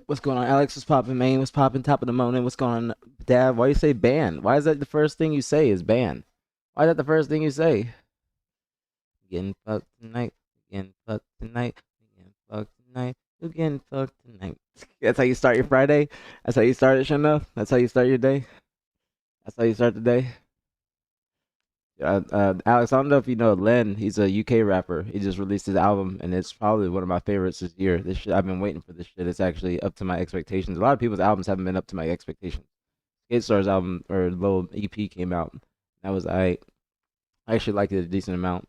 What's going on? Alex was popping, Maine was popping, top of the morning. What's going on, Dad? Why you say ban? Why is that the first thing you say is ban? Why is that the first thing you say? Getting fucked tonight. Getting fucked tonight. Getting fucked tonight. You getting fucked tonight. That's how you start your Friday. That's how you start it, Shana. That's how you start your day. That's how you start the day. Alex, I don't know if you know Len. He's a UK rapper. He just released his album, and it's probably one of my favorites this year. This shit, I've been waiting for this shit. It's actually up to my expectations. A lot of people's albums haven't been up to my expectations. Skate Star's album or little EP came out. That was I actually liked it a decent amount,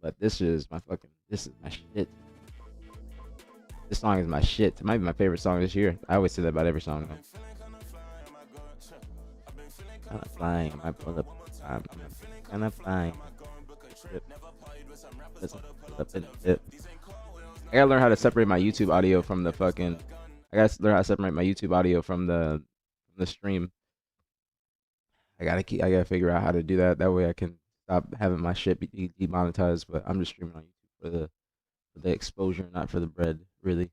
but this is my shit. This song is my shit. It might be my favorite song this year. I always say that about every song. Kinda flying, I pull up. I'm kinda flying. Up in it. I gotta learn how to separate my YouTube audio from the fucking. I gotta learn how to separate my YouTube audio from the stream. I gotta figure out how to do that. That way I can stop having my shit be demonetized. But I'm just streaming on YouTube for the exposure, not for the bread, really.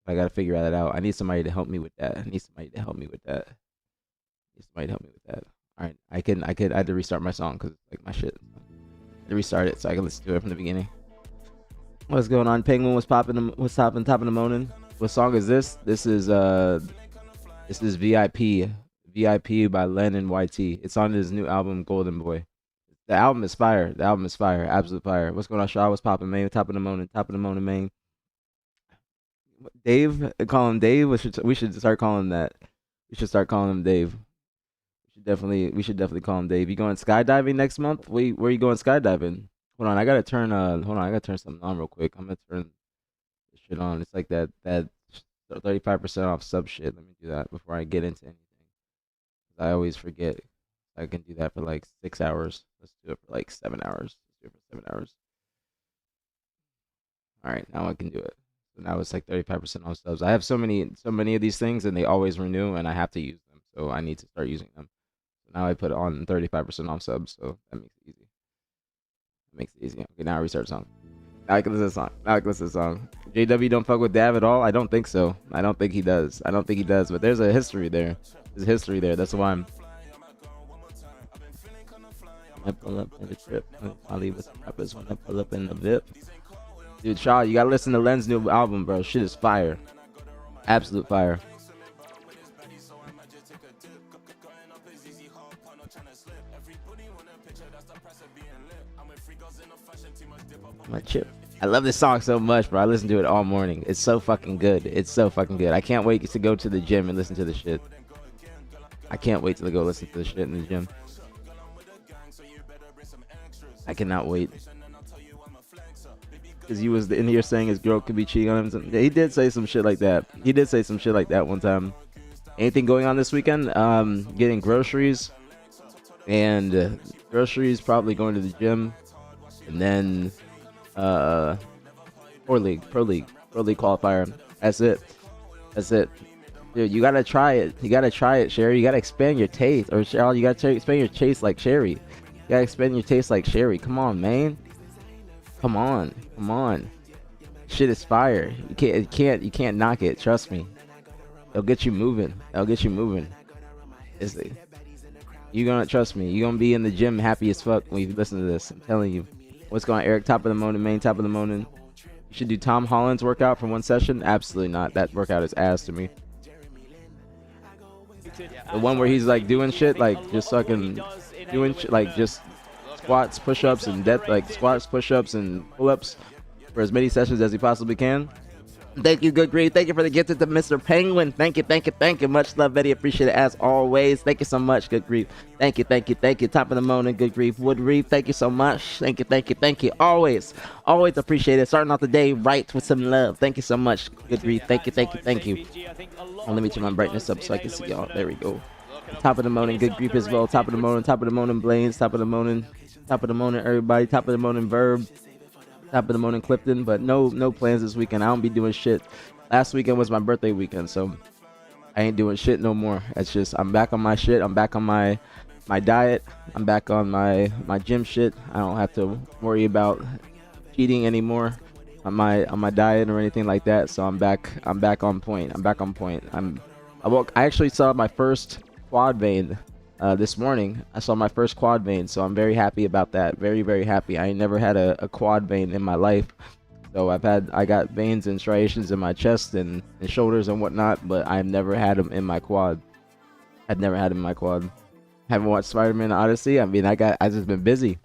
I gotta figure that out. I need somebody to help me with that. I need somebody to help me with that. I need somebody to help me with that. All right, I had to restart my song because like my shit. I had to restart it so I can listen to it from the beginning. What's going on? Penguin was popping. What's popping? Top of the morning. What song is this? This is VIP. VIP by Len and YT. It's on his new album Golden Boy. The album is fire. The album is fire. Absolute fire. What's going on, Shaw? What's popping, man? Top of the morning. Top of the morning, man. Dave? Call him Dave? We should start calling him that. We should start calling him Dave. We should definitely call him Dave. You going skydiving next month? Where you going skydiving? Hold on, I gotta turn I gotta turn something on real quick. I'm gonna turn this shit on. It's like that 35% off sub shit. Let me do that before I get into anything. I always forget. I can do that for like 6 hours. Let's do it for like 7 hours. Let's do it for 7 hours. All right, now I can do it. So now it's like 35% off subs. I have so many of these things, and they always renew, and I have to use them. So I need to start using them. So now I put it on 35% off subs. So that makes it easy. That makes it easy. Okay, now I restart the song. Now I can listen to the song. Now I can listen to the song. JW don't fuck with Dav at all? I don't think so. I don't think he does. I don't think he does. But there's a history there. There's history there. That's why I pull up in the trip. I'll leave with some rappers when I pull up in the VIP. Dude, Shaw, you gotta listen to Len's new album, bro. Shit is fire. Absolute fire. My chip. I love this song so much, bro. I listen to it all morning. It's so fucking good. It's so fucking good. I can't wait to go to the gym and listen to the shit. I can't wait to go listen to the shit in the gym. I cannot wait. Because he was in here saying his girl could be cheating on him. He did say some shit like that. He did say some shit like that one time. Anything going on this weekend? Getting groceries. And groceries, probably going to the gym. And then Pro League qualifier. That's it. Dude, you gotta try it, Sherry. You gotta expand your taste. Or Cheryl, you gotta expand your taste like Sherry. You gotta expand your taste like Sherry. Come on, man. Come on. Shit is fire. You can't knock it. Trust me. It'll get you moving. You gonna trust me. You gonna be in the gym happy as fuck when you listen to this. I'm telling you. What's going on, Eric? Top of the morning, main. Top of the morning. You should do Tom Holland's workout for one session. Absolutely not. That workout is ass to me. The one where he's like doing shit, like just fucking doing shit, like just squats, push-ups, and squats, push-ups, and pull-ups for as many sessions as he possibly can. Thank you, Good Grief. Thank you for the gift to Mr. Penguin. Thank you. Much love, very appreciate it as always. Thank you so much, Good Grief. Thank you. Top of the morning, Good Grief. Wood Reef, thank you so much. Thank you. Always appreciate it. Starting off the day right with some love. Thank you so much, Good Grief. Thank you. Oh, let me turn my brightness up so I can see y'all. There we go. Top of the morning, Good Grief as well. Top of the morning, Blaines. Top of the morning, everybody. Top of the morning, Verb. Top of the morning, Clifton. But no plans this weekend. I don't be doing shit. Last weekend was my birthday weekend, so I ain't doing shit no more. It's just I'm back on my shit. I'm back on my diet. I'm back on my gym shit. I don't have to worry about cheating anymore. on my diet or anything like that. So I'm back on point. I'm back on point. I actually saw my first quad vein this morning. I saw my first quad vein, so I'm very happy about that. Very, very happy. I ain't never had a quad vein in my life. So I got veins and striations in my chest and shoulders and whatnot, but I've never had them in my quad. I've never had them in my quad. Haven't watched Spider-Man Odyssey. I mean, I just been busy.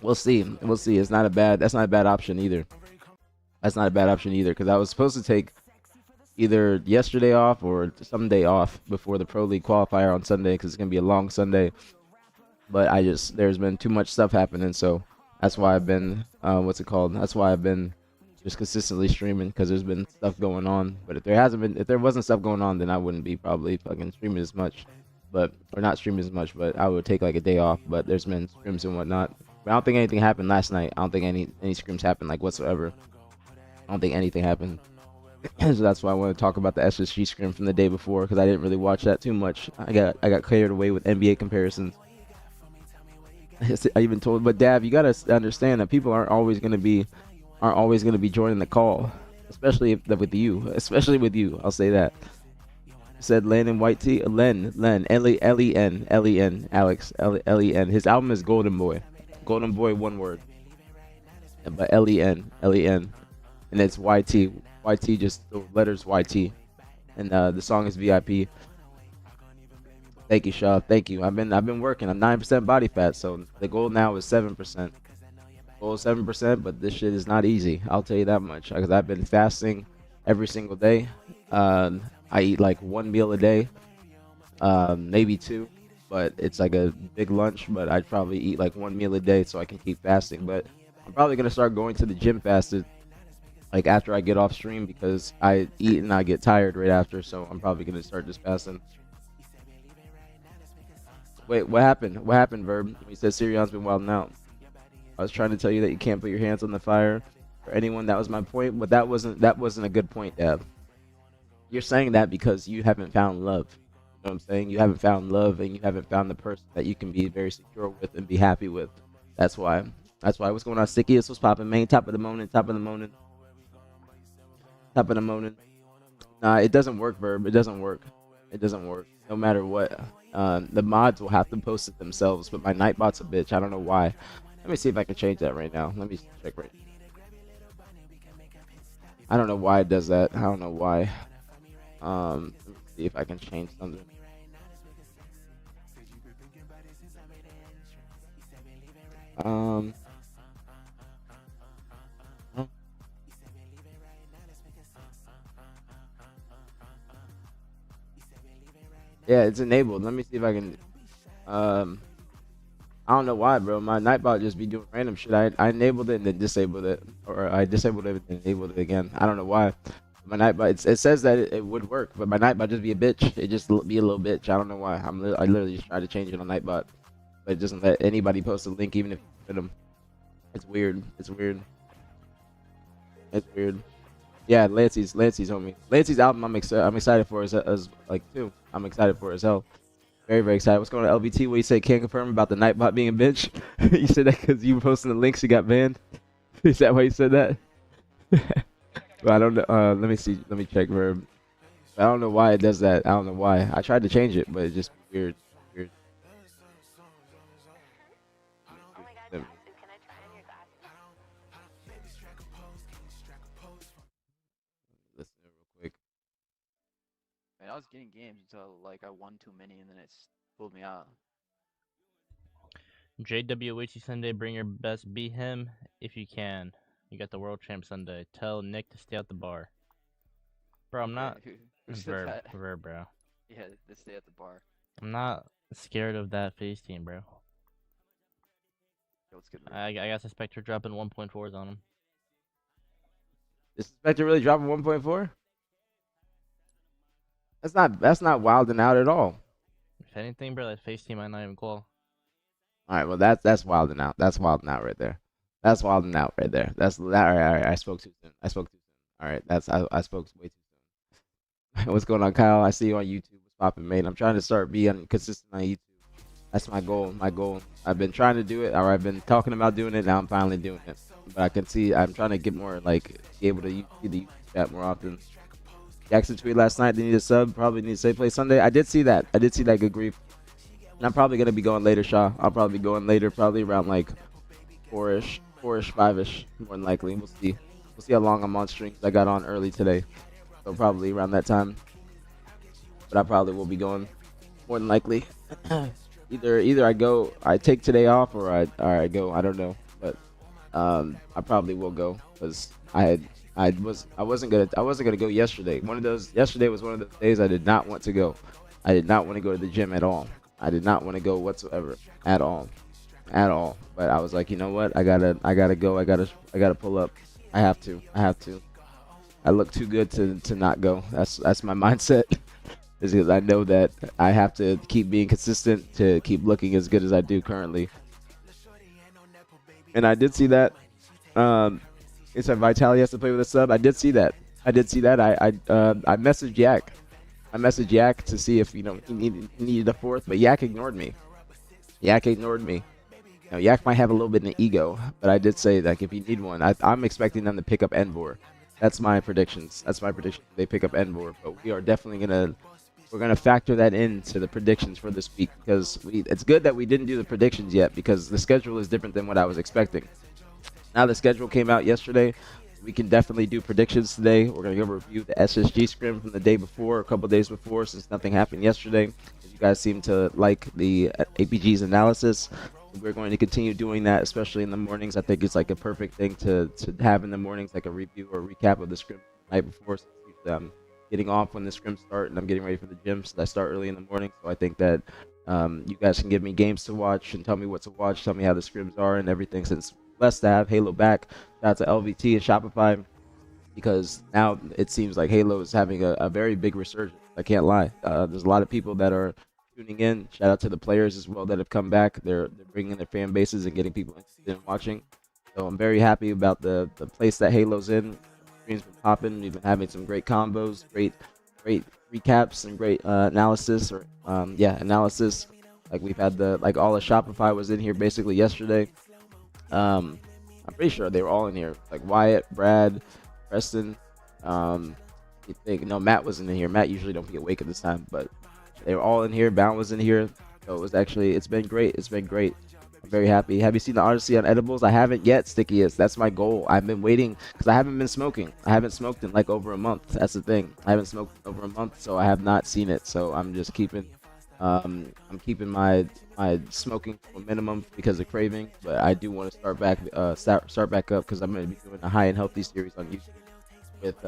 We'll see. We'll see. That's not a bad option either. That's not a bad option either, because I was supposed to take either yesterday off or some day off before the Pro League qualifier on Sunday, because it's gonna be a long Sunday. But there's been too much stuff happening, so that's why I've been That's why I've been just consistently streaming, because there's been stuff going on. But if there wasn't stuff going on, then I wouldn't be probably fucking streaming as much, or not streaming as much. But I would take like a day off. But there's been streams and whatnot. But I don't think anything happened last night. I don't think any screams happened like whatsoever. I don't think anything happened. So that's why I want to talk about the SSG scrim from the day before, because I didn't really watch that too much. I got carried away with NBA comparisons. I even told, but Dav, you gotta understand that people aren't always gonna be joining the call, especially with you. I'll say that. Said Len and White T. Len Len Alex Len. His album is Golden Boy, one word, but Len, and it's YT. YT, just the letters YT, and the song is VIP. Thank you, Shaw. Thank you. I've been working. I'm 9% body fat, so the goal now is 7%. Goal is 7%, but this shit is not easy. I'll tell you that much, because I've been fasting every single day. I eat like one meal a day, maybe two, but it's like a big lunch. But I'd probably eat like one meal a day so I can keep fasting. But I'm probably gonna start going to the gym fasted, like after I get off stream, because I eat and I get tired right after. So I'm probably gonna start just fasting. Wait, what happened? What happened, Verb? He said Sirion's been wilding out. I was trying to tell you that you can't put your hands on the fire for anyone. That was my point, but that wasn't a good point, Dab. You're saying that because you haven't found love. You know what I'm saying? You haven't found love, and you haven't found the person that you can be very secure with and be happy with. That's why. That's why. What's going on, Sticky? This was popping, man. Top of the morning. Top of the morning. Top of the morning. Nah, it doesn't work, Verb. It doesn't work. It doesn't work. No matter what. The mods will have to post it themselves, but my Nightbot's a bitch. I don't know why. Let me see if I can change that right now. Let me check right now. I don't know why it does that. I don't know why. Let me see if I can change something. Yeah, it's enabled. Let me see if I can. I don't know why, bro. My Nightbot just be doing random shit. I enabled it and then disabled it, or I disabled it and enabled it again. I don't know why. My Nightbot, it says that it would work, but my Nightbot just be a bitch. It just be a little bitch. I don't know why. I literally just tried to change it on Nightbot, but it doesn't let anybody post a link, even if you put them. It's weird. It's weird. It's weird. Yeah, Lancey's homie. Lancey's album, I'm excited for as like too. I'm excited for it as hell. Very, very excited. What's going on, LVT? What you say? Can't confirm about the Nightbot being a bitch. You said that because you were posting the links, you got banned. Is that why you said that? Well, I don't know. Let me see. Let me check Verb. I don't know why it does that. I don't know why. I tried to change it, but it's just weird. Weird. Listen real quick. Man, I was getting games until like I won too many, and then it pulled me out. JWH Sunday, bring your best. Beat him if you can. You got the world champ Sunday. Tell Nick to stay at the bar. Bro, I'm not. Who said that? Verb, bro. Yeah, to stay at the bar. I'm not scared of that face team, bro. Yo, what's good, I got Spectre dropping 1.4s on him. Is Spectre really dropping 1.4? That's not wilding out at all. If anything, bro, that face team might not even call. All right, well that's wilding out. That's wilding out right there. That's wilding out right there. That's that. All right. I spoke too soon. I spoke too soon. All right, I spoke way too soon. What's going on, Kyle? I see you on YouTube. What's popping, mate? I'm trying to start being consistent on YouTube. That's my goal. My goal. I've been trying to do it, or I've been talking about doing it. Now I'm finally doing it. But I can see I'm trying to get more like be able to see the YouTube chat more often. Jackson tweeted last night they need a sub. Probably need to say play Sunday. I did see that. I did see that. Good grief. And I'm probably gonna be going later, Shaw. I'll probably be going later, probably around like 4ish, 5ish, more than likely. We'll see. We'll see how long I'm on streams. I got on early today, so probably around that time. But I probably will be going more than likely. either I take today off, or I go. I don't know, but I probably will go because I wasn't gonna go yesterday. Yesterday was one of those days I did not want to go. I did not want to go to the gym at all. I did not want to go whatsoever at all. But I was like, you know what? I gotta go. I gotta pull up. I have to. I look too good to not go. That's my mindset. Is because I know that I have to keep being consistent to keep looking as good as I do currently. And I did see that. It's a Vitaly has to play with a sub. I did see that. I messaged Yak. I messaged Yak to see if he needed a fourth, but Yak ignored me. Yak might have a little bit of an ego, but I did say that if you need one, I'm expecting them to pick up Envor. That's my predictions. They pick up Envor, but we are definitely we're gonna factor that into the predictions for this week because it's good that we didn't do the predictions yet because the schedule is different than what I was expecting. Now the schedule came out yesterday. We can definitely do predictions today. We're going to go review the SSG scrim from the day before, a couple days before, since nothing happened yesterday. You guys seem to like the aPGs analysis. We're going to continue doing that, especially in the mornings. I think it's like a perfect thing to have in the mornings, like a review or recap of the scrim the night before. Since getting off when the scrims start, and I'm getting ready for the gym, so I start early in the morning. So I think that you guys can give me games to watch and tell me what to watch, tell me how the scrims are and everything. Since blessed to have Halo back. Shout out to LVT and Shopify because now it seems like Halo is having a very big resurgence. I can't lie. There's a lot of people that are tuning in. Shout out to the players as well that have come back. They're bringing their fan bases and getting people interested in watching. So I'm very happy about the place that Halo's in. Streams been popping. We've been having some great combos, great recaps, and great analysis. Analysis. Like we've had all of Shopify was in here basically yesterday. I'm pretty sure they were all in here. Like Wyatt, Brad, Preston. Matt wasn't in here. Matt usually don't be awake at this time, but they were all in here. Bound was in here. So it's been great. I'm very happy. Have you seen the Odyssey on edibles? I haven't yet, Stickiest. That's my goal. I've been waiting because I haven't been smoking. I haven't smoked in like over a month. That's the thing. I haven't smoked in over a month, so I have not seen it. So I'm just keeping my smoking to a minimum because of craving, but I do want to start back up because I'm going to be doing a high and healthy series on YouTube with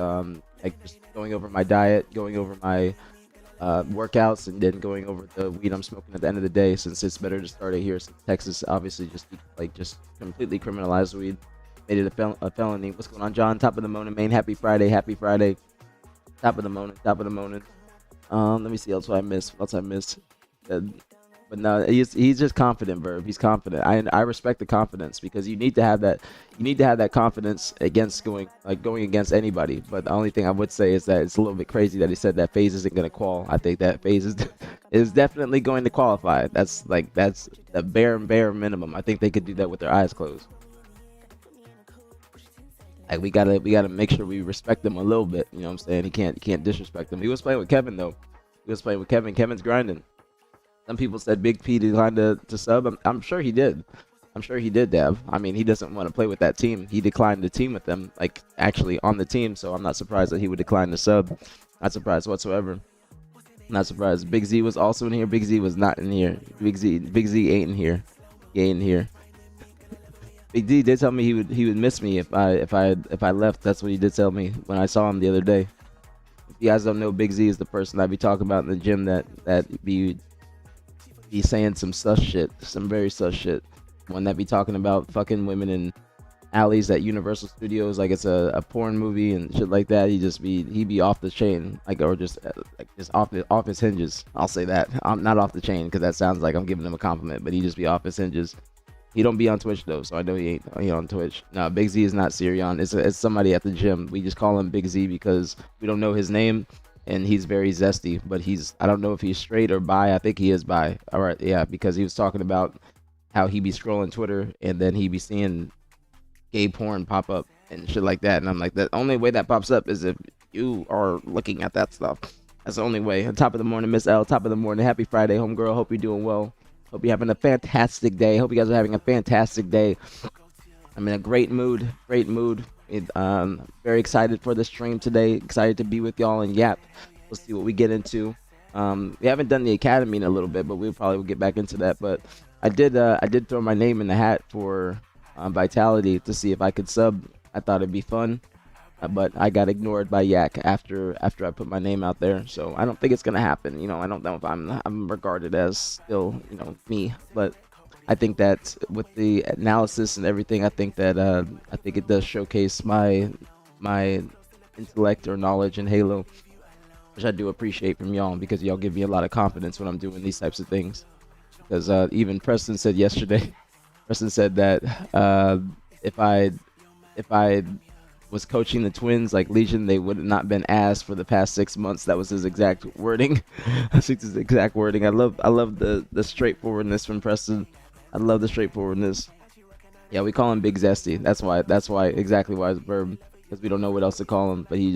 just going over my diet, going over my workouts, and then going over the weed I'm smoking at the end of the day. Since it's better to start it here, since Texas obviously just completely criminalized weed, made it a felony. What's going on, John? Top of the morning, man. Happy Friday. Top of the morning. Let me see what else I missed. But no, he's just confident, Verb. He's confident. I respect the confidence because you need to have that. You need to have that confidence against going against anybody. But the only thing I would say is that it's a little bit crazy that he said that FaZe isn't going to qual. I think that FaZe is definitely going to qualify. That's the bare minimum. I think they could do that with their eyes closed. Like we gotta make sure we respect them a little bit. You know what I'm saying? He can't disrespect them. He was playing with Kevin though. Kevin's grinding. Some people said Big P declined to sub. I'm sure he did. Dev. I mean, he doesn't want to play with that team. He declined the team with them, like actually on the team. So I'm not surprised that he would decline the sub. Not surprised whatsoever. Not surprised. Big Z was also in here. Big Z was not in here. Big Z ain't in here. He ain't in here. Big D did tell me he would miss me if I left. That's what he did tell me when I saw him the other day. If you guys don't know, Big Z is the person I be talking about in the gym that be saying some sus shit, some very sus shit. One that be talking about fucking women in alleys at Universal Studios like it's a porn movie and shit like that. He be off the chain, or just off his hinges. I'll say that. I'm not off the chain because that sounds like I'm giving him a compliment, but he just be off his hinges. He don't be on Twitch though, so I know he ain't on Twitch. No, Big Z is not Sirion. It's somebody at the gym. We just call him Big Z because we don't know his name. and he's very zesty. But I don't know if he's straight or bi. I think he is bi. All right, yeah, because he was talking about how he be scrolling Twitter and then he be seeing gay porn pop up and shit like that. And I'm like, the only way that pops up is if you are looking at that stuff. That's the only way. On top of the morning, Miss L. Top of the morning. Happy Friday, homegirl. Hope you're doing well. Hope you're having a fantastic day. Hope you guys are having a fantastic day. I'm in a great mood. Great mood. Very excited for the stream today. Excited to be with y'all and yap. We'll see what we get into. We haven't done the academy in a little bit, but we'll probably get back into that. But I did throw my name in the hat for Vitality to see if I could sub. I thought it'd be fun, but I got ignored by Yak after I put my name out there. So I don't think it's gonna happen. You know, I don't know if I'm regarded as still, you know, me, but I think that with the analysis and everything, I think it does showcase my intellect or knowledge in Halo, which I do appreciate from y'all because y'all give me a lot of confidence when I'm doing these types of things. Because even Preston said yesterday. Preston said that if I was coaching the Twins like Legion, they would have not been asked for the past 6 months. That was his exact wording. That's his exact wording. I love the straightforwardness from Preston. I love the straightforwardness. Yeah, we call him Big Zesty. That's why exactly why it's Verb, because we don't know what else to call him. But he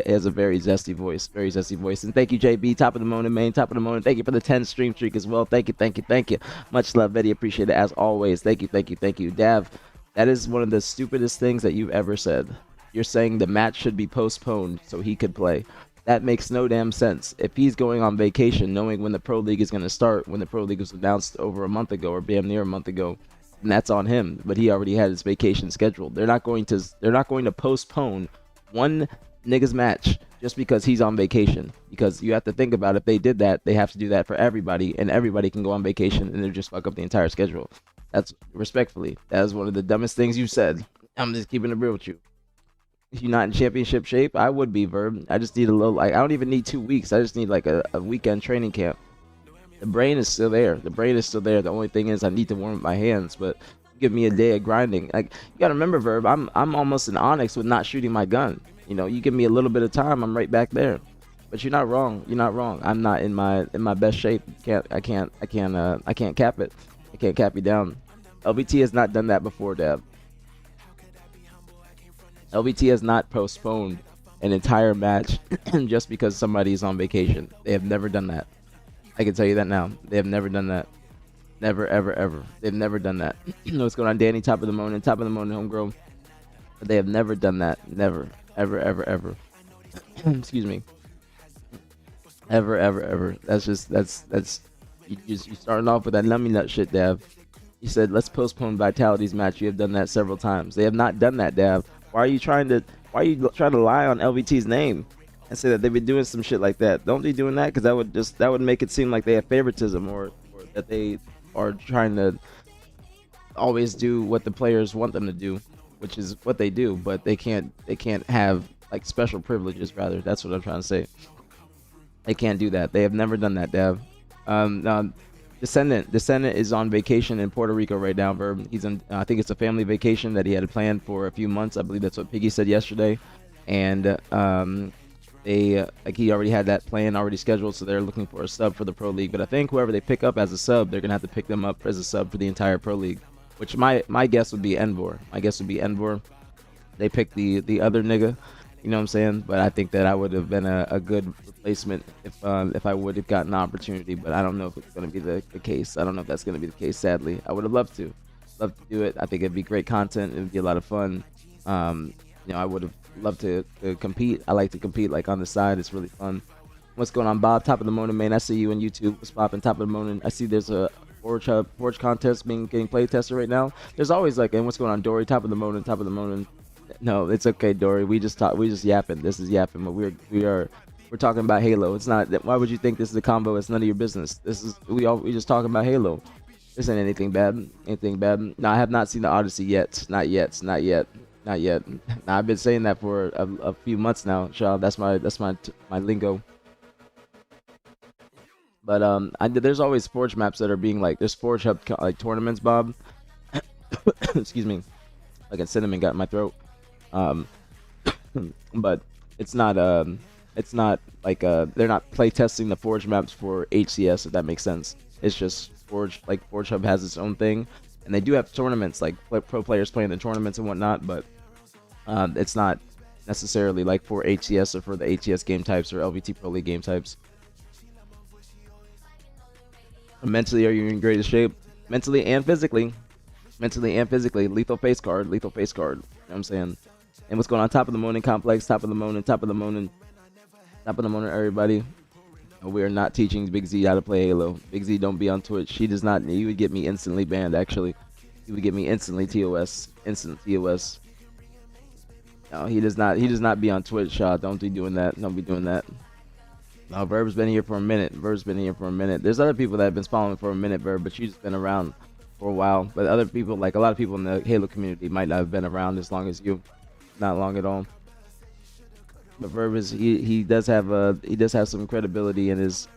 has a very zesty voice, very zesty voice. And thank you, JB. Top of the morning, man. Top of the morning. Thank you for the 10 stream streak as well. Thank you. Much love, Betty. Appreciate it as always. Thank you. Dav, that is one of the stupidest things that you've ever said. You're saying the match should be postponed so he could play. That makes no damn sense. If he's going on vacation, knowing when the Pro League is going to start, when the Pro League was announced over a month ago or damn near a month ago, and that's on him. But he already had his vacation scheduled. They're not going to postpone one nigga's match just because he's on vacation. Because you have to think about, if they did that, they have to do that for everybody, and everybody can go on vacation and they just fuck up the entire schedule. That's respectfully, that is one of the dumbest things you said. I'm just keeping it real with you. If you're not in championship shape, I would be, Verb. I just need a little, I don't even need 2 weeks. I just need like a weekend training camp. The brain is still there. The only thing is I need to warm up my hands, but give me a day of grinding. Like, you gotta remember, Verb, I'm almost an Onyx with not shooting my gun. You know, you give me a little bit of time, I'm right back there. But you're not wrong. I'm not in my best shape. I can't cap it. I can't cap you down. LVT has not done that before, Dab. LVT has not postponed an entire match just because somebody is on vacation. They have never done that. I can tell you that now. They have never done that. Never, ever, ever. They've never done that. What's going on, Danny? Top of the morning, homegrown. But they have never done that. Never, ever, ever, ever. Excuse me. Ever, ever, ever. That's you starting off with that nummy nut shit, Dav. You said let's postpone Vitality's match. You have done that several times. They have not done that, Dav. Why are you trying to lie on LVT's name and say that they've been doing some shit like that? Don't be doing that, because that would make it seem like they have favoritism, or that they are trying to always do what the players want them to do, which is what they do, but they can't have like special privileges. Rather, that's what I'm trying to say. They can't do that. They have never done that, Dev. Descendant is on vacation in Puerto Rico right now, Verb. He's on, I think it's a family vacation that he had planned for a few months. I believe that's what Piggy said yesterday. And he already had that plan already scheduled, so they're looking for a sub for the Pro League. But I think whoever they pick up as a sub, they're gonna have to pick them up as a sub for the entire Pro League. Which my guess would be Envor. They picked the other nigga. You know what I'm saying? But I think that I would have been a good replacement if I would have gotten an opportunity. But I don't know if it's going to be the case. I don't know if that's going to be the case, sadly. I would have loved to do it. I think it'd be great content. It would be a lot of fun. I would have loved to compete. I like to compete like on the side. It's really fun. What's going on, Bob? Top of the morning, man. I see you on YouTube. What's popping? Top of the morning. I see there's a Forge contest getting play tested right now. There's always and what's going on, Dory? Top of the morning. No, it's okay, Dory. We just yapping. This is yapping, but we're talking about Halo. It's not. Why would you think this is a combo? It's none of your business. We just talking about Halo. This ain't anything bad. No, I have not seen the Odyssey yet. Not yet. Now, I've been saying that for a few months now, Shaw. That's my lingo. But there's always Forge maps that are being there's Forge Hub tournaments, Bob. Excuse me. Cinnamon got in my throat. But it's not It's not like they're not play testing the Forge maps for HCS, if that makes sense. It's just Forge, like Forge Hub has its own thing, and they do have tournaments, like pro players playing the tournaments and whatnot, but it's not necessarily like for HCS or for the HCS game types or LVT Pro League game types. Mentally, are you in greatest shape? Mentally and physically. Mentally and physically. Lethal face card. Lethal face card. You know what I'm saying? And what's going on? Top of the morning complex. Top of the morning. Top of the morning. Top of the morning, everybody. We are not teaching Big Z how to play Halo. Big Z don't be on Twitch. He does not. He would get me instantly banned, actually. He would get me instantly TOS. Instant TOS. No, he does not. He does not be on Twitch. Don't be doing that. Don't be doing that. No, Verb's been here for a minute. Verb's been here for a minute. There's other people that have been following for a minute, Verb, but you just been around for a while. But other people, like a lot of people in the Halo community, might not have been around as long as you. Not long at all. But Verb is he does have some credibility in his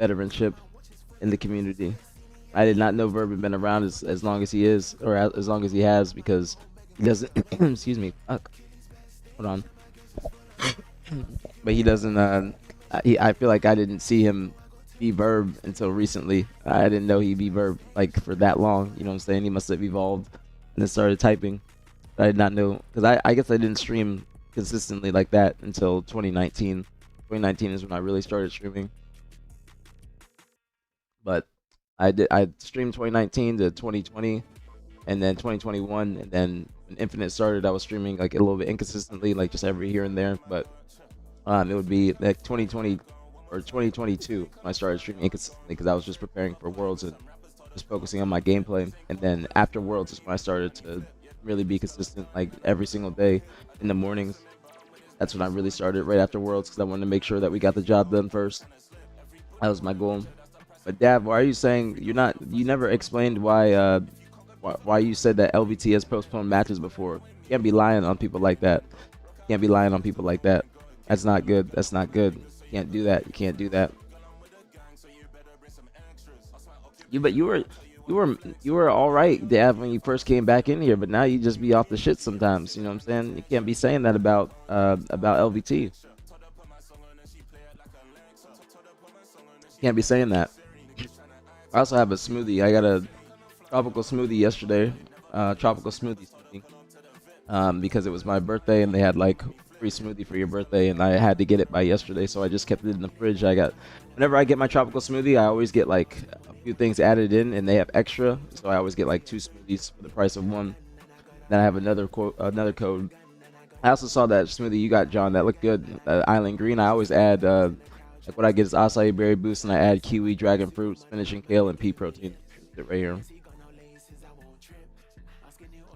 veteranship in the community. I did not know Verb had been around as long as he is, or as long as he has, because he doesn't. Excuse me. Fuck. Hold on. But he doesn't. I feel like I didn't see him be Verb until recently. I didn't know he'd be Verb like for that long. You know what I'm saying? He must have evolved and then started typing. I did not know, because I guess I didn't stream consistently like that until 2019. 2019 is when I really started streaming. But I streamed 2019 to 2020, and then 2021, and then when Infinite started, I was streaming like a little bit inconsistently, like just every here and there. But it would be like 2020 or 2022 when I started streaming inconsistently, because I was just preparing for Worlds and just focusing on my gameplay. And then after Worlds is when I started to really be consistent, like every single day in the mornings. That's when I really started, right after Worlds, because I wanted to make sure that we got the job done first. That was my goal. But Dav, why are you saying you never explained why you said that LVT has postponed matches before? You can't be lying on people like that. You can't be lying on people like that. That's not good. That's not good. You can't do that. You can't do that. You were all right, Dav, when you first came back in here, but now you just be off the shit sometimes. You know what I'm saying? You can't be saying that about LVT. You can't be saying that. I also have a smoothie. I got a tropical smoothie yesterday. Tropical smoothie, because it was my birthday and they had like free smoothie for your birthday, and I had to get it by yesterday, so I just kept it in the fridge. Whenever I get my tropical smoothie, I always get like a few things added in, and they have extra, so I always get like 2 smoothies for the price of 1. Then I have another code. I also saw that smoothie you got, John, that looked good. Island Green. I always add like what I get is acai berry boost, and I add kiwi, dragon fruit, spinach and kale, and pea protein. It right here.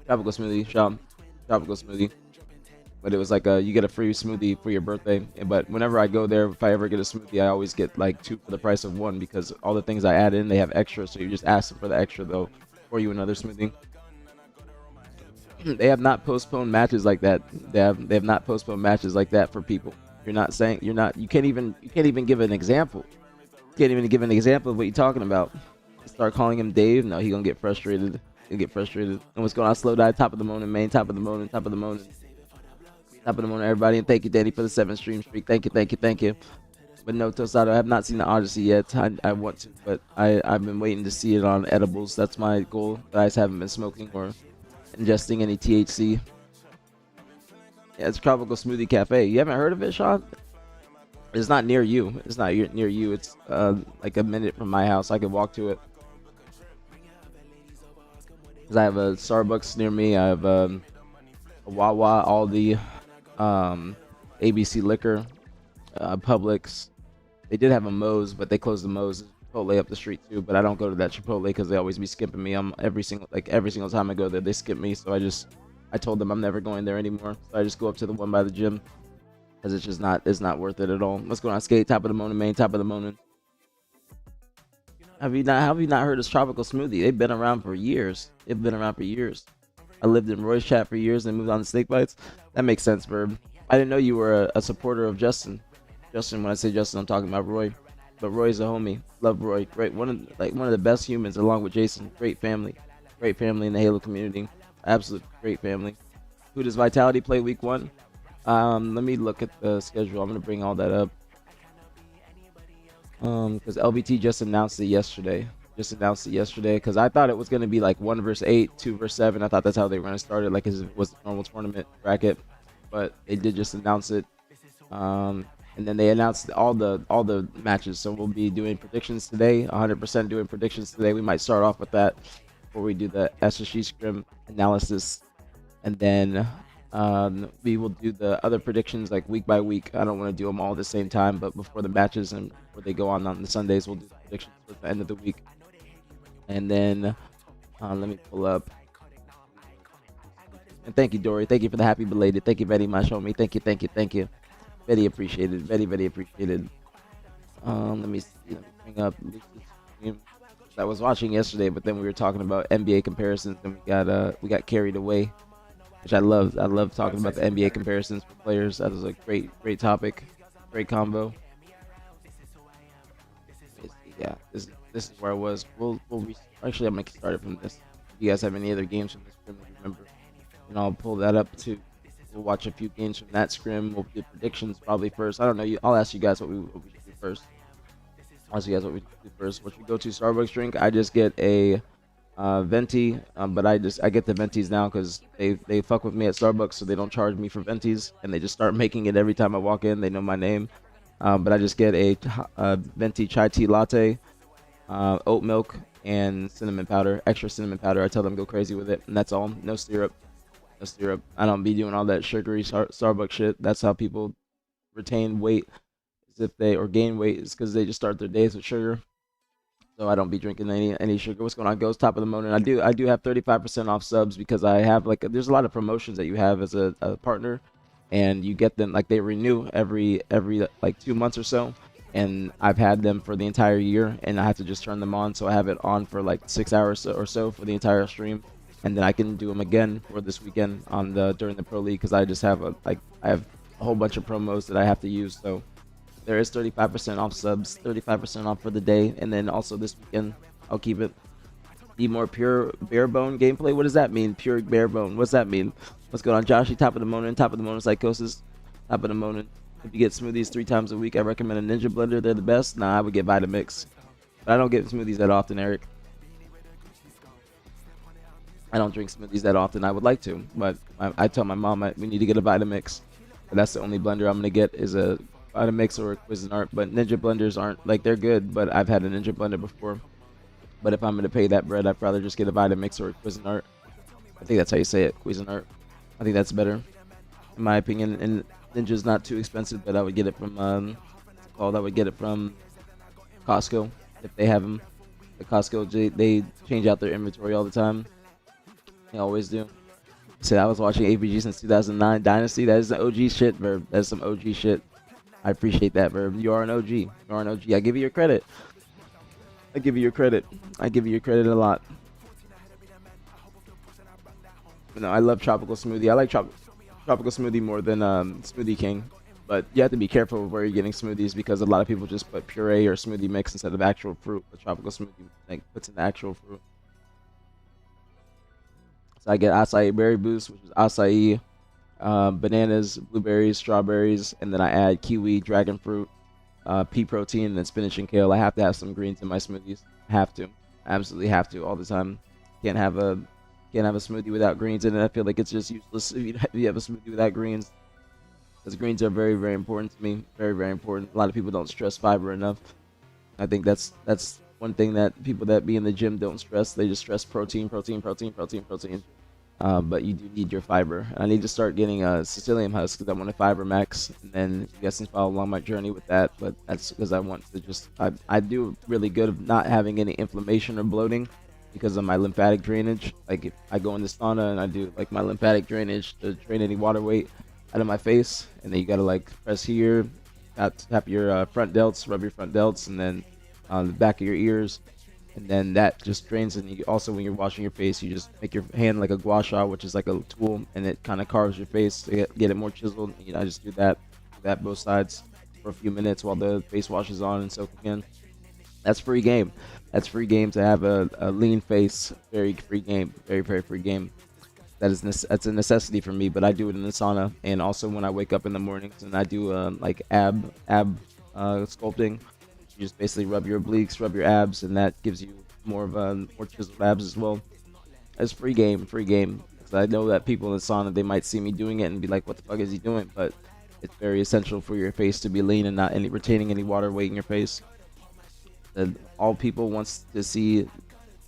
Tropical smoothie, Sean. Tropical smoothie. But it was like you get a free smoothie for your birthday. But whenever I go there, if I ever get a smoothie, I always get like 2 for the price of 1, because all the things I add in, they have extra. So you just ask them for the extra, though, for you another smoothie. They have not postponed matches like that. They have not postponed matches like that for people. You can't even give an example. You can't even give an example of what you're talking about. Start calling him Dave. No, he gonna get frustrated. He'll get frustrated. And what's going on? Slow die. Top of the morning, main. Top of the morning. Top of the morning. Top of the morning, everybody, and thank you, Danny, for the 7 stream streak. Thank you. But no, Tosado, I have not seen the Odyssey yet. I want to, but I've been waiting to see it on edibles. That's my goal. I just haven't been smoking or ingesting any THC. Yeah, it's Tropical Smoothie Cafe. You haven't heard of it, Sean? It's not near you. It's not near you. It's like a minute from my house. I could walk to it. Because I have a Starbucks near me. I have a Wawa, Aldi, ABC Liquor, Publix. They did have a Moe's, but they closed the Moe's. Chipotle up the street too, but I don't go to that Chipotle because they always be skipping me. Every single time I go there, they skip me. So I told them I'm never going there anymore. So I just go up to the one by the gym, because it's not worth it at all. Let's go on skate. Top of the morning, main. Top of the morning. Have you not heard of Tropical Smoothie? They've been around for years. I lived in Roy's chat for years and moved on to Snake Bites. That makes sense, Verb. I didn't know you were a supporter of Justin. When I say Justin, I'm talking about Roy. But Roy's a homie. Love Roy. Great, one of the best humans, along with Jason. Great family in the Halo community. Absolute great family. Who does Vitality play week 1? Let me look at the schedule. I'm gonna bring all that up. Because LVT just announced it yesterday. Because I thought it was gonna be like 1 versus 8, 2 versus 7. I thought that's how they were gonna start it, like as if it was a normal tournament bracket. But they did just announce it. And then they announced all the matches. So we'll be doing predictions today. 100% doing predictions today. We might start off with that before we do the SSG scrim analysis, and then we will do the other predictions like week by week. I don't want to do them all at the same time, but before the matches and before they go on the Sundays, we'll do the predictions for the end of the week. And then let me pull up. And thank you, Dory. Thank you for the happy belated. Thank you very much, homie. Thank you. Very appreciated. Very appreciated. Let me see. Let me bring up Lucy's stream. I was watching yesterday, but then we were talking about NBA comparisons, and we got carried away, which I love. I love talking about the NBA comparisons for players. That was a great topic, great combo. Yeah, this is where I was. Actually, I'm gonna start it from this. If you guys have any other games from this scrim that you remember, and I'll pull that up too. We'll watch a few games from that scrim. We'll do predictions probably first. I don't know. I'll ask you guys what we should do first. I'll ask you guys what we should do first. What should we go to? Starbucks drink. I just get a venti, but I get the ventis now because they fuck with me at Starbucks, so they don't charge me for ventis, and they just start making it every time I walk in. They know my name. But I just get a venti chai tea latte, oat milk, and cinnamon powder, extra cinnamon powder. I tell them go crazy with it, and that's all. No syrup. I don't be doing all that sugary Starbucks shit. That's how people retain weight, or gain weight, is because they just start their days with sugar. So I don't be drinking any sugar. What's going on, Ghost? Top of the morning. I do have 35% off subs because I have there's a lot of promotions that you have as a partner, and you get them like they renew every like 2 months or so, and I've had them for the entire year, and I have to just turn them on. So I have it on for like 6 hours or so for the entire stream, and then I can do them again for this weekend during the pro league because I just have I have a whole bunch of promos that I have to use. So there is 35% off subs, 35% off for the day, and then also this weekend I'll keep it. Need more pure bare bone gameplay? What does that mean? Pure bare bone. What's that mean? What's going on, Joshy? Top of the morning, psychosis. Top of the morning. If you get smoothies 3 times a week, I recommend a Ninja Blender. They're the best. Nah, I would get Vitamix, but I don't get smoothies that often, Eric. I don't drink smoothies that often. I would like to, but I tell my mom we need to get a Vitamix. But that's the only blender I'm gonna get is a Vitamix or a Cuisinart. But Ninja blenders aren't they're good, but I've had a Ninja blender before. But if I'm gonna pay that bread, I'd rather just get a Vitamix or a Cuisinart. I think that's how you say it, Cuisinart. I think that's better, in my opinion. And Ninja's not too expensive, but I would get it from I would get it from Costco if they have them. The Costco, they change out their inventory all the time. They always do. So I was watching aPGs since 2009 Dynasty. That is the OG shit, Verb. That's some OG shit. I appreciate that, Verb. You are an OG. You are an OG. I give you your credit. I give you your credit a lot. You know, I love tropical smoothie. I like tropical smoothie more than Smoothie King. But you have to be careful with where you're getting smoothies because a lot of people just put puree or smoothie mix instead of actual fruit. The tropical smoothie puts in the actual fruit. So I get acai berry boost, which is acai, bananas, blueberries, strawberries, and then I add kiwi, dragon fruit, pea protein, and then spinach and kale. I have to have some greens in my smoothies. I have to, absolutely have to, all the time. Can't have a smoothie without greens in it. I feel like it's just useless if you have a smoothie without greens, because greens are very, very important to me. Very, very important. A lot of people don't stress fiber enough. I think that's one thing that people that be in the gym don't stress. They just stress protein. But you do need your fiber. I need to start getting a Sicilian husk because I want a fiber max, and then you guys can follow along my journey with that. But that's because I want to I do really good of not having any inflammation or bloating because of my lymphatic drainage. Like if I go in the sauna and I do like my lymphatic drainage to drain any water weight out of my face, and then you gotta like press here, tap your front delts, rub your front delts, and then on the back of your ears, and then that just drains. And you also, when you're washing your face, you just make your hand like a gua sha, which is like a tool, and it kind of carves your face to get it more chiseled. You know, I just do that both sides for a few minutes while the face wash is on and soaking in. That's free game. That's free game to have a lean face. Very free game. Very, very free game. that's a necessity for me. But I do it in the sauna, and also when I wake up in the mornings, and I do like ab sculpting. You just basically rub your obliques, rub your abs, and that gives you more of a more chiseled abs as well. It's free game, free game. Because I know that people in the sauna, they might see me doing it and be like, "What the fuck is he doing?" But it's very essential for your face to be lean and not retaining any water weight in your face. And all people wants to see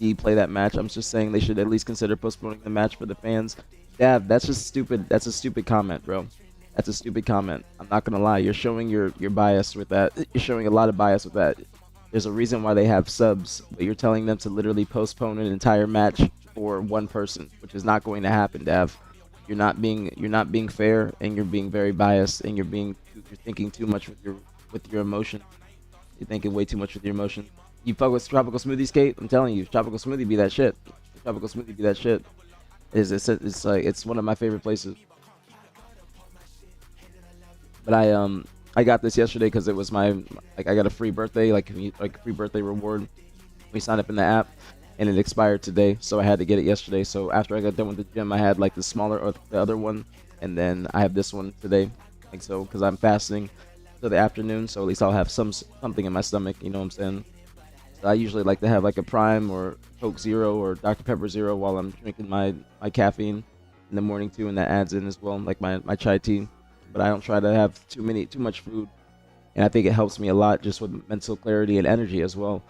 D play that match. I'm just saying they should at least consider postponing the match for the fans. Dav, that's just stupid. That's a stupid comment, bro. That's a stupid comment. I'm not gonna lie. You're showing your bias with that. You're showing a lot of bias with that. There's a reason why they have subs, but you're telling them to literally postpone an entire match for one person, which is not going to happen, Dav. You're not being fair, and you're being very biased, and you're thinking too much with your emotion. You're thinking way too much with your emotion. You fuck with Tropical Smoothie Skate? I'm telling you, Tropical Smoothie be that shit. Tropical Smoothie be that shit. It's like it's one of my favorite places. But I got this yesterday because it was my I got a free birthday free birthday reward. We signed up in the app, and it expired today, so I had to get it yesterday. So after I got done with the gym, I had like the smaller or the other one, and then I have this one today. Like so, because I'm fasting till the afternoon, so at least I'll have something in my stomach. You know what I'm saying? So I usually like to have like a Prime or Coke Zero or Dr Pepper Zero while I'm drinking my caffeine in the morning too, and that adds in as well, like my chai tea. But I don't try to have too much food, and I think it helps me a lot just with mental clarity and energy as well.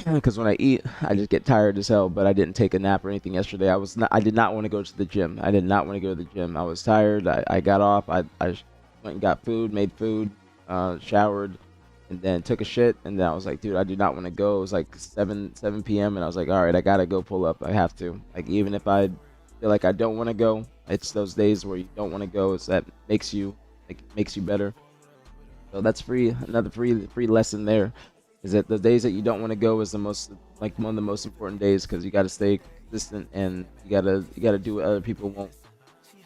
Because when I eat, I just get tired as hell. But I didn't take a nap or anything yesterday. I did not want to go to the gym. I did not want to go to the gym. I was tired. I got off. I went and got food, made food, showered, and then took a shit. And then I was like, dude, I do not want to go. It was like 7 p.m. and I was like, all right, I gotta go pull up. I have to. Like even if I feel like I don't want to go, it's those days where you don't want to go. That makes you better. So that's another free lesson there. Is that the days that you don't want to go is the most one of the most important days, because you got to stay consistent, and you gotta do what other people won't.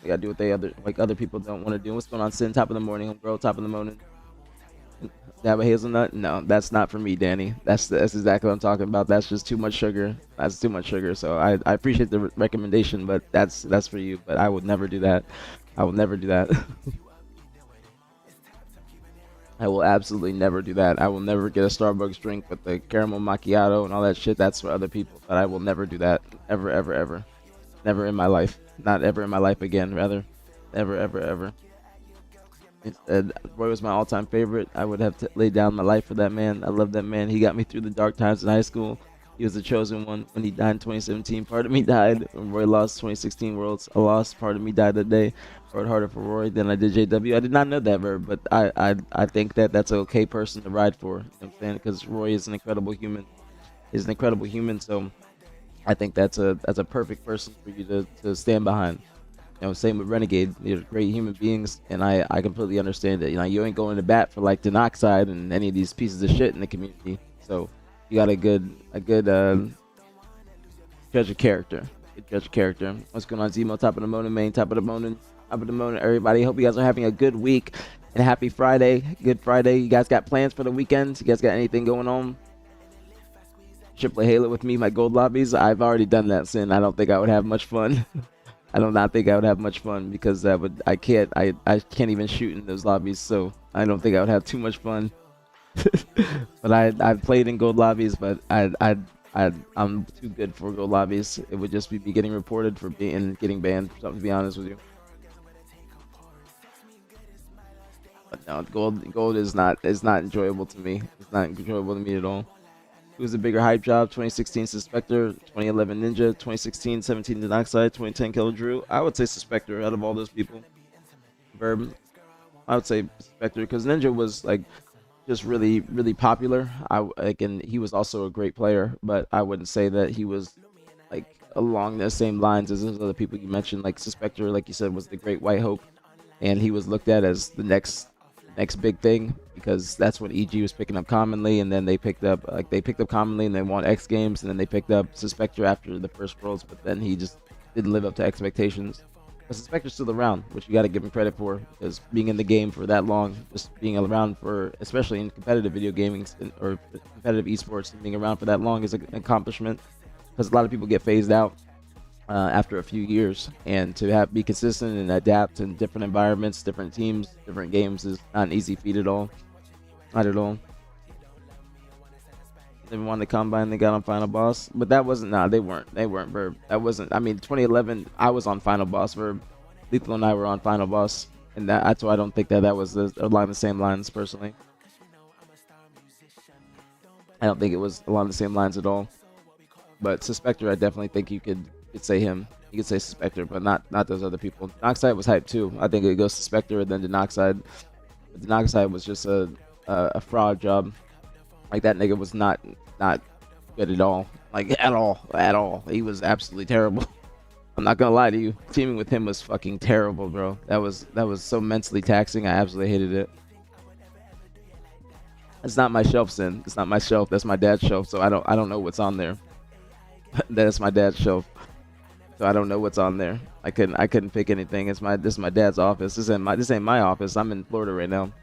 You gotta do what other people don't want to do. What's going on, Sin? Top of the morning, homegirl. Top of the morning. Have a hazelnut? No, that's not for me, Danny. That's exactly what I'm talking about. That's just too much sugar. That's too much sugar. So I appreciate the recommendation, but that's for you. But I would never do that. I will never do that. I will absolutely never do that. I will never get a Starbucks drink with the caramel macchiato and all that shit. That's for other people. But I will never do that. Ever, ever, ever. Never in my life. Not ever in my life again, rather. Ever, ever, ever. Roy was my all-time favorite. I would have laid down my life for that man. I love that man. He got me through the dark times in high school. He was the chosen one. When he died in 2017, part of me died. When Roy lost 2016 Worlds, I lost. Part of me died that day. Rode harder for Roy than I did JW. I did not know that verb, but I think that's an okay person to ride for. You know what I'm saying? Because Roy is an incredible human. He's an incredible human, so I think that's a perfect person for you to stand behind. You know, same with Renegade. They're great human beings, and I completely understand that. You know, you ain't going to bat for like Denoxide and any of these pieces of shit in the community. So you got a good judge of character. Good judge of character. What's going on, Zemo? Top of the morning, main. Top of the morning. Top of the morning, everybody. Hope you guys are having a good week and happy Friday. Good Friday. You guys got plans for the weekend? You guys got anything going on? Should play Halo with me, my gold lobbies. I've already done that, Sin. I don't think I would have much fun. I do not think I would have much fun because I can't even shoot in those lobbies, so I don't think I would have too much fun. But I've played in gold lobbies, but I'm too good for gold lobbies. It would just be getting reported for getting banned for something, to be honest with you. But no, gold is not enjoyable to me. It's not enjoyable to me at all. Who's a bigger hype job? 2016 Suspector, 2011 Ninja, 2016 17 Denoxide, 2010 Killer Drew. I would say Suspector out of all those people. Verb, I would say Suspector because Ninja was like just really popular. And he was also a great player, but I wouldn't say that he was like along the same lines as those other people you mentioned. Like Suspector, like you said, was the Great White Hope, and he was looked at as the next big thing because that's what EG was picking up commonly, and then they picked up commonly and they won X Games, and then they picked up Suspector after the first Worlds, but then he just didn't live up to expectations. But Suspector's still around, which you got to give him credit for, because being in the game for that long, just being around for, especially in competitive video gaming or competitive esports, and being around for that long is an accomplishment, because a lot of people get phased out. after a few years, and to be consistent and adapt in different environments, different teams, different games is not an easy feat at all. Not at all. They won the combine, they got on Final Boss, but that wasn't. Nah, they weren't. They weren't Verb. That wasn't. I mean, 2011, I was on Final Boss. Verb, Lethal and I were on Final Boss, and that's why I don't think that was along the same lines. Personally, I don't think it was along the same lines at all. But Suspector, I definitely think you could say him. You could say Suspector, but not those other people. Denoxide was hype too. I think it goes Suspector and then Denoxide. But Denoxide was just a fraud job. Like, that nigga was not good at all. Like, at all. He was absolutely terrible. I'm not gonna lie to you. Teaming with him was fucking terrible, bro. That was so mentally taxing. I absolutely hated it. It's not my shelf, Sin. It's not my shelf. That's my dad's shelf. So I don't know what's on there. That's my dad's shelf. So I don't know what's on there. I couldn't pick anything. This is my dad's office. This ain't my office. I'm in Florida right now.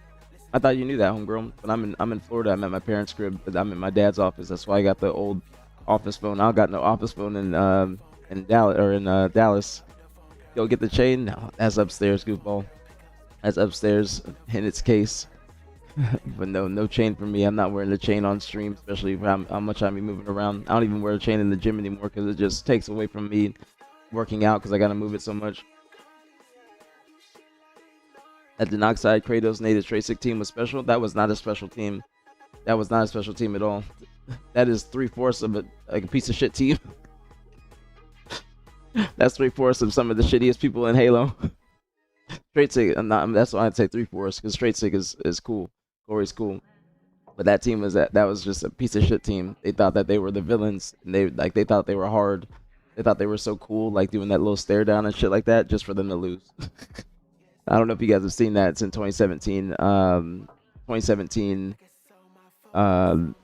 I thought you knew that, homegirl. But I'm in Florida. I'm at my parents' crib, but I'm in my dad's office. That's why I got the old office phone. I don't got no office phone in Dallas. Go get the chain. No, that's upstairs, goofball. That's upstairs in its case. But no chain for me. I'm not wearing the chain on stream, especially how much I be moving around. I don't even wear a chain in the gym anymore because it just takes away from me working out because I gotta move it so much. At Denoxide, Kratos native Tracek team was special. That was not a special team. That was not a special team at all. That is 3/4 of a piece of shit team. That's 3/4 of some of the shittiest people in Halo. Tracek, that's why I'd say 3/4 because Tracek is cool. Corey's cool. But that team that was just a piece of shit team. They thought that they were the villains, and they thought they were hard. They thought they were so cool, like doing that little stare down and shit like that, just for them to lose. I don't know if you guys have seen that. It's in 2017. 2017. I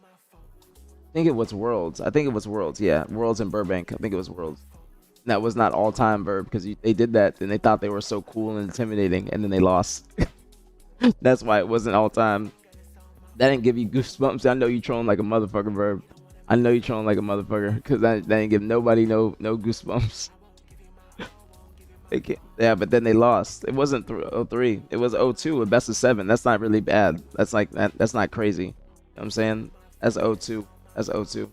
think it was Worlds. Yeah, Worlds in Burbank. I think it was Worlds. And that was not all time, Verb, because they did that and they thought they were so cool and intimidating, and then they lost. That's why it wasn't all time. That didn't give you goosebumps. I know you trolling like a motherfucker, Verb. I know you trolling like a motherfucker because that didn't give nobody no goosebumps. Yeah, but then they lost. It wasn't 03. It was 02, a best of 7. That's not really bad. That's like that's not crazy. You know what I'm saying? That's 02. That's 02.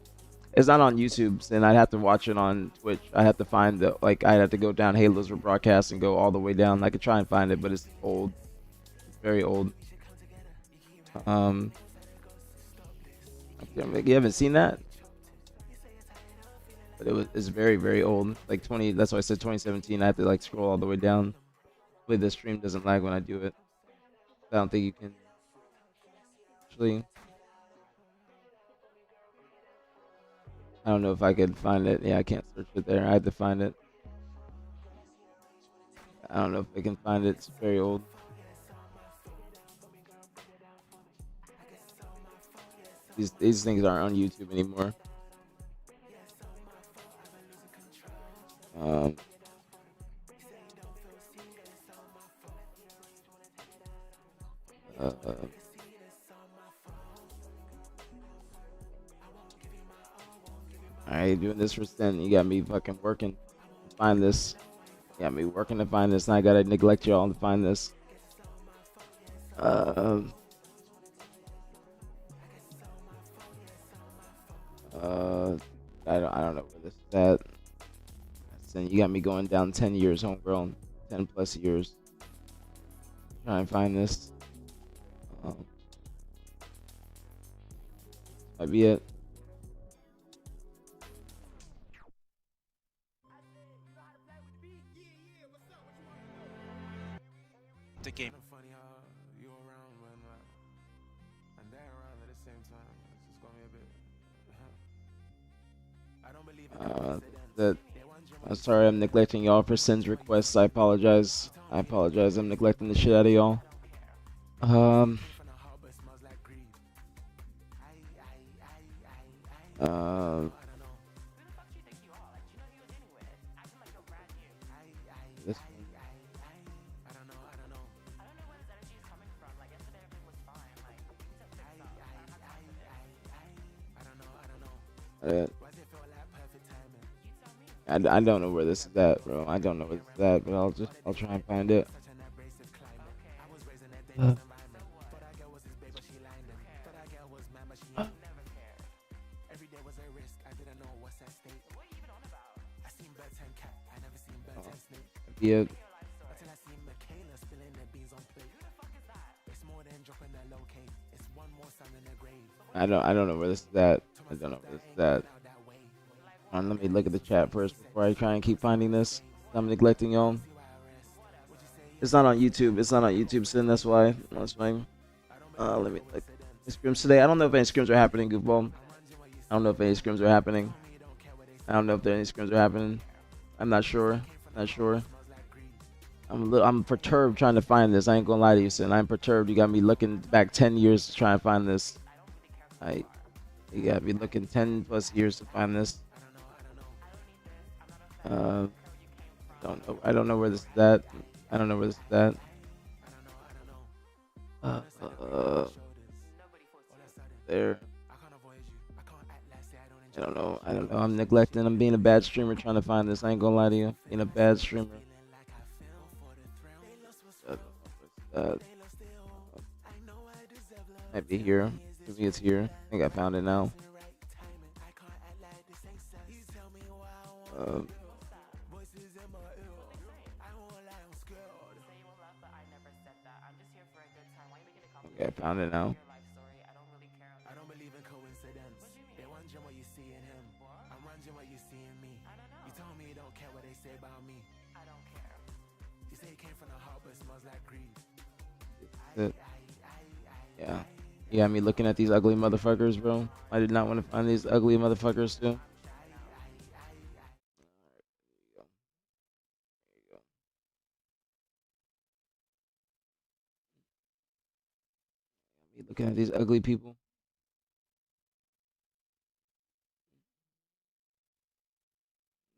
It's not on YouTube, then I'd have to watch it on Twitch. I'd have to find I'd have to go down Halo's broadcast and go all the way down. I could try and find it, but it's old. It's very old. You haven't seen that? But it's very, very old. Like 20. That's why I said 2017. I have to like scroll all the way down. Hopefully the stream doesn't lag when I do it. I don't think you can actually. I don't know if I could find it. Yeah, I can't search it there. I had to find it. I don't know if I can find it. It's very old. These things aren't on YouTube anymore. Alright, doing this for Sten. You got me fucking working to find this. You got me working to find this, and I gotta neglect y'all to find this. I don't know where this is at. And you got me going down 10 years, homegrown, 10 plus years. Try and find this. Might be it. The game. I'm sorry I'm neglecting y'all for Sin's requests. I apologize. I'm neglecting the shit out of y'all. This I don't know where this is at, bro. I don't know where this is at, but I'll try and find it. Yeah. I don't know where this is at. I don't know where this is at. Let me look at the chat first before I try and keep finding this. I'm neglecting y'all. It's not on YouTube. It's not on YouTube, Sin. That's why. That's fine. Let me look. Scrims today. I don't know if any scrims are happening, Goofball. I don't know if any scrims are happening. I don't know if there any scrims are happening. I'm not sure. Not sure. I'm perturbed trying to find this. I ain't gonna lie to you, Sin. I'm perturbed. You got me looking back 10 years to try and find this. You got me looking 10 plus years to find this. Don't know. I don't know where this is at. I don't know where this is at. There. I don't know. I don't know. I'm neglecting. I'm being a bad streamer trying to find this. I ain't gonna lie to you. Being a bad streamer. Might be here. Maybe it's here. I think I found it now. Okay, I found it now. Yeah. You got me looking at these ugly motherfuckers, bro. I did not want to find these ugly motherfuckers too. Looking at these ugly people.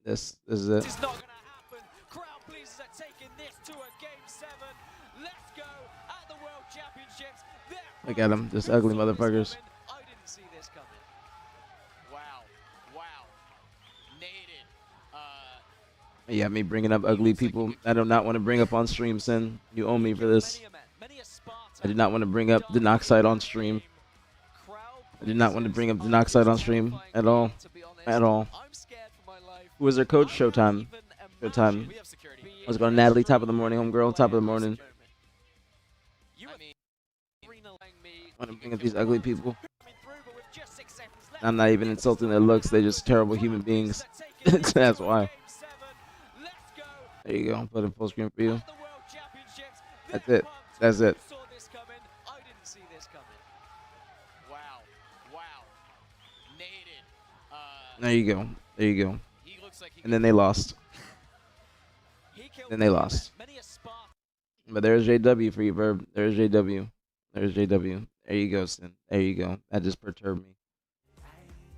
This is it. It's not going to happen. Crowd pleasers are taking this to a game 7. Let's go at the World Championships. Look at them, just ugly motherfuckers. I didn't see this coming. Wow. Nated. Yeah, me bringing up ugly people. I do not want to bring up on stream, Sin. You owe me for this. I did not want to bring up Denoxide on stream. I did not want to bring up Denoxide on stream at all. At all. Who was their coach? Showtime. Showtime. Let's go, Natalie. Top of the morning, homegirl. Top of the morning. I want to bring up these ugly people. I'm not even insulting their looks. They're just terrible human beings. That's why. There you go. Put it full screen for you. That's it. That's it. There you go. There you go. And then they lost. Then they lost. But there's JW for you, Verb. There's JW. There's JW. There you go, Sin. There you go. That just perturbed me.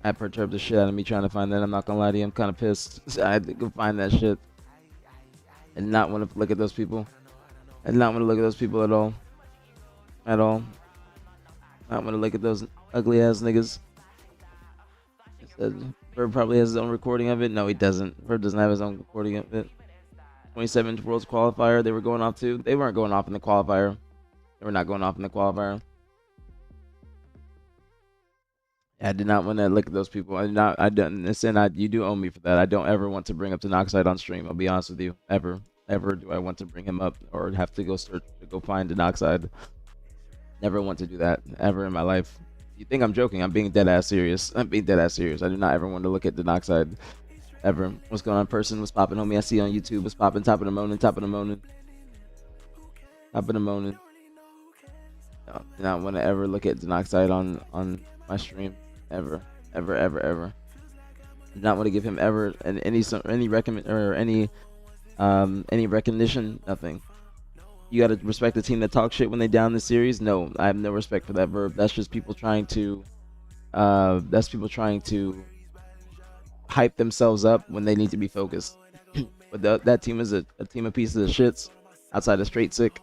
That perturbed the shit out of me trying to find that. I'm not gonna lie to you. I'm kind of pissed. I had to go find that shit. I did not want to look at those people. I did not want to look at those people at all. At all. Not want to look at those ugly ass niggas. Verb probably has his own recording of it. No, he doesn't. Verb doesn't have his own recording of it. 27 Worlds qualifier. They were going off too. They weren't going off in the qualifier. They were not going off in the qualifier. I did not want to look at those people. I don't. Listen, you do owe me for that. I don't ever want to bring up Denoxide on stream. I'll be honest with you. Ever do I want to bring him up or have to go search to go find Denoxide? Never want to do that ever in my life. You think I'm joking? I'm being dead ass serious. I'm being dead ass serious. I do not ever want to look at Denoxide ever. What's going on, person? What's popping, homie? I see you on YouTube. What's popping? Top of the morning. Top of the morning. Top of the morning. No, do not want to ever look at Denoxide on my stream. Ever. I do not want to give him ever any recommend or any recognition. Nothing. You gotta respect the team that talks shit when they down the series. No, I have no respect for that, Verb. That's just people trying to. That's people trying to hype themselves up when they need to be focused. But that team is a team of pieces of shits outside of straight sick,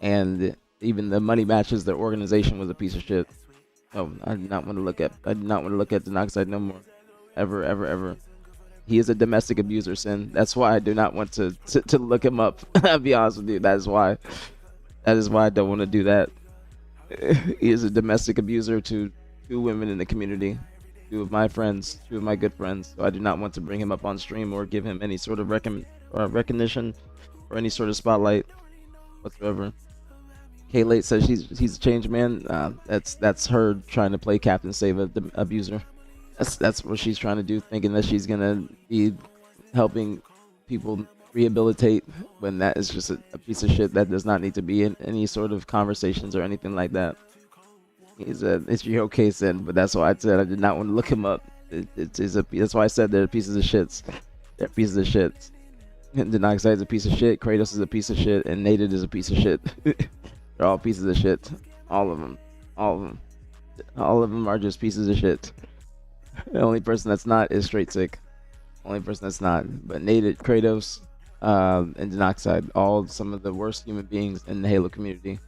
and even the money matches, their organization was a piece of shit. No, I did not want to look at. I did not want to look at Denoxide no more, ever. He is a domestic abuser, Sin. That's why I do not want to look him up. I'll be honest with you. That is why I don't want to do that. He is a domestic abuser to 2 women in the community, 2 of my friends, 2 of my good friends. So I do not want to bring him up on stream or give him any sort of recognition or any sort of spotlight whatsoever. K-Late says he's a changed man. That's her trying to play Captain Save the abuser. That's what she's trying to do, thinking that she's gonna be helping people rehabilitate when that is just a piece of shit that does not need to be in any sort of conversations or anything like that. It's your case then, but that's why I said I did not want to look him up. That's why I said they're pieces of shits. They're pieces of shits. Denoxide is a piece of shit. Kratos is a piece of shit, and Nated is a piece of shit. They're all pieces of shit. All of them. All of them. All of them are just pieces of shit. The only person that's not is Straight Sick. Only person that's not. But Nated, Kratos, and Denoxide, all some of the worst human beings in the Halo community.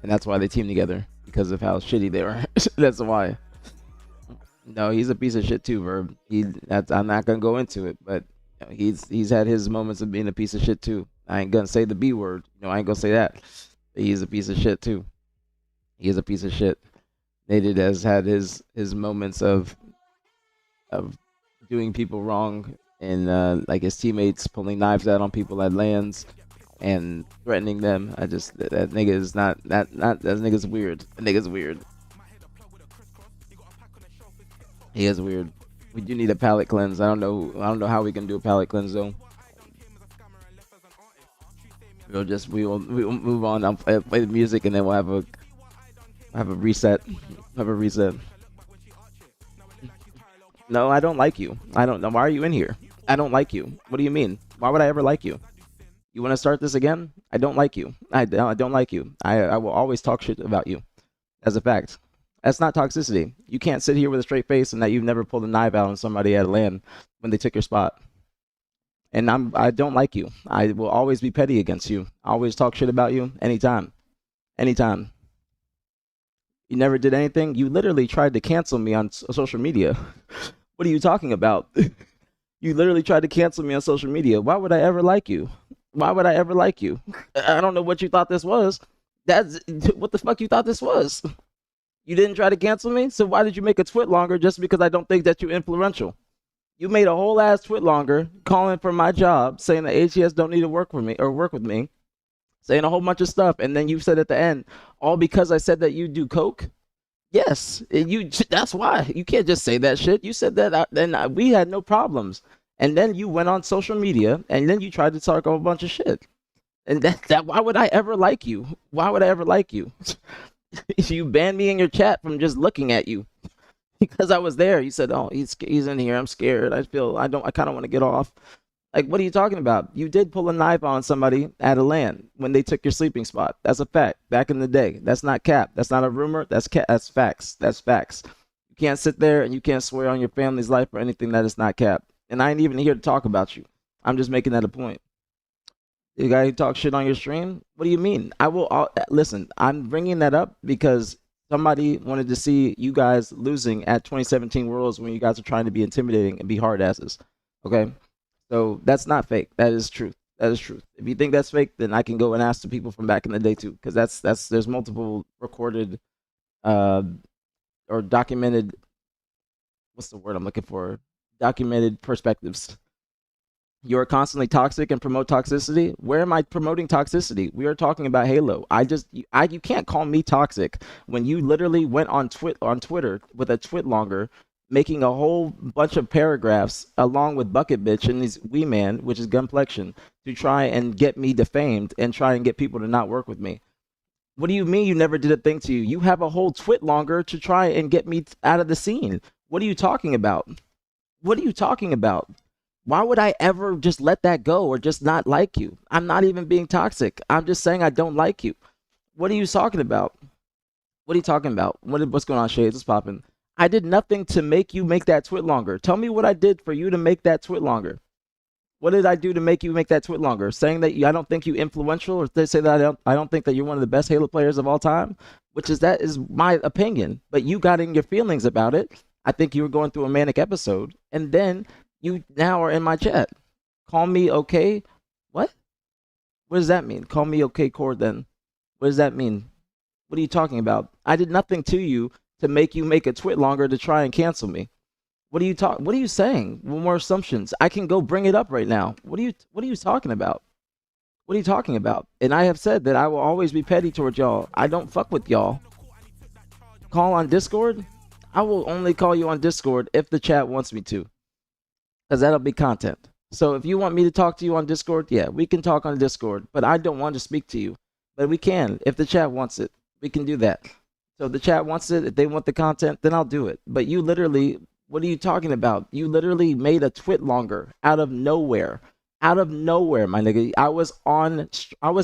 And that's why they team together, because of how shitty they are. That's why. No, he's a piece of shit too, Verb. I'm not gonna go into it, but he's had his moments of being a piece of shit too. I ain't gonna say the B word. I ain't gonna say that. But he's a piece of shit too. He is a piece of shit. Nated has had his moments of doing people wrong, and like his teammates pulling knives out on people at lands and threatening them. That nigga is not that nigga's weird. That nigga's weird. He is weird. We do need a palate cleanse. I don't know how we can do a palate cleanse though. We will move on. I'll play the music and then we'll have a reset. Have a reset. No, I don't like you. I don't know. Why are you in here? I don't like you. What do you mean? Why would I ever like you? You want to start this again? I don't like you. I don't like you. I will always talk shit about you. As a fact. That's not toxicity. You can't sit here with a straight face and that you've never pulled a knife out on somebody at a LAN when they took your spot. And I don't like you. I will always be petty against you. I always talk shit about you anytime. Anytime. You never did anything. You literally tried to cancel me on social media. What are you talking about? You literally tried to cancel me on social media. Why would I ever like you? Why would I ever like you? I don't know what you thought this was. That's what the fuck you thought this was. You didn't try to cancel me? So why did you make a twit longer just because I don't think that you're influential? You made a whole ass twit longer calling for my job, saying that ATS don't need to work for me or work with me, saying a whole bunch of stuff, and then you said at the end, all because I said that you do coke? Yes, that's why. You can't just say that shit. You said that, then we had no problems. And then you went on social media, and then you tried to talk a whole bunch of shit. And that why would I ever like you? Why would I ever like you? You banned me in your chat from just looking at you because I was there. You said, "Oh, he's in here. I'm scared. I kind of want to get off." Like, what are you talking about? You did pull a knife on somebody at a LAN when they took your sleeping spot. That's a fact. Back in the day, that's not cap. That's not a rumor. That's facts. That's facts. You can't sit there and you can't swear on your family's life or anything that is not cap. And I ain't even here to talk about you. I'm just making that a point. You guy who talks shit on your stream? What do you mean? Listen, I'm bringing that up because somebody wanted to see you guys losing at 2017 Worlds when you guys are trying to be intimidating and be hard asses. Okay? So that's not fake. That is truth. That is truth. If you think that's fake, then I can go and ask the people from back in the day too, because there's multiple recorded or documented. What's the word I'm looking for? Documented perspectives. You're constantly toxic and promote toxicity. Where am I promoting toxicity? We are talking about Halo. You can't call me toxic when you literally went on Twitter with a twit longer, making a whole bunch of paragraphs along with Bucket Bitch and his Wee Man, which is Gunplexion, to try and get me defamed and try and get people to not work with me. What do you mean you never did a thing to you? You have a whole twit longer to try and get me out of the scene. What are you talking about? What are you talking about? Why would I ever just let that go or just not like you? I'm not even being toxic. I'm just saying I don't like you. What are you talking about? What are you talking about? What's going on, Shades? What's popping? I did nothing to make you make that twit longer. Tell me what I did for you to make that twit longer. What did I do to make you make that twit longer? Saying that I don't think you influential, or they say that I don't think that you're one of the best Halo players of all time, that is my opinion. But you got in your feelings about it. I think you were going through a manic episode, and then You now are in my chat. Call me okay. What? What does that mean? Call me okay, Cord, then. What does that mean? What are you talking about? I did nothing to you to make you make a twit longer to try and cancel me. What are you saying? One more assumptions. I can go bring it up right now. What are you talking about? What are you talking about? And I have said that I will always be petty towards y'all. I don't fuck with y'all. Call on Discord? I will only call you on Discord if the chat wants me to. Because that'll be content. So if you want me to talk to you on Discord, yeah, we can talk on Discord. But I don't want to speak to you. But we can. If the chat wants it, we can do that. So if the chat wants it, if they want the content, then I'll do it. But you literally, what are you talking about? You literally made a twit longer out of nowhere. Out of nowhere, my nigga. I was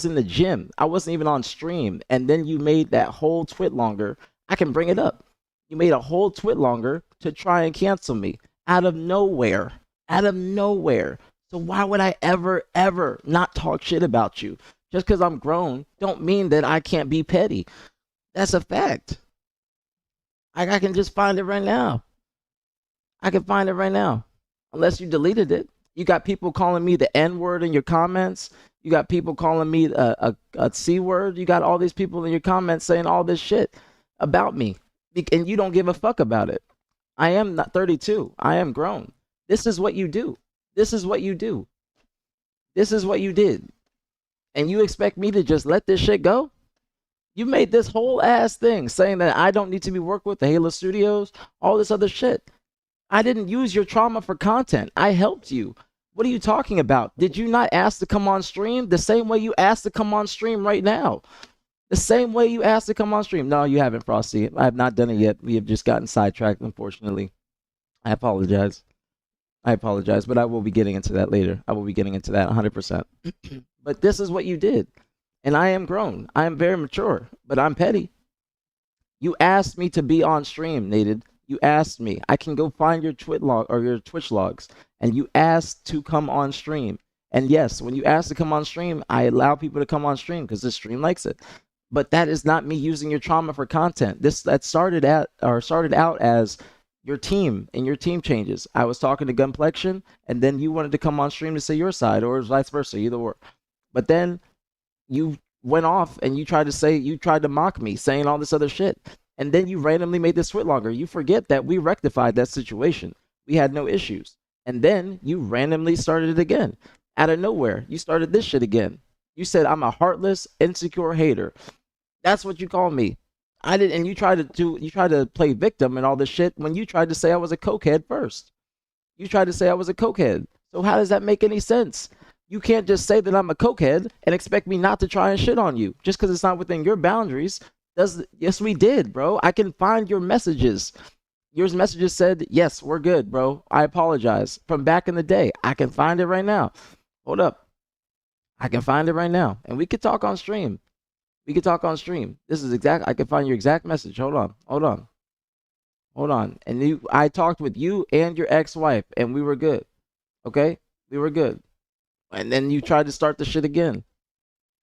in the gym. I wasn't even on stream. And then you made that whole twit longer. I can bring it up. You made a whole twit longer to try and cancel me. Out of nowhere. Out of nowhere. So why would I ever not talk shit about you? Just because I'm grown don't mean that I can't be petty. That's a fact. I can just find it right now. I can find it right now. Unless you deleted it. You got people calling me the N-word in your comments. You got people calling me a C-word. You got all these people in your comments saying all this shit about me. And you don't give a fuck about it. I am not 32. I am grown. This is what you do. This is what you do. This is what you did. And you expect me to just let this shit go? You made this whole ass thing saying that I don't need to be worked with the Halo Studios, all this other shit. I didn't use your trauma for content. I helped you. What are you talking about? Did you not ask to come on stream? The same way you asked to come on stream right now. The same way you asked to come on stream. No, you haven't, Frosty. I have not done it yet. We have just gotten sidetracked, unfortunately. I apologize. But I will be getting into that later. I will be getting into that 100%. But this is what you did. And I am grown. I am very mature, but I'm petty. You asked me to be on stream, Nated. You asked me. I can go find your Twitch log or your Twitch logs, and you asked to come on stream. And yes, when you ask to come on stream, I allow people to come on stream because the stream likes it. But that is not me using your trauma for content. That started out as your team and your team changes. I was talking to Gunplexion, and then you wanted to come on stream to say your side, or vice versa, either or. But then you went off and you tried to mock me, saying all this other shit. And then you randomly made this twit longer. You forget that we rectified that situation. We had no issues. And then you randomly started it again. Out of nowhere, you started this shit again. You said I'm a heartless, insecure hater. That's what you call me. I did, and you tried to play victim and all this shit when you tried to say I was a cokehead first. You tried to say I was a cokehead. So how does that make any sense? You can't just say that I'm a cokehead and expect me not to try and shit on you just because it's not within your boundaries. Yes, we did, bro. I can find your messages. Your messages said, yes, we're good, bro. I apologize. From back in the day. I can find it right now. Hold up. I can find it right now. And we could talk on stream. We could talk on stream. This is exact. I can find your exact message. Hold on. And I talked with you and your ex-wife, and we were good. Okay? We were good. And then you tried to start the shit again.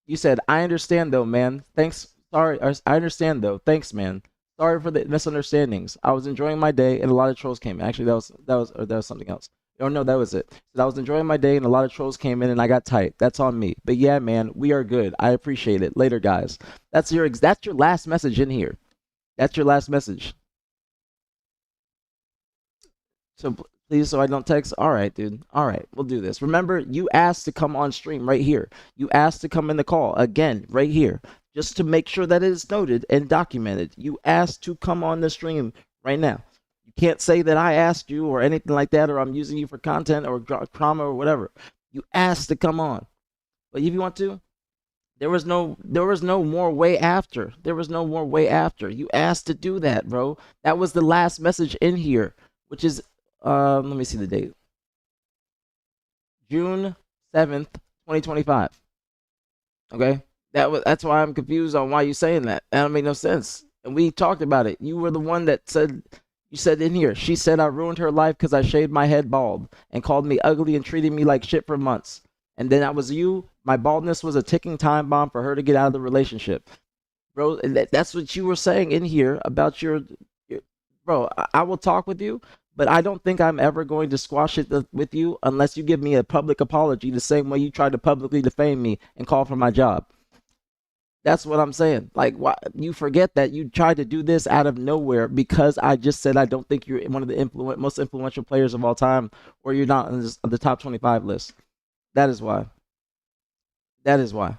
You said, I understand though, man. Thanks. Sorry. I understand though. Thanks, man. Sorry for the misunderstandings. I was enjoying my day and a lot of trolls came in. Actually, that was something else. Oh no, that was it. So I was enjoying my day and a lot of trolls came in and I got tight. That's on me. But yeah, man, we are good. I appreciate it. Later, guys. That's your last message in here. That's your last message. So please, so I don't text. All right, dude. All right, we'll do this. Remember, you asked to come on stream right here. You asked to come in the call again right here. Just to make sure that it is noted and documented. You asked to come on the stream right now. You can't say that I asked you or anything like that, or I'm using you for content or trauma or whatever. You asked to come on. But if you want to, there was no more way after. There was no more way after. You asked to do that, bro. That was the last message in here, which is, let me see the date. June 7th, 2025. Okay? That's why I'm confused on why you're saying that. That don't make no sense. And we talked about it. You were the one that said, you said in here, she said I ruined her life because I shaved my head bald and called me ugly and treated me like shit for months. And then that was you. My baldness was a ticking time bomb for her to get out of the relationship. Bro, that's what you were saying in here about your bro, I will talk with you, But I don't think I'm ever going to squash it with you unless you give me a public apology the same way you tried to publicly defame me and call for my job. That's what I'm saying. Like, why, you forget that you tried to do this out of nowhere because I just said I don't think you're one of the most influential players of all time, or you're not on the top 25 list. That is why. That is why.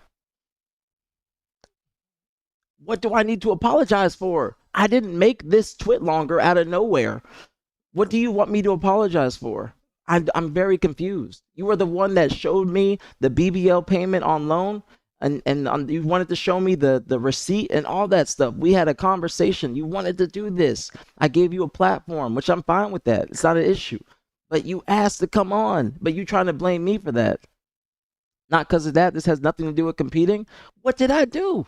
What do I need to apologize for? I didn't make this twit longer out of nowhere. What do you want me to apologize for? I'm very confused. You were the one that showed me the BBL payment on loan, and you wanted to show me the receipt and all that stuff. We had a conversation. You wanted to do this. I gave you a platform, which I'm fine with that. It's not an issue. But you asked to come on, but you trying to blame me for that. Not because of that. This has nothing to do with competing. What did I do?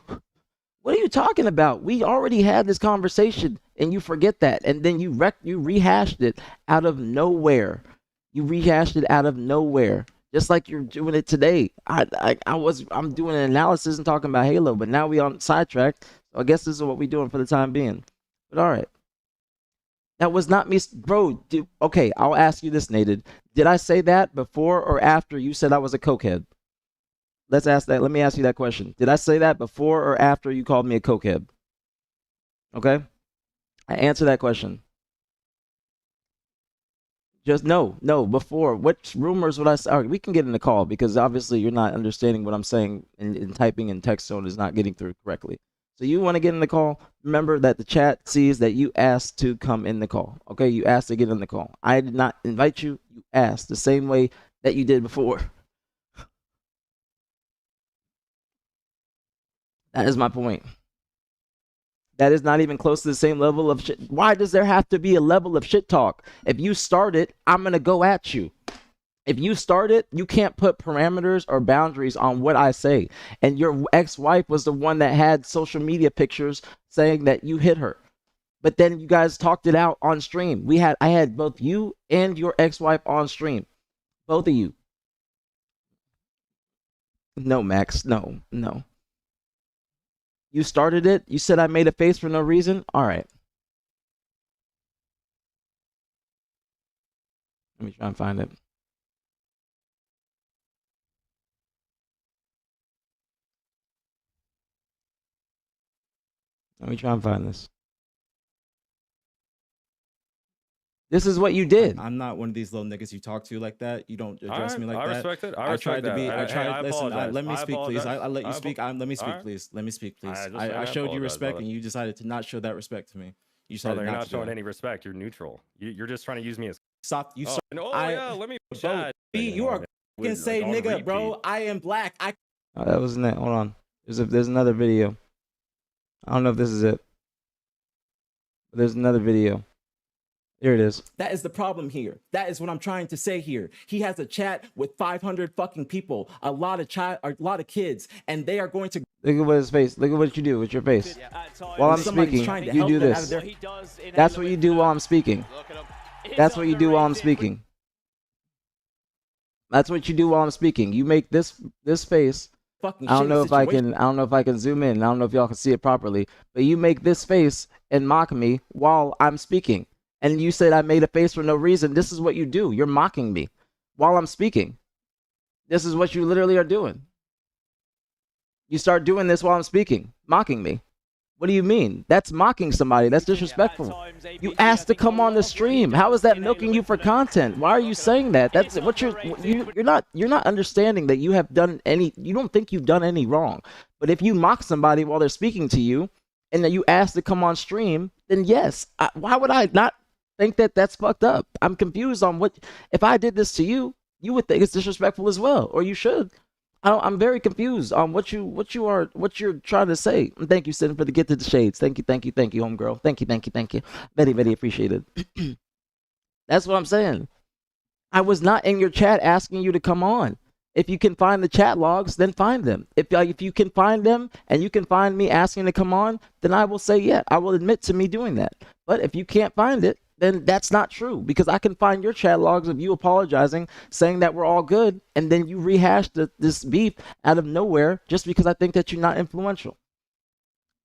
What are you talking about? We already had this conversation, and you forget that, and then you rehashed it out of nowhere. You rehashed it out of nowhere, just like you're doing it today. I'm doing an analysis and talking about Halo, but now we on sidetrack. So I guess this is what we're doing for the time being. But all right, that was not me, bro. Okay, I'll ask you this, Nated. Did I say that before or after you said I was a cokehead? Let's ask that. Let me ask you that question. Did I say that before or after you called me a cokehead? Okay? I answer that question. Just no, before. What rumors would I say? All right, we can get in the call because obviously you're not understanding what I'm saying and typing in text tone is not getting through correctly. So you want to get in the call? Remember that the chat sees that you asked to come in the call. Okay? You asked to get in the call. I did not invite you. You asked the same way that you did before. That is my point. That is not even close to the same level of shit. Why does there have to be a level of shit talk? If you start it, I'm going to go at you. If you start it, you can't put parameters or boundaries on what I say. And your ex-wife was the one that had social media pictures saying that you hit her. But then you guys talked it out on stream. I had both you and your ex-wife on stream. Both of you. No, Max. No. You started it. You said I made a face for no reason. All right. Let me try and find it. Let me try and find this. This is what you did. I'm not one of these little niggas you talk to like that. You don't address me like that. I respect it. I tried to be. I tried. I Listen. Let me speak, please. apologize. I let you speak. Let me speak, please. Let me speak, please. I showed you respect, and you decided to not show that respect to me. You decided Brother, you're not not to do showing it. any respect. You're neutral. You're just trying to use me as. Stop. You. Yeah, let me. Chat. You are fucking say nigga, bro. I am black. Oh, that wasn't it. Hold on. There's another video. I don't know if this is it. But there's another video. Here it is. That is the problem here. That is what I'm trying to say here. He has a chat with 500 fucking people, a lot of kids, and they are going to Look at what his face. Look at what you do with your face. While I'm speaking, you do this. That's what you do while I'm speaking. That's what you do while I'm speaking. That's what you do while I'm speaking. You make this face. I don't know if I can zoom in. I don't know if y'all can see it properly, but you make this face and mock me while I'm speaking. And you said I made a face for no reason. This is what you do. You're mocking me while I'm speaking. This is what you literally are doing. You start doing this while I'm speaking, mocking me. What do you mean? That's mocking somebody. That's disrespectful. You asked to come on the stream. How is that milking you for content? Why are you saying that? That's what you're not understanding that you have done any. You don't think you've done any wrong. But if you mock somebody while they're speaking to you, and that you ask to come on stream, then yes. Why would I not think that that's fucked up? I'm confused on what. If I did this to you, you would think it's disrespectful as well, or you should. I'm very confused on what you're trying to say. And thank you, Sid, for the get to the shades. Thank you, homegirl. Thank you. Very, very appreciated. That's what I'm saying. I was not in your chat asking you to come on. If you can find the chat logs, then find them. If you can find them and you can find me asking to come on, then I will say, yeah, I will admit to me doing that. But if you can't find it, then that's not true, because I can find your chat logs of you apologizing, saying that we're all good, and then you rehashed this beef out of nowhere just because I think that you're not influential.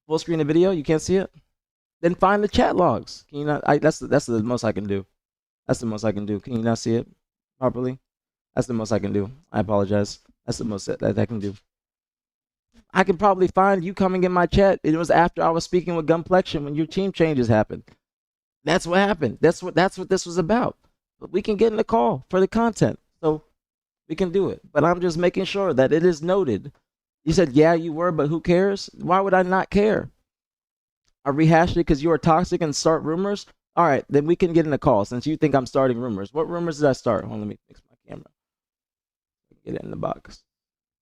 Full screen of video, you can't see it? Then find the chat logs. Can you not? That's the most I can do. That's the most I can do. Can you not see it properly? That's the most I can do. I apologize. That's the most that I can do. I can probably find you coming in my chat. It was after I was speaking with Gunplexion when your team changes happened. That's what happened. That's what this was about. But we can get in the call for the content. So we can do it. But I'm just making sure that it is noted. You said, yeah, you were, but who cares? Why would I not care? I rehashed it because you are toxic and start rumors. All right, then we can get in the call since you think I'm starting rumors. What rumors did I start? Hold on, let me fix my camera. Get it in the box.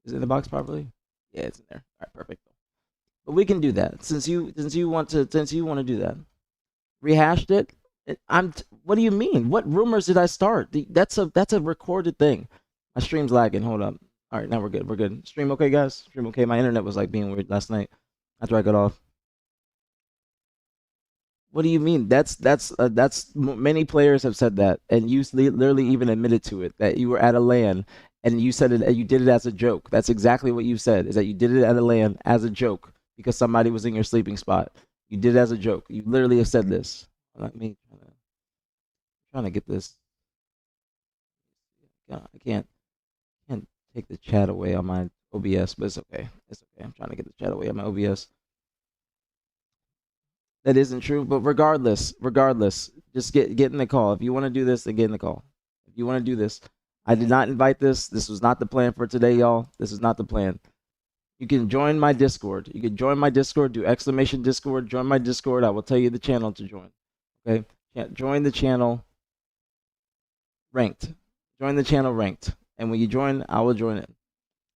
Is it in the box properly? Yeah, it's in there. All right, perfect. But we can do that since you want to do that. Rehashed it. What do you mean? What rumors did I start? That's a recorded thing. My stream's lagging. Hold up. All right, now we're good. We're good. Stream okay, guys? Stream okay? My internet was like being weird last night after I got off. What do you mean? That's many players have said that, and you literally even admitted to it that you were at a LAN and you said it. You did it as a joke. That's exactly what you said. Is that you did it at a LAN as a joke because somebody was in your sleeping spot. You did it as a joke. You literally have said this. Let me trying to get this. I can't take the chat away on my OBS, but it's okay. It's okay. I'm trying to get the chat away on my OBS. That isn't true, but regardless, just get in the call. If you want to do this, then get in the call. If you want to do this, I did not invite this. This was not the plan for today, y'all. This is not the plan. You can join my Discord. You can join my Discord. Do exclamation Discord. Join my Discord. I will tell you the channel to join. Okay, join the channel. Ranked. Join the channel ranked. And when you join, I will join it.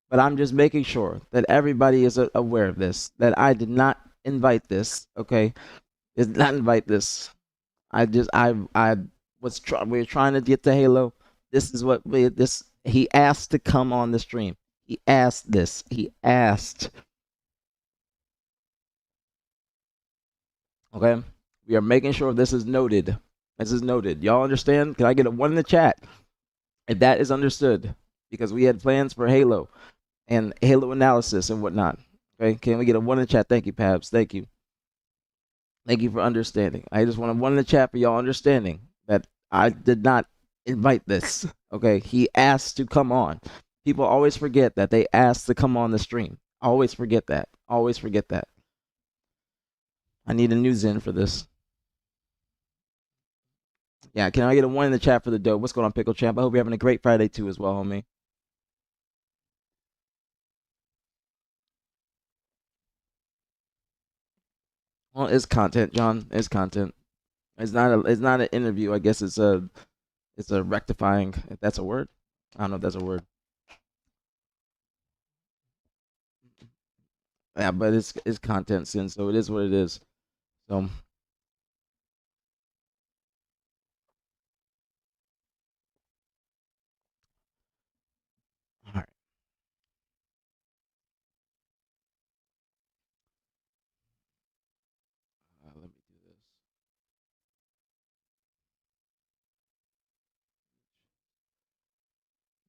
But I'm just making sure that everybody is aware of this. That I did not invite this. Okay, did not invite this. We were trying to get to Halo. This is what he asked to come on the stream. He asked this. He asked. Okay, we are making sure this is noted. This is noted. Y'all understand? Can I get a 1 in the chat if that is understood? Because we had plans for Halo and Halo analysis and whatnot. Okay, can we get a 1 in the chat? Thank you, Pabs. Thank you. Thank you for understanding. I just want a 1 in the chat for y'all understanding that I did not invite this. Okay, he asked to come on. People always forget that they asked to come on the stream. Always forget that. Always forget that. I need a new Zen for this. Yeah, can I get a 1 in the chat for the dope? What's going on, Pickle Champ? I hope you're having a great Friday too as well, homie. Well, it's content, John. It's content. It's not an interview. I guess it's a rectifying, if that's a word. I don't know if that's a word. Yeah, but it's content, Sin, so it is what it is. So all right. Let me do this.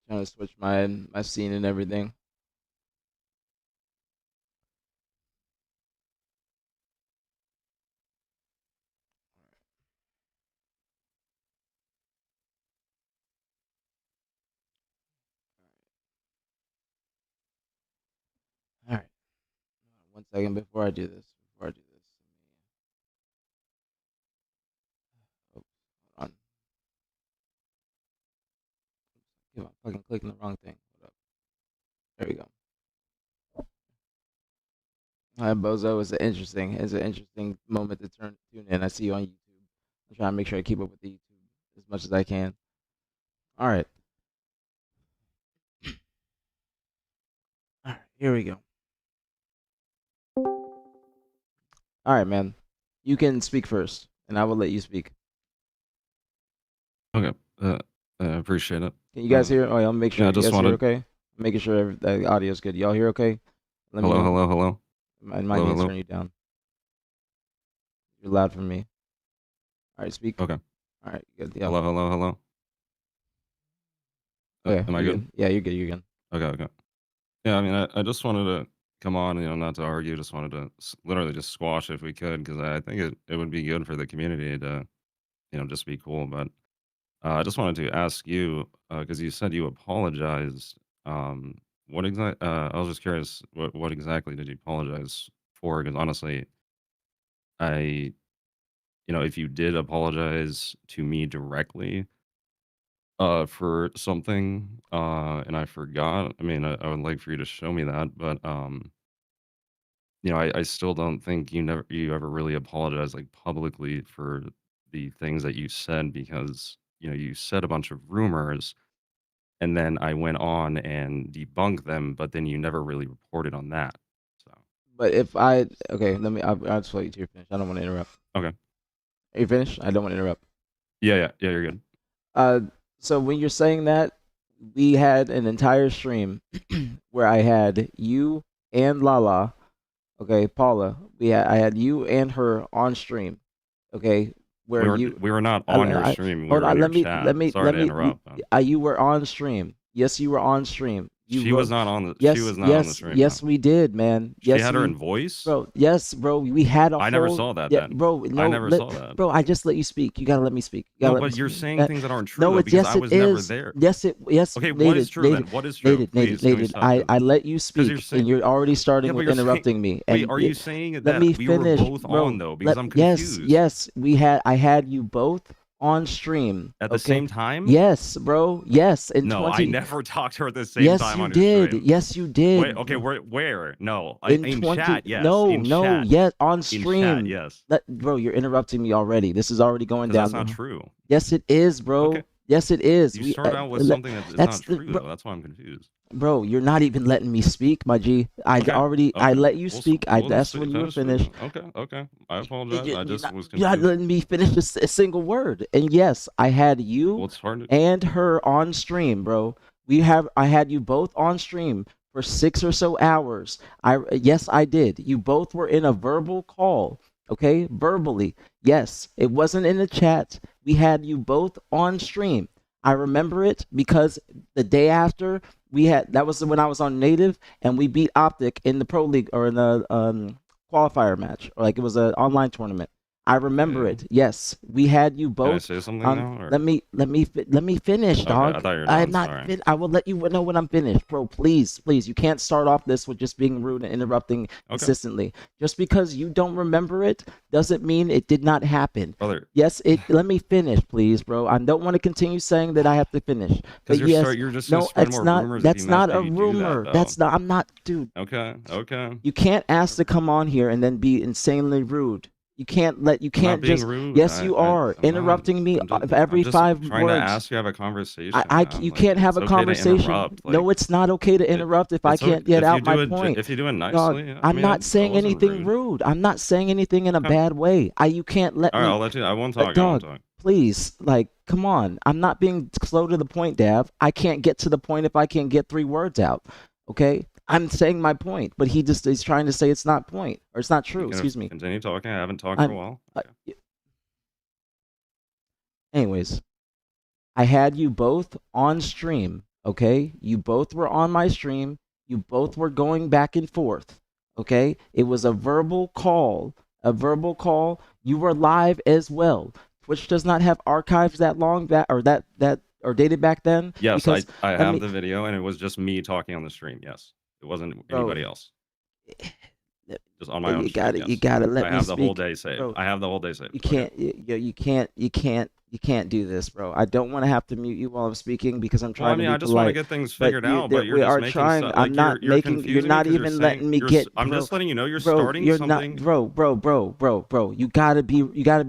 Trying to switch my scene and everything. All right. 1 second before I do this. Oh, hold on. I'm fucking clicking the wrong thing. Hold up. There we go. Bozo, it's an interesting moment to tune in. I see you on YouTube. I'm trying to make sure I keep up with the YouTube as much as I can. All right. All right, here we go. All right, man. You can speak first, and I will let you speak. Okay. I appreciate it. Can you guys hear? Oh, yeah, I'll make sure Yeah, I you just guys wanted- hear okay. Making sure the audio is good. Y'all hear okay? Let me know. Hello. I might need to turn you down. You're loud for me. All right, speak. Okay. All right, good. Yeah. Hello. Okay. Am I you're good? Yeah, you're good. You're good. Okay. Yeah, I mean, I just wanted to come on, not to argue, just wanted to literally just squash it if we could, because I think it would be good for the community to, just be cool. But I just wanted to ask you because you said you apologized. What exact? I was just curious. What exactly did you apologize for? Because honestly, I, if you did apologize to me directly, for something, and I forgot. I mean, I would like for you to show me that, but I still don't think you ever really apologized like publicly for the things that you said because you said a bunch of rumors, and then I went on and debunked them, but then you never really reported on that. So But if I okay, I'll just wait till you're finished. I don't want to interrupt. okay, Are you finished? I don't want to interrupt. yeah, you're good. So when you're saying that, we had an entire stream where I had you and Lala, okay, Paula. I had you and her on stream, okay, where We were not on your stream. We hold were on, in your let me chat. let me Sorry let to me. interrupt. You were on stream. Yes, you were on stream. She was not on the. Yes, She was not yes, on the stream. yes, no. we did, man. She Yes, had her we, in voice. bro. Yes, bro. We had a I whole. never saw that. Yeah, then. bro. No, I never saw that. bro. I just let you speak. You gotta let me speak. You No, gotta let but me you're speak. saying things that aren't true. No, though, it because yes, I it was never is. there. Yes, Okay, what is true then? What is true? Please, tell me Nated, something. I let you speak, you're saying- and you're already starting Yeah, but with you're saying- interrupting me. Wait, And are you saying let that me we finish, were both bro. on though? Because I'm confused. Yes, I had you both on stream At the okay? same time? Yes, bro. Yes, in No, 20. I never talked to her at the same Yes, time you on your did. stream. Yes, you did. Wait, okay, where? No, in in 20. chat, yes. No, in chat. yes, on In stream. chat, yes. Bro, you're interrupting me already. This is already going down. That's not true. Yes, it is, bro. Okay. Yes, it is. You start out with something that's not true, though. That's why I'm confused. Bro, you're not even letting me speak, my G. I let you speak. That's when you were finished. Okay. I apologize. I just was confused. You're not letting me finish a single word. And yes, I had you Well, it's hard to... and her on stream, bro. I had you both on stream for 6 or so hours. Yes, I did. You both were in a verbal call, okay? Verbally. Yes, it wasn't in the chat. We had you both on stream. I remember it because the day after that was when I was on native and we beat Optic in the Pro League or in the qualifier match, or like it was an online tournament. I remember it. Yes, we had you both. Can I say something now? Or... Let me finish, dog. I thought you were I'm done. not. I will let you know when I'm finished, bro. Please. You can't start off this with just being rude and interrupting consistently. Just because you don't remember it doesn't mean it did not happen. Brother. Yes, let me finish, please, bro. I don't want to continue saying that I have to finish. Because yes, you're just no, spread it's more not. rumors. That's not a you rumor. That, that's not. I'm not, dude. Okay. You can't ask to come on here and then be insanely rude. You can't just. Rude. Yes, you are interrupting me every 5 words. Trying to ask you to have a conversation. You can't have a conversation. No, it's not okay to interrupt if I can't get out my point. If you do it nicely, I'm not saying anything rude. I'm not saying anything in a bad way. You can't let me. All right, I'll let you. I won't talk. Dog, please, come on. I'm not being slow to the point, Dav. I can't get to the point if I can't get 3 words out. Okay. I'm saying my point, but he just is trying to say it's not point or it's not true. Excuse me. Continue talking. I haven't talked for a while. Anyways, I had you both on stream. Okay, you both were on my stream. You both were going back and forth. Okay, it was a verbal call. You were live as well. Twitch does not have archives that long back or that dated back then. Yes, I have the video, and it was just me talking on the stream. Yes. It wasn't anybody else. Just on my own. You gotta let me speak. I have the whole day saved. Bro, I have the whole day saved. You can't do this, bro. I don't want to have to mute you while I'm speaking because I'm trying to be polite. I just want to get things figured out, but you're just making trying. Like I'm not you're making. You're not even letting me get. I'm just letting you know you're starting something. Bro. You gotta be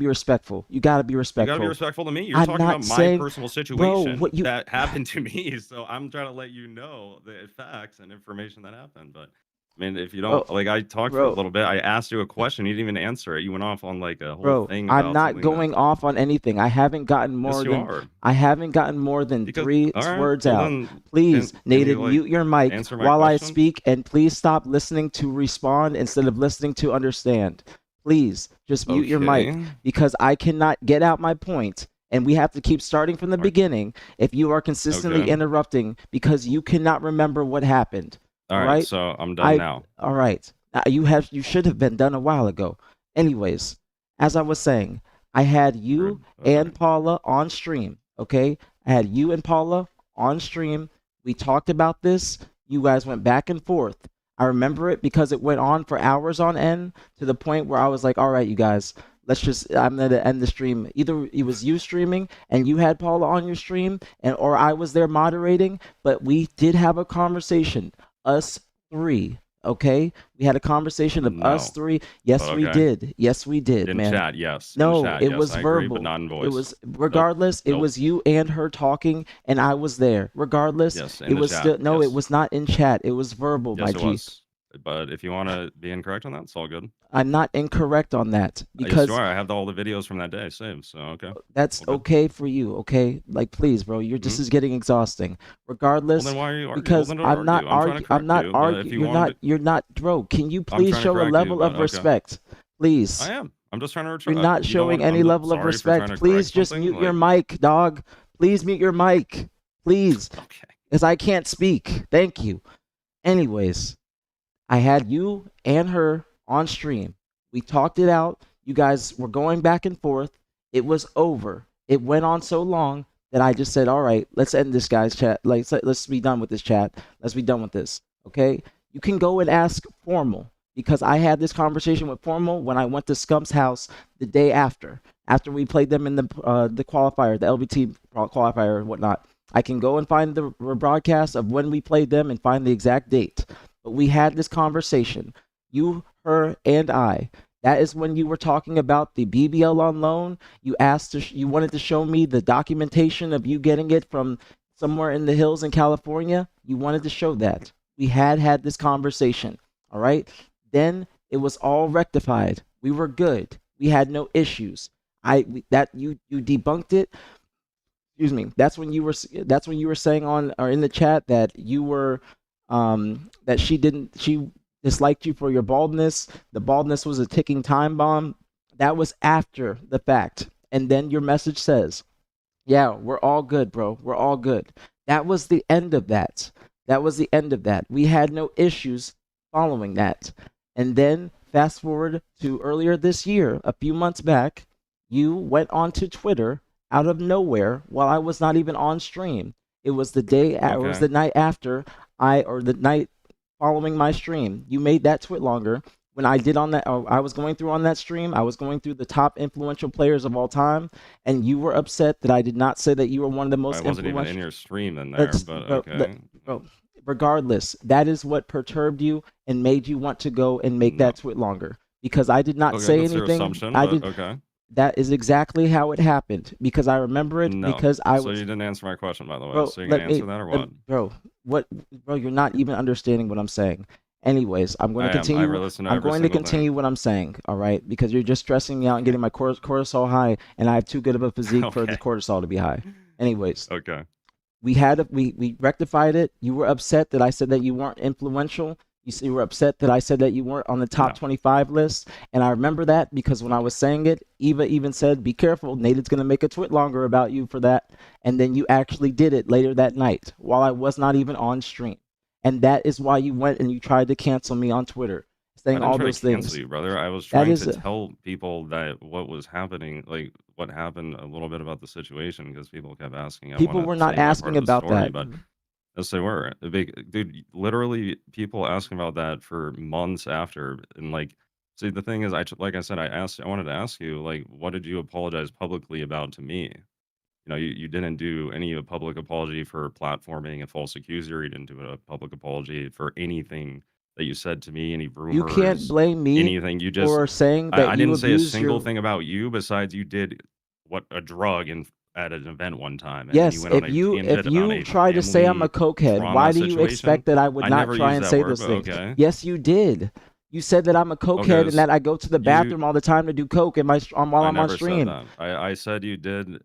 respectful. You gotta be respectful. You gotta be respectful to me. You're talking about my personal situation that happened to me, so I'm trying to let you know the facts and information that happened, but. I mean, if you don't I talked for a little bit. I asked you a question. You didn't even answer it. You went off on like a whole thing. I'm not going off on anything. I haven't gotten more than 3 words out. Please, Native, mute your mic while I speak, and please stop listening to respond instead of listening to understand. Please, just mute your mic because I cannot get out my point. And we have to keep starting from the beginning if you are consistently interrupting because you cannot remember what happened. All right, so I'm done now. All right. You should have been done a while ago. Anyways, as I was saying, I had you and Paula on stream. Okay, I had you and Paula on stream. We talked about this. You guys went back and forth. I remember it because it went on for hours on end to the point where I was like, all right, you guys, I'm gonna end the stream. Either it was you streaming and you had Paula on your stream, or I was there moderating, but we did have a conversation, us three. Okay, we had a conversation of us No. three. Yes, But we okay. did. Yes, we did, In man. chat, yes. No, in chat, it yes, was I agree, verbal. but not in voice. It was regardless. It Nope. was you and her talking, and I was there. Regardless, Yes, in it the was chat, still no. It yes. was not in chat. It was verbal, Yes, my it G. was. But if you want to be incorrect on that, it's all good. I'm not incorrect on that Yes, because you are. I have all the videos from that day saved, so okay. that's Well, good. okay for you. Okay, like please, bro, you're this is getting exhausting. Well, Regardless, then why are you arguing? because Well, then don't I'm not argue. I'm trying to arguing. I'm correct not you, but if arguing. you You're wanted not. You're not, bro. Can you I'm please trying to show a correct you, level of but okay. respect, please? I am. I'm just trying to You're not showing any level of respect. Please just mute your mic, dog. Please mute your mic, please, Okay. because I can't speak. Thank you. Anyways, I had you and her on stream. We talked it out. You guys were going back and forth. It was over. It went on so long that I just said, all right, let's end this guy's chat. Like, let's be done with this chat. Let's be done with this. Okay? You can go and ask Formal because I had this conversation with Formal when I went to Scump's house the day after we played them in the qualifier, the LVT qualifier and whatnot. I can go and find the broadcast of when we played them and find the exact date. But we had this conversation, you, her, and I. That is when you were talking about the BBL on loan. You asked, you wanted to show me the documentation of you getting it from somewhere in the hills in California. You wanted to show that. We had this conversation. All right. Then it was all rectified. We were good. We had no issues. You debunked it. Excuse me. That's when you were saying on or in the chat that you were. That she disliked you for your baldness. The baldness was a ticking time bomb. That was after the fact. And then your message says, yeah, we're all good, bro. We're all good. That was the end of that. We had no issues following that. And then fast forward to earlier this year, a few months back, you went onto Twitter out of nowhere while I was not even on stream. It was the day, it was the night after the night following my stream. You made that tweet longer. When I did on that, I was going through on that stream. I was going through the top influential players of all time, and you were upset that I did not say that you were one of the most influential. I wasn't even in your stream in there, but okay. Bro, regardless, that is what perturbed you and made you want to go and make that tweet longer because I did not say anything. Your assumption, okay. That is exactly how it happened because I remember it because I was. So you didn't answer my question, by the way. Bro, so you're gonna answer that or what? Bro, you're not even understanding what I'm saying. Anyways, I'm going to continue. I'm going to continue what I'm saying. All right, because you're just stressing me out and getting my cortisol high, and I have too good of a physique for the cortisol to be high. Anyways. Okay. We rectified it. You were upset that I said that you weren't influential. You were upset that I said that you weren't on the top 25 list. And I remember that because when I was saying it, Eva even said, be careful, Nathan's going to make a tweet longer about you for that. And then you actually did it later that night while I was not even on stream. And that is why you went and you tried to cancel me on Twitter, saying all those things. Cancel you, brother. I was trying to tell people that what was happening, like what happened a little bit about the situation because people kept asking. People were not asking about that. But yes, they were. Dude, literally people asking about that for months after. And like, see, the thing is, like I said, I wanted to ask you, like, what did you apologize publicly about to me? You know, you didn't do any public apology for platforming a false accuser. You didn't do a public apology for anything that you said to me, any rumors. You can't blame me anything. You just for saying that I didn't say a single thing about you besides you did a drug at an event one time. And yes, if you try to say I'm a cokehead, why do you expect that I would not try and say those things? Okay. Yes, you did. You said that I'm a cokehead and that I go to the bathroom all the time to do coke while I'm on stream. Said that. I said you did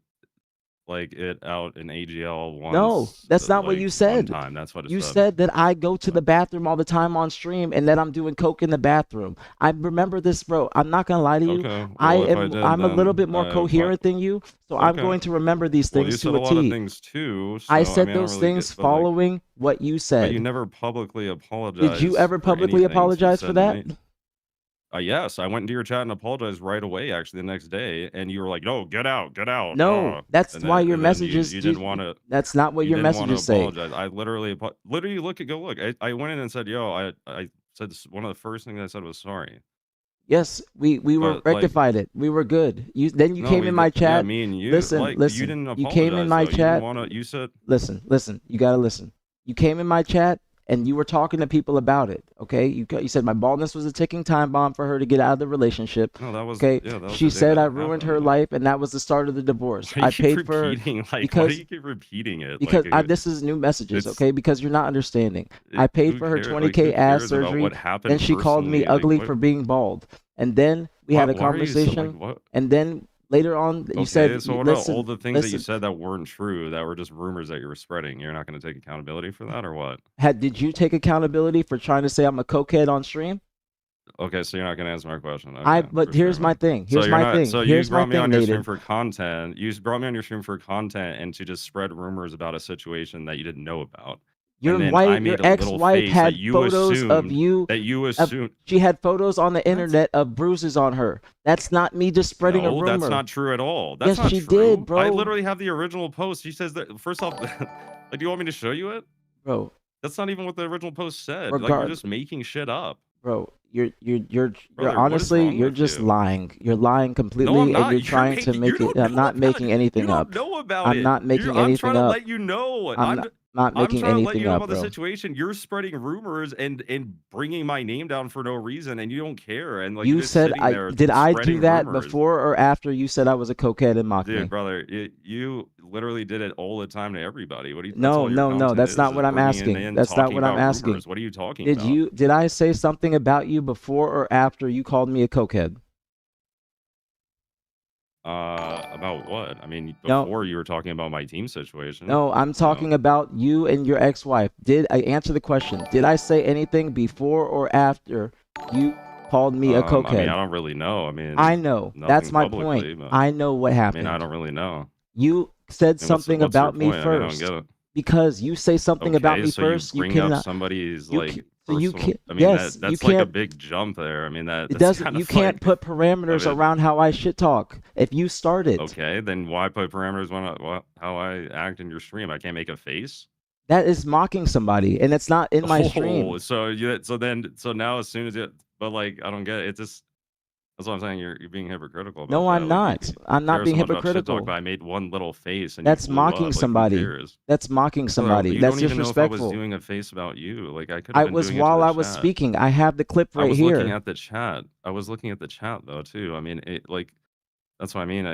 like it out in AGL once. No, that's not what you said. That's what you said. That I go to the bathroom all the time on stream and that I'm doing coke in the bathroom. I remember this, bro. I'm not gonna lie to you. Okay. Well, I'm a little bit more coherent than you, so I'm going to remember these things to a T. You said a lot of things too. So, I said those things following what you said. But you never publicly apologized. Did you ever publicly apologize for that? Yes, I went into your chat and apologized right away. Actually, the next day, and you were like, "No, get out, get out." No, that's And why then, your and then messages. you didn't want to. That's not what You your didn't want to messages say. apologize. I literally go look. I went in and said, "Yo," I said one of the first things I said was sorry. Yes, we were But, like, rectified it. We were good. You then you no, came we in my did- yeah, chat. me and you. Listen, like, listen. You didn't apologize. You came in my though. You chat. didn't wanna, you said. Listen. You gotta listen. You came in my chat and you were talking to people about it. Okay, you said my baldness was a ticking time bomb for her to get out of the relationship. No, that was. Okay, Yeah, that was she the day said that I it ruined happened. her life, and that was the start of the divorce. Why do I you keep paid for repeating, like, why because do you keep repeating it? because Like, this is new messages. it's- Okay, because you're not understanding. I paid who for her cares? 20K Like, who ass cares about surgery. what happened Then she called me personally? Like, ugly what- for being bald, and then we had a why are you so, conversation. what? And then later on, you Okay, said, so what about listen, all the things that you listen. said that weren't true, that were just rumors that you were spreading? You're not going to take accountability for that, or what? Did you take accountability for trying to say I'm a cokehead on stream? Okay, so you're not going to answer my question. Okay, But for here's sure, my man. thing. So Here's you're my not. thing. So Here's you my brought me on thing, your stream Naden. for content. You brought me on your stream for content and to just spread rumors about a situation that you didn't know about. Your And then I wife, made your a little ex-wife face had that you photos of assumed- you. That you assumed. She had photos on the internet of bruises on her. That's not me just spreading a No, rumor. that's not true at all. That's Yes, not she true. did, bro. I literally have the original post. She says that first off. Like, do you want me to show you it? Bro, That's not even what the original post said. Like, Regard- you're just making shit up. bro, you're Brother, what is honestly, wrong you're with just you? lying. You're lying completely, No, I'm not. and you're trying to make you it. don't I'm know not about making it. anything You up. don't know about I'm it. not making I'm anything trying to up. let you know. I'm not making trying to let anything you know up, about the bro. situation. You're spreading rumors and bringing my name down for no reason, and you don't care. And like You you're just said sitting there did I do spreading that rumors. before or after you said I was a cokehead and mocked me? Dude, brother, you literally did it all the time to everybody. What do you? That's No, all your no, content that's is, not is what I'm bringing it asking. in, That's not talking what I'm about asking. rumors. What are you talking about? Did I say something about you before or after you called me a cokehead? About what? I mean, No. before you were talking about my team situation. No, I'm talking about you and your ex-wife. Did I answer the question? Did I say anything before or after you called me a cokehead? I mean, I don't really know. I mean, I know. That's nothing my publicly, point. but- I know what I happened. mean, I don't really know. You said I mean, something what's your about me point? I mean, I don't first. get it. Because you say something about me so first, you you bring up cannot. somebody's you like ca- so you personal. can't- I mean, yes, that's you like a can't- big jump there. I mean, It that's doesn't. kind You of can't like, put parameters I mean- around how I shit talk. If you start it, Okay, then why put parameters on how I act in your stream? I can't make a face. that is mocking somebody, and it's not in my stream. Oh, so now as soon as it, but like I don't get it. It's just that's what I'm saying. You're being hypocritical about No, that. I'm Like, not. I'm not care being so much about shit hypocritical. talk, but I made one little face and That's you blew up. mocking Like, who somebody. cares? That's mocking Brother, somebody. you That's don't even know if I was disrespectful. doing a face about you. Like I could I have been was doing it to while the I was chat. speaking. I have the clip I right was here. looking at the chat. I was looking at the chat though too. I mean, it like that's what I mean.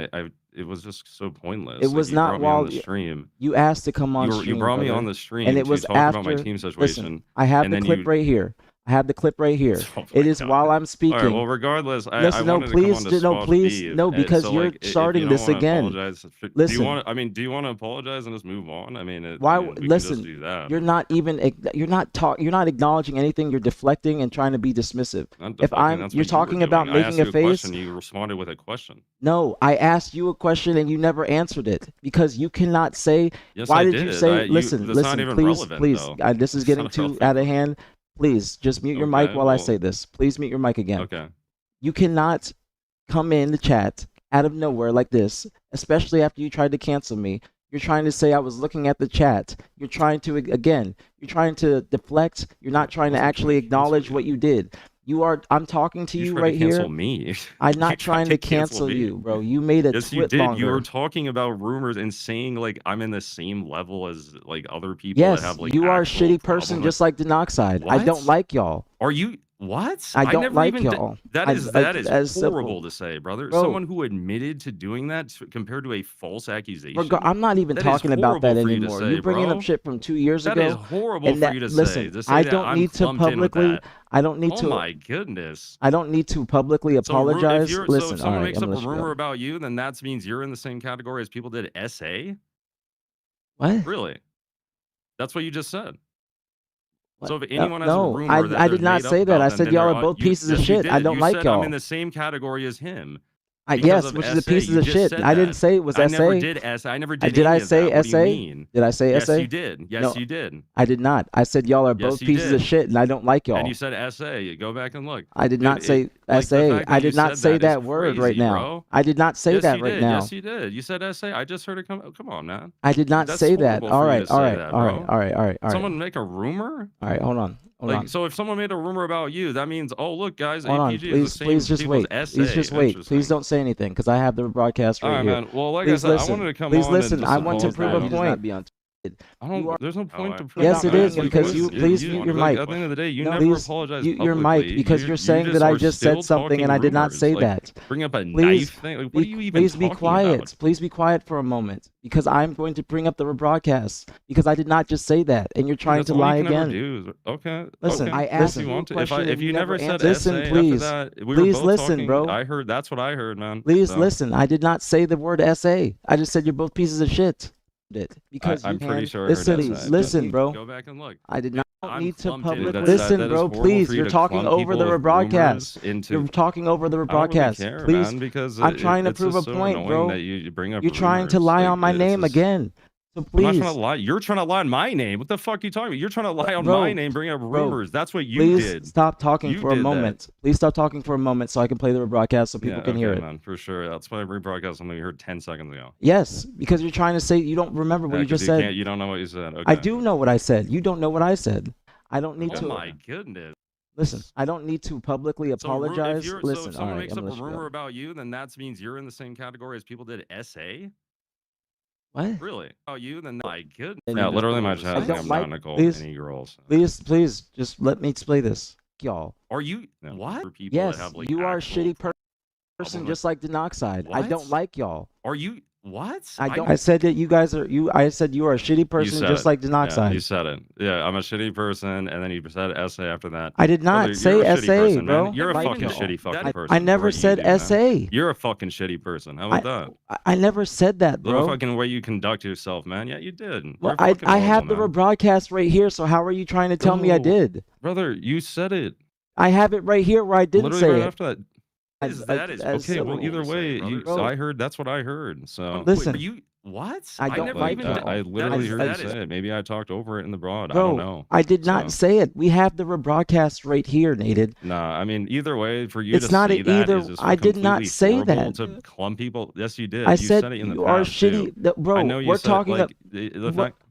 It was just so pointless. It Like, was you not brought me on while the stream. you asked to come on You stream. brought me brother. on the stream and it to was talk after. about my team situation. Listen, I have and the then clip you- right here. I have the clip right here. Oh my It is God. while I'm speaking. All right. Well, regardless, I Listen, no, wanted to come please, on to no, squash please, beef. no, because so, you're like, if you starting don't this wanna again. apologize, do Listen. you want? I mean, do you want to apologize and just move on? I mean, Why? I mean, we can Listen, just do that. you're not even. You're not acknowledging anything. You're deflecting and trying to be dismissive. Not If deflecting, that's you're what you were talking about doing. I making asked a you face. question, you responded with a question. No, I asked you a question and you never answered it because you cannot say. Yes, Why I did you did. say? Listen, that's listen, not even please, relevant, please. though. This is It's getting not too relevant. out of hand. Please, just mute your mic Okay, while I well- say this. Please mute your mic again. Okay. You cannot come in the chat out of nowhere like this, especially after you tried to cancel me. You're trying to say I was looking at the chat. You're trying to, again, you're trying to deflect. You're not trying to wasn't actually trying to cancel acknowledge you. what you did. I'm talking to you tried right to cancel here. me. I'm You not tried trying to cancel me. you, bro. You made a Yes, you twit did. longer. You were talking about rumors and saying like I'm in the same level as like other people Yes, that have like you are a actual shitty person problem just like Denoxide. I don't What? like y'all. Are you what? I don't never like even did- y'all. That I- is I- that is as simple. horrible to say, brother. Bro. Someone who admitted to doing that compared to a false accusation. I'm not even That is talking about that horrible for you to anymore. say, You bringing bro. up shit from 2 years That ago. is horrible and for that, you to listen, say. To say I that don't I'm need to clumped in with publicly. that. I don't need Oh to. my goodness. I don't need to publicly apologize. So Listen, if all someone right, makes I'm up a gonna let you rumor go. about you, then that means you're in the same category as people did SA? What? Really? That's what you just said. What? So if anyone has No, a rumor I that did they're not made say up that. about I them, said then y'all they're are both you- pieces of yes, you shit. I did. don't You like said y'all. I'm in the same category as him. Because Yes, of which is a SA. piece You of just shit. said I didn't that. say it was I SA. never did SA. I never did Did any I of say that. What do SA? you mean? Did I say Yes, SA? you did. Yes, No, you did. I did not. I said y'all are Yes, both you pieces of did. shit, and I don't like And y'all. you said SA. Go back and look. I did Dude, not say like the SA. fact I that you did not said say that is that word right crazy, now. bro. I did not say Yes, that you right did. now. Yes, you did. You said SA. I just heard it come. Come on, man. I did not That's say that. horrible All for you right, to all say right, that, all right, bro. all right, all right, all right. Someone make a rumor? All right, hold on. Hold Like, on. so if someone made a rumor about you, that means, oh, look, guys, Hold on. aPG is the Please, same please just people wait. as SA. Please just wait. Please Interesting. don't say anything because I have the broadcast All right right, here. man. Well, like Please I said, listen. I wanted to come Please on listen. and I just want to prove a apologize. point. Be on. I don't. There's no point to prove. Yes, it is, Like, because listen, please you, mute your like, mic. at the end of the day, you No, never please apologized mute your publicly. mic because you're saying that I just said something and I did not say that. Bring up a Please, knife thing. Like, what are you even please be talking quiet. about? Please be quiet for a moment because I'm going to bring up the broadcast because I did not just say that and you're trying That's to all lie you can ever again. do. Okay. Listen, okay. I If asked you you a want to. question If and you you never never said answered. SA Listen, please. after that, we Please were both listen, talking. bro. I heard. That's what I heard, man. Please So, listen. I did not say the word SA. I just said you're both pieces of shit. Because I'm you pretty can sure I listen. heard SA. Listen, but bro. Go back and look. I did not I'm need to clumped in. public. That Listen, is bro. horrible Please, for you you're to talking clump over the people with broadcast. rumors into. You're talking over the I don't broadcast. really care, Please, man, because I'm trying to it's prove just a so point, annoying bro. that you bring up You're trying to rumors. lie Like, on my it's name just- again. So I'm not please, trying to lie. You're trying to lie on my name. What the fuck are you talking about? You're trying to lie on Bro, my name, bring up rumors. That's what you please did. stop talking You for a did that. moment. Please stop talking for a moment so I can play the broadcast so people Yeah, can hear okay, it. man, for sure. That's why I rebroadcast something you heard 10 seconds ago. Yes, because you're trying to say you don't remember what Yeah, you 'cause just said. You don't know what you said. Okay. I do know what I said. You don't know what I said. I don't need Oh to. my goodness. Listen, I don't need to publicly So, apologize. so Listen, if all someone right, makes I'm up gonna a let you rumor go. about you, then that means you're in the same category as people did SA? What? Really? Oh, you? Then my goodness. And Yeah, you literally just my told us chat. I I think don't I'm like- not Nicole please- any girls. Please, just let me explain this, y'all. Are you what? For people Yes, that have, like, you are a actual shitty person problem just like Denoxide. I don't What? like y'all. Are you what? I said that you guys are you. I said you are a shitty person said just it. like Yeah, Denoxide. you said it. Yeah, I'm a shitty person, and then you said SA after that. I did not Brother, say you're a shitty SA, person, bro. man. You're a Like fucking y'all. shitty fucking person. I never What you said do, man. SA. You're a fucking shitty person. How about that? I never said that, The bro. fucking way you conduct yourself, man. Yeah, you did. Well, You're fucking I have horrible, the man. broadcast right here, so how are you trying to tell me I Bro, did? Brother, you said it. I have it right here where I didn't Literally say right it. after that. That is Okay, well, horrible either to say, way, brother. so Bro. I heard. That's what I heard. So Listen, Wait, you what? I don't never like even. y'all. I literally heard you that is- say it. Maybe I talked over it in the broad. I bro, don't know. I did not So- say it. We have the broadcast right here, Naded. Nah, I mean, either way, for you It's to not say a that either- is just I did not completely say horrible that. to clump people. Yes, you did. I You said it in the you are past, too. shitty, bro. I know you we're said talking like the what- fact.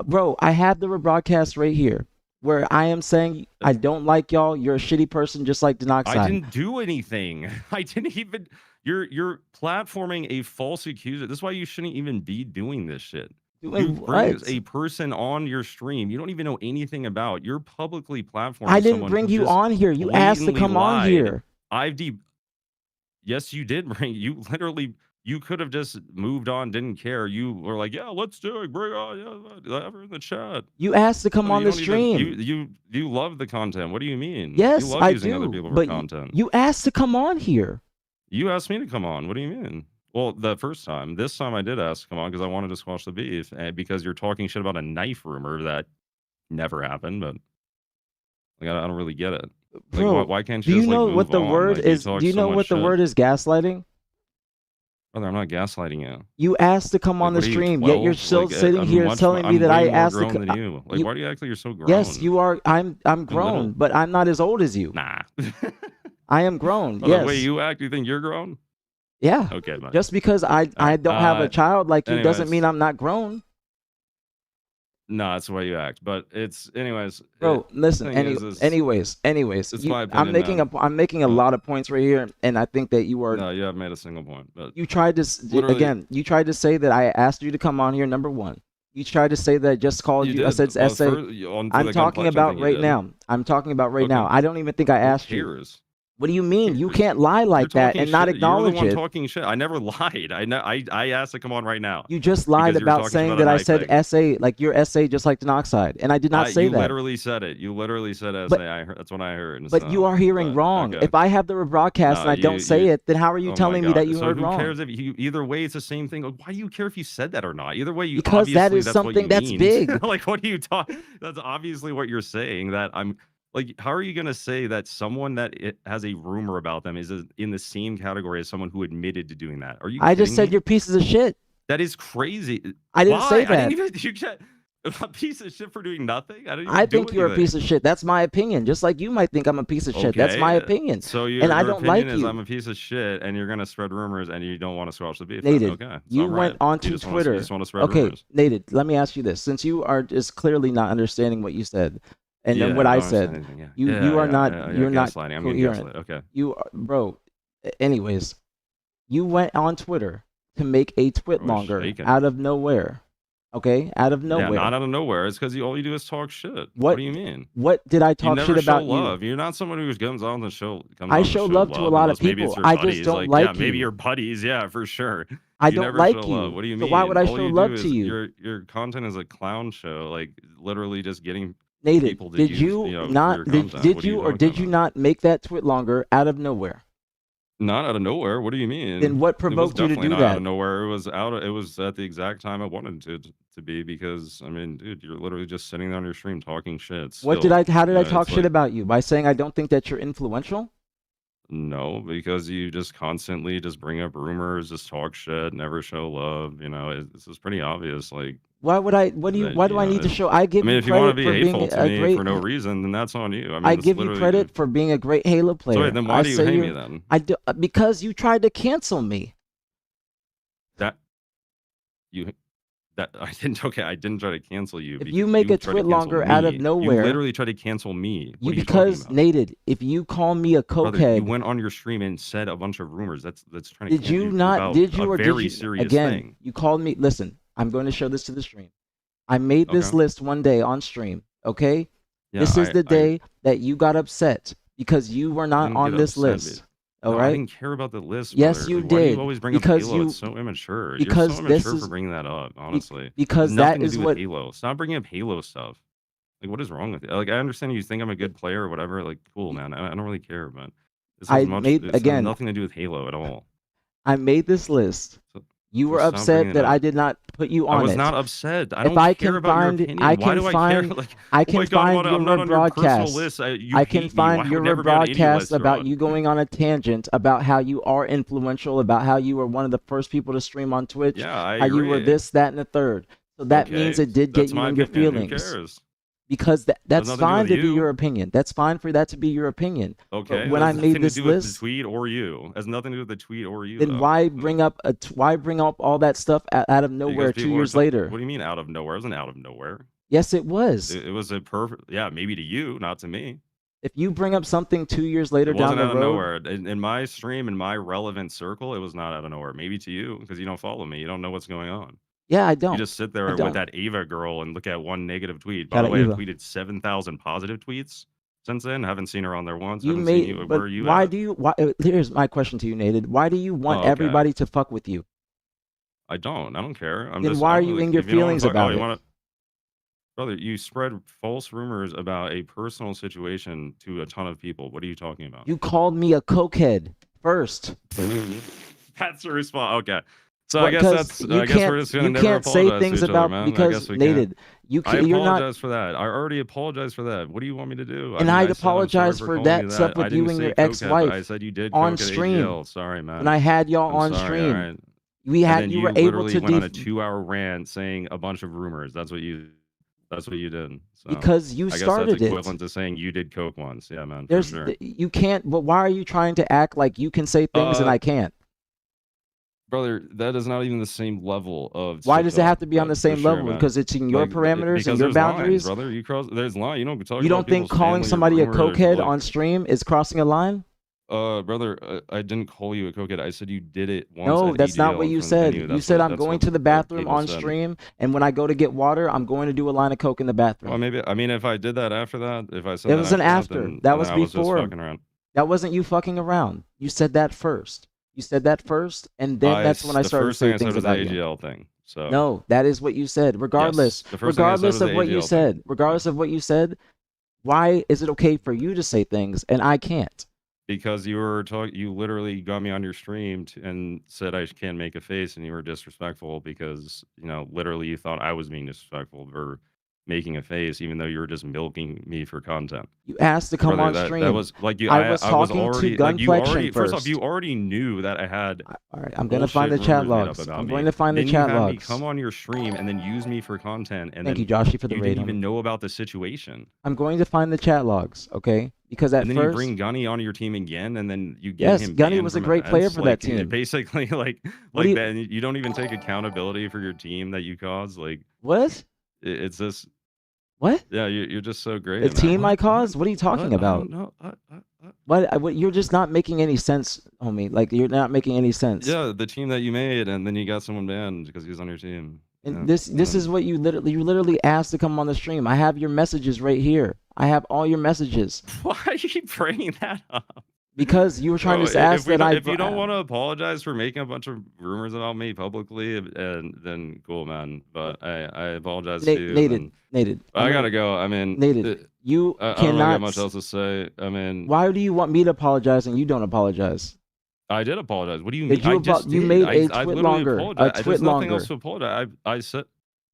bro. I have the broadcast right here where I am saying I don't like y'all. You're a shitty person, just like Denoxide. I didn't do anything. I didn't even. You're platforming a false accuser. This is why you shouldn't even be doing this shit. Doing You bring what? a person on your stream you don't even know anything about. You're publicly platforming. I didn't someone bring who you just on here. You asked to blatantly come on lied. here. Yes, you did bring. You literally. You could have just moved on, didn't care. You were like, "Yeah, let's do it. Bring on, yeah, have her in the chat." You asked to come So on you the don't even- stream. You love the content. What do you mean? Yes, you love I using other do. people for But content. you asked to come on here. You asked me to come on. What do you mean? Well, the first time. This time I did ask to come on because I wanted to squash the beef. And because you're talking shit about a knife rumor that never happened, but like I don't really get it. Like, Bro, why can't do you you just know like, what move the on? word Like, you is? talk Do you so know much what the shit. word is? Gaslighting. Brother, I'm not gaslighting you. You asked to come Like, on the what are you, stream, yet you're 12? still Like, sitting I'm here much- telling me I'm that way I more asked to. grown than you. Like, why do you act like you're so grown? Yes, you are. I'm little. grown, but I'm not as old as you. Nah. I am grown. By Yes. the way you act, you think you're grown? Yeah. Okay, man. Just because I don't have a child like you doesn't anyways. mean I'm not grown. No, that's the way you act. But it's anyways. Bro, listen. thing is- anyways, It's my I'm opinion, making man. I'm making a lot of points right here, and I think that you are. No, you haven't made a single point. But You tried to Literally- again. You tried to say that I asked you to come on here. Number one, you tried to say that I just called you. I did. said Well, SA. for I'm the talking complexion about thing you right did. now. I'm talking about right Okay. now. I don't even think I Who asked you. cares? What do you mean? You cares? can't lie like You're that talking and not shit. acknowledge You're the one it. talking shit. I never lied. I asked to come on right now. You just lied Because you're about talking saying about that a I knife said thing. SA, like you're SA just like Denoxide, and I did not say you that. literally said it. You literally said SA. But- I heard, that's what I heard. But you are hearing wrong. Okay. If I have the broadcast and No, I don't say it, then how are you Oh my telling me God. that you so heard who wrong? cares if you either way it's the same thing? Like, why do you care if you said that or not? Either way, you Because that obviously is that's what something you that's mean. big. Like, what do you talk? That's obviously what you're saying. That I'm Like, how are you gonna say that someone that it has a rumor about them is in the same category as someone who admitted to doing that? Are you I kidding just said me? you're pieces of shit. That is crazy. I didn't say Why? I that. didn't even. You get a piece of shit for doing nothing. I didn't even I do think you're a piece anything. of shit. That's my opinion. Just like you might think I'm a piece of shit. That's my Okay, opinion. so And I your don't opinion like is you. I'm a piece of shit, and you're gonna spread rumors, and you don't want to squash the beef. Then. Nated, Okay, so you I'm went right. onto You Twitter. just want to spread Okay, rumors. Nated, let me ask you this. Since you are just clearly not understanding what you said and then Yeah, what I don't understand said, anything. Yeah. you are not you're not gaslighting. I'm getting coherent. gaslit. Okay. You are, bro. Anyways, you went on Twitter to make a twit Bro, longer shaking. out of nowhere. Okay, out of nowhere. Yeah, not out of nowhere. It's because all you do is talk shit. What do you mean? What did I You talk never shit show about love. you? You're not someone who comes on the show. I show love to a lot of unless maybe it's people. your I buddies. just don't Like, like yeah, maybe you. your buddies. Yeah, for sure. I You don't never like show you. love. What do you So mean? why would I All show you love do to is you? your content is a clown show. Like literally just getting Nated, people to did use, you for your not content. did What are you or talking did you about? not make that twit longer out of nowhere? Not out of nowhere. What do you mean? Then what It was provoked you to definitely do not out that? of nowhere. It was It was at the exact time I wanted it to be because I mean, dude, you're literally just sitting there on your stream talking shit. What did Still, how did I talk it's shit like about you? By saying I don't think that you're influential? no, because you just constantly just bring up rumors, just talk shit, never show love. This is pretty obvious. Like Why would I why do I need to show I give I mean, you if you want to credit be for being hateful to a me great for no reason, then that's on you. I mean, I it's give you literally credit for being a great Halo player. So wait, then why I do you say hate me you're then? I do because you tried to cancel me. That you that I didn't. Okay, I didn't try to cancel you. If you make a tried to twit cancel longer out of me. nowhere, You literally tried to cancel me. What you are you talking because about? Nated, if you call me a Brother, you cokehead, went on your stream and said a bunch of rumors. That's trying to did cancel you you not about did you a or did very you serious again, thing. you called me listen, I'm going to show this to the stream. I made this Okay. list one day on stream, okay? Yeah, This is the I day that you got upset because you were not didn't on get this upset, list. All No, I right? didn't care about the list, Yes, brother. you Like, why do did. you always bring up Because Halo? you It's so immature. You're because so this immature for is bringing that up, honestly. because It has that nothing to is do what with Halo. Stop bringing up Halo stuff. Like, what is wrong with you? Like, I understand you think I'm a good player or whatever. Like, cool, man. I don't really care, but this I has made it's has again, nothing to do with Halo at all. I made this list. So, You were stop bringing upset it that I up. did not put you I on was it. not upset. I If don't I care can about your find, opinion. I Why can do I find, care? Like, I oh can my God, find I'm not your on your personal broadcast. list. You I can hate me. find Why would your never be on any broadcast list you're about on? you going on a tangent about how you are influential, about how you were one of the first people to stream on Twitch, Yeah, I how you were agree. this, that, and the third. So that means Okay, it did get that's you my in your opinion. Who feelings. cares? Because Has that's nothing to do fine with to be you. your opinion. That's fine for that to be your opinion. Okay, But when that I has made nothing to this do with the list, tweet or you. It has nothing to do with the tweet or you, then though. why bring up all that stuff out of nowhere Because 2 people are years later? What do you mean out of nowhere? It wasn't out of nowhere. Yes, it was. It was a perfect. Yeah, maybe to you, not to me. If you bring up something 2 years later It down wasn't the out of road, nowhere. In my stream, in my relevant circle, it was not out of nowhere. Maybe to you, because you don't follow me. You don't know what's going on. yeah, I You don't. just sit I there with don't. that Ava girl and look at one negative tweet. By Shout the out way, I've Eva. tweeted 7,000 positive tweets since then. Haven't seen her on there once. You Haven't seen you. made, Where but are you why at? do you? Why? Here's my question to you, Nated. Why do you want Oh, okay. everybody to fuck with you? I don't care. I'm Then just. why I are don't you really, in your if you don't wanna feelings fuck, about you it? want to, brother? You spread false rumors about a personal situation to a ton of people. What are you talking about? You called me a cokehead first. That's the response. Okay. So What, I guess 'cause that's. you I guess we're can't just gonna you never can't say apologize things to each other, about man. I because guess we can't. Nated, you I can, you're not. apologize for that. I already apologized for that. What do you want me to do? And I mean, I'd I said I'm sorry apologize for for calling you that stuff that. I with you didn't and say your cokehead, but I ex-wife said you did on coke at stream. AGL. Sorry, man. When I had y'all I'm on sorry. stream, All right. we And had then you you were able literally to went on a 2-hour rant saying a bunch of rumors. That's what you did. So because you I guess started that's it. equivalent to saying you did coke once. Yeah, man, for There's sure. you can't. But why are you trying to act like you can say things and I can't? Brother, that is not even the same level of. Why does it have talk, to be on the for same sure, level? man. Because it's in your Like, parameters because and your there's boundaries. lines, brother. You cross. There's line. You don't talk You about don't think people's calling family or somebody a rumors, cokehead like, on stream is crossing a line? brother, I didn't call you a cokehead. I said you did it once. No, at that's not AGL what in you front of the said. venue. You That's said what- I'm that's going what to the bathroom people on said. stream, and when I go to get water, I'm going to do a line of coke in the bathroom. Well, maybe. I mean, if I did that after that, if I said It that was an after, after. then, That then was I was just before. fucking around. That wasn't you fucking around. You said that first. You said that first, and then that's when I started The first thing saying I said things was the about you. AGL thing. So No, that is what you said. Regardless, the first thing I said was regardless of the what you AGL thing. said, regardless of what you said, why is it okay for you to say things and I can't? Because you were talking, you literally got me on your stream and said I can't make a face, and you were disrespectful because literally you thought I was being disrespectful making a face, even though you were just milking me for content. You asked to come Brother, on stream. that was like you. I was I was talking to already like you already. Gunflexion First off, you first. already knew that I had. All right, I'm gonna find the bullshit chat rumors made up logs. about I'm me. going to find the Then chat you had me logs. come on your stream and then use me for content, and Thank then you, Joshy, for the you raid. didn't even know about the situation. I'm going to find the chat logs, okay? Because at And then first, you bring Gunny onto your team again, and then you get yes, him. Gunny banned was a from great player events. for Like, that team. Basically, What do like you- that. You don't even take accountability for your team that you caused. Like, What? it's just. What? Yeah, you're just so great. The in that. team I What? caused? What are you talking about? No. What? You're just not making any sense, homie. Like, you're not making any sense. Yeah, the team that you made, and then you got someone banned because he was on your team. And Yeah, this and is then- what you literally asked to come on the stream. I have your messages right here. I have all your messages Why are you bringing that up? because you were trying Bro, to ask that if you don't want to apologize for making a bunch of rumors about me publicly, and then cool, man. But I apologize to you. Nated. I gotta go. I mean, Nated. You I don't cannot. really have much else to say. I mean, Why do you want me to apologize and you don't apologize? I did apologize. What do you Did mean? you I just you did. made I a twit literally longer, apologized. a There's twit nothing longer. else to apologize. I said.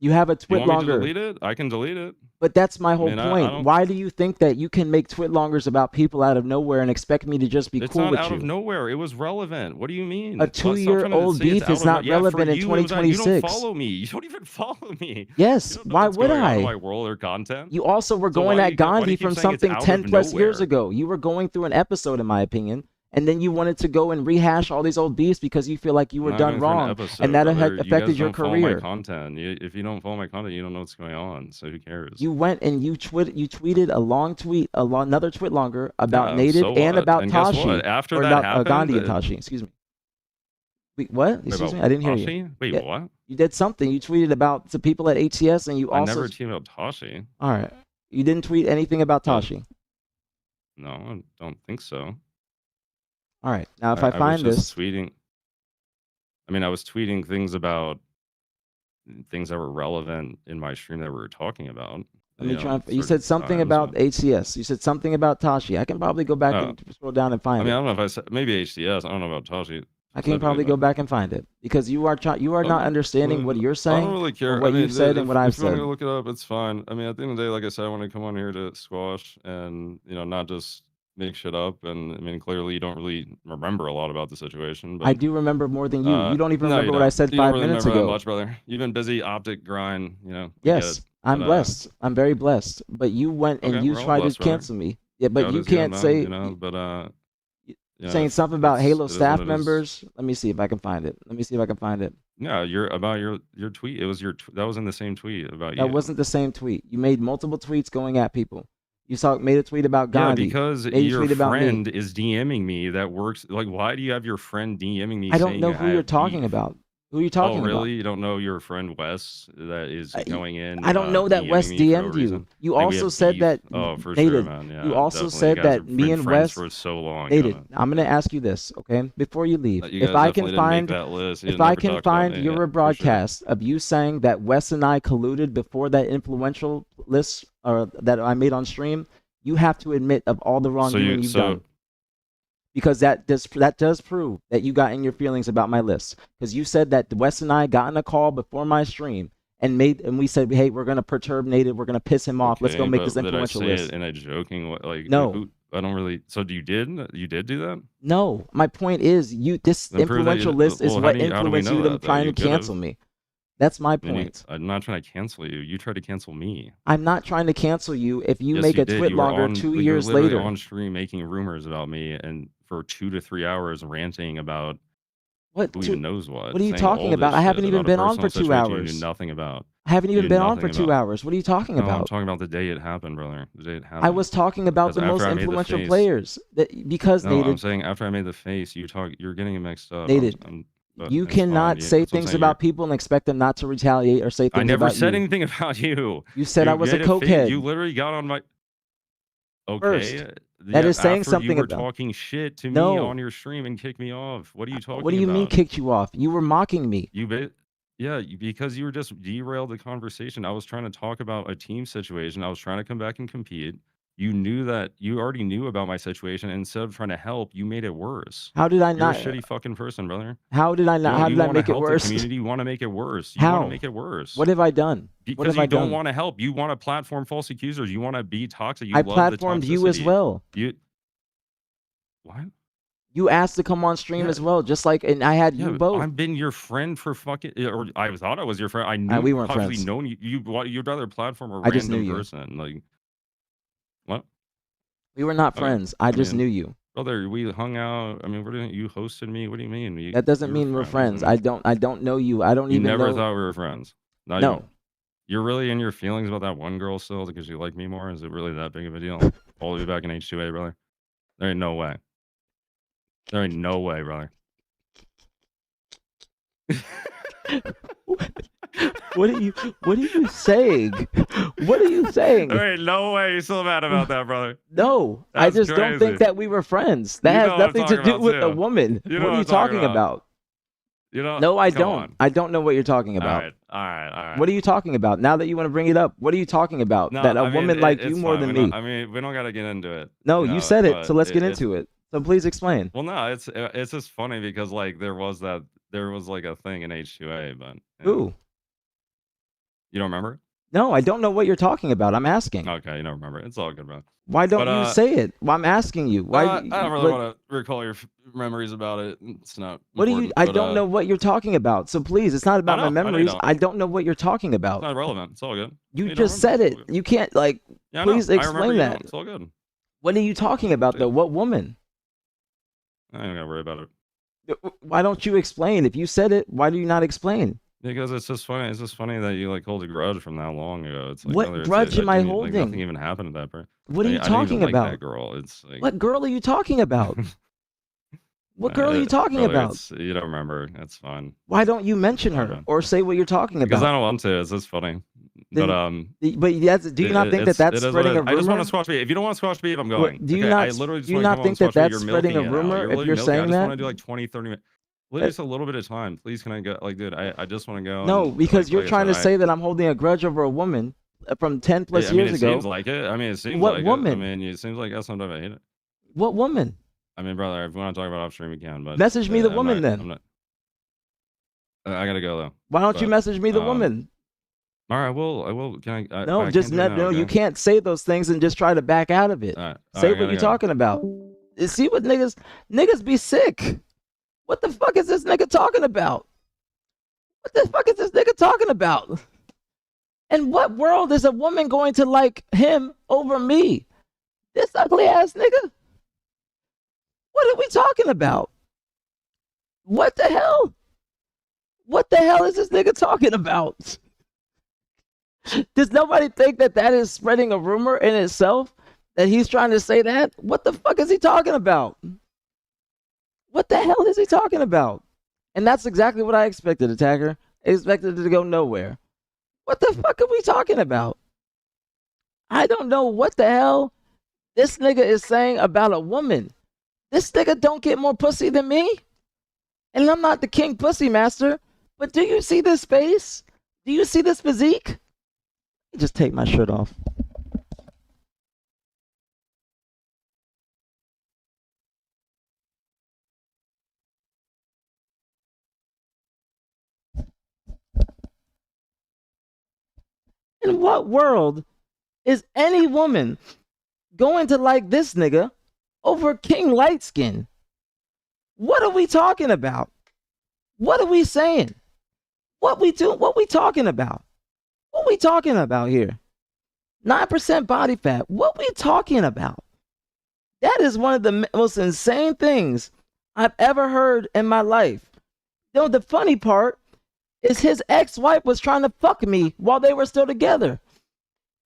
You have a You twit want me to longer. delete it? I can delete it. But that's my whole mean, I point. don't- Why do you think that you can make twit longers about people out of nowhere and expect me to just be It's cool not with out you? of nowhere. It was relevant. What do you mean? A Stop trying to 2-year-old say it's beef out is of not yeah, for relevant in you, it was out- You 2026. don't follow me. You don't even follow me. Yes. You don't know Why what's would going on in I? my world or content. You also were So going why at do you keep Gandhi from saying it's something out 10 of plus years nowhere? ago. You were going through an episode, in my opinion, and then you wanted to go and rehash all these old beefs because you feel like you were Not done even for an wrong, episode, and that brother. You affected guys your don't follow my career. content. If you don't follow my content, you don't know what's going on. So who cares? You went and you tweeted a long tweet, another tweet longer about Yeah, Native so and what? about And guess Tashi. what? After or that not, happened, Gandhi and Tashi. Excuse me. Wait, what? Wait, Excuse me, about I didn't hear you. Tashi? Wait, Yeah. what? You did something. You tweeted about the people at ATS, and you I also. never teamed up Tashi. All right. You didn't tweet anything about Oh. Tashi. No, I don't think so. All right. Now, if I find was this, just tweeting. I mean, I was tweeting things about things that were relevant in my stream that we were talking about. let me know, try. You certain said something times, about but- ATS. You said something about Tashi. I can probably go back Oh. and scroll down and I find mean, I it. don't know if I said maybe HTS. I don't know about Tashi. I can probably go back and find it because you are not understanding what you're I saying. don't really care. or what I mean, you've said and what I've if you want said. me to look it up, it's fine. I mean, at the end of the day, like I said, I want to come on here to squash and not just make shit up. And I mean, clearly you don't really remember a lot about the situation. But I do remember more than you. You don't even no, remember you what I don't. said You don't 5 really minutes remember ago. that much, brother. You've been busy optic grind. We get Yes, it. I'm But, blessed. I'm very blessed. But you went and okay, you we're all tried blessed, to brother. cancel me. Yeah, but God you is good, can't man, say but saying something about Halo it is staff what it is. members. Let me see if I can find it. Yeah, your tweet. It was that was in the same tweet about you. That wasn't the same tweet. You made multiple tweets going at people. You made a tweet about Yeah, Gandhi. because made a your tweet about me. friend is DMing me that works. Like, why do you have your friend DMing me? I don't saying know I who you're have talking beef? about. Who are you talking Oh, really? about? You don't know your friend Wes that is going in? I don't know that DMing Wes me for no DM'd you. reason? You Like, we also have said beef? that. Oh, for Native, sure, man. Yeah, you also definitely. said You guys that have me been and friends Wes. for so long. Native, kinda. I'm gonna ask you this, okay? Before you leave, You if guys I definitely can didn't find, make that list. You if I never can talked about find me, your yeah, for sure. broadcast of you saying that Wes and I colluded before that influential list or that I made on stream, you have to admit of all the wrongdoing you've done. Because that does prove that you got in your feelings about my list. Because you said that Wes and I got in a call before my stream and we said, hey, we're gonna perturb Native, we're gonna piss him off. Let's go Okay, make but this influential did I say list. it in a joking way? Like, No. I don't really. So you did do that? No, my point is this Then prove that you influential did- list is well, what how do we influenced know you to that, though? trying You to could've. cancel me. That's my I mean, point. I'm not trying to cancel you. You tried to cancel me. I'm not trying to cancel you if you Yes, make you a did. twit You were longer on, 2 you were years literally later. on stream making rumors about me and for 2 to 3 hours ranting about What? who even knows what. What are you saying talking all about? this I haven't shit even about a been on for personal 2 situation hours. You knew nothing about. I haven't even knew been on for nothing 2 about. hours. What are you talking No, I'm about? talking about the day it happened, brother. The day it happened. I was talking about the Because most after I made the influential face- players. Because No, I'm Native, saying after I made the face, you're getting it mixed up. Native, but you it's fine. cannot Yeah, say that's what I'm things saying. about people and expect them not to retaliate or say things I never about said you. anything about you. You said I was a made face- cokehead. You literally got on my. Okay. First, that is saying after something you were about- talking shit to me No. on your stream and kicked me off. What are you talking about? What do you mean kicked you off? You were mocking me. Because you were just derailed the conversation. I was trying to talk about a team situation. I was trying to come back and compete. You knew that you already knew about my situation. And instead of trying to help, you made it worse. How did I You're not? a shitty fucking person, brother. How did I not? How did I make it help worse? The community, you want to make it worse. You How? want to make it worse. What have I done? Because you don't want to help. You want to platform false accusers. You want to be toxic. You I love platformed the you as well. What? You asked to come on stream as well, just like, and I had you both. I've been your friend for fucking, or I thought I was your friend. I knew we weren't possibly friends. known you. You'd rather platform a I just random knew you. person. Like, what? We were not friends. I just knew you. Brother, we hung out. I mean, you hosted me. What do you mean? That doesn't mean we're friends. I don't know you. I don't You even know. never thought we were friends. Not No. even. You're really in your feelings about that one girl still because you like me more? Is it really that big of a deal? All the way back in H2A, brother. There ain't no way. There ain't no way, brother. What are you saying? What are you saying? There ain't no way you're still mad about that, brother. No, That's I just don't think crazy. that we were friends. That You has know what I'm nothing to talking do about, with a too. woman. You know What are what you I'm talking talking about? You know? No, I Come don't. on. I don't know what you're talking about. All right. What are you talking about? Now that you want to bring it up, what are you talking about? No, that a I mean, woman liked you it's more fine. than me. I mean, we don't got to get into it. No, you said it, but so let's get it's- into it. So please explain. Well, no, it's just funny because like there was like a thing in H2A, but Who? You don't remember? No, I don't know what you're talking about. I'm asking. Okay, you don't remember. It's all good, bro. Why don't But, you say it? Well, I'm asking you. Why? I don't really want to recall your memories about it. It's not. What do you? important, I but, don't know what you're talking about. So please, it's not about know, my I know you memories. don't. I don't know what you're talking It's about. not relevant. It's all good. You don't just said remember, it. it's all good. You can't like. Yeah, I know. Please I remember explain you that. don't. It's all good. What are you talking about though? What woman? I ain't gotta worry about it. Why don't you explain? If you said it, why do you not explain? Because it's just funny. It's just funny that you like hold a grudge from that long ago. It's like What brother, grudge am I like, holding? nothing even happened to that person. What are you I didn't talking even like about? that girl. It's like, What girl are you talking about? What girl are you talking brother, about? You don't remember. That's fine. Why don't you mention her Okay. or say what you're talking Because I about? don't want to. It's just funny. Then- But that's, do you not think that that's spreading a rumor? I just want to squash beef. If you don't want to squash beef, I'm going. Do you okay? not? I literally just Do you want to not come think on that and squash beef. that's You're spreading a milking it now. rumor You're if literally you're milking it. saying I just that? want to do like 20, 30 minutes. Just a little bit of time. Please, can I go? Like, dude, I just want to go. No, and, because like, you're like I trying to said, say that I'm holding a grudge over a woman from 10 plus I mean, years it ago. seems like it. I mean, it seems What like woman? it. I mean, it seems like sometimes I hate it. What woman? I mean, brother, if we want to talk about off stream, we can. But Message me the I'm woman not- then. I'm not, I gotta go though. Why don't you but, message me the woman? All right, I will. Can I? No, I just can't do it now, no. You okay? can't say those things and just try to back out of it. All right, Say I what gotta you're go. talking about. See what niggas be sick. What the fuck is this nigga talking about? What the fuck is this nigga talking about? In what world is a woman going to like him over me? This ugly ass nigga? What are we talking about? What the hell? What the hell is this nigga talking about? Does nobody think that that is spreading a rumor in itself? That he's trying to say that? What the fuck is he talking about? What the hell is he talking about? And that's exactly what I expected, Attacker. I expected it to go nowhere. What the fuck are we talking about? I don't know what the hell this nigga is saying about a woman. This nigga don't get more pussy than me. And I'm not the king pussy master. But do you see this face? Do you see this physique? Just take my shirt off. In what world is any woman going to like this nigga over King Lightskin? What are we talking about? What are we saying? What we talking about? What we talking about here? 9% body fat. What we talking about? That is one of the most insane things I've ever heard in my life. You know, the funny part is his ex-wife was trying to fuck me while they were still together.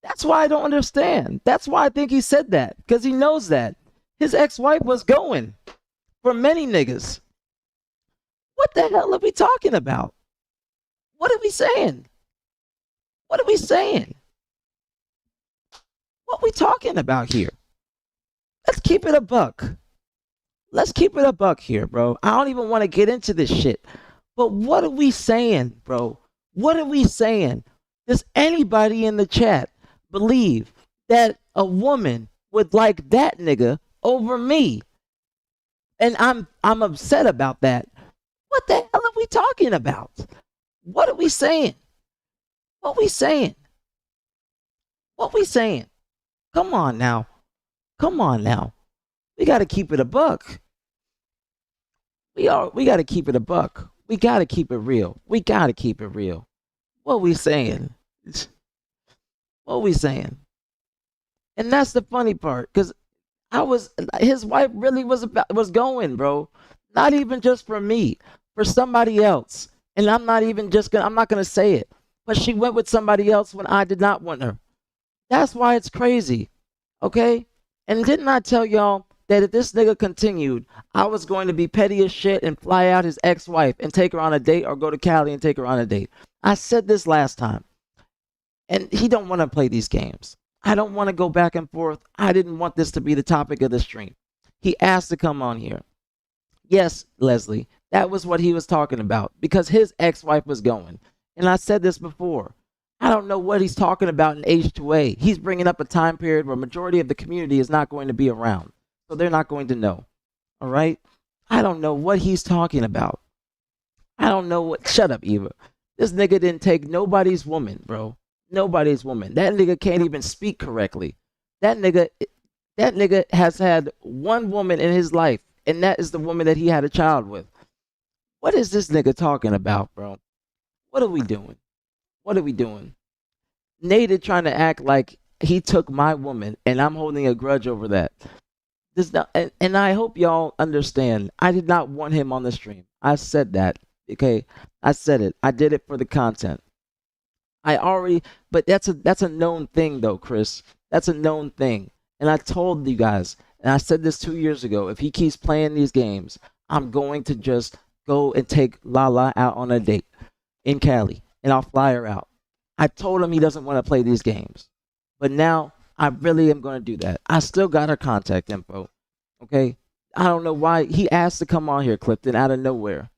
That's why I don't understand. That's why I think he said that, because he knows that. His ex-wife was going for many niggas. What the hell are we talking about? What are we saying? What are we saying? What we talking about here? Let's keep it a buck. Let's keep it a buck here, bro. I don't even want to get into this shit. But what are we saying, bro? What are we saying? Does anybody in the chat believe that a woman would like that nigga over me. And I'm upset about that. What the hell are we talking about? What are we saying? What we saying? What we saying? Come on now. Come on now. We got to keep it a buck. We got to keep it a buck. We got to keep it real. We got to keep it real. What we saying? What we saying? And that's the funny part, because his wife really was going, bro. Not even just for me, for somebody else. And I'm not gonna say it, but she went with somebody else when I did not want her. That's why it's crazy, okay? And didn't I tell y'all that if this nigga continued, I was going to be petty as shit and fly out his ex-wife and take her on a date, or go to Cali and take her on a date? I said this last time. And he don't want to play these games. I don't want to go back and forth. I didn't want this to be the topic of the stream. He asked to come on here. Yes, Leslie, that was what he was talking about, because his ex-wife was going. And I said this before. I don't know what he's talking about in H2A. He's bringing up a time period where majority of the community is not going to be around. So they're not going to know. All right? I don't know what he's talking about. I don't know what. Shut up, Eva. This nigga didn't take nobody's woman, bro. Nobody's woman. That nigga can't even speak correctly. That nigga has had one woman in his life, and that is the woman that he had a child with. What is this nigga talking about, bro? What are we doing? What are we doing? Nate trying to act like he took my woman, and I'm holding a grudge over that. And I hope y'all understand, I did not want him on the stream. I said that, okay? I said it. I did it for the content. But that's a known thing though, Chris. That's a known thing. And I told you guys, and I said this 2 years ago, if he keeps playing these games, I'm going to just go and take Lala out on a date in Cali, and I'll fly her out. I told him he doesn't want to play these games. But now I really am going to do that. I still got her contact info. Okay? I don't know why he asked to come on here, Clifton, out of nowhere.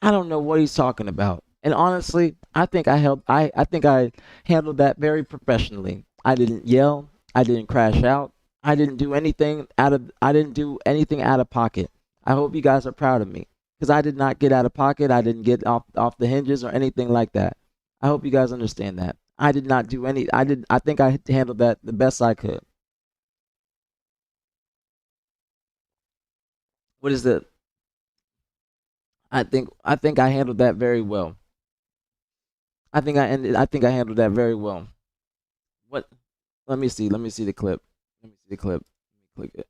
I don't know what he's talking about. And honestly, I think I handled that very professionally. I didn't yell. I didn't crash out. I didn't do anything out of pocket. I hope you guys are proud of me, because I did not get out of pocket. I didn't get off the hinges or anything like that. I hope you guys understand that. I did not do any. I think I handled that the best I could. What is it? I think I handled that very well. I think I handled that very well. What? Let me see the clip. Let me click it.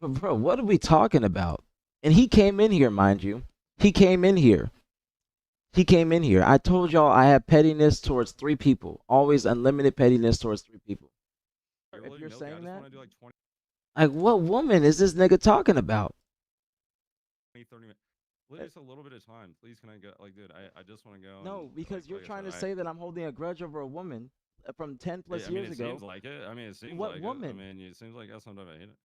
But bro, what are we talking about? And he came in here, mind you. He came in here. I told y'all I have pettiness towards 3 people. Always unlimited pettiness towards 3 people. If you're saying that, like, what woman is this nigga talking about? 20, 30 minutes. Just a little bit of time, please. Can I go? Like, dude, I just want to go. No, because you're trying to say that I'm holding a grudge over a woman from 10 plus years ago. It seems like it. I mean, it seems what like woman? It. I mean, it seems like that's sometimes I hate it.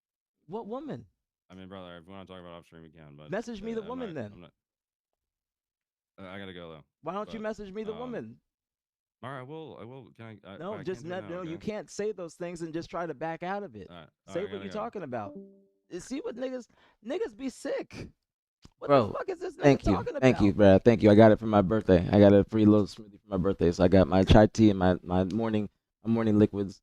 What woman? I mean, brother, if we want to talk about off stream, we can. But message me the woman then. I gotta go though. Why don't you message me the woman? All right, I will. Can I? No, just not. No, you can't say those things and just try to back out of it. Say what you're talking about. See what niggas be sick. What the fuck is this nigga talking about? Thank you, Brad. Thank you. I got it for my birthday. I got a free little smoothie for my birthday. So I got my chai tea and my morning liquids.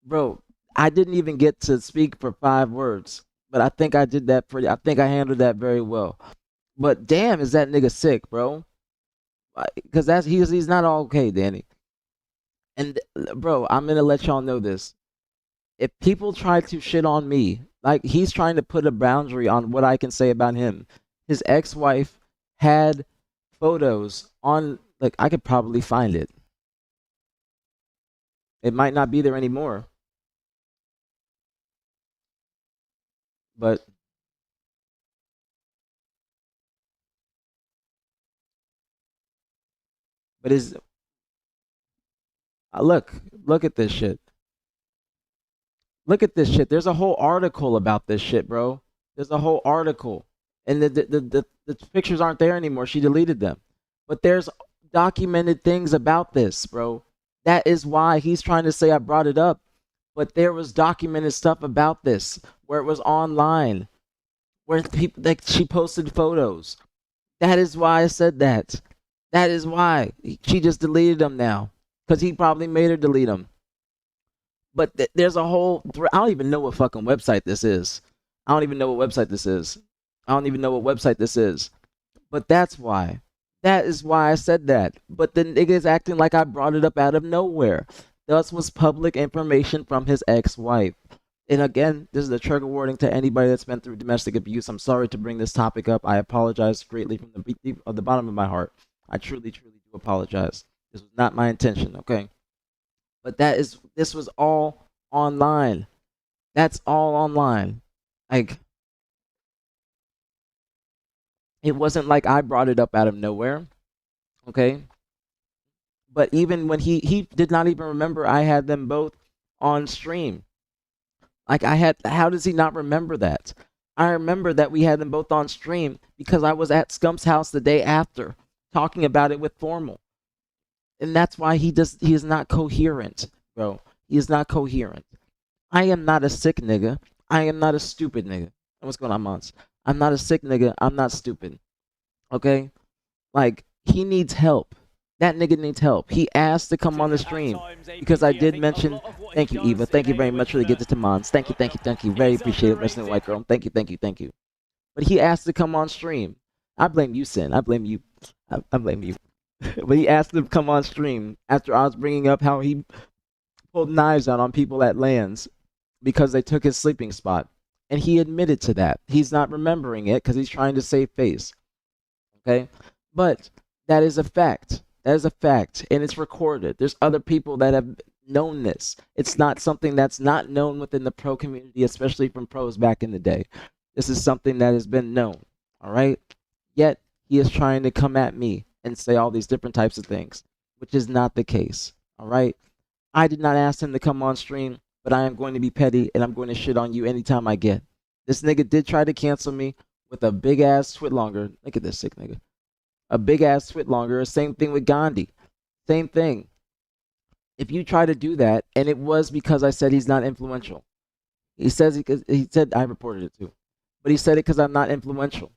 Bro, I didn't even get to speak for 5 words, but I think I did that I think I handled that very well. But damn, is that nigga sick, bro? Because he's not all okay, Danny. And bro, I'm gonna let y'all know this. If people try to shit on me, like, he's trying to put a boundary on what I can say about him. His ex-wife had photos on, like, I could probably find it. It might not be there anymore. But is look at this shit. Look at this shit. There's a whole article about this shit, bro. There's a whole article. And the pictures aren't there anymore. She deleted them. But there's documented things about this, bro. That is why he's trying to say I brought it up. But there was documented stuff about this where it was online, where people like she posted photos. That is why I said that. That is why she just deleted them now, because he probably made her delete them. But there's a whole. I don't even know what fucking website this is. I don't even know what website this is. I don't even know what website this is. But that's why. That is why I said that. But the nigga is acting like I brought it up out of nowhere. This was public information from his ex-wife. And again, this is a trigger warning to anybody that's been through domestic abuse. I'm sorry to bring this topic up. I apologize greatly from the deep of the bottom of my heart. I truly, truly do apologize. This was not my intention, okay? But this was all online. That's all online. Like, it wasn't like I brought it up out of nowhere, okay? But even when he did not even remember I had them both on stream. Like how does he not remember that? I remember that we had them both on stream because I was at Scump's house the day after talking about it with Formal. And that's why he is not coherent, bro. He is not coherent. I am not a sick nigga. I am not a stupid nigga. What's going on, Mons? I'm not a sick nigga. I'm not stupid. Okay? Like, he needs help. That nigga needs help. He asked to come on the stream because I did mention. Thank you, Eva. Thank you very much for the gift to Mons. Thank you, thank you, thank you. Very appreciated, Resident White Girl. Thank you, thank you, thank you. But he asked to come on stream. I blame you, Sin. I blame you. I blame you. But he asked to come on stream after I was bringing up how he pulled knives out on people at lands because they took his sleeping spot. And he admitted to that. He's not remembering it because he's trying to save face. Okay? But that is a fact. That is a fact. And it's recorded. There's other people that have known this. It's not something that's not known within the pro community, especially from pros back in the day. This is something that has been known. All right? Yet, he is trying to come at me and say all these different types of things, which is not the case. All right? I did not ask him to come on stream, but I am going to be petty and I'm going to shit on you anytime I get. This nigga did try to cancel me with a big ass twitlonger. Look at this sick nigga. A big ass twitlonger. Same thing with Gandhi. Same thing. If you try to do that, and it was because I said he's not influential. He said I reported it too, but he said it because I'm not influential.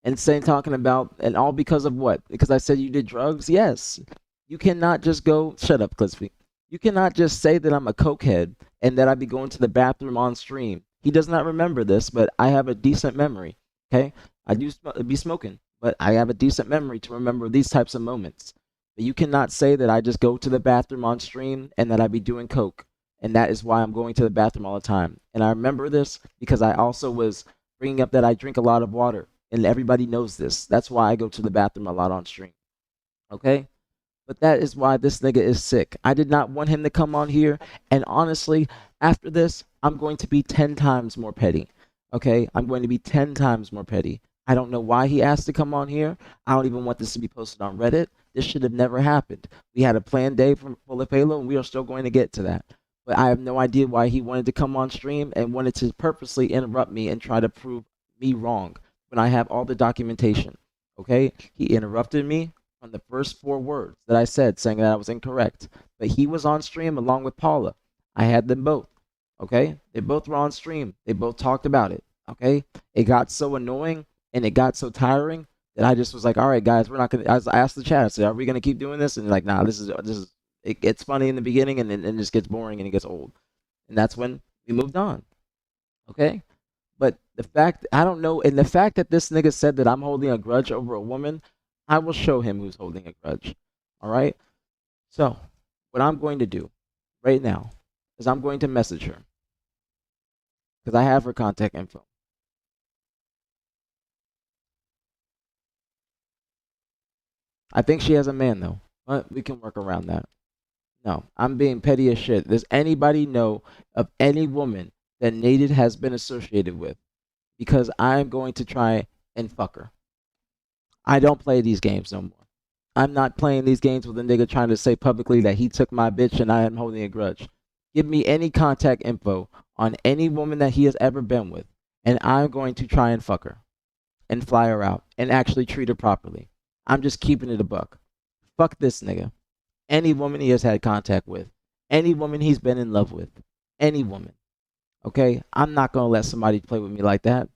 And talking about, and all because of what? Because I said you did drugs? Yes. You cannot just go, shut up, Clispy. You cannot just say that I'm a cokehead and that I be going to the bathroom on stream. He does not remember this, but I have a decent memory, okay? I do be smoking, but I have a decent memory to remember these types of moments. But you cannot say that I just go to the bathroom on stream and that I be doing coke. And that is why I'm going to the bathroom all the time. And I remember this because I also was bringing up that I drink a lot of water. And everybody knows this. That's why I go to the bathroom a lot on stream. Okay? But that is why this nigga is sick. I did not want him to come on here. And honestly, after this, I'm going to be 10 times more petty. Okay? I'm going to be 10 times more petty. I don't know why he asked to come on here. I don't even want this to be posted on Reddit. This should have never happened. We had a planned day for Full of Halo, and we are still going to get to that. But I have no idea why he wanted to come on stream and wanted to purposely interrupt me and try to prove me wrong when I have all the documentation. Okay? He interrupted me on the first 4 words that I said, saying that I was incorrect. But he was on stream along with Paula. I had them both. Okay? They both were on stream. They both talked about it. Okay? It got so annoying and it got so tiring that I just was like, all right, guys, we're not going to. I asked the chat, I said, are we going to keep doing this? And like, nah, this is. It gets funny in the beginning and then it just gets boring and it gets old. And that's when we moved on. Okay? But the fact, I don't know, and the fact that this nigga said that I'm holding a grudge over a woman, I will show him who's holding a grudge. All right? So, what I'm going to do right now is I'm going to message her. Because I have her contact info. I think she has a man, though. But we can work around that. No, I'm being petty as shit. Does anybody know of any woman that Naded has been associated with? Because I'm going to try and fuck her. I don't play these games no more. I'm not playing these games with a nigga trying to say publicly that he took my bitch and I am holding a grudge. Give me any contact info on any woman that he has ever been with, and I'm going to try and fuck her and fly her out and actually treat her properly. I'm just keeping it a buck. Fuck this nigga. Any woman he has had contact with, any woman he's been in love with, Any woman. Okay? I'm not going to let somebody play with me like that.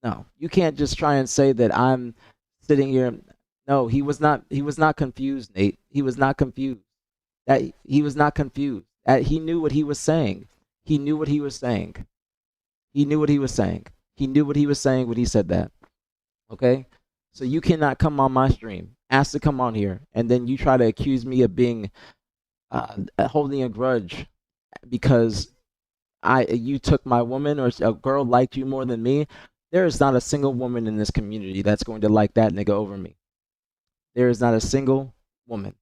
No. You can't just try and say that I'm sitting here. No, he was not confused, Nate. He was not confused. That he was not confused. That he knew what he was saying. He knew what he was saying. He knew what he was saying. He knew what he was saying when he said that. Okay? So you cannot come on my stream, ask to come on here, and then you try to accuse me of being holding a grudge because you took my woman or a girl liked you more than me. There is not a single woman in this community that's going to like that nigga over me. There is not a single woman.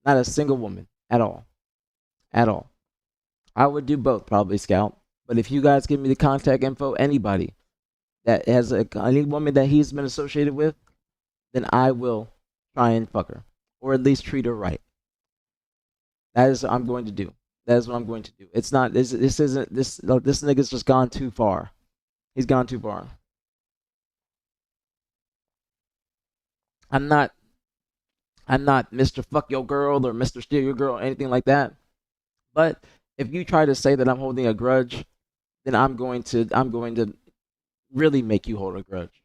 Not a single woman at all. At all. I would do both probably, Scout. But if you guys give me the contact info, anybody that has any woman that he's been associated with, then I will try and fuck her. Or at least treat her right. That is what I'm going to do. That is what I'm going to do. It's not this isn't this this nigga's just gone too far. He's gone too far. I'm not Mr. Fuck Your Girl or Mr. Steal Your Girl or anything like that. But if you try to say that I'm holding a grudge, then I'm going to really make you hold a grudge.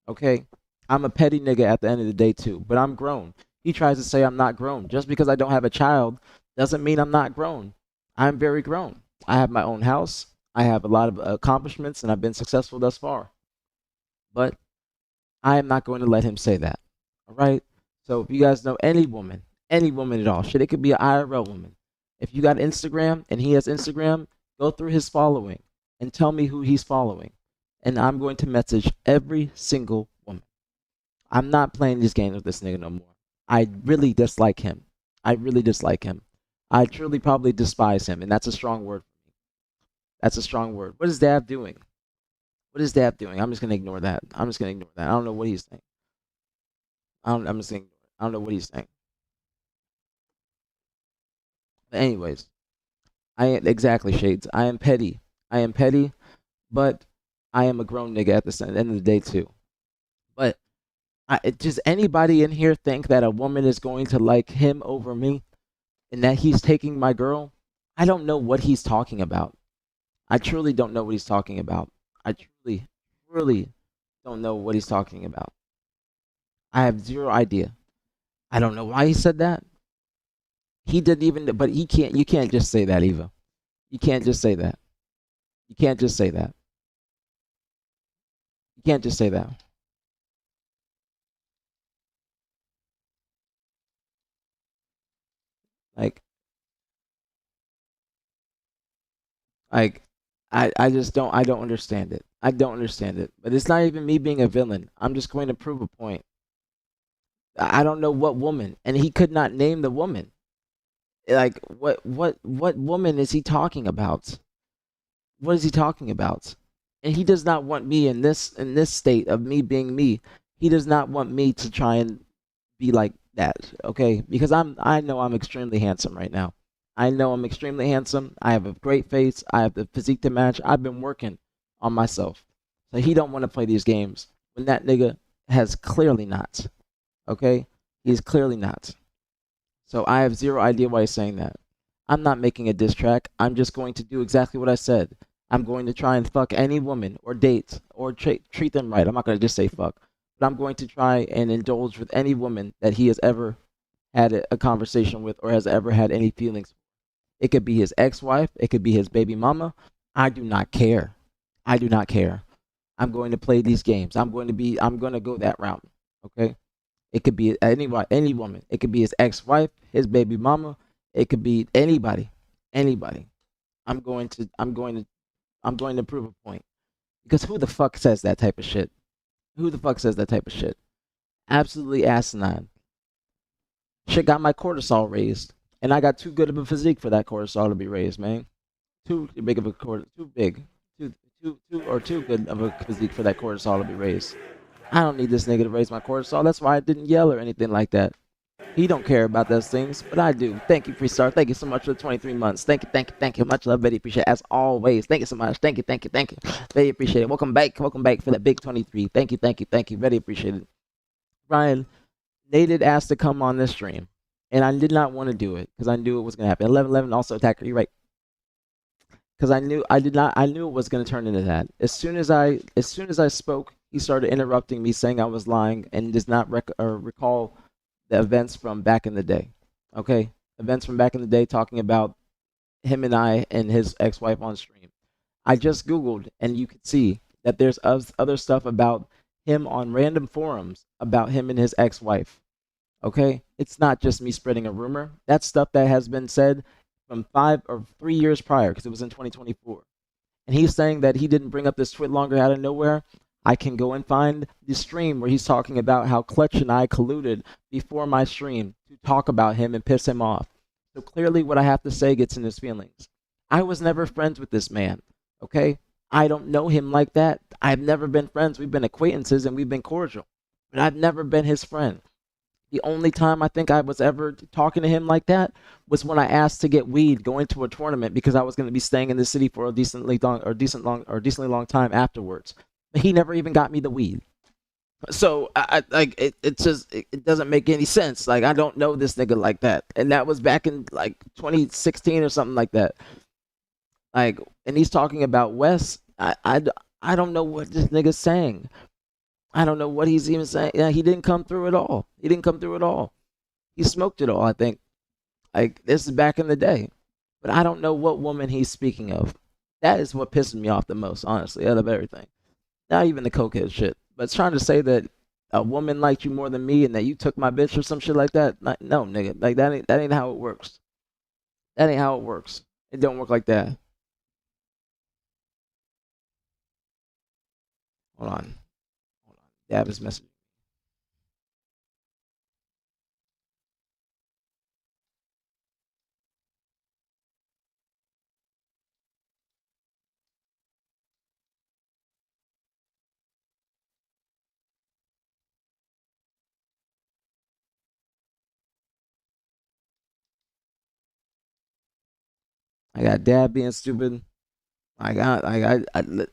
Okay? I'm a petty nigga at the end of the day too, but I'm grown. He tries to say I'm not grown. Just because I don't have a child doesn't mean I'm not grown. I'm very grown. I have my own house. I have a lot of accomplishments and I've been successful thus far. But I am not going to let him say that. All right? So if you guys know any woman at all, shit, it could be an IRL woman. If you got Instagram and he has Instagram, go through his following and tell me who he's following. And I'm going to message every single woman. I'm not playing these games with this nigga no more. I really dislike him. I truly probably despise him, and that's a strong word for me. That's a strong word. What is Dab doing? I'm just gonna ignore that. I don't know what he's saying. I don't know what he's saying. But anyways, exactly, Shades. I am petty, but I am a grown nigga at the end of the day too. But does anybody in here think that a woman is going to like him over me and that he's taking my girl? I don't know what he's talking about. I truly don't know what he's talking about. I truly don't know what he's talking about. I have zero idea. I don't know why he said that. He didn't even, but you can't just say that, Eva. You can't just say that. You can't just say that. You can't just say that. Like I just don't understand it. I don't understand it. But it's not even me being a villain. I'm just going to prove a point. I don't know what woman, and he could not name the woman. Like what woman is he talking about? What is he talking about? And he does not want me in this state of me being me. He does not want me to try and be like that, okay? Because I know I'm extremely handsome right now. I know I'm extremely handsome. I have a great face. I have the physique to match. I've been working on myself. So he don't want to play these games when that nigga has clearly not. Okay? He's clearly not. So I have zero idea why he's saying that. I'm not making a diss track. I'm just going to do exactly what I said. I'm going to try and fuck any woman or date or treat them right. I'm not going to just say fuck. But I'm going to try and indulge with any woman that he has ever had a conversation with or has ever had any feelings. It could be his ex-wife. It could be his baby mama. I do not care. I do not care. I'm going to play these games. I'm going to go that route. Okay? It could be any woman. It could be his ex-wife, his baby mama. It could be anybody. I'm going to prove a point. Because who the fuck says that type of shit? Absolutely asinine. Shit got my cortisol raised. And I got too good of a physique for that cortisol to be raised, man. Too good of a physique for that cortisol to be raised. I don't need this nigga to raise my cortisol. That's why I didn't yell or anything like that. He don't care about those things, but I do. Thank you, Freestar. Thank you so much for the 23 months. Thank you. Much love, very appreciate it. As always. Thank you so much. Thank you. Very appreciate it. Welcome back for that big 23. Thank you. Very appreciate it. Ryan, they did ask to come on this stream, and I did not want to do it because I knew it was going to happen. 1111 also attacker. You're right. because I knew it was going to turn into that. As soon as I spoke, he started interrupting me, saying I was lying and does not recall the events from back in the day. Okay, events from back in the day, talking about him and I and his ex-wife on stream. I just Googled, and you could see that there's other stuff about him on random forums about him and his ex-wife. Okay, it's not just me spreading a rumor. That's stuff that has been said from 5 or 3 years prior, because it was in 2024. And he's saying that he didn't bring up this twit longer out of nowhere. I can go and find the stream where he's talking about how Clutch and I colluded before my stream to talk about him and piss him off. So clearly what I have to say gets in his feelings. I was never friends with this man, okay? I don't know him like that. I've never been friends. We've been acquaintances and we've been cordial. But I've never been his friend. The only time I think I was ever talking to him like that was when I asked to get weed going to a tournament because I was going to be staying in the city for a decently long time afterwards. But he never even got me the weed. So I like it doesn't make any sense. Like, I don't know this nigga like that. And that was back in like 2016 or something like that. Like, and he's talking about Wes. I don't know what this nigga's saying. I don't know what he's even saying. Yeah, he didn't come through at all. He smoked it all, I think. Like, this is back in the day. But I don't know what woman he's speaking of. That is what pisses me off the most, honestly, out of everything. Not even the cokehead shit. But it's trying to say that a woman liked you more than me and that you took my bitch or some shit like that. Like, no, nigga. Like, that ain't how it works. That ain't how it works. It don't work like that. Hold on. Dab is messaging. I got Dab being stupid.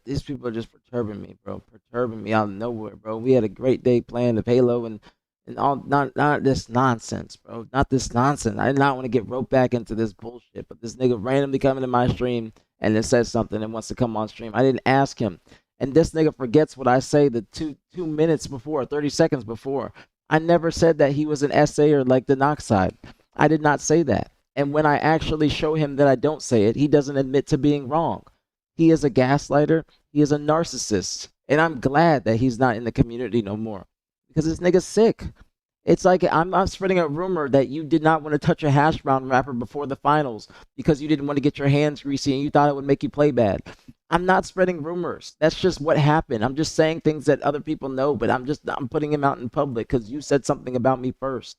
These people are just perturbing me, bro. Perturbing me out of nowhere, bro. We had a great day playing the Halo and all, not this nonsense, bro. Not this nonsense. I did not want to get roped back into this bullshit, but this nigga randomly coming to my stream and then says something and wants to come on stream. I didn't ask him, and this nigga forgets what I say the two minutes before, 30 seconds before. I never said that he was an SA or like the Noxide. I did not say that. And when I actually show him that I don't say it, he doesn't admit to being wrong. He is a gaslighter. He is a narcissist. And I'm glad that he's not in the community no more. Because this nigga's sick. It's like I'm spreading a rumor that you did not want to touch a hash brown rapper before the finals because you didn't want to get your hands greasy and you thought it would make you play bad. I'm not spreading rumors. That's just what happened. I'm just saying things that other people know, but I'm putting them out in public because you said something about me first.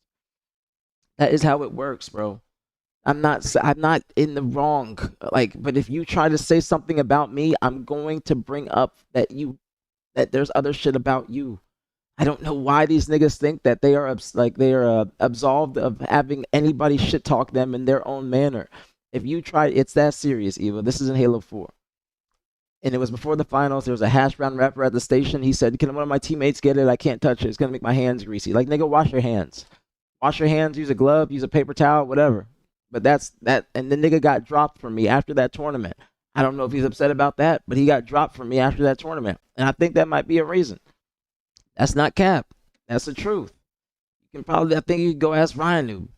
That is how it works, bro. I'm not in the wrong. Like, but if you try to say something about me, I'm going to bring up that there's other shit about you. I don't know why these niggas think that they are absolved of having anybody shit talk them in their own manner. If you try, it's that serious, Eva. This is in Halo 4. And it was before the finals. There was a hash brown rapper at the station. He said, "Can one of my teammates get it? I can't touch it. It's gonna make my hands greasy." Like, nigga, wash your hands. Wash your hands, use a glove, use a paper towel, whatever. But that's that. And the nigga got dropped from me after that tournament. I don't know if he's upset about that, but he got dropped from me after that tournament. And I think that might be a reason. That's not cap. That's the truth. You can probably, I think you can go ask Ryan Noob.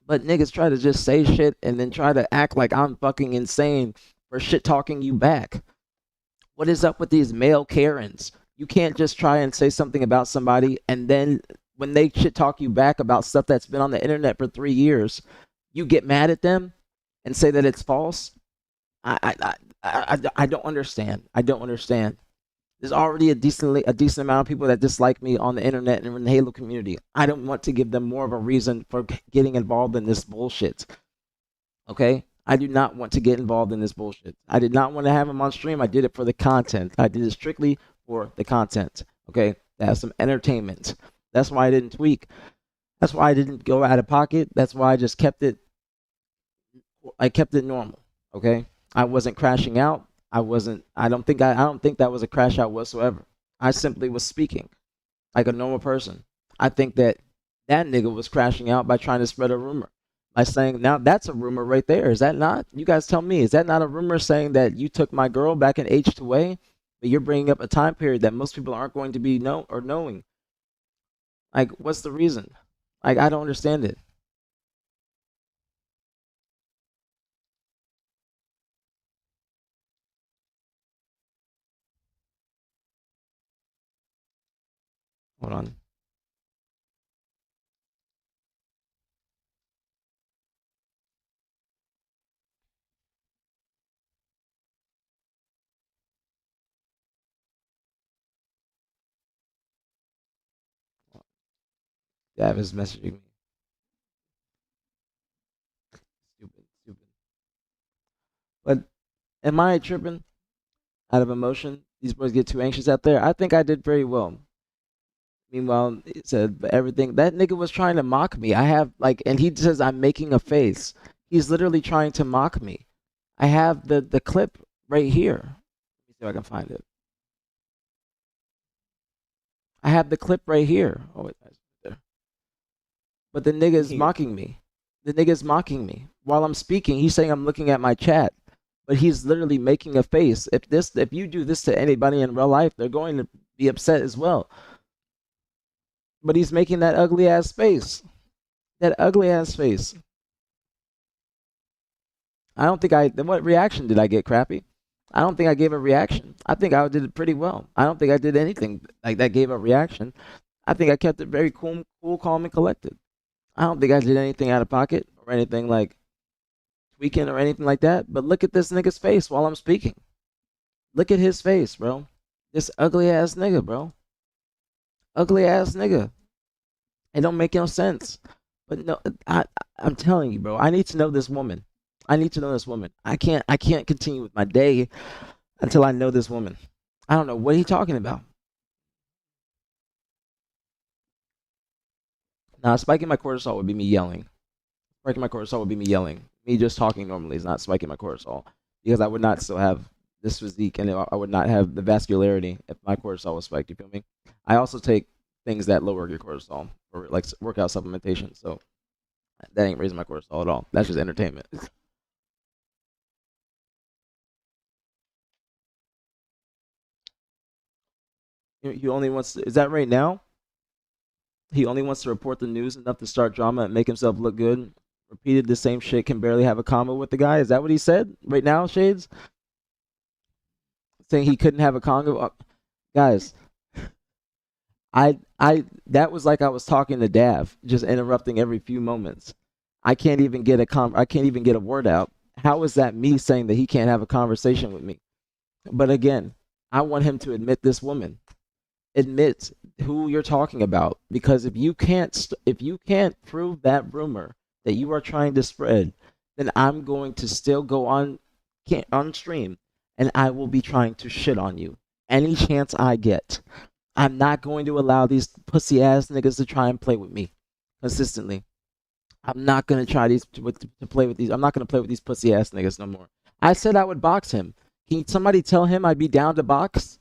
But niggas try to just say shit and then try to act like I'm fucking insane for shit talking you back. What is up with these male Karens? You can't just try and say something about somebody and then when they shit talk you back about stuff that's been on the internet for 3 years, you get mad at them and say that it's false. I don't understand. I don't understand. There's already a decent amount of people that dislike me on the internet and in the Halo community. I don't want to give them more of a reason for getting involved in this bullshit. Okay? I do not want to get involved in this bullshit. I did not want to have him on stream. I did it for the content. I did it strictly for the content. Okay? To have some entertainment. That's why I didn't tweak. That's why I didn't go out of pocket. That's why I just kept it. I kept it normal. Okay? I wasn't crashing out. I don't think that was a crash out whatsoever. I simply was speaking like a normal person. I think that nigga was crashing out by trying to spread a rumor. by saying, now that's a rumor right there. Is that not? You guys tell me. Is that not a rumor saying that you took my girl back in H2A? But you're bringing up a time period that most people aren't going to be knowing. Like, what's the reason? Like, I don't understand it. Hold on. Dav is messaging me. Stupid. But am I tripping out of emotion? These boys get too anxious out there. I think I did very well. Meanwhile, it said everything. That nigga was trying to mock me. I have like, and he says I'm making a face. He's literally trying to mock me. I have the clip right here. Let me see if I can find it. I have the clip right here. Oh wait, that's there. But the nigga is mocking me. The nigga is mocking me while I'm speaking. He's saying I'm looking at my chat, but he's literally making a face. If you do this to anybody in real life, they're going to be upset as well. But he's making that ugly ass face. That ugly ass face. I don't think what reaction did I get, Crappy? I don't think I gave a reaction. I think I did it pretty well. I don't think I did anything like that gave a reaction. I think I kept it very cool, calm, and collected. I don't think I did anything out of pocket or anything like tweaking or anything like that. But look at this nigga's face while I'm speaking. Look at his face, bro. This ugly ass nigga, bro. Ugly ass nigga. It don't make no sense. But no, I'm telling you, bro. I need to know this woman. I need to know this woman. I can't continue with my day until I know this woman. I don't know what he's talking about. Now, spiking my cortisol would be me yelling. Spiking my cortisol would be me yelling. Me just talking normally is not spiking my cortisol because I would not still have this physique and I would not have the vascularity if my cortisol was spiked. You feel me? I also take things that lower your cortisol or like workout supplementation. So that ain't raising my cortisol at all. That's just entertainment. He only wants to, is that right now? He only wants to report the news enough to start drama and make himself look good. Repeated the same shit, can barely have a combo with the guy. Is that what he said right now, Shades? Saying he couldn't have a convo. Guys, I that was like I was talking to Dav, just interrupting every few moments. I can't even get a word out. How is that me saying that he can't have a conversation with me? But again, I want him to admit this woman. Admit who you're talking about, because if you can't prove that rumor that you are trying to spread, then I'm going to still go on stream and I will be trying to shit on you any chance I get. I'm not going to allow these pussy ass niggas to try and play with me consistently. I'm not gonna try to play with these. I'm not gonna play with these pussy ass niggas no more. I said I would box him. Can somebody tell him I'd be down to box?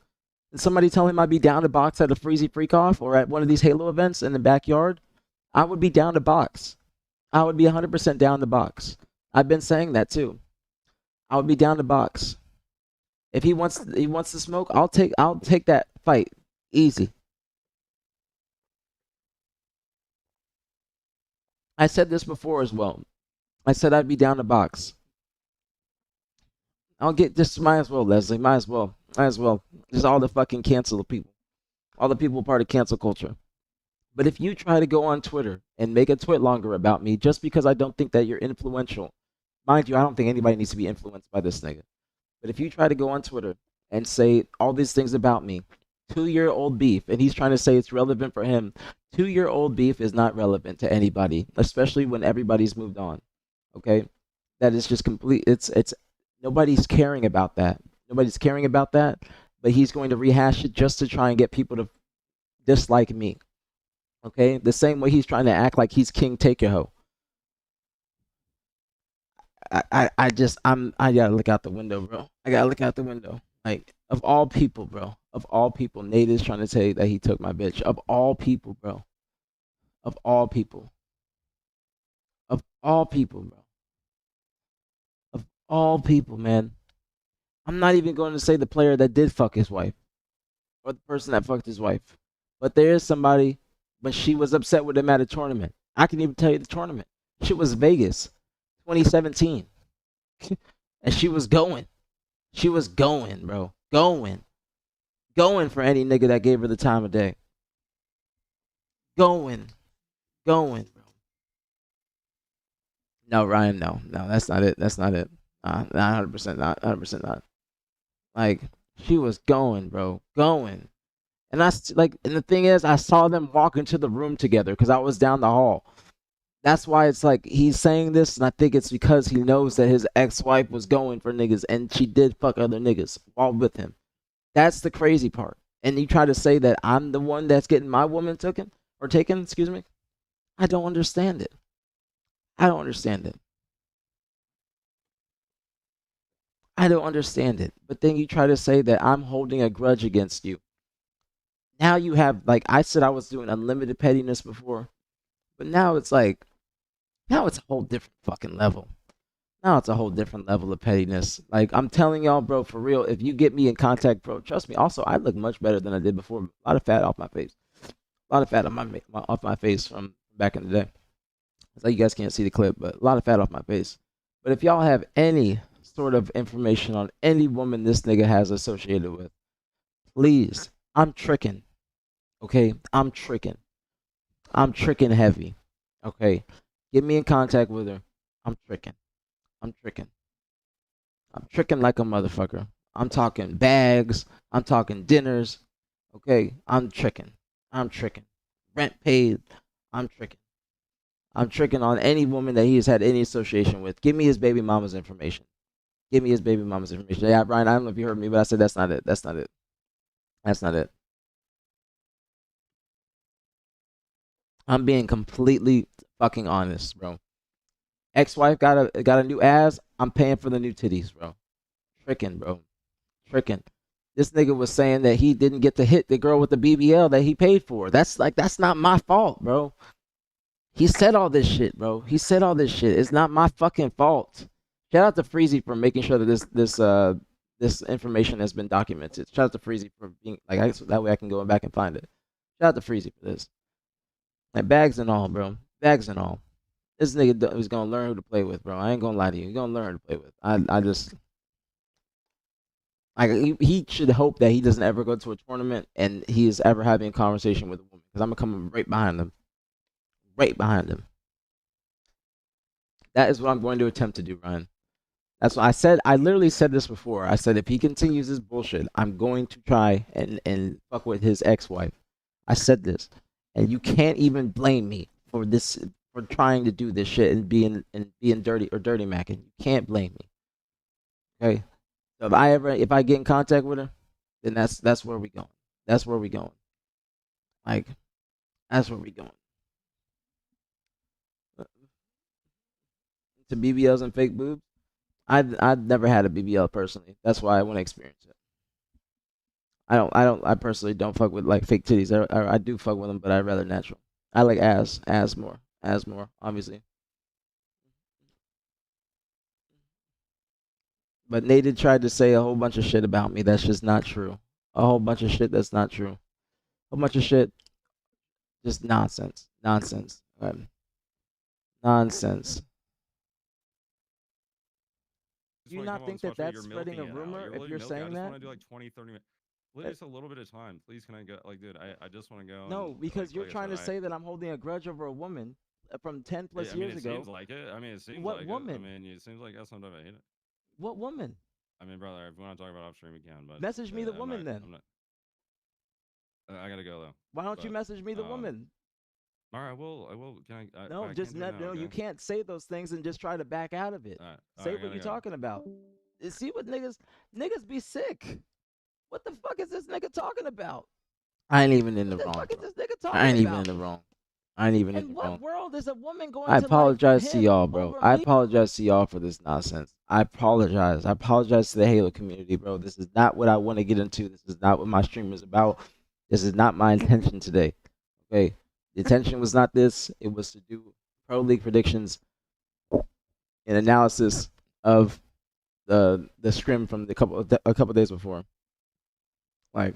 Can somebody tell him I'd be down to box at a Freezy Freak-Off or at one of these Halo events in the backyard? I would be down to box. I would be 100% down to box. I've been saying that too. I would be down to box. If he wants to smoke, I'll take that fight easy. I said this before as well. I said I'd be down to box. I'll get this. Might as well, Leslie. Might as well. Just all the fucking cancel people. All the people part of cancel culture. But if you try to go on Twitter and make a twit longer about me just because I don't think that you're influential, mind you, I don't think anybody needs to be influenced by this nigga. But if you try to go on Twitter and say all these things about me, 2-year-old beef, and he's trying to say it's relevant for him, 2-year-old beef is not relevant to anybody, especially when everybody's moved on. Okay? That is just complete. It's nobody's caring about that. Nobody's caring about that, but he's going to rehash it just to try and get people to dislike me. Okay? The same way he's trying to act like he's King Takeho. I gotta look out the window, bro. I gotta look out the window. Like, of all people, bro. Of all people, Nate is trying to say that he took my bitch. Of all people, bro. Of all people. Of all people, bro. Of all people, man. I'm not even going to say the player that did fuck his wife or the person that fucked his wife. But there is somebody, when she was upset with him at a tournament. I can even tell you the tournament. Shit was Vegas, 2017. And she was going. She was going, bro. Going. Going for any nigga that gave her the time of day. Going. Going, bro. No, Ryan, no. No, that's not it. That's not it. Not 100% not. 100% not. Like, she was going, bro. Going. And and the thing is, I saw them walk into the room together because I was down the hall. That's why it's like he's saying this, and I think it's because he knows that his ex-wife was going for niggas, and she did fuck other niggas while with him. That's the crazy part. And you try to say that I'm the one that's getting my woman taken, excuse me. I don't understand it. I don't understand it. I don't understand it. But then you try to say that I'm holding a grudge against you. Now you have, like I said, I was doing unlimited pettiness before, but now it's like, now it's a whole different fucking level. Now it's a whole different level of pettiness. Like, I'm telling y'all, bro, for real, if you get me in contact, bro, trust me. Also, I look much better than I did before. A lot of fat off my face. A lot of fat on off my face from back in the day. It's like you guys can't see the clip, but a lot of fat off my face. But if y'all have any sort of information on any woman this nigga has associated with, please, I'm tricking. Okay? I'm tricking. I'm tricking heavy. Okay? Get me in contact with her. I'm tricking. I'm tricking. I'm tricking like a motherfucker. I'm talking bags. I'm talking dinners. Okay? I'm tricking. I'm tricking. Rent paid. I'm tricking. I'm tricking on any woman that he has had any association with. Give me his baby mama's information. Give me his baby mama's information. Yeah, Brian, I don't know if you heard me, but I said that's not it. That's not it. That's not it. I'm being completely fucking honest, bro. Ex-wife got a new ass. I'm paying for the new titties, bro. Tricking, bro. Tricking. This nigga was saying that he didn't get to hit the girl with the BBL that he paid for. That's not my fault, bro. He said all this shit, bro. He said all this shit. It's not my fucking fault. Shout out to Freezy for making sure that this information has been documented. Shout out to Freezy for being like that way I can go back and find it. Shout out to Freezy for this. Like, bags and all, bro. Bags and all. This nigga is gonna learn who to play with, bro. I ain't gonna lie to you. He's gonna learn who to play with. I just like he should hope that he doesn't ever go to a tournament and he is ever having a conversation with a woman, because I'm gonna come right behind him. Right behind him. That is what I'm going to attempt to do, Ryan. That's what I said. I literally said this before. I said if he continues this bullshit, I'm going to try and fuck with his ex-wife. I said this. And you can't even blame me for this, for trying to do this shit and being dirty or dirty macking. You can't blame me. Okay? So if I get in contact with her, then that's where we going. That's where we going. Like, that's where we going. To BBLs and fake boobs, I've never had a BBL personally. That's why I want to experience it. I personally don't fuck with like fake titties. I do fuck with them, but I'd rather natural. I like ass more, obviously. But Nate tried to say a whole bunch of shit about me. That's just not true. A whole bunch of shit that's not true. A whole bunch of shit, just nonsense. Nonsense. Nonsense. Do you not think that that's spreading a rumor if you're saying that? I just want to do like 20, 30 minutes. Just a little bit of time. Please, can I go? Like, dude, I just want to go. No, and, because like, you're trying to say that I'm holding a grudge over a woman from 10 plus years ago. It seems like it. I mean, it seems What like woman? it. I mean, it seems like that's sometimes I hate it. What woman? I mean, brother, if we want to talk about off stream, we can. But message me the woman then. I gotta go though. Why don't you message me the woman? All right, I will. Can I? No, I just can't do it not. now, No, okay? you can't say those things and just try to back out of it. All right, Say I what you're gotta go. talking about. See what niggas be sick. What the fuck is this nigga talking about? I ain't even in the wrong. What the fuck is this nigga talking about? I ain't even in the wrong. I ain't even in the wrong. In what world is a woman going to I apologize like to y'all, bro. over I me? apologize to y'all for this nonsense. I apologize. I apologize to the Halo community, bro. This is not what I want to get into. This is not what my stream is about. This is not my intention today. Okay? The intention was not this. It was to do Pro League predictions an analysis of the scrim from a couple days before. Like,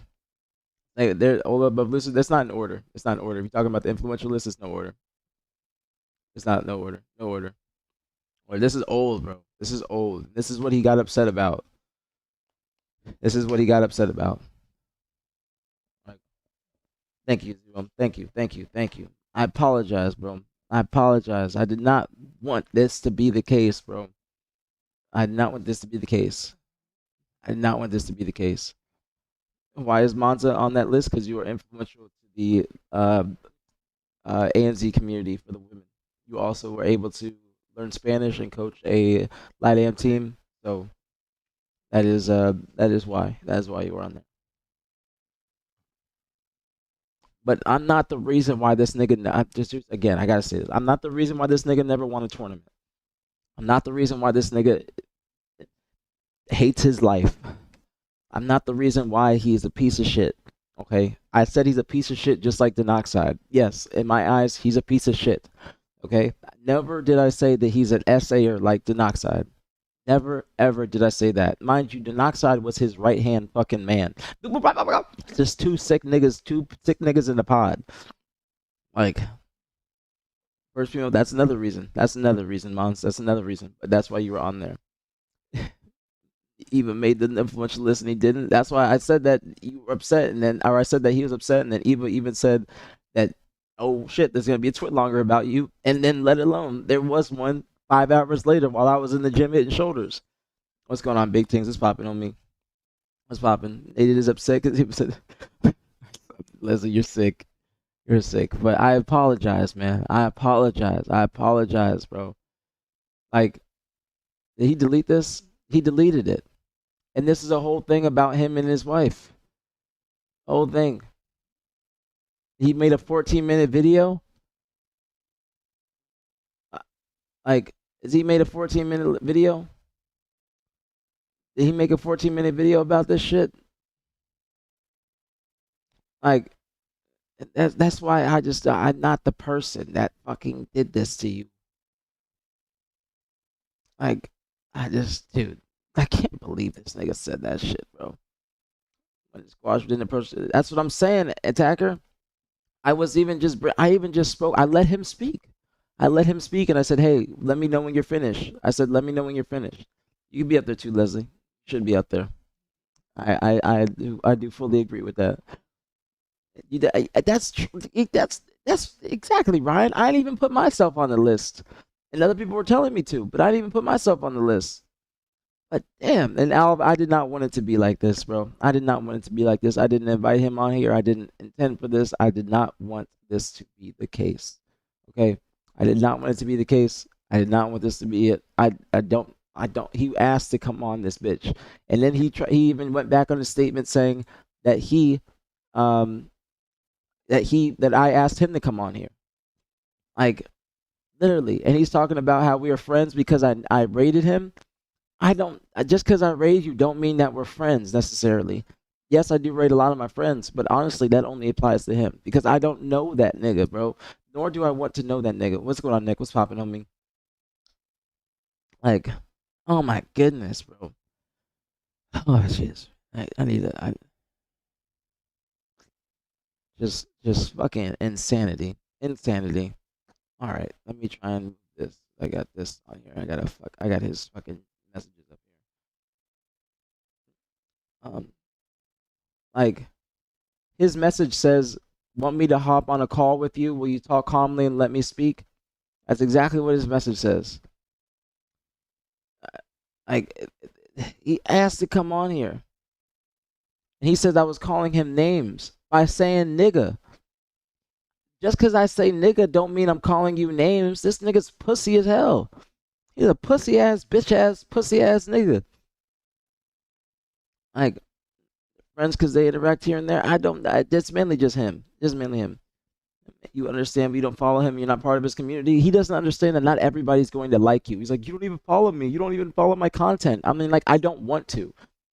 they're all above list. That's not in order. It's not in order. If you're talking about the influential list, it's no order. It's not no order. No order. Or this is old, bro. This is old. This is what he got upset about. This is what he got upset about. Like, thank you, Zero. Thank you. Thank you. Thank you. I apologize, bro. I apologize. I did not want this to be the case, bro. I did not want this to be the case. I did not want this to be the case. Why is Monza on that list? Because you are influential to the ANZ community for the women. You also were able to learn Spanish and coach a LATAM team. So that is why you were on there. But I'm not the reason why this nigga. Again, I gotta say this. I'm not the reason why this nigga never won a tournament. I'm not the reason why this nigga hates his life. I'm not the reason why he's a piece of shit. Okay? I said he's a piece of shit just like Denoxide. Yes, in my eyes, he's a piece of shit. Okay? Never did I say that he's an SAer like Denoxide. Never, ever did I say that. Mind you, Denoxide was his right-hand fucking man. Just two sick niggas in the pod. Like, first, that's another reason. That's another reason, Mons. That's another reason. But that's why you were on there. Eva made the influential list and he didn't. That's why I said that you were upset, or I said that he was upset, and then Eva even said that, oh shit, there's gonna be a tweet longer about you, and then let alone there was one 5 hours later while I was in the gym hitting shoulders. What's going on, big things? It's popping on me. What's popping? Aiden is upset because he said, Leslie, you're sick. You're sick. But I apologize, man. I apologize, bro. Like, did he delete this? He deleted it. And this is a whole thing about him and his wife. Whole thing. He made a 14-minute video. Like, has he made a 14-minute video? Did he make a 14-minute video about this shit? Like, that's why I'm not the person that fucking did this to you. Like, dude, I can't believe this nigga said that shit, bro. When squash within the person, that's what I'm saying, Attacker. I even just spoke. I let him speak. And I said, hey, let me know when you're finished. Let me know when you're finished. You can be up there too, Leslie. You should be up there. I do fully agree with that. That's exactly, Ryan. I didn't even put myself on the list. And other people were telling me to, but I didn't even put myself on the list. But damn, and Al, I did not want it to be like this, bro. I did not want it to be like this. I didn't invite him on here. I didn't intend for this. I did not want this to be the case. Okay? I did not want it to be the case. I did not want this to be it. I don't. He asked to come on this bitch. And then he even went back on a statement saying that that I asked him to come on here. Like, literally. And he's talking about how we are friends because I rated him. Just because I rated you don't mean that we're friends necessarily. Yes, I do rate a lot of my friends, but honestly, that only applies to him because I don't know that nigga, bro. Nor do I want to know that nigga. What's going on, Nick? What's popping on me? Like, oh my goodness, bro. Oh, jeez. I need to. Just fucking insanity. All right, let me try and move this. I got this on here. I got his fucking messages up here. Like, his message says, "Want me to hop on a call with you? Will you talk calmly and let me speak?" That's exactly what his message says. Like, he asked to come on here, and he said I was calling him names by saying nigga. Just because I say nigga don't mean I'm calling you names. This nigga's pussy as hell. He's a pussy ass, bitch ass, pussy ass nigga. Like, friends because they interact here and there. It's mainly just him. Just mainly him. You understand, but you don't follow him. You're not part of his community. He doesn't understand that not everybody's going to like you. He's like, you don't even follow me. You don't even follow my content. I mean, like, I don't want to.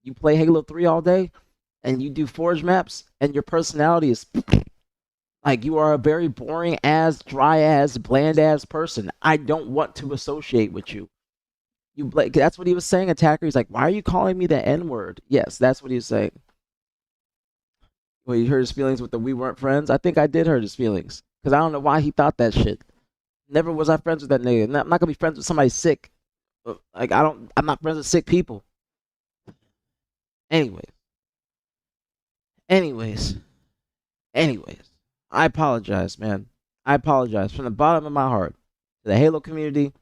You play Halo 3 all day, and you do Forge maps, and your personality is... Like, you are a very boring ass, dry ass, bland ass person. I don't want to associate with you. You like that's what he was saying, attacker. He's like, why are you calling me the N-word? Yes, that's what he was saying. Well, you hurt his feelings with the we weren't friends. I think I did hurt his feelings because I don't know why he thought that shit. Never was I friends with that nigga. I'm not gonna be friends with somebody sick. Like I'm not friends with sick people. Anyways, anyways, anyways. I apologize, man. I apologize from the bottom of my heart to the Halo community,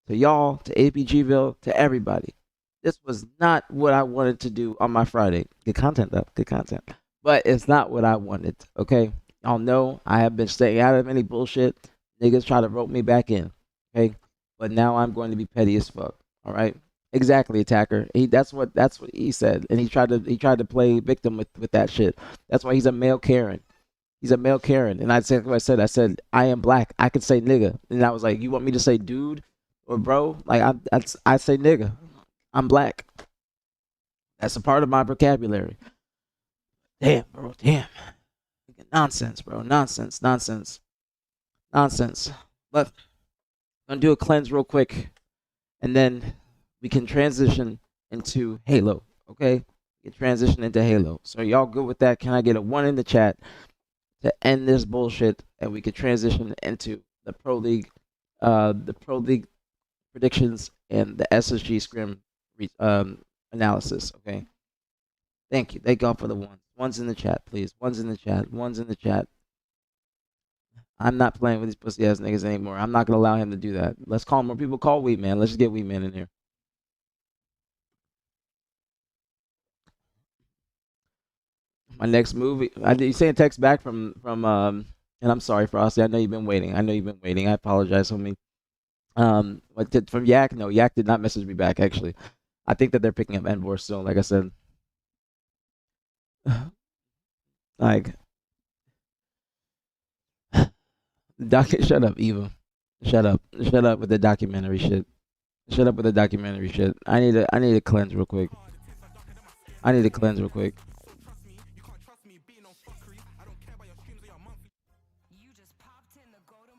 to y'all, to aPGville, to everybody. This was not what I wanted to do on my Friday. Good content though. Good content. But it's not what I wanted, okay? Y'all know I have been staying out of any bullshit. Niggas try to rope me back in, okay? But now I'm going to be petty as fuck, all right? Exactly, attacker. That's what he said, and he tried to play victim with that shit. That's why he's a male Karen. He's a male Karen, and I said what I said. I said I am black. I could say nigga, and I was like, you want me to say dude or bro? Like I say nigga. I'm black. That's a part of my vocabulary. Damn, bro. Damn. Nonsense, bro. Nonsense. Nonsense. Nonsense. But I'm gonna do a cleanse real quick, and then we can transition into Halo. Okay? We can transition into Halo. So y'all good with that? Can I get a 1 in the chat to end this bullshit, and we can transition into the Pro League predictions and the SSG scrim analysis. Okay. Thank you. Thank y'all for the ones. Ones in the chat, please. Ones in the chat. Ones in the chat. I'm not playing with these pussy ass niggas anymore. I'm not gonna allow him to do that. Let's call more people. Call Wheat Man. Let's just get Wheat Man in here. My next movie. You saying text back from and I'm sorry, Frosty. I know you've been waiting. I apologize, homie. From Yak? No, Yak did not message me back. Actually, I think that they're picking up Envor still. Like I said, like, shut up, Eva. Shut up with the documentary shit. Shut up with the documentary shit. I need to cleanse real quick.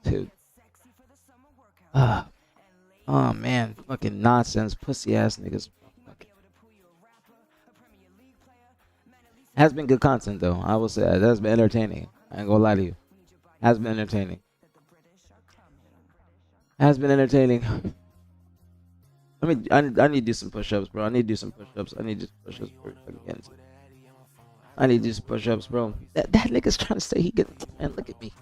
Dude. Oh man, fucking nonsense, pussy ass niggas. Has been good content though. I will say that. That's been entertaining. I ain't gonna lie to you. Has been entertaining. Has been entertaining. I need to do some push-ups, bro. I need to do some push-ups. I need to do some push-ups, bro. That nigga's trying to say he can. Man, look at me.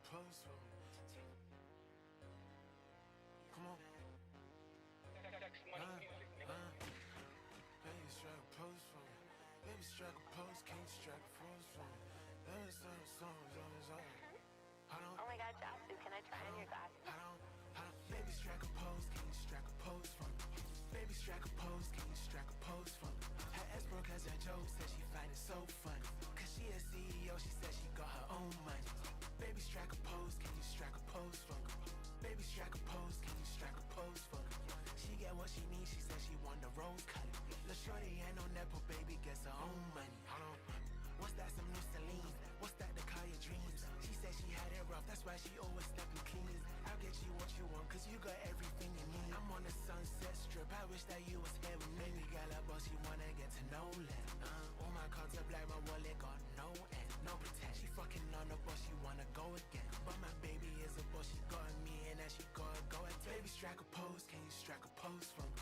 Oh my god, Jasu, can I try on your glasses? Baby strike a pose, can you strike a pose for me? Baby strike a pose, can you strike a pose for me? Her ex broke as a joke, said she find it so funny. Cause she a CEO, she said she got her own money. Baby strike a pose, can you strike a pose for me? Baby strike a pose, can you strike a pose for me? She get what she needs, she said she want the rose color. Lil' shorty ain't no nepo, baby gets her own money. Hold on. What's that, some new Celine? What's that, to call your dreams? She said she had it rough, that's why she always stepping clean. I'll get you what you want, cause you got everything you need. I'm on the Sunset Strip, I wish that you was here with me. Baby girl, a boss, you wanna get to know that. All my cards are black, my wallet got no end, no pretend. She fucking on the boss, you wanna go again. But my baby is a boss, she got me and that she gotta go and baby strike a pose, can you strike a pose for me?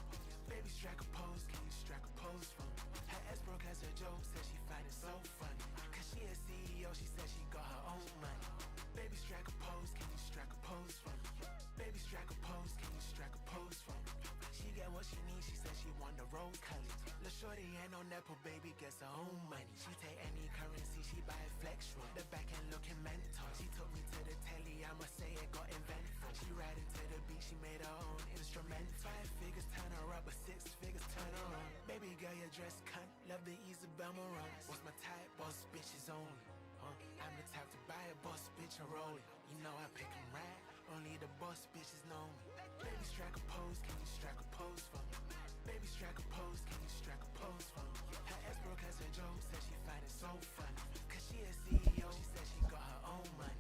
Baby strike a pose, can you strike a pose for me? Her ex broke as a joke, said she find it so funny. Cause she a CEO, she said she got her own money. Baby strike a pose, can you strike a pose for me? Baby strike a pose, can you strike a pose for me? She get what she needs, she said she want the rose color. Lil' shorty ain't no nepo, baby gets her own money. She take any currency, she buy a flex roll. The back end looking mental. She took me to the telly, I'ma say it got invented. She riding to the beat, she made her own instrument. 5 figures turn her up, but 6 figures turn her on. Baby girl, your dress cunt, love the Isabel Marant. What's my type? Boss bitches only. I'm the type to buy a boss bitch and roll it. You know I pick 'em right, only the boss bitches know me. Baby strike a pose, can you strike a pose for me? Baby strike a pose, can you strike a pose for me? Her ex broke as a joke, said she find it so funny. Cause she a CEO, she said she got her own money.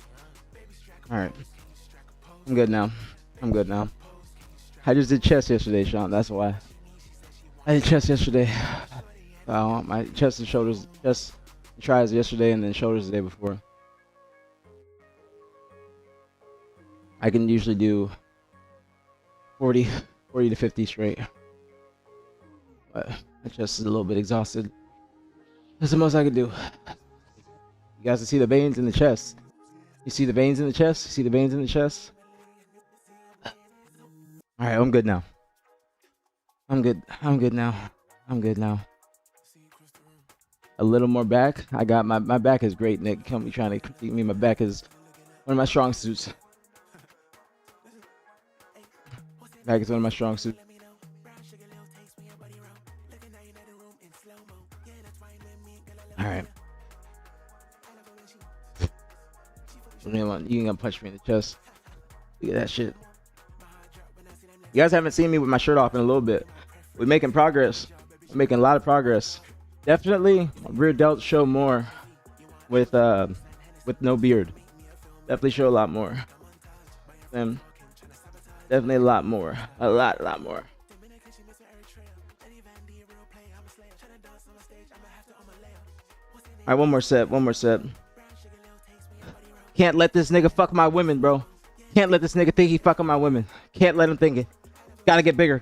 Baby strike a All right. pose, can you strike a pose? I'm good now. I'm good now. I just did chest yesterday, Sean. That's why. I did chest yesterday. My chest and shoulders, chest and tries yesterday, and then shoulders the day before. I can usually do 40 to 50 straight. But my chest is a little bit exhausted. That's the most I can do. You guys can see the veins in the chest. You see the veins in the chest? You see the veins in the chest? Alright, I'm good now. I'm good now. I'm good now. A little more back. I got my back is great, Nick. Can't be trying to critique me. My back is one of my strong suits. Back is one of my strong suits. Alright. You ain't gonna punch me in the chest. Look at that shit. You guys haven't seen me with my shirt off in a little bit. We're making progress. We're making a lot of progress. Definitely, rear delts show more with no beard. Definitely show a lot more. Definitely a lot more. A lot more. Alright, one more set. Can't let this nigga fuck my women, bro. Can't let this nigga think he fucking my women. Can't let him think it. Gotta get bigger.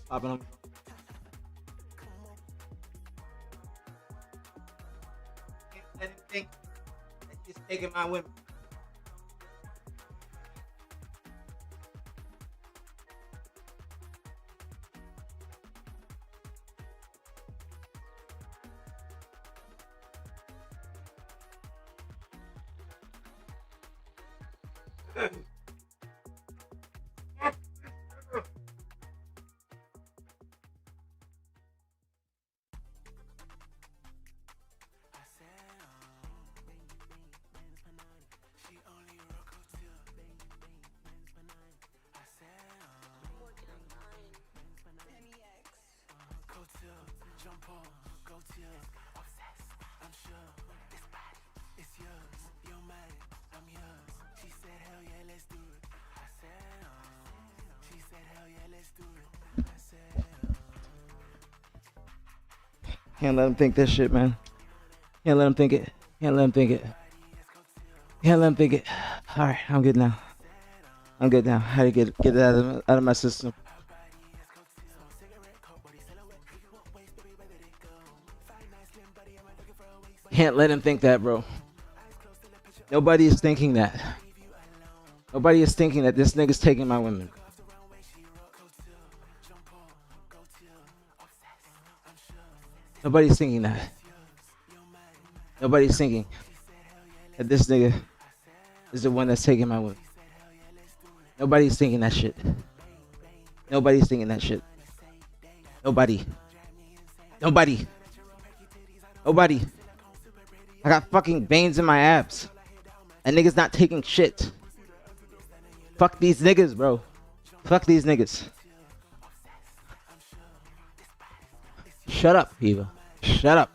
Popping on. Can't let him think that he's taking my women. Can't let him think that shit, man. Can't let him think it. Can't let him think it. Can't let him think it. All right, I'm good now. I'm good now. How to get it out of my system. Can't let him think that, bro. Nobody is thinking that. Nobody is thinking that this nigga's taking my women. Nobody's thinking that. Nobody's thinking that this nigga is the one that's taking my women. Nobody's thinking that shit. Nobody's thinking that shit. Nobody. Nobody. Nobody. I got fucking veins in my abs. And niggas not taking shit. Fuck these niggas, bro. Fuck these niggas. Shut up, Eva. Shut up.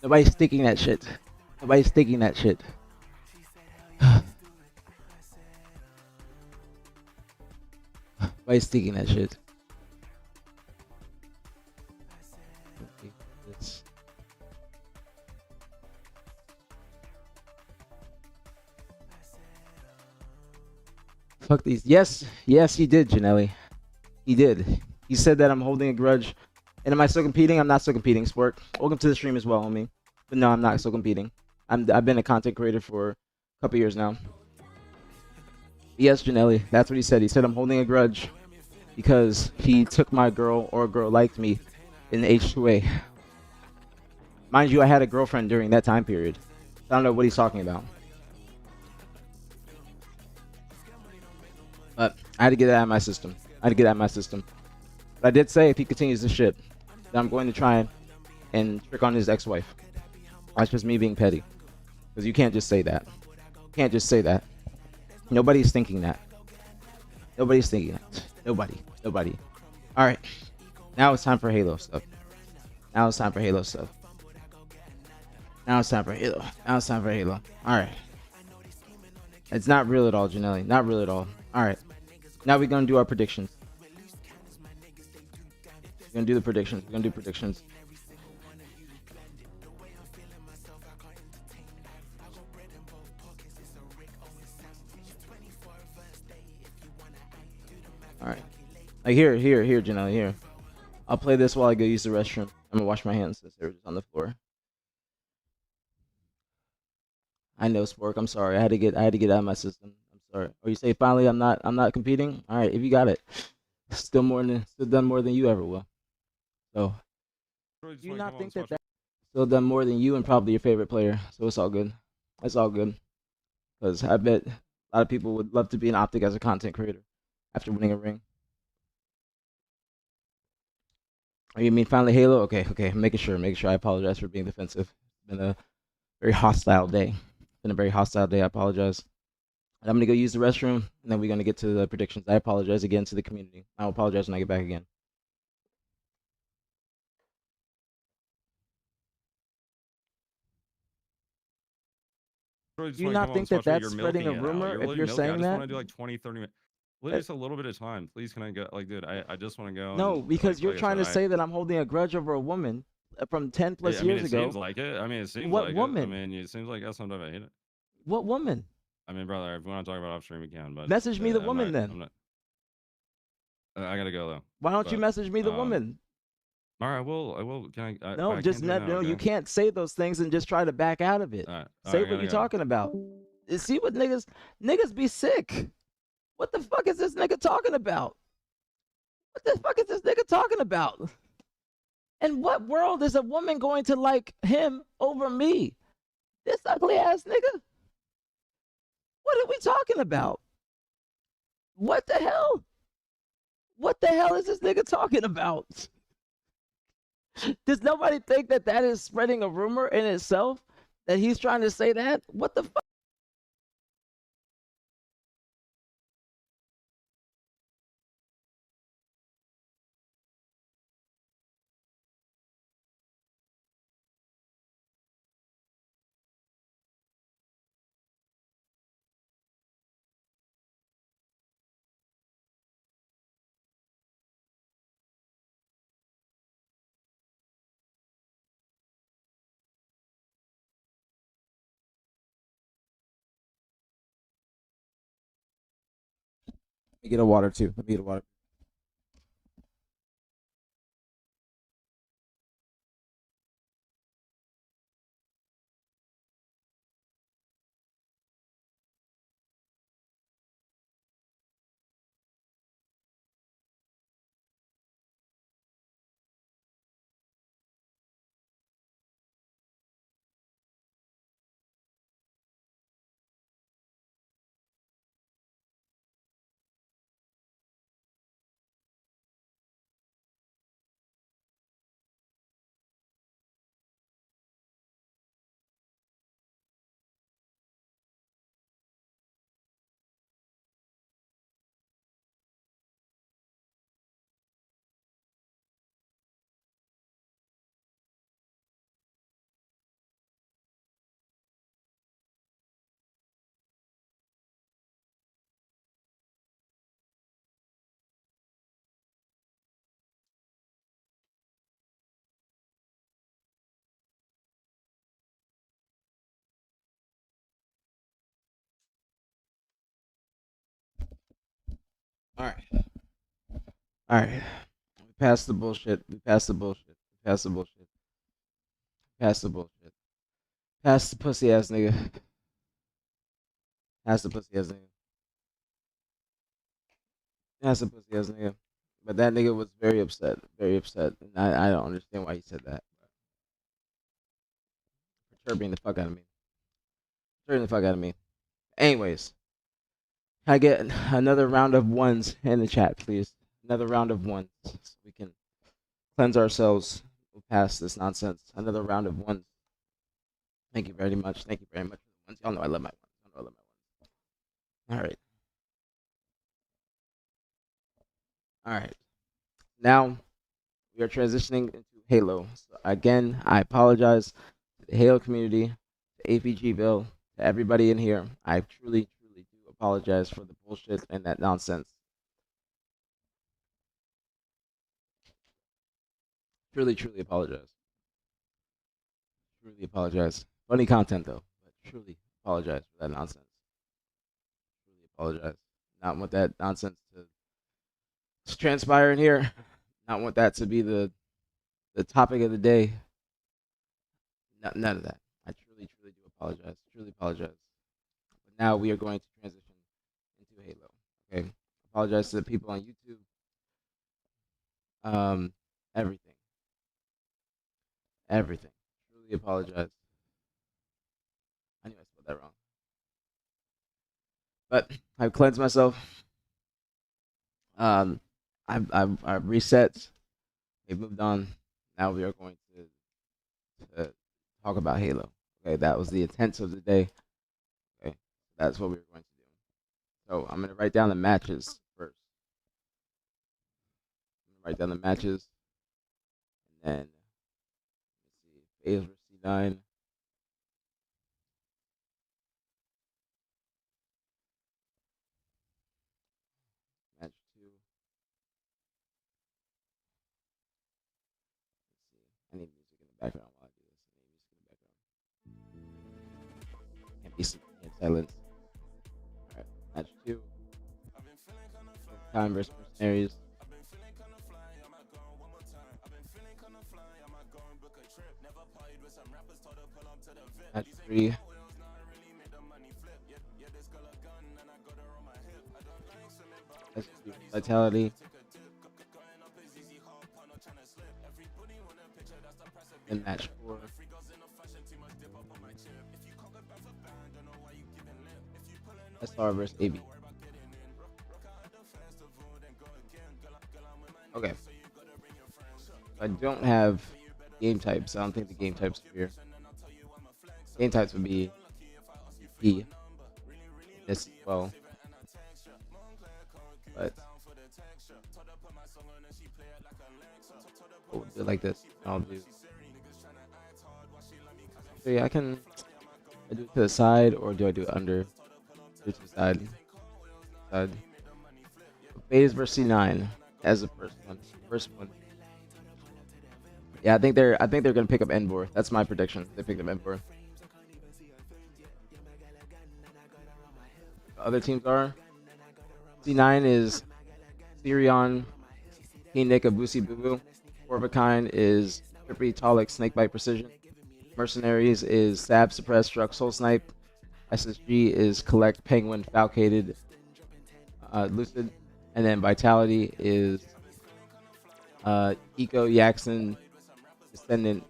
Nobody's thinking that shit. Nobody's thinking that shit. Nobody's thinking that shit. Fuck these. Yes, he did, Janelli. He did. He said that I'm holding a grudge. And am I still competing? I'm not still competing, Sport. Welcome to the stream as well, homie. But no, I'm not still competing. I've been a content creator for a couple years now. Yes, Janelli. That's what he said. He said I'm holding a grudge because he took my girl or a girl liked me in the H2A. Mind you, I had a girlfriend during that time period. I don't know what he's talking about. But I had to get it out of my system. But I did say if he continues this shit, then I'm going to try and trick on his ex-wife. That's just me being petty. Because you can't just say that. You can't just say that. Nobody's thinking that. Nobody's thinking that. Nobody. Alright. Now it's time for Halo stuff. Now it's time for Halo. Alright. It's not real at all, Janelli. Not real at all. Alright. Now we're going to do our predictions. We're going to do the predictions. Alright. Like here, Janelle, here. I'll play this while I go use the restroom. I'm gonna wash my hands since they're just on the floor. I know, Spork. I'm sorry. I had to get out of my system. I'm sorry. Or you say finally I'm not competing? Alright, if you got it. Still done more than you ever will. So do you not think that still done more than you and probably your favorite player? So it's all good. It's all good. Because I bet a lot of people would love to be an Optic as a content creator after winning a ring. Oh, you mean finally Halo? Okay. Making sure. I apologize for being defensive. It's been a very hostile day. I apologize. And I'm gonna go use the restroom, and then we're gonna get to the predictions. I apologize again to the community. I'll apologize when I get back again. Do you not think that that's spreading a rumor if you're saying that? I just want to do like 20, 30 minutes. Just a little bit of time. Please, can I go? Like, dude, I just want to go. No, and, because like, you're trying to say that I'm holding a grudge over a woman from 10 plus years ago. It seems like it. I mean, it seems what like woman? it. I mean, it seems like that's sometimes I hate it. What woman? I mean, brother, if we want to talk about off stream, we can. But message me the woman then. I'm not, I gotta go though. Why don't you message me the woman? All right, I will. Can I? No, just no. You can't say those things and just try to back out of it. Say what you're talking about. See what niggas be sick. What the fuck is this nigga talking about? In what world is a woman going to like him over me? This ugly ass nigga? What are we talking about? What the hell? What the hell is this nigga talking about? Does nobody think that that is spreading a rumor in itself? That he's trying to say that? What the fuck? Let me get a water too. Let me get a water. All right. All right. We passed the bullshit. We passed the bullshit. We passed the bullshit. Pass the bullshit. Pass the pussy ass nigga. Pass the pussy ass nigga. Pass the pussy ass nigga. But that nigga was very upset. Very upset. And I don't understand why he said that. Perturbing the fuck out of me. Perturbing the fuck out of me. Anyways. I get another round of ones in the chat, please. Another round of ones. So we can cleanse ourselves past this nonsense. Another round of ones. Thank you very much. Thank you very much for the ones. Y'all know I love my ones. Y'all know I love my ones. All right. All right. Now we are transitioning into Halo. So again, I apologize to the Halo community, to aPGville, to everybody in here. I truly, truly do apologize for the bullshit and that nonsense. Truly, truly apologize. Truly apologize. Funny content though, but truly apologize for that nonsense. Truly apologize. Not want that nonsense to transpire in here. Not want that to be the topic of the day. None of that. I truly, truly do apologize. Truly apologize. But now we are going to transition into Halo. Okay. Apologize to the people on YouTube. Everything. Everything. Truly apologize. I knew I spelled that wrong. But I've cleansed myself. I've reset. We've moved on. Now we are going to talk about Halo. Okay, that was the intent of the day. Okay, that's what we were going to do. So I'm gonna write down the matches first. I'm gonna write down the matches, and then let's see, Phase versus C9. Match two. Let's see. I need music in the background while I do this. I need music in the background. Can't be in silence. All right, match two. Time versus Mercenaries. Match three. SSG Vitality. And match four. SR versus AB. Okay. I don't have game types. I don't think the game types are here. Game types would be P. This as well. But we'll do it like this. I'll do. So yeah, I do it to the side, or do I do it under? Do it to the side. Side. Betas versus C9 as the first one. First one. Yeah, I think they're gonna pick up Envor. That's my prediction. They picked up Envor. The other teams are C9 is Sirion, King Nick, Abusi Bubu. Orvakine is Trippy, Talik, Snakebite Precision. Mercenaries is Sab, Suppress, Struck, Soul Snipe. SSG is Collect, Penguin, Falcated, Lucid. And then Vitality is Eco, Yaxon, Descendant.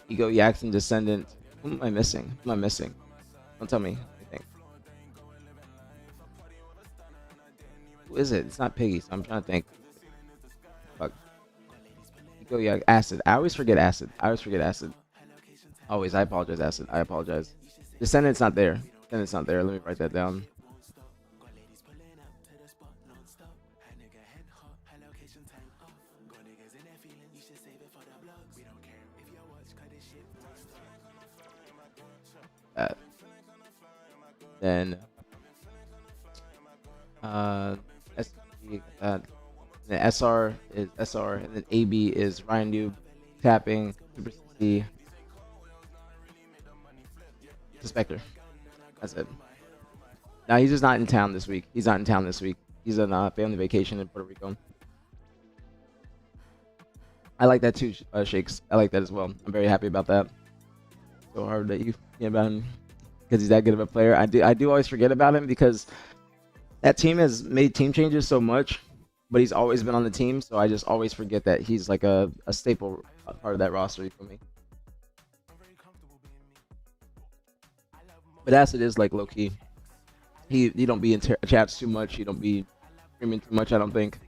Ego, Yaxon, Descendant. Who am I missing? Who am I missing? Don't tell me anything. Who is it? It's not Piggy, so I'm trying to think. Fuck. Ego, yeah, Acid. I always forget Acid. Always. I apologize, Acid. I apologize. Descendant's not there. Descendant's not there. Let me write that down. Then SSG, then SR is SR, and then AB is Ryan Noob, Tapping, Super C, Suspector. That's it. Now he's just not in town this week. He's on family vacation in Puerto Rico. I like that too, Shakes. I like that as well. I'm very happy about that. So hard that you forget about him because he's that good of a player. I do always forget about him because that team has made team changes so much, but he's always been on the team. So I just always forget that he's like a staple part of that roster for me. But Acid is like low key. He don't be in chats too much. He don't be streaming too much. I don't think.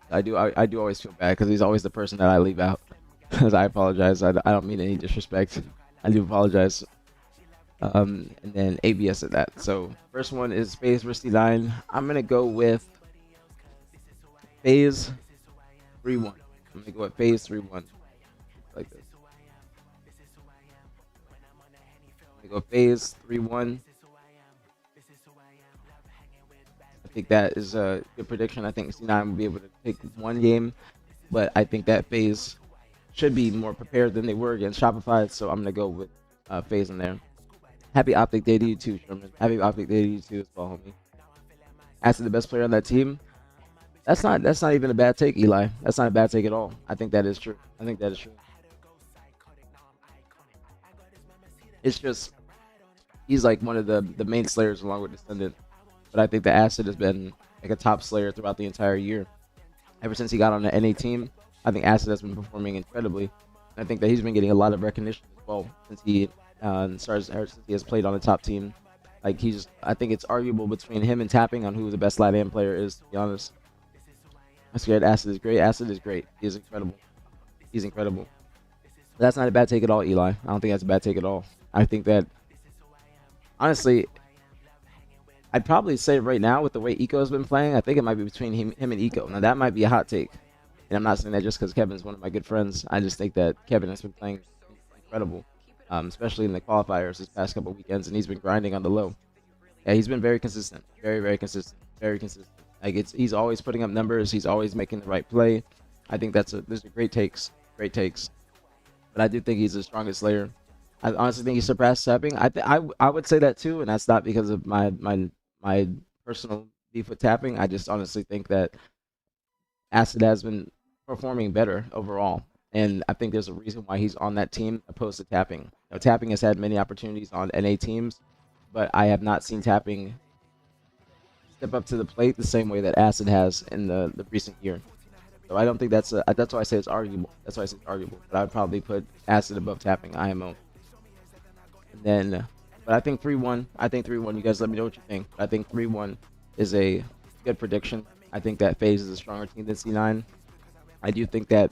I do always feel bad because he's always the person that I leave out. Because I apologize. I don't mean any disrespect. I do apologize. And then ABS at that. So first one is FaZe versus C9. I'm gonna go with FaZe 3-1. I'm gonna go with FaZe 3-1. Like this. I'm gonna go FaZe 3-1. I think that is a good prediction. I think C9 will be able to take one game, but I think that FaZe should be more prepared than they were against Shopify, so I'm gonna go with FaZe in there. Happy Optic Day to you too, Sherman. Happy Optic Day to you too as well, homie. Acid the best player on that team. That's not even a bad take, Eli. That's not a bad take at all. I think that is true. It's just he's like one of the main slayers along with Descendant. But I think the Acid has been like a top slayer throughout the entire year. Ever since he got on the NA team, I think Acid has been performing incredibly. I think that he's been getting a lot of recognition as well since he has played on the top team. Like I think it's arguable between him and Tapping on who the best LATAM player is, to be honest. I'm scared. Acid is great. Acid is great. He is incredible. He's incredible. But that's not a bad take at all, Eli. I don't think that's a bad take at all. I think that, honestly, I'd probably say right now with the way Eco's been playing, I think it might be between him and Eco. Now that might be a hot take. And I'm not saying that just because Kevin's one of my good friends. I just think that Kevin has been playing incredible, especially in the qualifiers this past couple weekends, and he's been grinding on the low. Yeah, he's been very consistent. Very consistent. Like he's always putting up numbers. He's always making the right play. I think those are great takes. But I do think he's the strongest layer. I honestly think he surpassed Tapping. I would say that too, and that's not because of my personal beef with Tapping. I just honestly think that Acid has been performing better overall, and I think there's a reason why he's on that team opposed to Tapping. Now, Tapping has had many opportunities on NA teams, but I have not seen Tapping step up to the plate the same way that Acid has in the recent year. So I don't think that's why I say it's arguable. But I'd probably put Acid above Tapping IMO. And then, but I think 3-1. You guys let me know what you think. I think 3-1. is a good prediction. I think that FaZe is a stronger team than C9. I do think that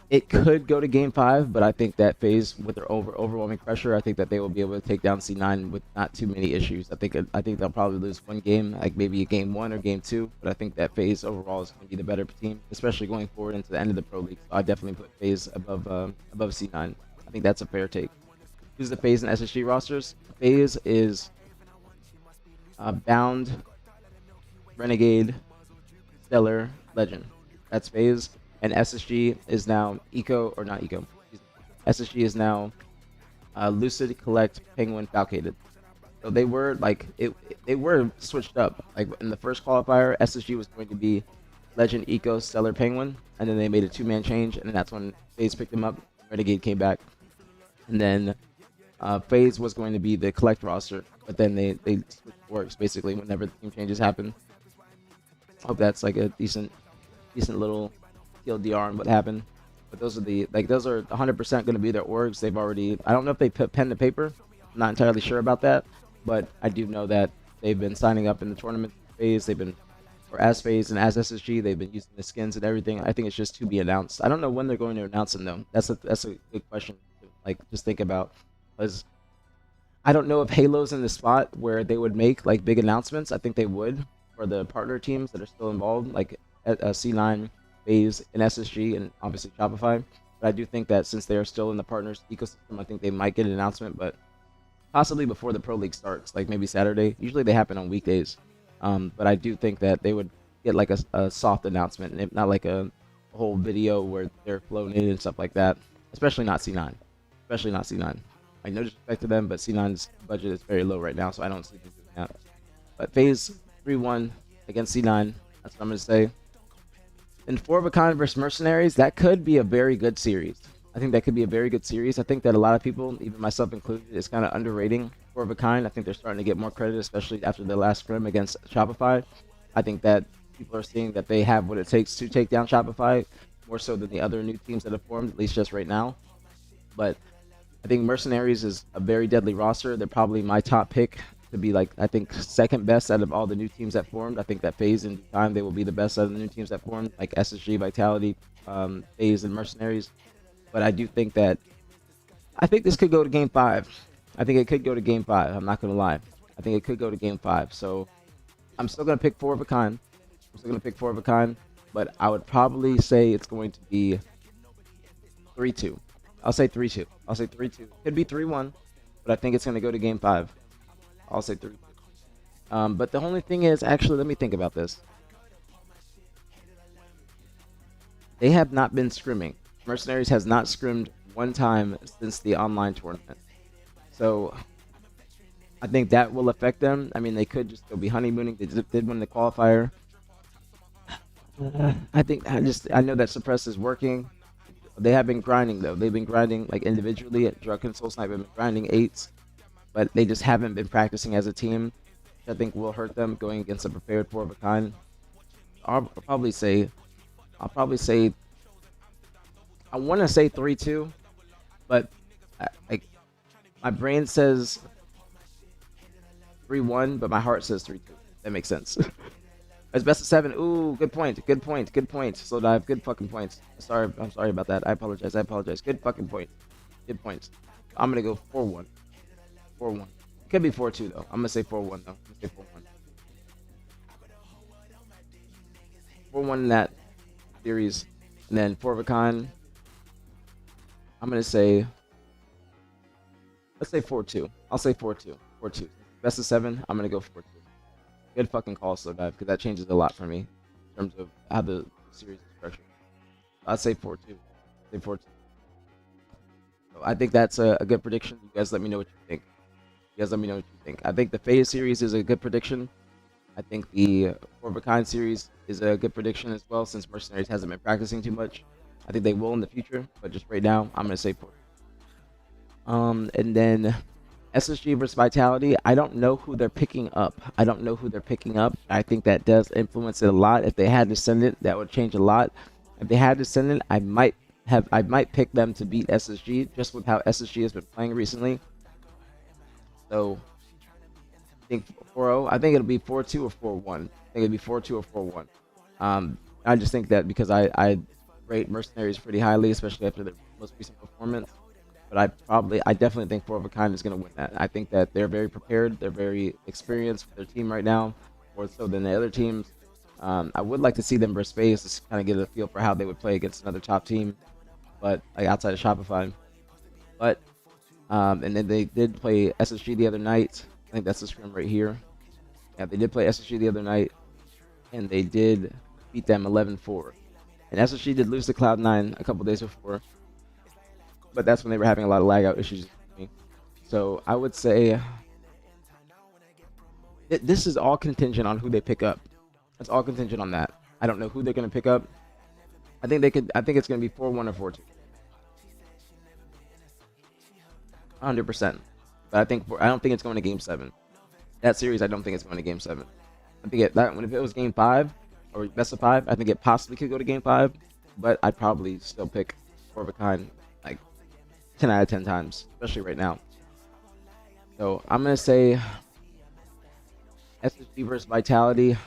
it could go to game 5, but I think that FaZe, with their overwhelming pressure, I think that they will be able to take down C9 with not too many issues. I think they'll probably lose one game, like maybe a game 1 or game 2, but I think that FaZe overall is going to be the better team, especially going forward into the end of the Pro League. So I definitely put FaZe above C9. I think that's a fair take. Who's the FaZe and SSG rosters? FaZe is Bound, Renegade, Stellar, Legend. That's FaZe. And SSG is now SSG is now Lucid, Collect, Penguin, Falcated. So they were they were switched up. Like in the first qualifier, SSG was going to be Legend, Eco, Stellar, Penguin, and then they made a 2-man change, and that's when FaZe picked them up. Renegade came back, and then FaZe was going to be the Collect roster, but then they switched works basically whenever the team changes happen. Hope that's like a decent little TLDR on what happened. But those are 100% going to be their orgs. They've already, I don't know if they put pen to paper. I'm not entirely sure about that, but I do know that they've been signing up in the tournament phase. They've been, or as FaZe and as SSG, they've been using the skins and everything. I think it's just to be announced. I don't know when they're going to announce them though. That's a good question to like just think about, because I don't know if Halo's in the spot where they would make like big announcements. I think they would for the partner teams that are still involved, like C9, FaZe, and SSG, and obviously Shopify. But I do think that since they are still in the partners ecosystem, I think they might get an announcement, but possibly before the Pro League starts, like maybe Saturday. Usually they happen on weekdays. But I do think that they would get like a soft announcement, and not like a whole video where they're flown in and stuff like that. Especially not C9. Especially not C9. I no disrespect to them, but C9's budget is very low right now, so I don't see them doing that. But FaZe 3-1 against C9. That's what I'm going to say. And 4 of a Kind versus Mercenaries, that could be a very good series. I think that could be a very good series. I think that a lot of people, even myself included, is kind of underrating 4 of a Kind. I think they're starting to get more credit, especially after the last scrim against Shopify. I think that people are seeing that they have what it takes to take down Shopify, more so than the other new teams that have formed, at least just right now. But I think Mercenaries is a very deadly roster. They're probably my top pick to be, like, I think second best out of all the new teams that formed. I think that FaZe in time they will be the best out of the new teams that formed, like SSG, Vitality, FaZe, and Mercenaries. But I do think that I think this could go to game 5. I think it could go to game 5. I'm not gonna lie. I think it could go to game 5. So I'm still gonna pick 4 of a Kind. But I would probably say it's going to be 3-2. I'll say 3-2. Could be 3-1, but I think it's gonna go to game 5. I'll say 3-2. But the only thing is, actually, let me think about this. They have not been scrimming. Mercenaries has not scrimmed one time since the online tournament. So I think that will affect them. I mean, they could just go be honeymooning. They did win the qualifier. I know that Suppress is working. They have been grinding though. They've been grinding like individually. At Drug Console Snipe have been grinding 8s, but they just haven't been practicing as a team, which I think will hurt them going against a prepared 4 of a Kind. I'll probably say I want to say 3-2, but my brain says 3-1, but my heart says 3-2. That makes sense. It's best of 7. Ooh, good point. Slow dive. Good fucking points. I'm sorry about that. I apologize. Good fucking point. Good points. I'm gonna go 4-1. 4-1. It could be 4-2 though. I'm gonna say 4-1 though. 4-1 in that series, and then 4 of a Kind. I'm gonna say, let's say 4-2. I'll say 4-2. 4-2. Best of 7. I'm gonna go 4-2. Good fucking call, Slow Dive, because that changes a lot for me in terms of how the series is structured. I'd say 4-2. So I think that's a good prediction. You guys let me know what you think. I think the FaZe series is a good prediction. I think the 4 of a Kind series is a good prediction as well, since Mercenaries hasn't been practicing too much. I think they will in the future, but just right now, I'm gonna say 4. And then SSG versus Vitality, I don't know who they're picking up. I think that does influence it a lot. If they had Descendant, that would change a lot. If they had Descendant, I might pick them to beat SSG, just with how SSG has been playing recently. So think 4-0. I think it'll be 4-2 or 4-1. I think it'll be 4-2 or 4-1. I just think that because I rate Mercenaries pretty highly, especially after their most recent performance. But I definitely think Four of a Kind is going to win that. I think that they're very prepared. They're very experienced with their team right now, more so than the other teams. I would like to see them versus Space to kind of get a feel for how they would play against another top team, but like outside of Shopify. But and then they did play SSG the other night. I think that's the scrim right here. Yeah, they did play SSG the other night, and they did beat them 11-4. And SSG did lose to Cloud9 a couple days before, but that's when they were having a lot of lag out issues. So I would say this is all contingent on who they pick up. It's all contingent on that. I don't know who they're going to pick up. I think it's going to be 4-1 or 4-2. 100%. But I don't think it's going to Game 7. That series, I don't think it's going to Game 7. I think if it was Game 5 or best of 5, I think it possibly could go to Game 5. But I'd probably still pick Four of a Kind like 10 out of 10 times, especially right now. So I'm going to say SSG versus Vitality.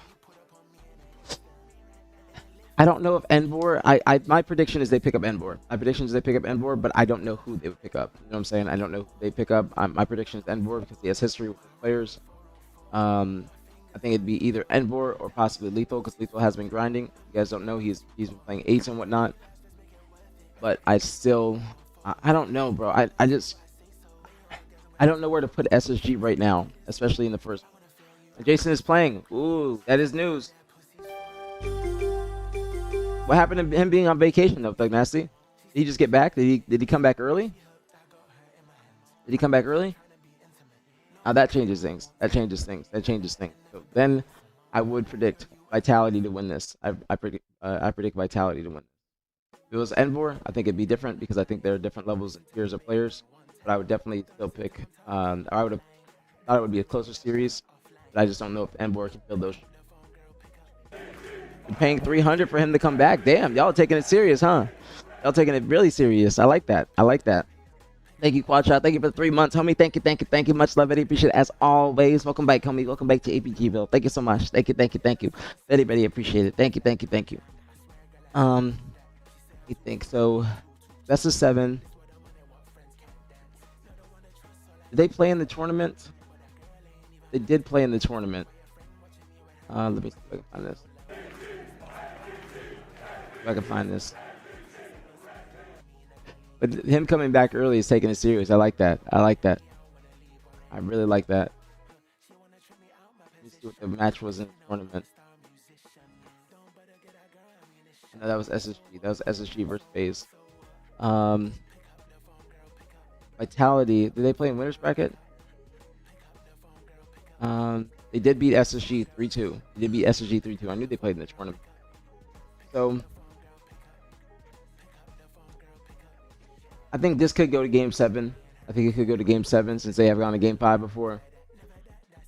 I don't know if Envor. My prediction is they pick up Envor. My prediction is they pick up Envor, but I don't know who they would pick up. You know what I'm saying? I don't know who they pick up. My prediction is Envor because he has history with players. I think it'd be either Envor or possibly Lethal because Lethal has been grinding. If you guys don't know, he's been playing 8s and whatnot. But I don't know, bro. I don't know where to put SSG right now, especially in the first. Jason is playing. Ooh, that is news. What happened to him being on vacation though, Thug Nasty? Did he just get back? Did he come back early? Did he come back early? That changes things. That changes things. So then I would predict Vitality to win this. I predict Vitality to win. If it was Envor, I think it'd be different because I think there are different levels and tiers of players. But I would definitely still pick. I would have thought it would be a closer series, but I just don't know if Envor can fill those. You're paying 300 for him to come back. Damn, y'all taking it serious, huh? Y'all taking it really serious. I like that. Thank you, Quadshot. Thank you for the 3 months, homie. Thank you. Much love, Eddie. Appreciate it as always. Welcome back, homie. Welcome back to aPGville. Thank you so much. Thank you. Very appreciate it. Thank you. I think so. Best of 7. Did they play in the tournament? They did play in the tournament. Let me see if I can find this. But him coming back early is taking it serious. I like that. I really like that. Let me see what the match was in the tournament. No, that was SSG. That was SSG versus FaZe. Vitality. Did they play in winners bracket? They did beat SSG 3-2. I knew they played in the tournament. So I think this could go to Game 7. I think it could go to Game 7 since they have gone to Game 5 before.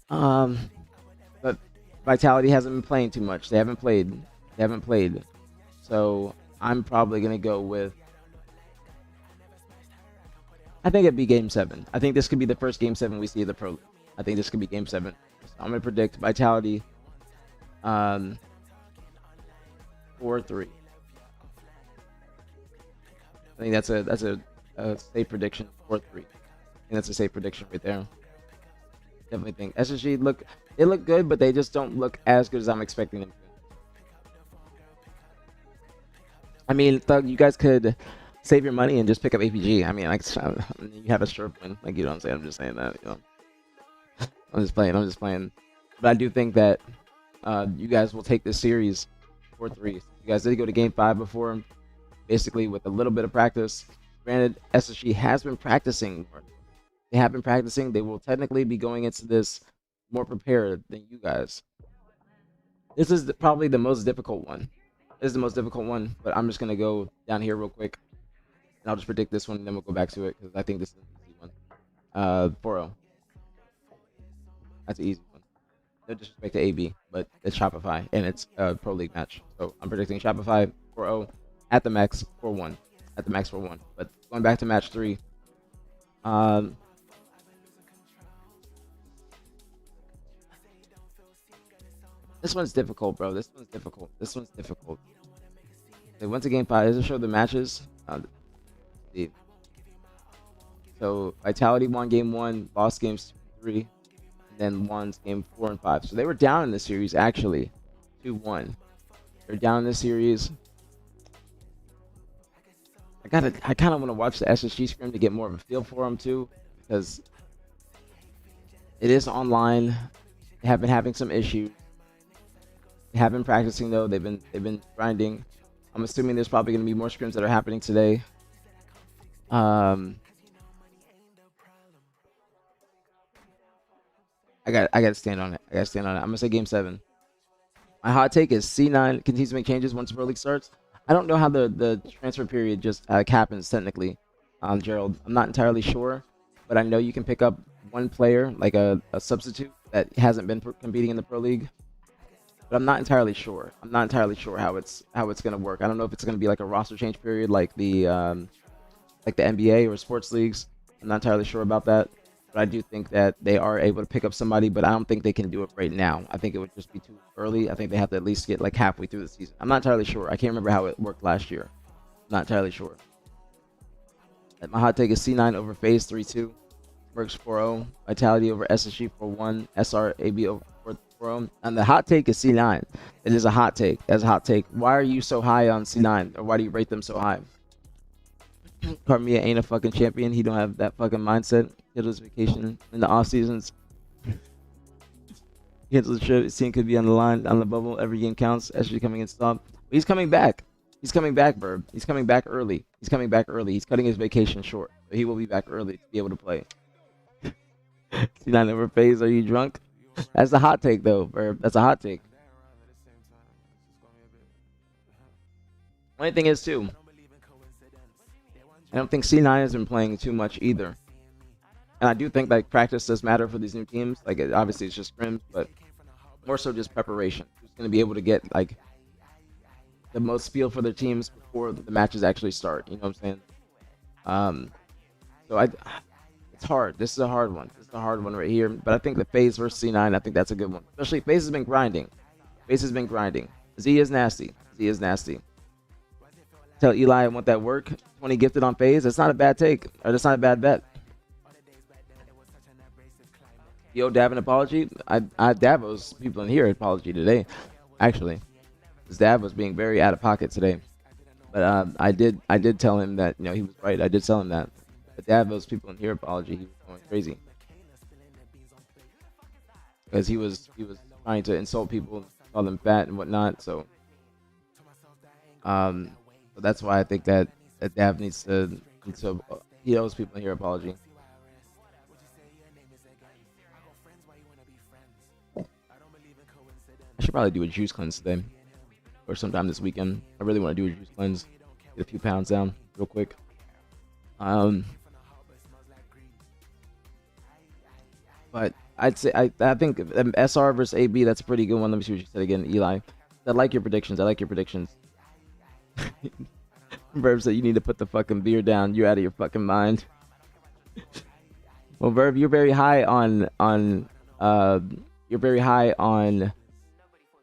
But Vitality hasn't been playing too much. They haven't played. So I'm probably gonna go with. I think it'd be Game 7. I think this could be the first Game 7 we see of the Pro League. I think this could be Game 7. So I'm gonna predict Vitality. 4-3. I think that's a safe prediction. 4-3. I think that's a safe prediction right there. Definitely think SSG look good, but they just don't look as good as I'm expecting them to. I mean, Thug, you guys could save your money and just pick up aPG. I mean, like you have a sure win. Like, you know what I'm saying? I'm just saying that. You know, I'm just playing. But I do think that you guys will take this series 4-3. You guys did go to Game 5 before, basically with a little bit of practice. Granted, SSG has been practicing more. They have been practicing. They will technically be going into this more prepared than you guys. This is probably the most difficult one. But I'm just going to go down here real quick. And I'll just predict this one, and then we'll go back to it, because I think this is an easy one. 4-0. That's an easy one. No disrespect to AB, but it's Shopify, and it's a Pro League match. So I'm predicting Shopify 4-0 at the max 4-1. But going back to match 3. This one's difficult, bro. This one's difficult. This one's difficult. They went to game 5. Does it show the matches? See. So Vitality won game 1, lost games 2 and 3, and then won game 4 and 5. So they were down in the series actually, 2-1. They're down in the series. I kind of want to watch the SSG scrim to get more of a feel for them too, because it is online. They have been having some issues. They have been practicing though. They've been grinding. I'm assuming there's probably going to be more scrims that are happening today. I got to stand on it. I'm gonna say game 7. My hot take is C9 continues to make changes once Pro League starts. I don't know how the transfer period just happens technically, Gerald. I'm not entirely sure, but I know you can pick up one player, like a substitute that hasn't been competing in the Pro League. But I'm not entirely sure. I'm not entirely sure how it's gonna work. I don't know if it's gonna be like a roster change period, like the NBA or sports leagues. I'm not entirely sure about that. But I do think that they are able to pick up somebody, but I don't think they can do it right now. I think it would just be too early. I think they have to at least get like halfway through the season. I'm not entirely sure. I can't remember how it worked last year. I'm not entirely sure. My hot take is C9 over FaZe 3-2, Mercs 4-0, Vitality over SSG 4-1, SR AB over 4-0. And the hot take is C9. It is a hot take. That's a hot take. Why are you so high on C9, or why do you rate them so high? Carmia ain't a fucking champion. He don't have that fucking mindset. Cancels vacation in the off seasons. Cancels the trip. His team could be on the line, on the bubble. Every game counts. SG coming in stop. He's coming back. He's coming back, Verb. He's coming back early. He's coming back early. He's cutting his vacation short. But he will be back early to be able to play. C9 over FaZe. Are you drunk? That's a hot take, though, Verb. That's a hot take. Only thing is, too, I don't think C9 has been playing too much either. And I do think like practice does matter for these new teams. Like obviously it's just scrims, but more so just preparation. Who's going to be able to get like the most feel for their teams before the matches actually start. You know what I'm saying? It's hard. This is a hard one. This is a hard one right here. But I think the FaZe versus C9, I think that's a good one. Especially FaZe has been grinding. FaZe has been grinding. Z is nasty. Z is nasty. Tell Eli I want that work. 20 gifted on FaZe. That's not a bad take. Or that's not a bad bet. Yo, Dav, an apology. I Davos people in here apology today, actually. Because Dav was being very out of pocket today. But I did tell him that, you know, he was right. I did tell him that. But Davos people in here apology. He was going crazy. Because he was trying to insult people, call them fat and whatnot. So that's why I think that Dav needs to he owes people in here apology. I should probably do a juice cleanse today or sometime this weekend. I really want to do a juice cleanse, get a few pounds down real quick. But I'd say I think SR versus AB, that's a pretty good one. Let me see what you said again, Eli. I like your predictions. Verb said you need to put the fucking beer down. You're out of your fucking mind. Well, Verb, you're very high on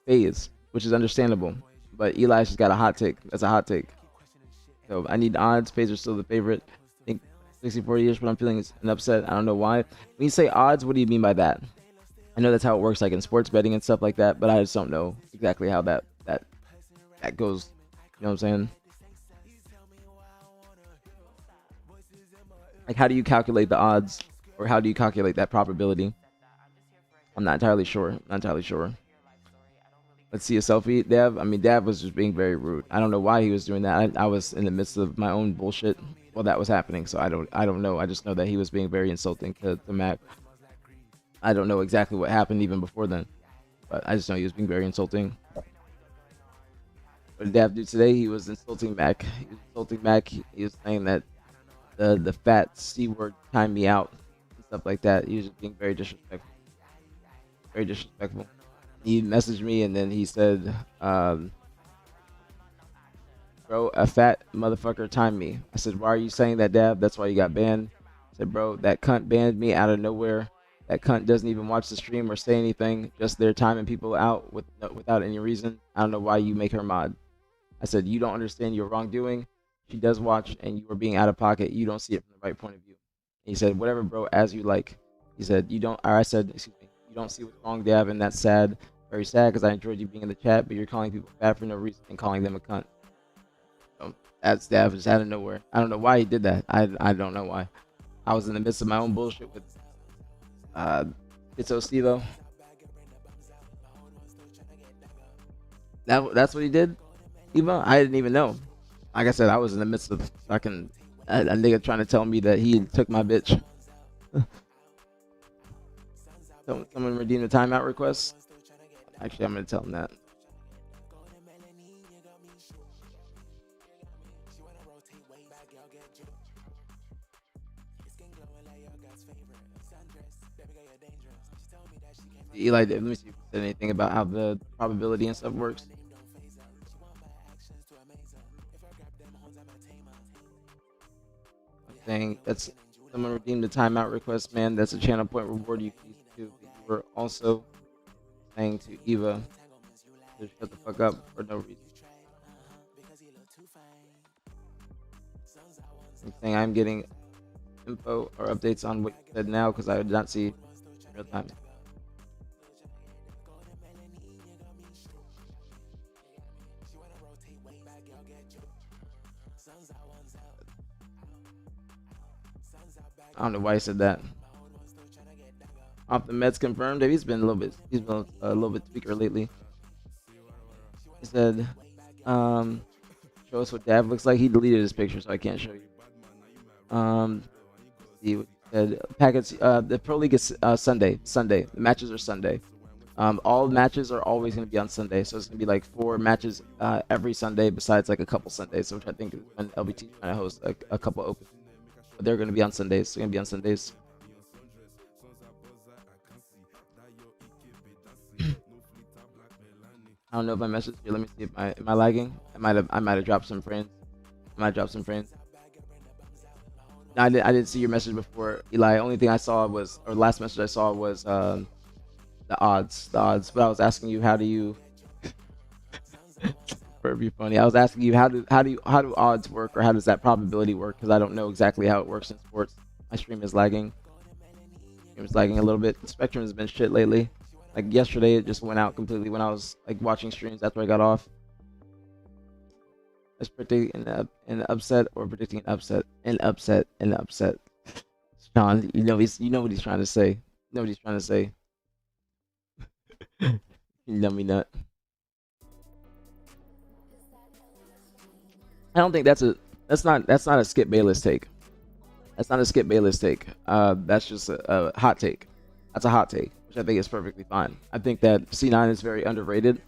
FaZe, which is understandable. But Eli's just got a hot take. That's a hot take. So I need odds. FaZe are still the favorite. I think 60-40 years, but I'm feeling an upset. I don't know why. When you say odds, what do you mean by that? I know that's how it works, like in sports betting and stuff like that, but I just don't know exactly how that goes. You know what I'm saying? Like, how do you calculate the odds, or how do you calculate that probability? I'm not entirely sure. Let's see a selfie, Dav. I mean, Dav was just being very rude. I don't know why he was doing that. I was in the midst of my own bullshit while that was happening, so I don't know. I just know that he was being very insulting to Mac. I don't know exactly what happened even before then, but I just know he was being very insulting. What did Dav do today? He was insulting Mac. He was saying that the fat C word timed me out and stuff like that. He was just being very disrespectful. He messaged me and then he said, bro, a fat motherfucker timed me. I said, why are you saying that, Dav? That's why you got banned. I said, bro, that cunt banned me out of nowhere. That cunt doesn't even watch the stream or say anything, just there timing people out without any reason. I don't know why you make her mod. I said, you don't understand your wrongdoing. She does watch, and you are being out of pocket. You don't see it from the right point of view. And he said, whatever, bro, as you like. He said, you don't, or I said, excuse me, you don't see what's wrong, Dav, and that's sad. Very sad, because I enjoyed you being in the chat, but you're calling people fat for no reason and calling them a cunt. So that's Dav, just out of nowhere. I don't know why he did that. I don't know why. I was in the midst of my own bullshit with it's Stilo. That's what he did, Eva? I didn't even know. Like I said, I was in the midst of fucking a nigga trying to tell me that he took my bitch. Someone redeem the timeout request. Actually, I'm gonna tell him that. Eli, let me see if you said anything about how the probability and stuff works. I'm saying that's someone redeemed the timeout request, man. That's a channel point reward you can use too. You were also saying to Eva to shut the fuck up for no reason. I'm saying I'm getting info or updates on what you said now because I did not see real time. I don't know why he said that. Off the Mets confirmed. He's been a little bit tweaker lately. He said, show us what Dav looks like. He deleted his picture, so I can't show you. See what he said. Packets. The Pro League is Sunday. The matches are Sunday. All matches are always going to be on Sunday, so it's going to be like 4 matches every Sunday, besides like a couple Sundays, which I think is when LVT is trying to host a couple open. But they're going to be on Sundays. They're going to be on Sundays. I don't know if I messaged you. Let me see. Am I lagging? I might have dropped some frames. No, I didn't see your message before, Eli. Only thing I saw was, or last message I saw was the odds. But I was asking you, how do you? For be funny, I was asking you how do odds work, or how does that probability work? Because I don't know exactly how it works in sports. My stream is lagging. A little bit. The Spectrum has been shit lately. Like yesterday, it just went out completely when I was like watching streams after I got off. It's predicting an upset or predicting an upset. Sean, you know what he's trying to say. You know me nut. I don't think that's not a Skip Bayless take. That's not a Skip Bayless take. That's just a hot take. That's a hot take, which I think is perfectly fine. I think that C9 is very underrated.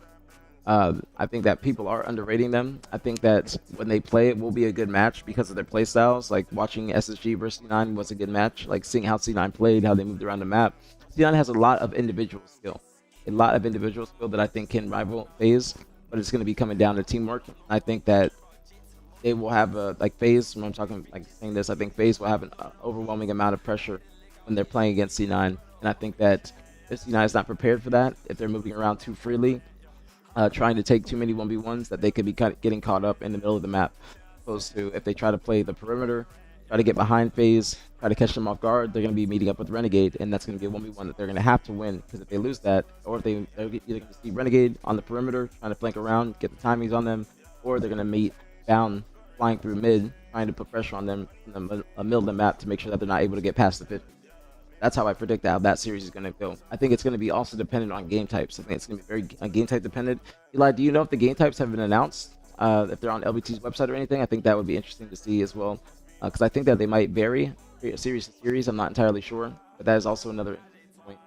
I think that people are underrating them. I think that when they play, it will be a good match because of their play styles. Like watching SSG versus C9 was a good match. Like seeing how C9 played, how they moved around the map. C9 has a lot of individual skill. That I think can rival FaZe, but it's going to be coming down to teamwork. I think that they will have a, like FaZe, when I'm talking, like saying this, I think FaZe will have an overwhelming amount of pressure when they're playing against C9. And I think that if C9 is not prepared for that, if they're moving around too freely, trying to take too many 1v1s, that they could be getting caught up in the middle of the map. Opposed to if they try to play the perimeter, try to get behind FaZe, try to catch them off guard, they're going to be meeting up with Renegade, and that's going to be a 1v1 that they're going to have to win. Because if they lose that, or if they're either going to see Renegade on the perimeter, trying to flank around, get the timings on them, or they're going to meet down, flying through mid, trying to put pressure on them in the middle of the map to make sure that they're not able to get past the 50. That's how I predict how that series is going to go. I think it's going to be also dependent on game types. I think it's going to be very game type dependent. Eli, do you know if the game types have been announced? If they're on LVT's website or anything? I think that would be interesting to see as well. Because I think that they might vary series to series. I'm not entirely sure. But that is also another point.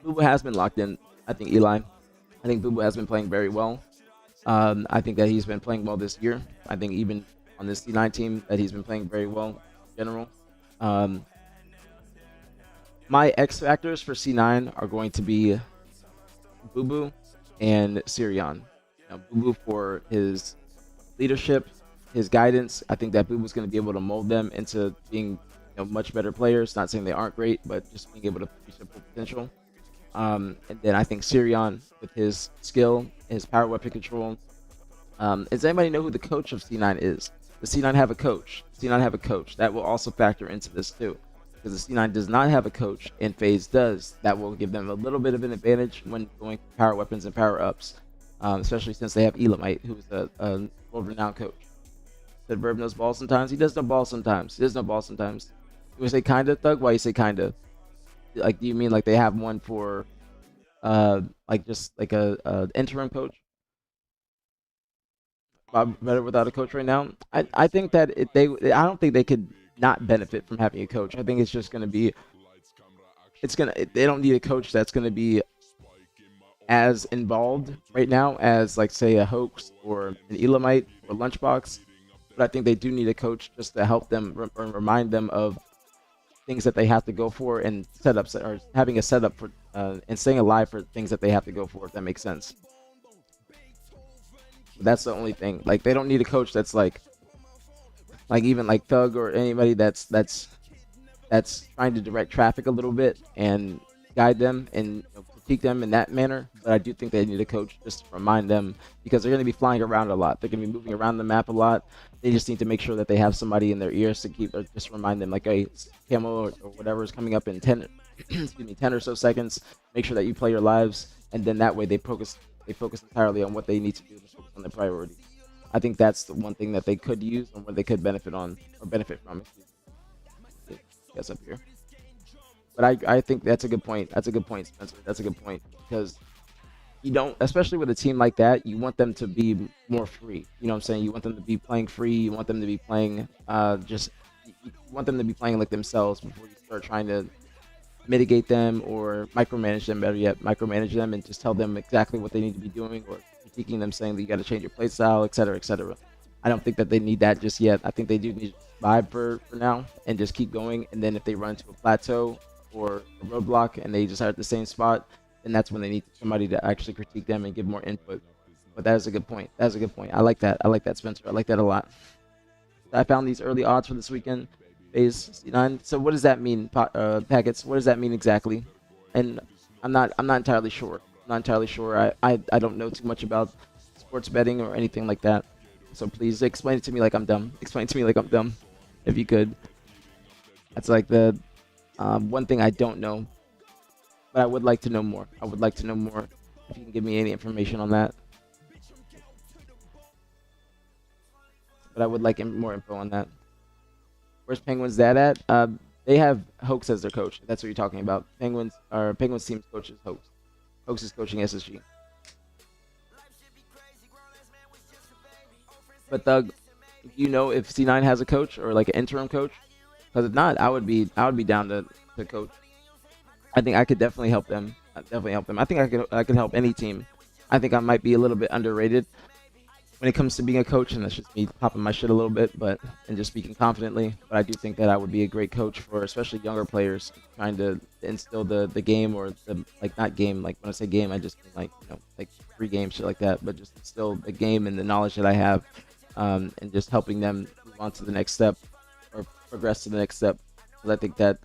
Bubu has been locked in, I think, Eli. I think Bubu has been playing very well. I think that he's been playing well this year. I think even on this C9 team that he's been playing very well in general. My X factors for C9 are going to be Bubu and Sirion. Bubu for his leadership, his guidance, I think that Buba's going to be able to mold them into being much better players. Not saying they aren't great, but just being able to reach their full potential. And then I think Sirion with his skill, his power weapon control. Does anybody know who the coach of C9 is? Does C9 have a coach? C9 have a coach. That will also factor into this too. Because the C9 does not have a coach and FaZe does. That will give them a little bit of an advantage when going for power weapons and power ups. Especially since they have Elamite, who's a world-renowned coach. Said Verb knows ball sometimes. He does know ball sometimes. He does know ball sometimes. You would say kinda, Thug? Why you say kinda? Like, do you mean like they have one for, like just like a interim coach? Better without a coach right now. I think that I don't think they could not benefit from having a coach. I think it's just gonna be, they don't need a coach that's gonna be as involved right now as like say a Hoax or an Elamite or Lunchbox. But I think they do need a coach just to help them remind them of things that they have to go for and setups, or having a setup for and staying alive for things that they have to go for, if that makes sense. That's the only thing. Like, they don't need a coach that's like even like Thug or anybody that's trying to direct traffic a little bit and guide them and critique them in that manner. But I do think they need a coach just to remind them, because they're going to be flying around a lot. They're going to be moving around the map a lot. They just need to make sure that they have somebody in their ears to keep, or just remind them, like, hey, Camo or whatever is coming up in 10 excuse me, 10 or so seconds. Make sure that you play your lives, and then that way they focus entirely on what they need to do, to focus on their priorities. I think that's the one thing that they could use, or what they could benefit from. Yes, up here. But I think that's a good point. That's a good point, Spencer. That's a good point, because you don't, especially with a team like that, you want them to be more free. You know what I'm saying? You want them to be playing free. You want them to be playing you want them to be playing like themselves before you start trying to mitigate them or micromanage them. Better yet, micromanage them and just tell them exactly what they need to be doing, or critiquing them, saying that you got to change your play style, etc., etc. I don't think that they need that just yet. I think they do need to vibe for now and just keep going. And then if they run into a plateau or a roadblock and they just are at the same spot, then that's when they need somebody to actually critique them and give more input. But that is a good point. That's a good point. I like that. I like that, Spencer. I like that a lot. I found these early odds for this weekend. FaZe C9. So what does that mean, Packets? What does that mean exactly? And I'm not entirely sure. I'm not entirely sure. I don't know too much about sports betting or anything like that. So please explain it to me like I'm dumb. Explain it to me like I'm dumb, if you could. That's like the one thing I don't know, but I would like to know more. I would like to know more if you can give me any information on that. But I would like more info on that. Where's Penguins' dad at? They have Hoax as their coach. That's what you're talking about. Penguins team's coach is Hoax. Hoax is coaching SSG. But Thug, do you know if C9 has a coach or like an interim coach? Because if not, I would be down to coach. I think I could definitely help them. I think I could help any team. I think I might be a little bit underrated when it comes to being a coach, and that's just me popping my shit a little bit, and just speaking confidently. But I do think that I would be a great coach for especially younger players, trying to instill the game, or the, like, not game, like when I say game, I just mean like, like free game, shit like that, but just instill the game and the knowledge that I have, and just helping them move on to the next step or progress to the next step. Because I think that,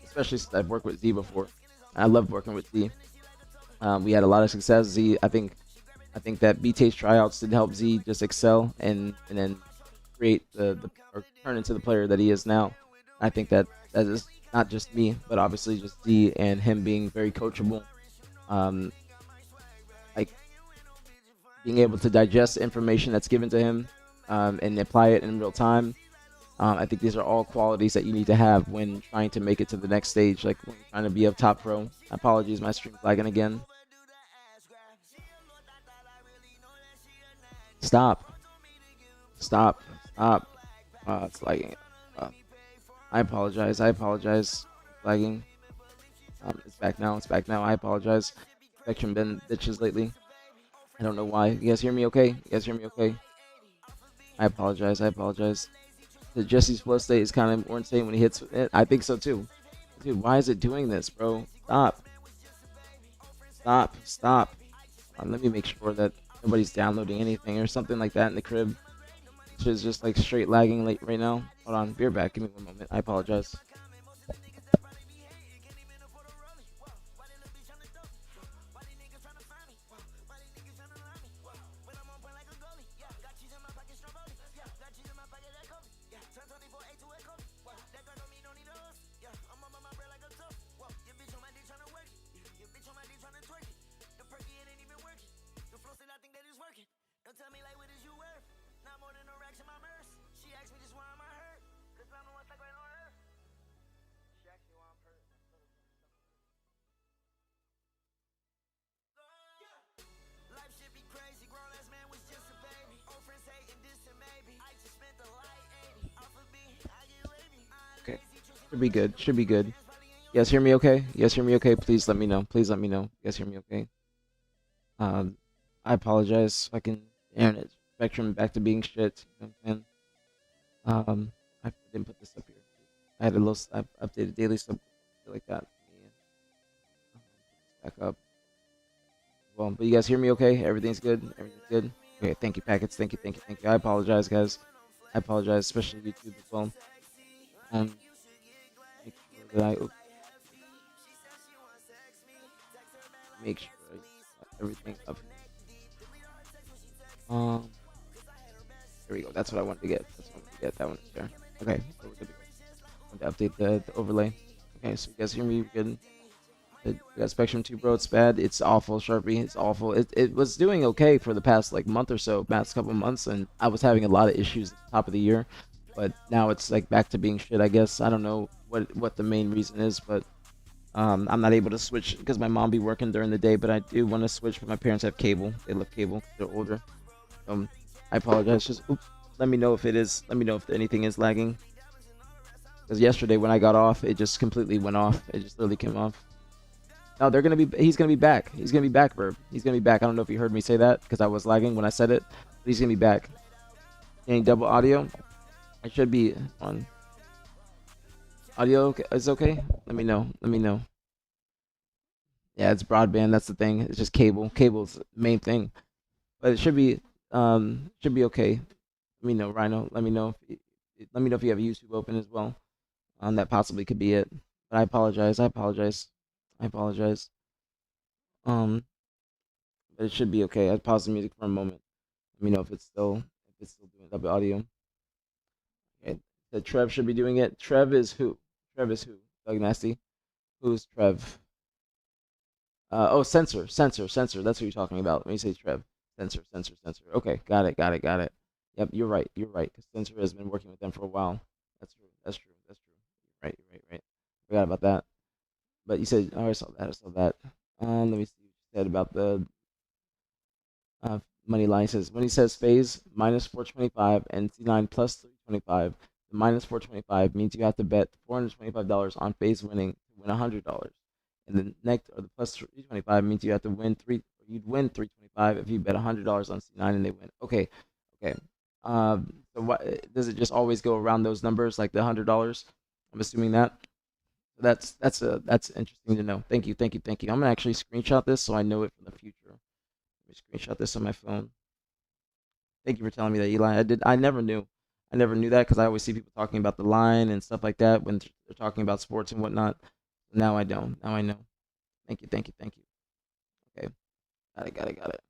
especially since I've worked with Z before, I love working with Z. We had a lot of success. Z, I think that BT's tryouts did help Z just excel and then create or turn into the player that he is now. I think that is not just me, but obviously just Z and him being very coachable, like being able to digest information that's given to him, and apply it in real time. I think these are all qualities that you need to have when trying to make it to the next stage, like when you're trying to be a top pro. Apologies, my stream's lagging again. Stop. It's lagging. I apologize. Lagging. It's back now. I apologize. Spectrum been bitches lately. I don't know why. You guys hear me okay? I apologize. The Jesse's flow state is kind of more insane when he hits it. I think so too. Dude, why is it doing this, bro? Stop. Let me make sure that nobody's downloading anything or something like that in the crib. Twitch is just like straight lagging late right now. Hold on, be right back. Give me 1 moment. I apologize. Okay, should be good. Should be good. You guys hear me okay? You guys hear me okay? Please let me know. Please let me know. You guys hear me okay? I apologize. Fucking internet spectrum back to being shit. You know what I'm saying? I didn't put this up here. I had a little. I updated daily stuff like that. Back up. Well, but you guys hear me okay? Everything's good. Everything's good. Okay, thank you, packets. Thank you, thank you, thank you. I apologize, guys. I apologize, especially YouTube as well. Make sure that make sure I got everything up here. There we go. That's what I wanted to get. That's what I wanted to get. That one is there. Okay, so we're good to go. I want to update the overlay. Okay, so you guys hear me? We're good. We got Spectrum 2, bro. It's bad. It's awful, Sharpie. It's awful. It was doing okay for the past like month or so, past couple months, and I was having a lot of issues at the top of the year. But now it's like back to being shit, I guess. I don't know what the main reason is, but I'm not able to switch because my mom be working during the day, but I do want to switch, but my parents have cable. They love cable. They're older. I apologize. Just let me know if it is. Let me know if anything is lagging. Because yesterday when I got off, it just completely went off. It just literally came off. No, they're gonna be. He's gonna be back. He's gonna be back, Verb. He's gonna be back. I don't know if you heard me say that because I was lagging when I said it. But he's gonna be back. Any double audio? I should be on. Audio is okay. Let me know. Let me know. Yeah, it's broadband. That's the thing. It's just cable. Cable's the main thing. But it should be okay. Let me know, Rhino. Let me know if you have YouTube open as well. That possibly could be it. But I apologize. I apologize. I apologize. But it should be okay. I paused the music for a moment. Let me know if it's still doing double audio. Okay. The Trev should be doing it. Trev is who? Trev is who? Doug Nasty. Who's Trev? Oh, censor. That's what you're talking about. Let me say Trev. Censor. Okay, got it. Yep, you're right. Because Censor has been working with them for a while. That's true. You're right. Forgot about that. But you said, oh, I saw that. Let me see what you said about the money line. Says when he says phase minus 425 and C9 plus 325, the minus 425 means you have to bet $425 on phase winning to win $100. And the next or the plus 325 means you have to win you'd win 325 if you bet $100 on C9 and they win. Okay. So what does it just always go around those numbers like the $100? I'm assuming that. That's interesting to know. Thank you. I'm gonna actually screenshot this so I know it for the future. Let me screenshot this on my phone. Thank you for telling me that, Eli. I never knew that because I always see people talking about the line and stuff like that when they're talking about sports and whatnot. Now I don't. Now I know. Thank you. Okay. Got it.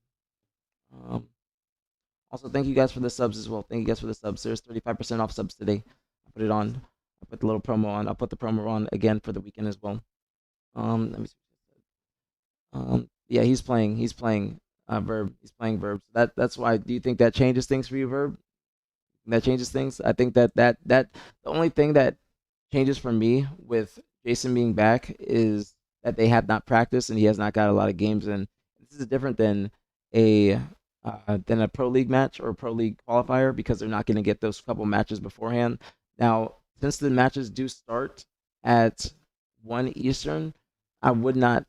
Also, thank you guys for the subs as well. Thank you guys for the subs. There's 35% off subs today. I put it on. I put the little promo on. I'll put the promo on again for the weekend as well. Let me see. Yeah, he's playing Verb. He's playing Verb. So that's why. Do you think that changes things for you, Verb? That changes things. I think that the only thing that changes for me with Jason being back is that they have not practiced and he has not got a lot of games in. This is different than a pro league match or a pro league qualifier because they're not going to get those couple matches beforehand. Now, since the matches do start at 1 Eastern, I would not.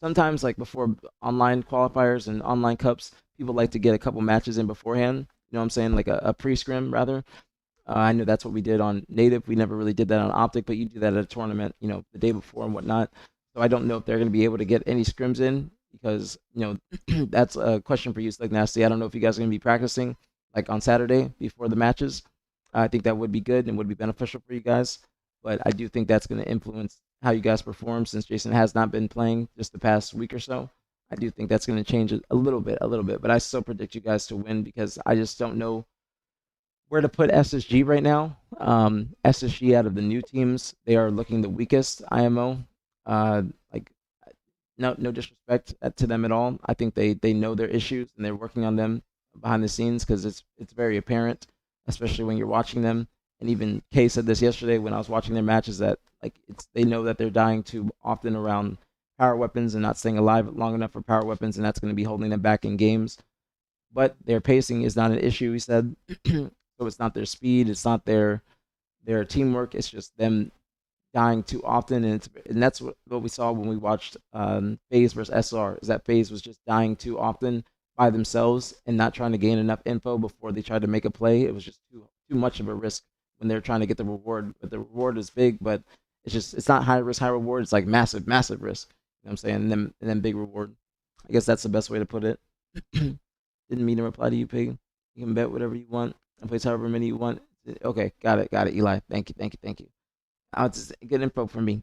Sometimes, like before online qualifiers and online cups, people like to get a couple matches in beforehand. You know what I'm saying? Like a pre-scrim, rather. I know that's what we did on Native. We never really did that on Optic, but you do that at a tournament, the day before and whatnot. So I don't know if they're going to be able to get any scrims in because, that's a question for you, Slick Nasty. I don't know if you guys are going to be practicing like on Saturday before the matches. I think that would be good and would be beneficial for you guys. But I do think that's going to influence how you guys perform since Jason has not been playing just the past week or so. I do think that's going to change it a little bit. But I still predict you guys to win because I just don't know where to put SSG right now. SSG out of the new teams, they are looking the weakest IMO. Like no disrespect to them at all. I think they know their issues and they're working on them behind the scenes because it's very apparent, especially when you're watching them. And even Kay said this yesterday when I was watching their matches that like they know that they're dying too often around power weapons and not staying alive long enough for power weapons, and that's going to be holding them back in games. But their pacing is not an issue, he said. So it's not their speed, it's not their teamwork. It's just them dying too often, and that's what we saw when we watched FaZe versus SR. Is that FaZe was just dying too often by themselves and not trying to gain enough info before they tried to make a play. It was just too much of a risk when they're trying to get the reward. But the reward is big, but it's not high risk, high reward. It's like massive risk. You know what I'm saying? And then big reward. I guess that's the best way to put it. Didn't mean to reply to you, Pig. You can bet whatever you want and place however many you want. Okay, got it, Eli. Thank you. It's good info for me.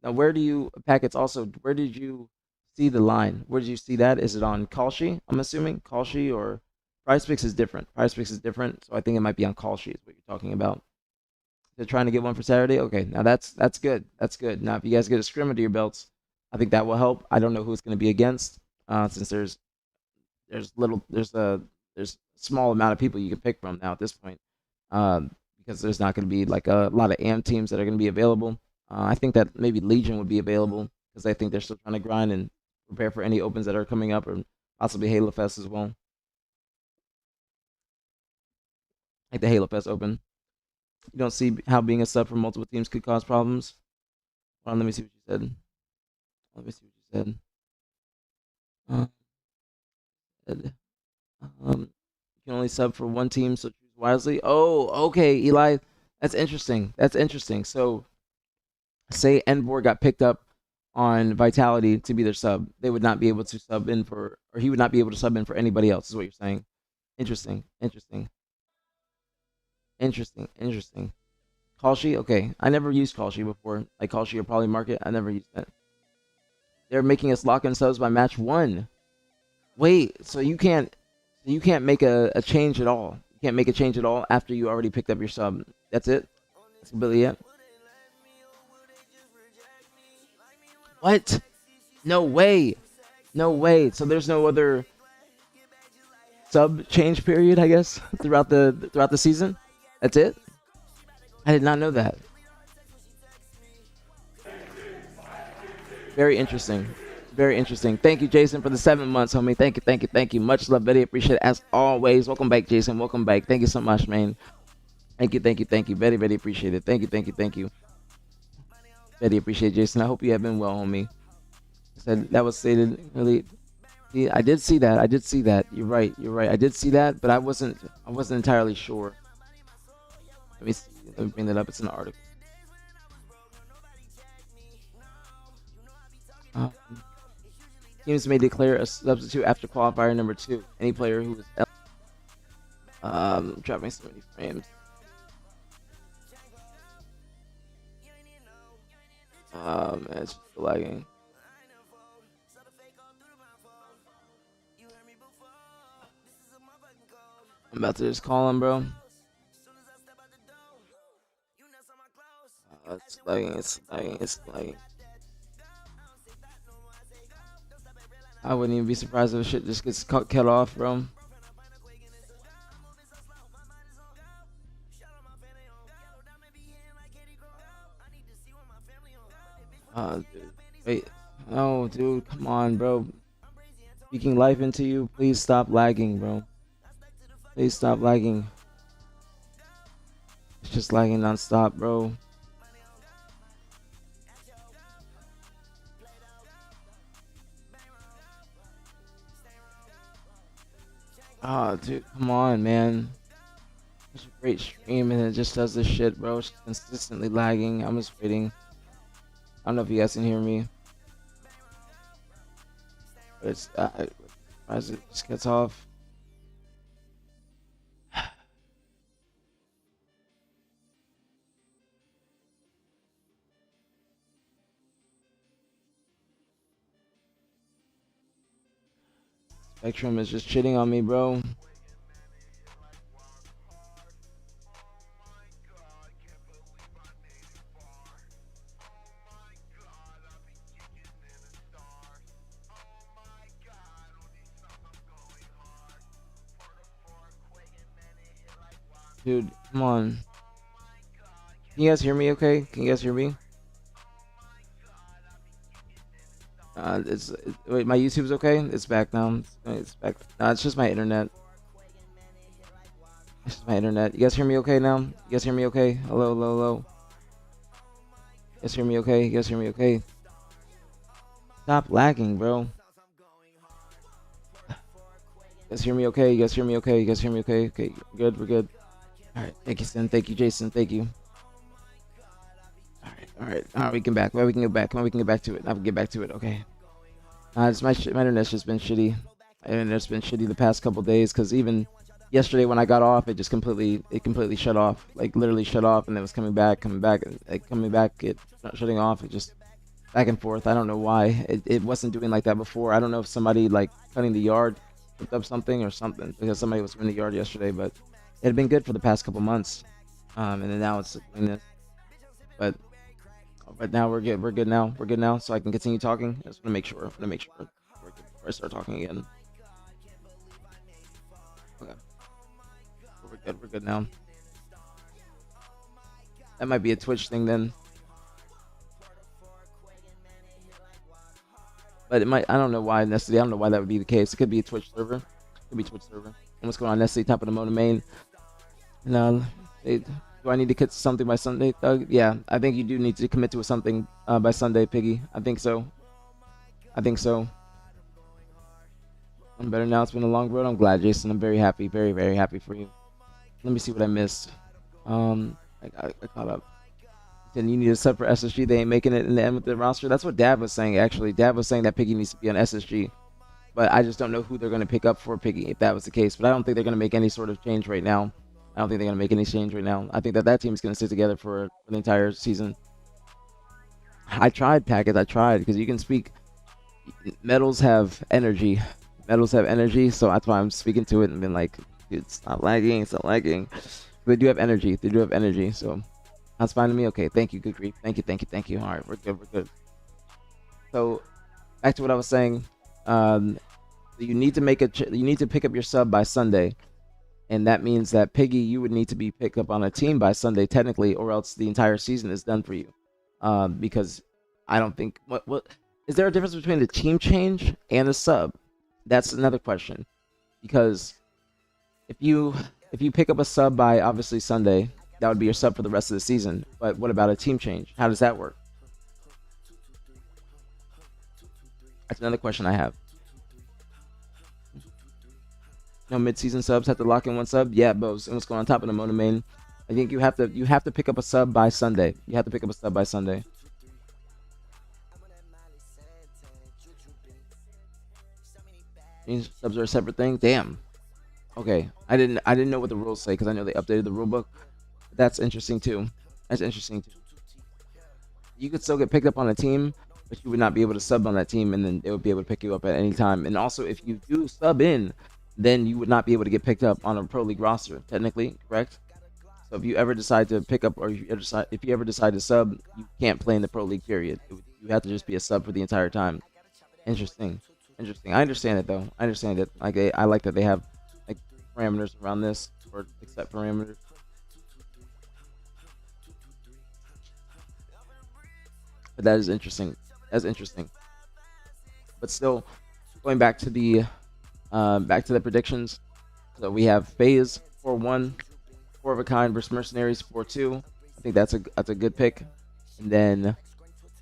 Now, where do you packets? Also, where did you see the line? Where did you see that? Is it on Kalshi? I'm assuming Kalshi or PrizePicks is different. So I think it might be on Kalshi. Is what you're talking about. They're trying to get one for Saturday. Okay, now that's good. Now, if you guys get a scrim under your belts, I think that will help. I don't know who it's going to be against, since there's a small amount of people you can pick from now at this point. Because there's not going to be like a lot of AM teams that are going to be available. I think that maybe Legion would be available because I think they're still trying to grind and prepare for any opens that are coming up, or possibly Halo Fest as well. Like the Halo Fest Open. You don't see how being a sub for multiple teams could cause problems. Hold on, let me see what you said. You can only sub for one team, so choose wisely. Oh, okay, Eli. That's interesting. So, say Envor got picked up on Vitality to be their sub, they would not be able to sub in for, or he would not be able to sub in for anybody else, is what you're saying. Interesting. Kalshi, okay. I never used Kalshi before. Like Kalshi or Poly Market, I never used that. They're making us lock in subs by match 1. Wait, so you can't make a change at all. You can't make a change at all after you already picked up your sub. That's it? That's completely it? What? No way. So there's no other sub change period, I guess, throughout the season? That's it? I did not know that. Very interesting. Thank you, Jason, for the 7 months, homie. Thank you. Much love, Betty. Appreciate it as always. Welcome back, Jason. Welcome back. Thank you so much, man. Thank you. Very, very appreciate it. Thank you. Very appreciate it, Jason. I hope you have been well, homie. Said that was stated really. Yeah, I did see that. You're right. I did see that, but I wasn't entirely sure. Let me bring that up. It's an article. Teams may declare a substitute after qualifier number 2. Any player who is dropping so many frames. Man, it's just lagging. I'm about to just call him, bro. It's lagging. I wouldn't even be surprised if shit just gets cut off, bro. Dude. Wait. No, dude. Come on, bro. Speaking life into you. Please stop lagging, bro. Please stop lagging. It's just lagging non-stop, bro. Oh, dude, come on, man. It's a great stream and it just does this shit, bro. It's consistently lagging. I'm just waiting. I don't know if you guys can hear me. But it's, it just gets off. Spectrum is just shitting on me, bro. Dude, come on. Can you guys hear me okay? Can you guys hear me? Wait, my YouTube's okay? It's back now. It's back. No, it's just my internet. It's just my internet. You guys hear me okay now? You guys hear me okay? Hello, hello, hello. You guys hear me okay? You guys hear me okay? Stop lagging, bro. You guys hear me okay? You guys hear me okay? You guys hear me okay? Okay, good, we're good. Alright, thank you, Sin. Thank you, Jason. Thank you. Alright, we can back. Well, we can get back. Well, we can get back to it. I can get back to it, okay. It's my internet's just been shitty. My internet's been shitty the past couple days, because even yesterday when I got off, it just completely shut off. Like, literally shut off, and it was coming back, and like coming back, it not shutting off. It just back and forth. I don't know why. It wasn't doing like that before. I don't know if somebody like cutting the yard hooked up something or something, because somebody was in the yard yesterday, but it had been good for the past couple months. And then now it's doing this. But now we're good. We're good now. We're good now. So I can continue talking. I just want to make sure. We're good before I start talking again. Okay. We're good. We're good now. That might be a Twitch thing then. But it might. I don't know why necessarily. I don't know why that would be the case. It could be a Twitch server. It could be Twitch server. And what's going on? Nestle, top of the Mona main. No. Do I need to get something by Sunday, Doug? Yeah, I think you do need to commit to something by Sunday, Piggy. I think so. I think so. I'm better now. It's been a long road. I'm glad, Jason. I'm very happy. Very, very happy for you. Let me see what I missed. I caught up. Then you need a sub for SSG. They ain't making it in the end with the roster. That's what Dad was saying, actually. Dad was saying that Piggy needs to be on SSG. But I just don't know who they're going to pick up for Piggy, if that was the case. But I don't think they're going to make any sort of change right now. I don't think they're going to make any change right now. I think that team's going to stick together for the entire season. I tried, Packets. I tried, because you can speak. Metals have energy. Metals have energy, so that's why I'm speaking to it and being like, it's not lagging. It's not lagging. They do have energy. They do have energy, so that's fine to me. Okay, thank you. Good grief. Thank you. Thank you. Thank you. All right, we're good. We're good. So back to what I was saying. You need to you need to pick up your sub by Sunday. And that means that Piggy, you would need to be picked up on a team by Sunday, technically, or else the entire season is done for you. Because I don't think what is there a difference between the team change and a sub? That's another question. Because if you pick up a sub by obviously Sunday, that would be your sub for the rest of the season. But what about a team change? How does that work? That's another question I have. No mid-season subs have to lock in one sub. Yeah, Bose. And what's going on top of the Mona main? I think you have to pick up a sub by Sunday. You have to pick up a sub by Sunday. These subs are a separate thing. Damn. Okay, I didn't know what the rules say, because I know they updated the rule book. That's interesting too. That's interesting too. You could still get picked up on a team, but you would not be able to sub on that team, and then they would be able to pick you up at any time. And also, if you do sub in, then you would not be able to get picked up on a pro league roster, technically, correct? So if you ever decide to pick up, or if you ever decide to sub, you can't play in the pro league period. You have to just be a sub for the entire time. Interesting. I understand it though. I understand it. Like I like that they have like parameters around this, or accept parameters. But that is interesting. That's interesting. But still, going back to the predictions. So we have FaZe 4-1, 4 of a Kind versus Mercenaries 4-2. I think that's a good pick. And then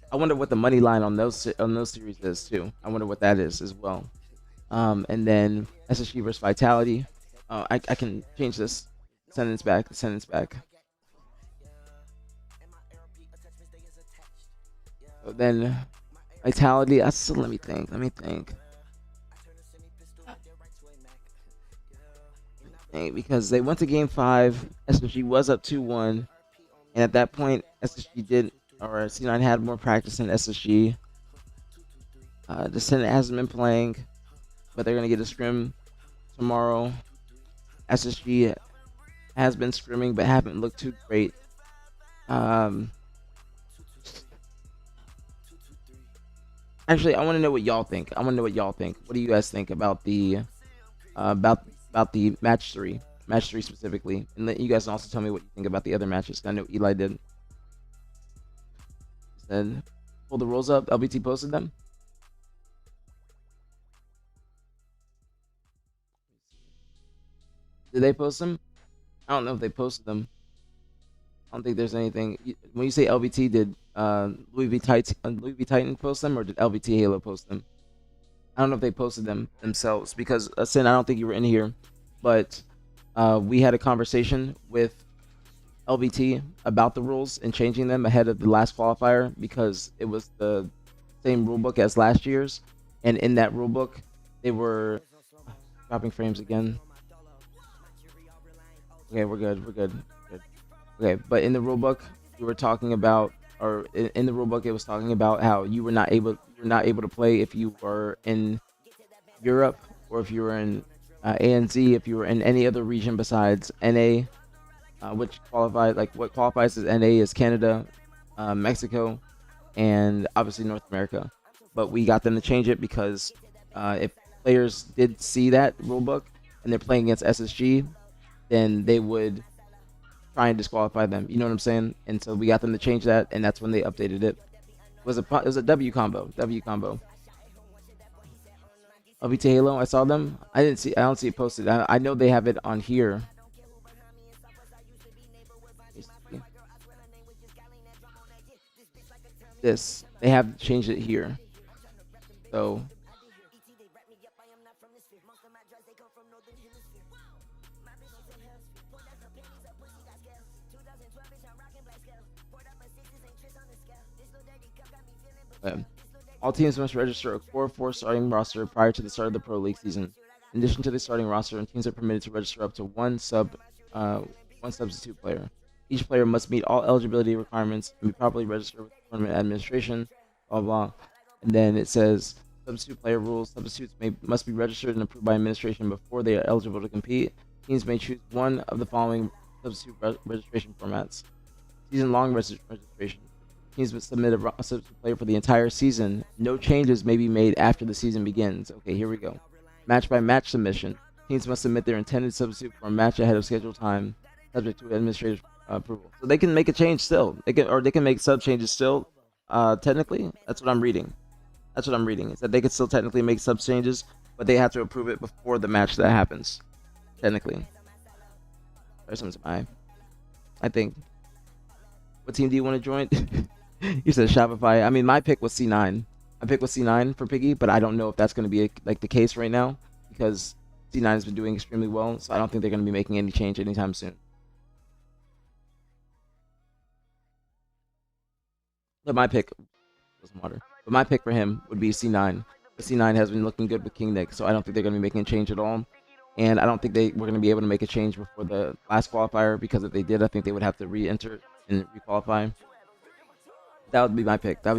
I wonder what the money line on those series is too. I wonder what that is as well. And then SSG versus Vitality. I can change this sentence back. So then Vitality. Let me think. Because they went to Game 5, SSG was up 2-1, and at that point, C9 had more practice than SSG. Descendant hasn't been playing. but they're gonna get a scrim tomorrow. SSG has been scrimming, but haven't looked too great. Actually, I want to know what y'all think. What do you guys think about the match three specifically? And then you guys can also tell me what you think about the other matches. I know Eli did. He said, pull the rules up. LVT posted them. Did they post them? I don't know if they posted them. I don't think there's anything. When you say LVT, did Louis V Titan post them, or did LVT Halo post them? I don't know if they posted them themselves, because Sin, I don't think you were in here, but we had a conversation with LVT about the rules and changing them ahead of the last qualifier, because it was the same rulebook as last year's, and in that rulebook they were dropping frames again. Okay, we're good. Okay, but in the rulebook we were talking about, or in the rulebook it was talking about how you were not able to play if you were in Europe, or if you were in ANZ, if you were in any other region besides NA, which qualified, like what qualifies as NA is Canada, Mexico, and obviously North America. But we got them to change it because if players did see that rulebook and they're playing against SSG, then they would try and disqualify them. You know what I'm saying? And so we got them to change that, and that's when they updated it. It was a W combo. LVT Halo, I saw them. I don't see it posted. I know they have it on here. They have changed it here. So all teams must register a core 4 starting roster prior to the start of the Pro League season. In addition to the starting roster, teams are permitted to register up to one substitute player. Each player must meet all eligibility requirements and be properly registered with the tournament administration, blah blah. And then it says substitute player rules. Substitutes must be registered and approved by administration before they are eligible to compete. Teams may choose one of the following substitute registration formats: season-long registration. Teams must submit a substitute player for the entire season. No changes may be made after the season begins. Okay, here we go. Match-by-match submission. Teams must submit their intended substitute for a match ahead of scheduled time, subject to administrative approval. So they can make a change still. They can make sub changes still. Technically, that's what I'm reading. It's that they can still technically make sub changes, but they have to approve it before the match that happens. Technically. There's some I think. What team do you want to join? You said Shopify. I mean, my pick was C9. My pick was C9 for Piggy, but I don't know if that's going to be like the case right now, because C9 has been doing extremely well, so I don't think they're going to be making any change anytime soon. But my pick was water. But my pick for him would be C9. But C9 has been looking good with King Nick, so I don't think they're going to be making a change at all. And I don't think they were going to be able to make a change before the last qualifier, because if they did, I think they would have to re-enter and re-qualify. That would be my pick. The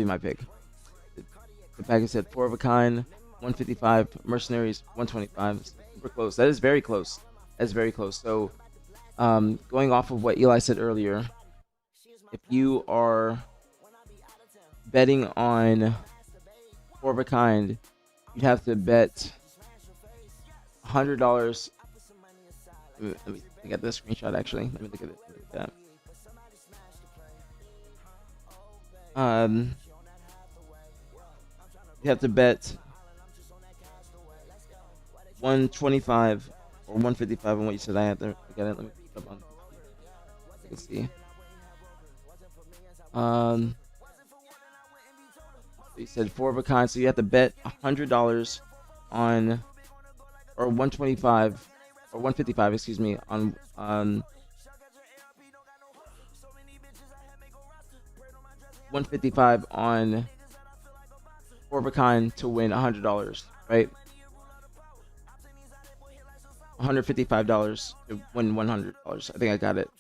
package said 4 of a kind, 155, mercenaries, 125. Super close. That is very close. So, going off of what Eli said earlier, if you are betting on 4 of a kind, you'd have to bet $100. Let me get this screenshot actually. Let me look at that. You have to bet 125 or 155 on what you said. I have to get it. Let me put it up on. You can see. You said 4 of a kind, so you have to bet $100 on, or 125 or 155, excuse me, on 155 on 4 of a kind to win $100, right? $155 to win $100. I think I got it.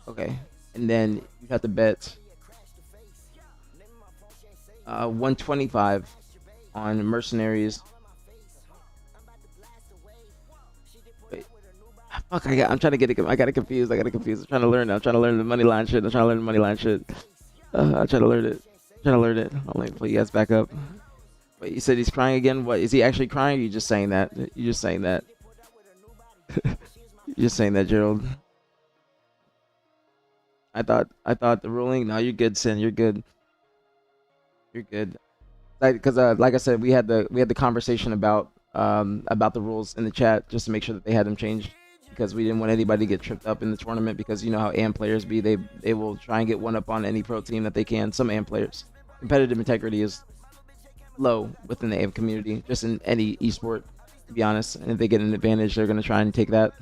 Okay, and then you have to bet 125 on mercenaries Fuck, I'm trying to get it. I got it confused. I'm trying to learn it. I'm trying to learn the money line shit. I'm trying to learn it. I'll let me pull you guys back up. Wait, you said he's crying again? What, is he actually crying? Or you just saying that? You just saying that? You're just saying that, Gerald. I thought the ruling. No, you're good, Sin. You're good. You're good. Because like I said, we had the conversation about the rules in the chat just to make sure that they had them changed, because we didn't want anybody to get tripped up in the tournament, because you know how AM players be. They will try and get one up on any pro team that they can. Some AM players, competitive integrity is low within the AM community, just in any esport, to be honest. And if they get an advantage, they're gonna try and take that.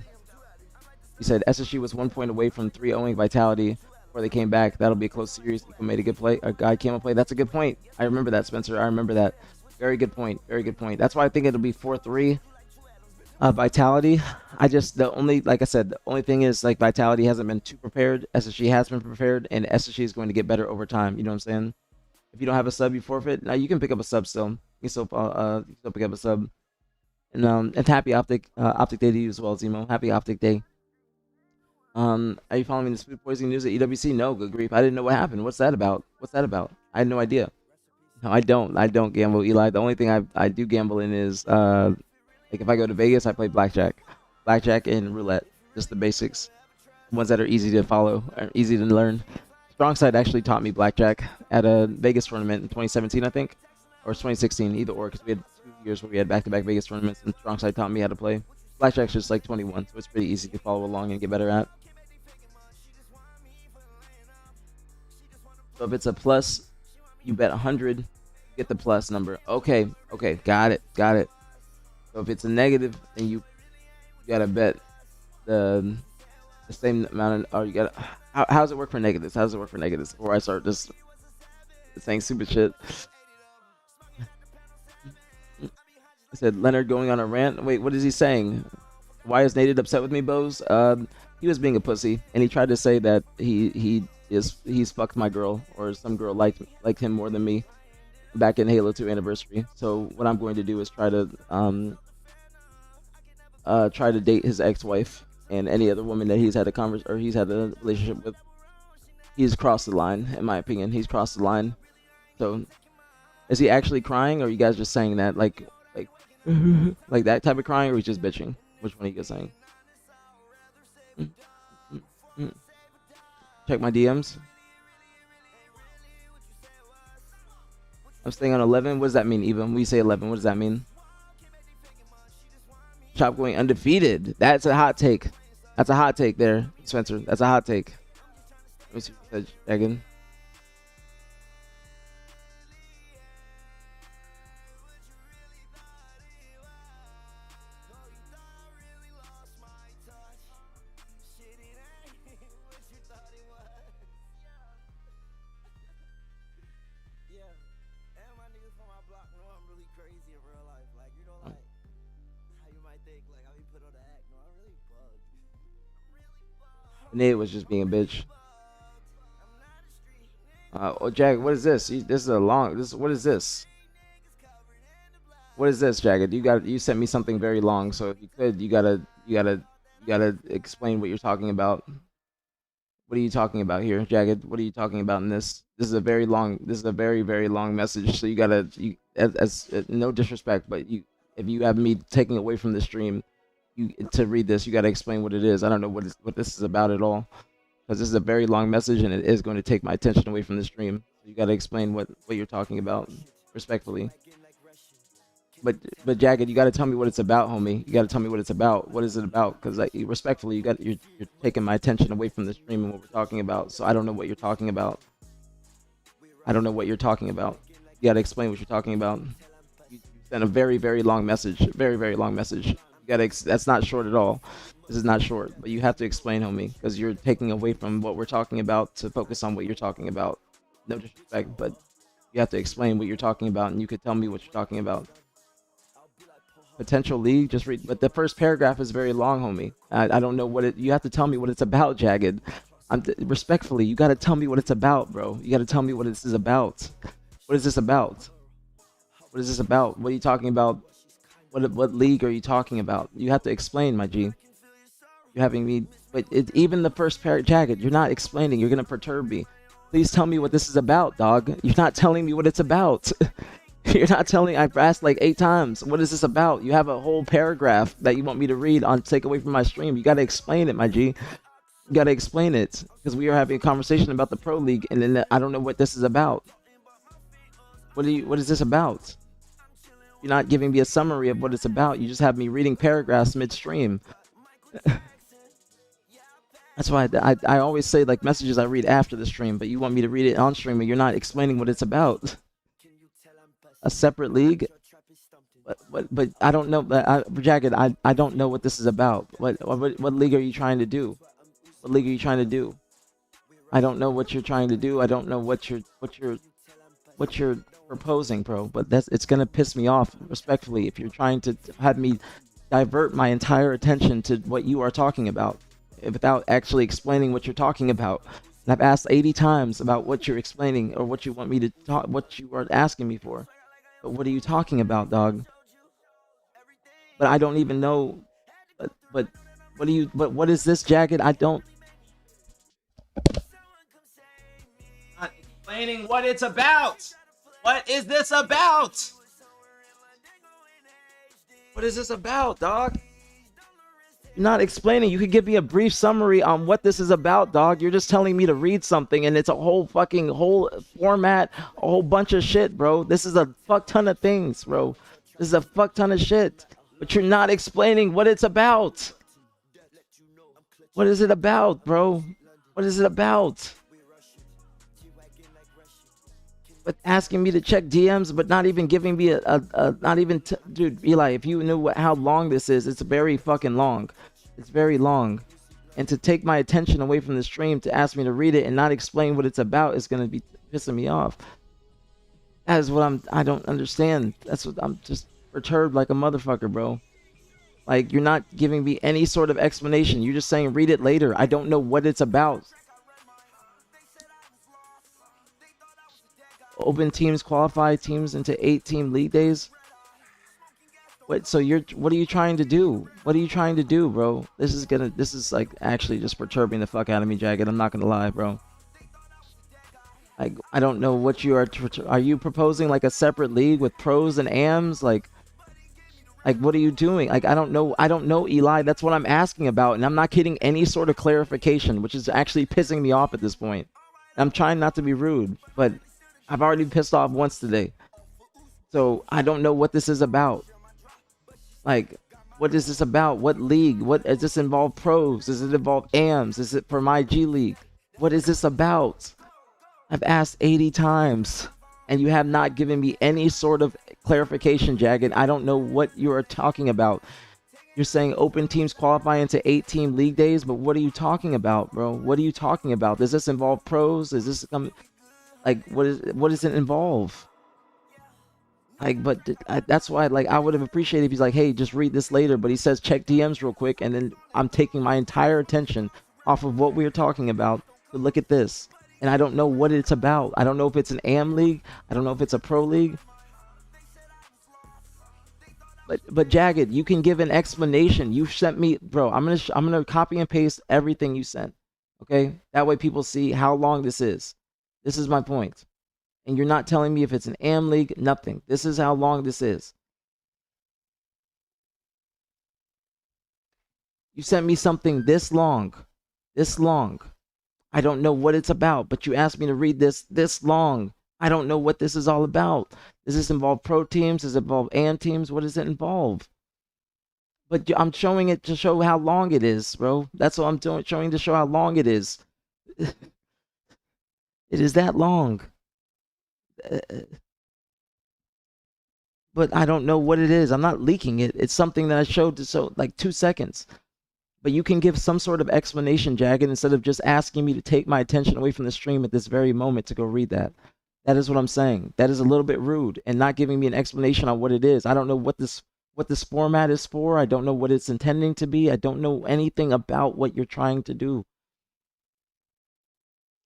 He said SSG was 1 point away from 3-0ing Vitality before they came back. That'll be a close series. Eco made a good play. A guy came and played. That's a good point. I remember that, Spencer. I remember that. Very good point. Very good point. That's why I think it'll be 4-3 Vitality. Like I said, the only thing is, like, Vitality hasn't been too prepared. SSG has been prepared, and SSG is going to get better over time. You know what I'm saying? If you don't have a sub, you forfeit. Now you can pick up a sub still. You can still pick up a sub. And happy Optic Day to you as well, Zemo. Happy Optic Day. Are you following this food poisoning news at EWC? No, good grief. I didn't know what happened. What's that about? I had no idea. No, I don't gamble, Eli. The only thing I do gamble in is like if I go to Vegas, I play blackjack and roulette, just the basics, ones that are easy to follow, are easy to learn. Strongside actually taught me blackjack at a Vegas tournament in 2017, I think, or 2016, either or, because we had 2 years where we had back-to-back Vegas tournaments, and Strongside taught me how to play. Blackjack's just like 21, so it's pretty easy to follow along and get better at. So if it's a plus, you bet 100, get the plus number. Okay, got it. So if it's a negative, then you gotta bet the same amount of, or you gotta. How does it work for negatives? Before I start just saying stupid shit. I said Leonard going on a rant. Wait, what is he saying? Why is Naded upset with me, Bose? He was being a pussy, and he tried to say that he's fucked my girl, or some girl liked him more than me back in Halo 2 Anniversary. So what I'm going to do is try to date his ex-wife and any other woman that he's had a relationship with. He's crossed the line, in my opinion. He's crossed the line. So is he actually crying, or are you guys just saying that like that type of crying, or he's just bitching? Which one are you guys saying? Check my DMs. I'm staying on 11. What does that mean, even? When we say 11, what does that mean? Chop going undefeated. That's a hot take. That's a hot take there, Spencer. That's a hot take. Let me see what you said, Jagan. Nate was just being a bitch. Oh, Jagged, what is this? This is a long. What is this? What is this, Jagged? You sent me something very long. So if you could, you gotta explain what you're talking about. What are you talking about here, Jagged? What are you talking about in this? This is a very long. This is a very, very long message. So you gotta, as no disrespect, but if you have me taking away from the stream, to read this, you got to explain what it is. I don't know what this is about at all, because this is a very long message and it is going to take my attention away from the stream. So you got to explain what you're talking about, respectfully. But Jagged, you got to tell me what it's about, homie. You got to tell me what it's about. What is it about? Because respectfully, you're taking my attention away from the stream and what we're talking about. So I don't know what you're talking about. You got to explain what you're talking about. You sent a very, very long message. Very, very long message. That's not short at all. This is not short, but you have to explain, homie, because you're taking away from what we're talking about to focus on what you're talking about. No disrespect, but you have to explain what you're talking about, and you could tell me what you're talking about. Potential league, just read, but the first paragraph is very long, homie. I don't know what you have to tell me what it's about, Jagged. Respectfully, you got to tell me what it's about, bro. You got to tell me what this is about. What is this about? What is this about? What are you talking about? What league are you talking about? You have to explain, my G. You're having me, but even the first jacket, you're not explaining. You're gonna perturb me. Please tell me what this is about, dog. You're not telling me what it's about. You're not telling. I've asked like 8 times. What is this about? You have a whole paragraph that you want me to read on take away from my stream. You gotta explain it, my G. You gotta explain it because we are having a conversation about the pro league, and then I don't know what this is about. What is this about? You're not giving me a summary of what it's about. You just have me reading paragraphs midstream. That's why I always say like messages I read after the stream, but you want me to read it on stream and you're not explaining what it's about. A separate league? But I don't know. Jagged, I don't know what this is about. What league are you trying to do? What league are you trying to do? I don't know what you're trying to do. I don't know what you're proposing, bro. But it's gonna piss me off respectfully if you're trying to have me divert my entire attention to what you are talking about without actually explaining what you're talking about. And I've asked 80 times about what you're explaining or what you want me to talk, what you are asking me for. But what are you talking about, dog? But I don't even know. But what is this, Jagged? I don't. Not explaining what it's about. What is this about? What is this about, dog? You're not explaining. You could give me a brief summary on what this is about, dog. You're just telling me to read something and it's a whole format, a whole bunch of shit, bro. This is a fuck ton of things, bro. This is a fuck ton of shit. But you're not explaining what it's about. What is it about, bro? What is it about? But asking me to check DMs, but not even giving me dude, Eli, if you knew how long this is, it's very fucking long. It's very long. And to take my attention away from the stream to ask me to read it and not explain what it's about is going to be pissing me off. That is what I don't understand. That's what I'm just perturbed like a motherfucker, bro. Like, you're not giving me any sort of explanation. You're just saying read it later. I don't know what it's about. Open teams qualify teams into 8-team league days. What? So what are you trying to do? What are you trying to do, bro? This is like actually just perturbing the fuck out of me, Jagged. I'm not gonna lie, bro. Like, I don't know what you are you proposing like a separate league with pros and AMs? Like what are you doing? Like, I don't know, Eli. That's what I'm asking about, and I'm not getting any sort of clarification, which is actually pissing me off at this point. I'm trying not to be rude, but I've already pissed off once today. So I don't know what this is about. Like, what is this about? What league? What does this involve? Pros? Does it involve AMs? Is it for my G League? What is this about? I've asked 80 times and you have not given me any sort of clarification, Jagged. I don't know what you are talking about. You're saying open teams qualify into 8-team league days, but what are you talking about, bro? What are you talking about? Does this involve pros? Is this like, what does it involve? Like, but that's why, like, I would have appreciated if he's like, hey, just read this later. But he says check DMs real quick, and then I'm taking my entire attention off of what we are talking about to look at this, and I don't know what it's about. I don't know if it's an AM league. I don't know if it's a pro league. But Jagged, you can give an explanation. You sent me, bro. I'm gonna copy and paste everything you sent. Okay, that way people see how long this is. This is my point. And you're not telling me if it's an AM league, nothing. This is how long this is. You sent me something this long. This long. I don't know what it's about, but you asked me to read this long. I don't know what this is all about. Does this involve pro teams? Does it involve AM teams? What does it involve? But I'm showing it to show how long it is, bro. That's what I'm doing, showing to show how long it is. It is that long. But I don't know what it is. I'm not leaking it. It's something that I showed to so like 2 seconds. But you can give some sort of explanation, Jagged, instead of just asking me to take my attention away from the stream at this very moment to go read that. That is what I'm saying. That is a little bit rude and not giving me an explanation on what it is. I don't know what this format is for. I don't know what it's intending to be. I don't know anything about what you're trying to do.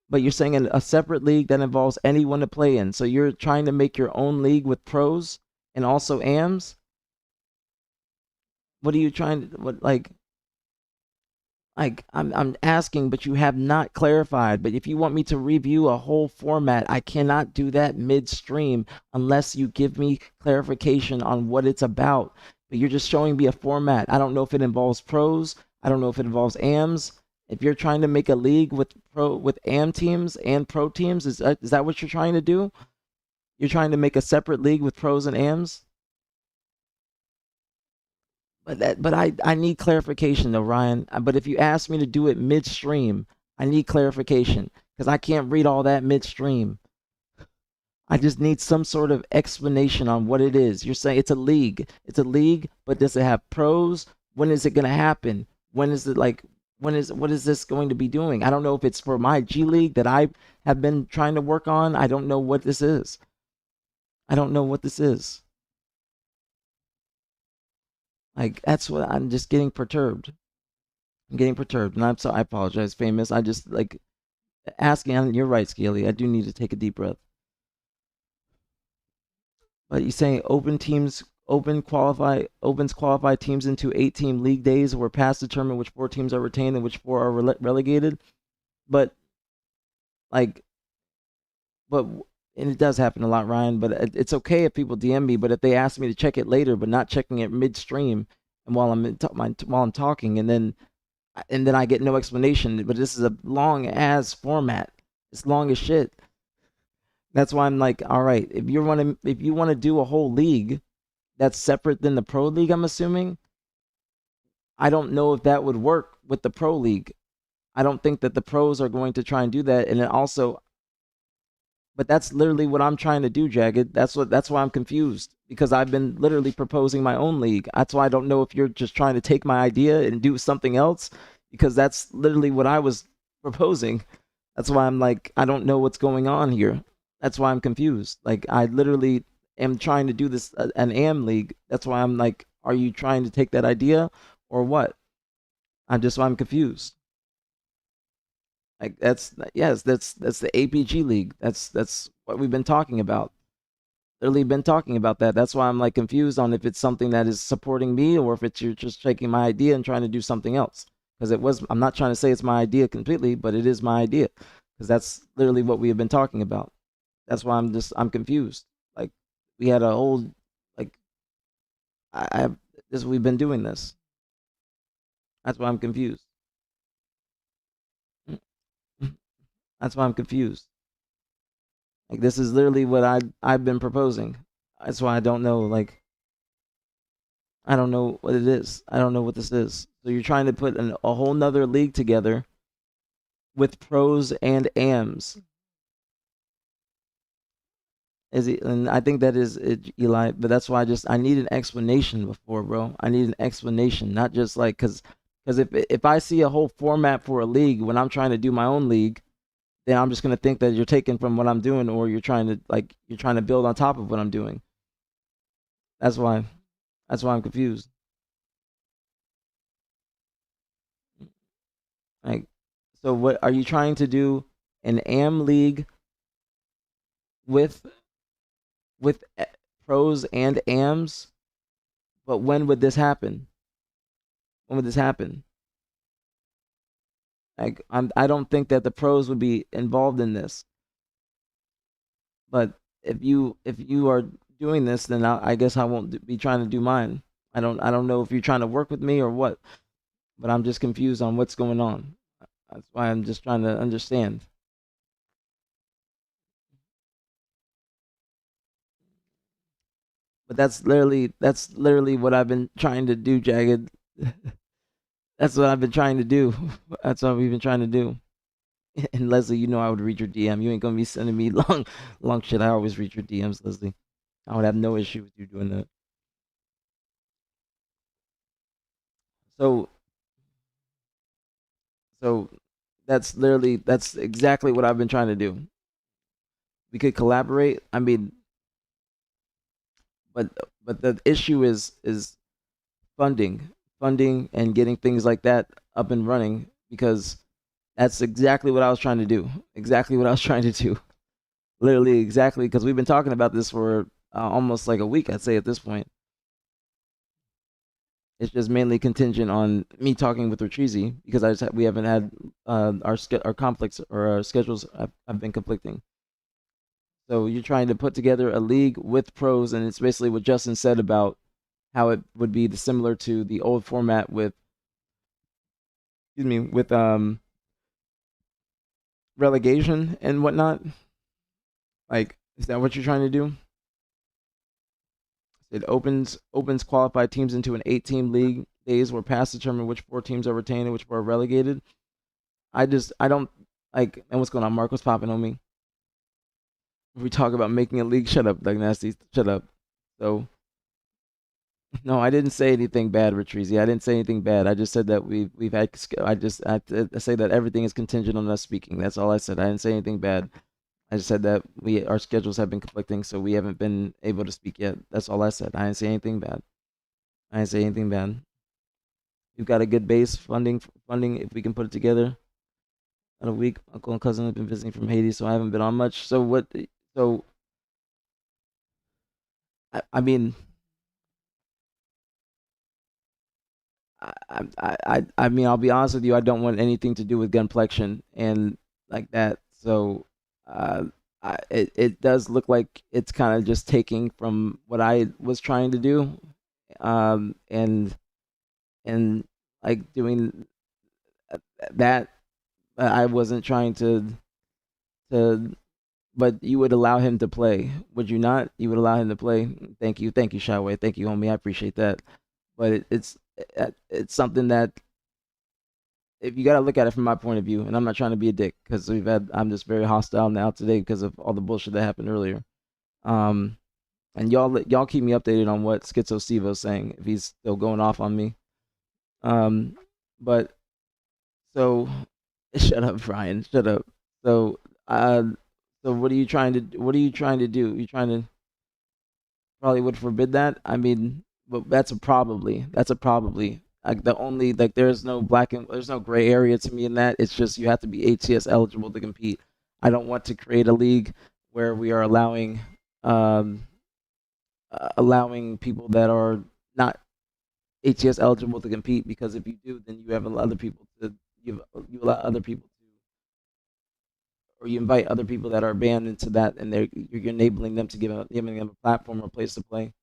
But you're saying a separate league that involves anyone to play in. So you're trying to make your own league with pros and also AMs? What are you trying to, Like I'm asking, but you have not clarified. But if you want me to review a whole format, I cannot do that midstream unless you give me clarification on what it's about. But you're just showing me a format. I don't know if it involves pros. I don't know if it involves AMs. If you're trying to make a league with AM teams and pro teams, is that what you're trying to do? You're trying to make a separate league with pros and AMs? But I need clarification though, Ryan. But if you ask me to do it midstream, I need clarification because I can't read all that midstream. I just need some sort of explanation on what it is. You're saying it's a league. It's a league, but does it have pros? When is it going to happen? When is it like what is this going to be doing? I don't know if it's for my G League that I have been trying to work on. I don't know what this is. I don't know what this is. Like that's what I'm just getting perturbed. I'm getting perturbed, and I'm so I apologize, famous. I just like asking. And you're right, Scaly. I do need to take a deep breath. But you're saying opens qualify teams into 8-team league days, where past determine which 4 teams are retained and which 4 are relegated. But like, but and it does happen a lot, Ryan. But it's okay if people DM me, but if they ask me to check it later, but not checking it midstream, and while I'm talking, and then I get no explanation. But this is a long ass format. It's long as shit. That's why I'm like, all right, if you want to do a whole league that's separate than the pro league, I'm assuming. I don't know if that would work with the pro league. I don't think that the pros are going to try and do that. And then also, but that's literally what I'm trying to do, Jagged. That's why I'm confused, because I've been literally proposing my own league. That's why I don't know if you're just trying to take my idea and do something else, because that's literally what I was proposing. That's why I'm like, I don't know what's going on here. That's why I'm confused. Like, I literally am trying to do this an AM league. That's why I'm like, are you trying to take that idea or what? I'm confused. Like that's the aPG league. That's what we've been talking about. Literally been talking about that. That's why I'm like confused on if it's something that is supporting me or if it's you're just taking my idea and trying to do something else. Because I'm not trying to say it's my idea completely, but it is my idea. Because that's literally what we have been talking about. That's why I'm confused. Like we had a whole like we've been doing this. That's why I'm confused. That's why I'm confused. Like this is literally what I've been proposing. That's why I don't know. Like I don't know what it is. I don't know what this is. So you're trying to put a whole nother league together with pros and AMs. And I think that is it, Eli. But that's why I need an explanation before, bro. I need an explanation, not just like because if I see a whole format for a league when I'm trying to do my own league, then I'm just gonna think that you're taking from what I'm doing, or you're trying to build on top of what I'm doing. That's why I'm confused. Like, so what are you trying to do? An AM league with pros and AMs? But when would this happen? When would this happen? Like, I don't think that the pros would be involved in this. But if you are doing this, then I guess I won't be trying to do mine. I don't know if you're trying to work with me or what, but I'm just confused on what's going on. That's why I'm just trying to understand. But that's literally what I've been trying to do, Jagged. That's what I've been trying to do. That's what we've been trying to do. And Leslie, you know I would read your DM. You ain't gonna be sending me long shit. I always read your DMs, Leslie. I would have no issue with you doing that. So that's exactly what I've been trying to do. We could collaborate. I mean, but the issue is funding and getting things like that up and running, because that's exactly what I was trying to do. Exactly what I was trying to do. Literally exactly, because we've been talking about this for almost like a week, I'd say at this point. It's just mainly contingent on me talking with Retrizi because we haven't had our conflicts or our schedules have been conflicting. So you're trying to put together a league with pros, and it's basically what Justin said about how it would be similar to the old format with, excuse me, with relegation and whatnot. Like, is that what you're trying to do? It opens qualified teams into an 8-team league. Days where past determine which 4 teams are retained and which 4 are relegated. I don't like. And what's going on? Marco's popping on me. If we talk about making a league, shut up, Doug Nasty. Shut up. So, no, I didn't say anything bad, Retrizi. I didn't say anything bad. I just said that we've had. I say that everything is contingent on us speaking. That's all I said. I didn't say anything bad. I just said that our schedules have been conflicting, so we haven't been able to speak yet. That's all I said. I didn't say anything bad. I didn't say anything bad. We've got a good base funding if we can put it together. In a week, uncle and cousin have been visiting from Haiti, so I haven't been on much. So what? So I mean, I mean, I'll be honest with you. I don't want anything to do with gunplexion and like that. So, it does look like it's kind of just taking from what I was trying to do, and like doing that. I wasn't trying to. But you would allow him to play, would you not? You would allow him to play. Thank you, Shaway. Thank you, homie. I appreciate that. But it's something that if you got to look at it from my point of view, and I'm not trying to be a dick because I'm just very hostile now today because of all the bullshit that happened earlier. And y'all keep me updated on what Schizo Stevo's saying if he's still going off on me. But so shut up, Brian. Shut up. So so what are you trying to do? You trying to probably would forbid that? I mean, but that's a probably. That's a probably. Like there's no there's no gray area to me in that. It's just you have to be ATS eligible to compete. I don't want to create a league where we are allowing people that are not ATS eligible to compete, because if you do, then you have other people to you allow other people to, or you invite other people that are banned into that, and you're enabling them to giving them a platform or place to play.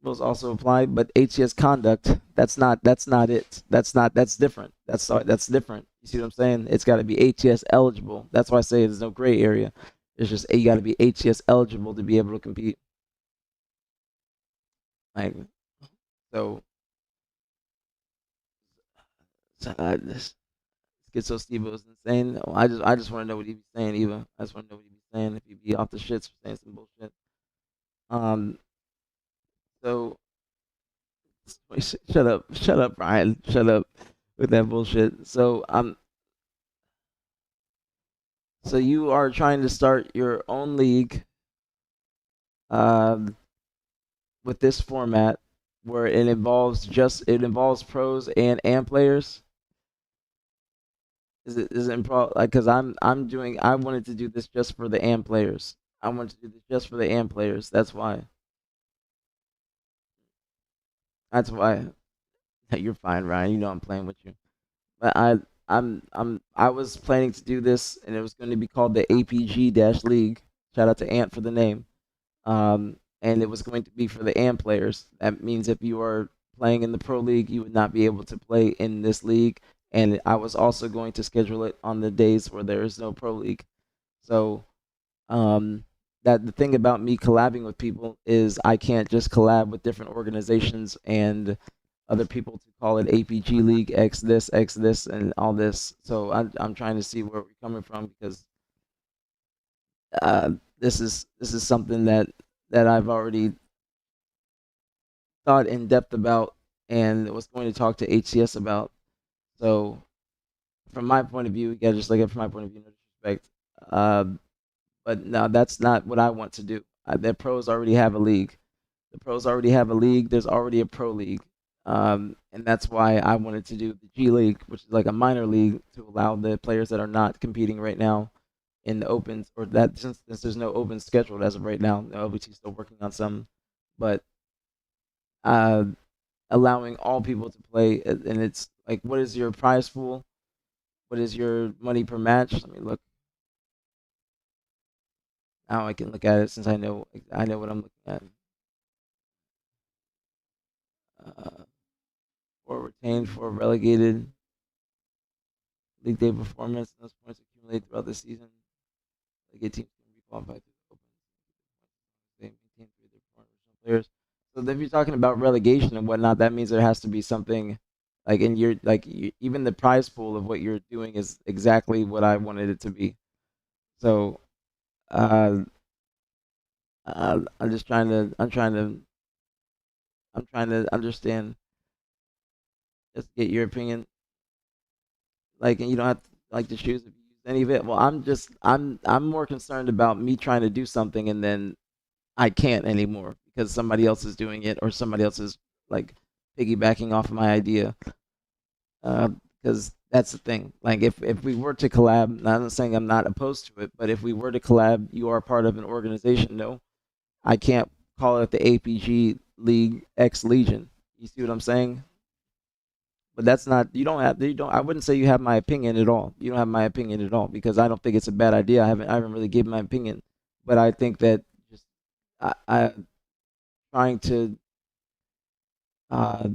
Rules also apply, but ATS conduct, that's not it. That's different. That's different. You see what I'm saying? It's got to be ATS eligible. That's why I say there's no gray area. It's just you got to be ATS eligible to be able to compete. Like so. This Schizo Steve was insane. I just want to know what he be saying, Eva. I just want to know what he be saying, if he be off the shits for saying some bullshit. So shut up, Brian, shut up with that bullshit. So you are trying to start your own league, with this format where it involves pros and players. Is it like, because I wanted to do this just for the and players. I wanted to do this just for the and players. That's why. That's why. You're fine, Ryan. You know I'm playing with you. But I was planning to do this, and it was going to be called the aPG League. Shout out to Ant for the name. And it was going to be for the AMP players. That means if you are playing in the Pro League, you would not be able to play in this league. And I was also going to schedule it on the days where there is no Pro League. So, that the thing about me collabing with people is I can't just collab with different organizations and other people to call it aPG League X this, and all this. So I'm trying to see where we're coming from, because this is something that I've already thought in depth about and was going to talk to HCS about. So from my point of view, yeah, just like it from my point of view, no disrespect. But no, that's not what I want to do. The pros already have a league. There's already a pro league. And that's why I wanted to do the G League, which is like a minor league, to allow the players that are not competing right now in the opens, or that since there's no open scheduled as of right now. The LVT is still working on some, but allowing all people to play, and it's like, what is your prize pool? What is your money per match? Let me look. Now I can look at it since I know what I'm looking at. Uh, 4 retained, 4 relegated. League day performance. Those points accumulated throughout the season. Like 8 teams can be qualified to the open. They maintain 3 of their original players. So if you're talking about relegation and whatnot, that means there has to be something like in your even the prize pool of what you're doing is exactly what I wanted it to be. So uh, I'm just trying to understand. Just get your opinion. Like, and you don't have to like to choose if you use any of it. Well, I'm more concerned about me trying to do something and then I can't anymore because somebody else is doing it or somebody else is like piggybacking off of my idea. Because that's the thing. Like, if we were to collab, I'm not saying I'm not opposed to it, but if we were to collab, you are part of an organization. No, I can't call it the aPG League X Legion. You see what I'm saying? But that's not, you don't, I wouldn't say you have my opinion at all. You don't have my opinion at all because I don't think it's a bad idea. I haven't really given my opinion, but I think that just I trying to uh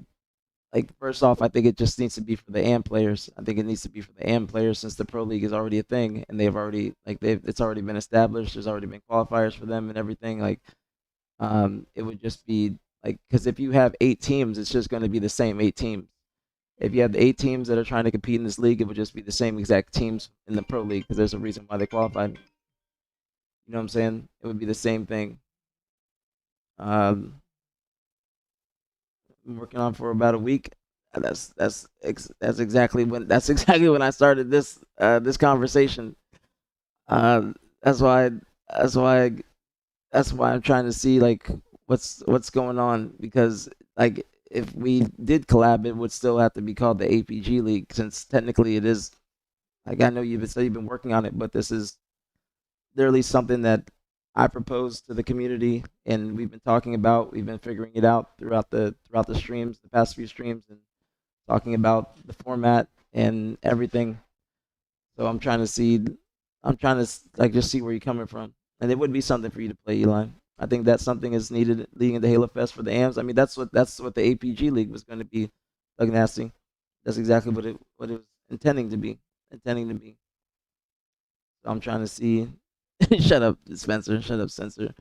like, first off, I think it just needs to be for the AM players. I think it needs to be for the AM players since the pro league is already a thing and it's already been established. There's already been qualifiers for them and everything. Like, it would just be like, because if you have 8 teams, it's just going to be the same 8 teams. If you have the 8 teams that are trying to compete in this league, it would just be the same exact teams in the pro league because there's a reason why they qualified. You know what I'm saying? It would be the same thing. I'm working on for about a week. That's exactly when I started this conversation. That's why that's why that's why I'm trying to see like what's going on because like if we did collab, it would still have to be called the aPG League since technically it is. Like, I know you've been working on it, but this is literally something that I proposed to the community, and we've been talking about. We've been figuring it out throughout the streams, the past few streams, and talking about the format and everything. So I'm trying to like just see where you're coming from, and it would be something for you to play, Eli. I think that something is needed leading into Halo Fest for the AMs. I mean, that's what the aPG League was going to be, Doug Nasty. That's exactly what it was intending to be. Intending to be. So I'm trying to see. Shut up, Spencer. Shut up, Spencer.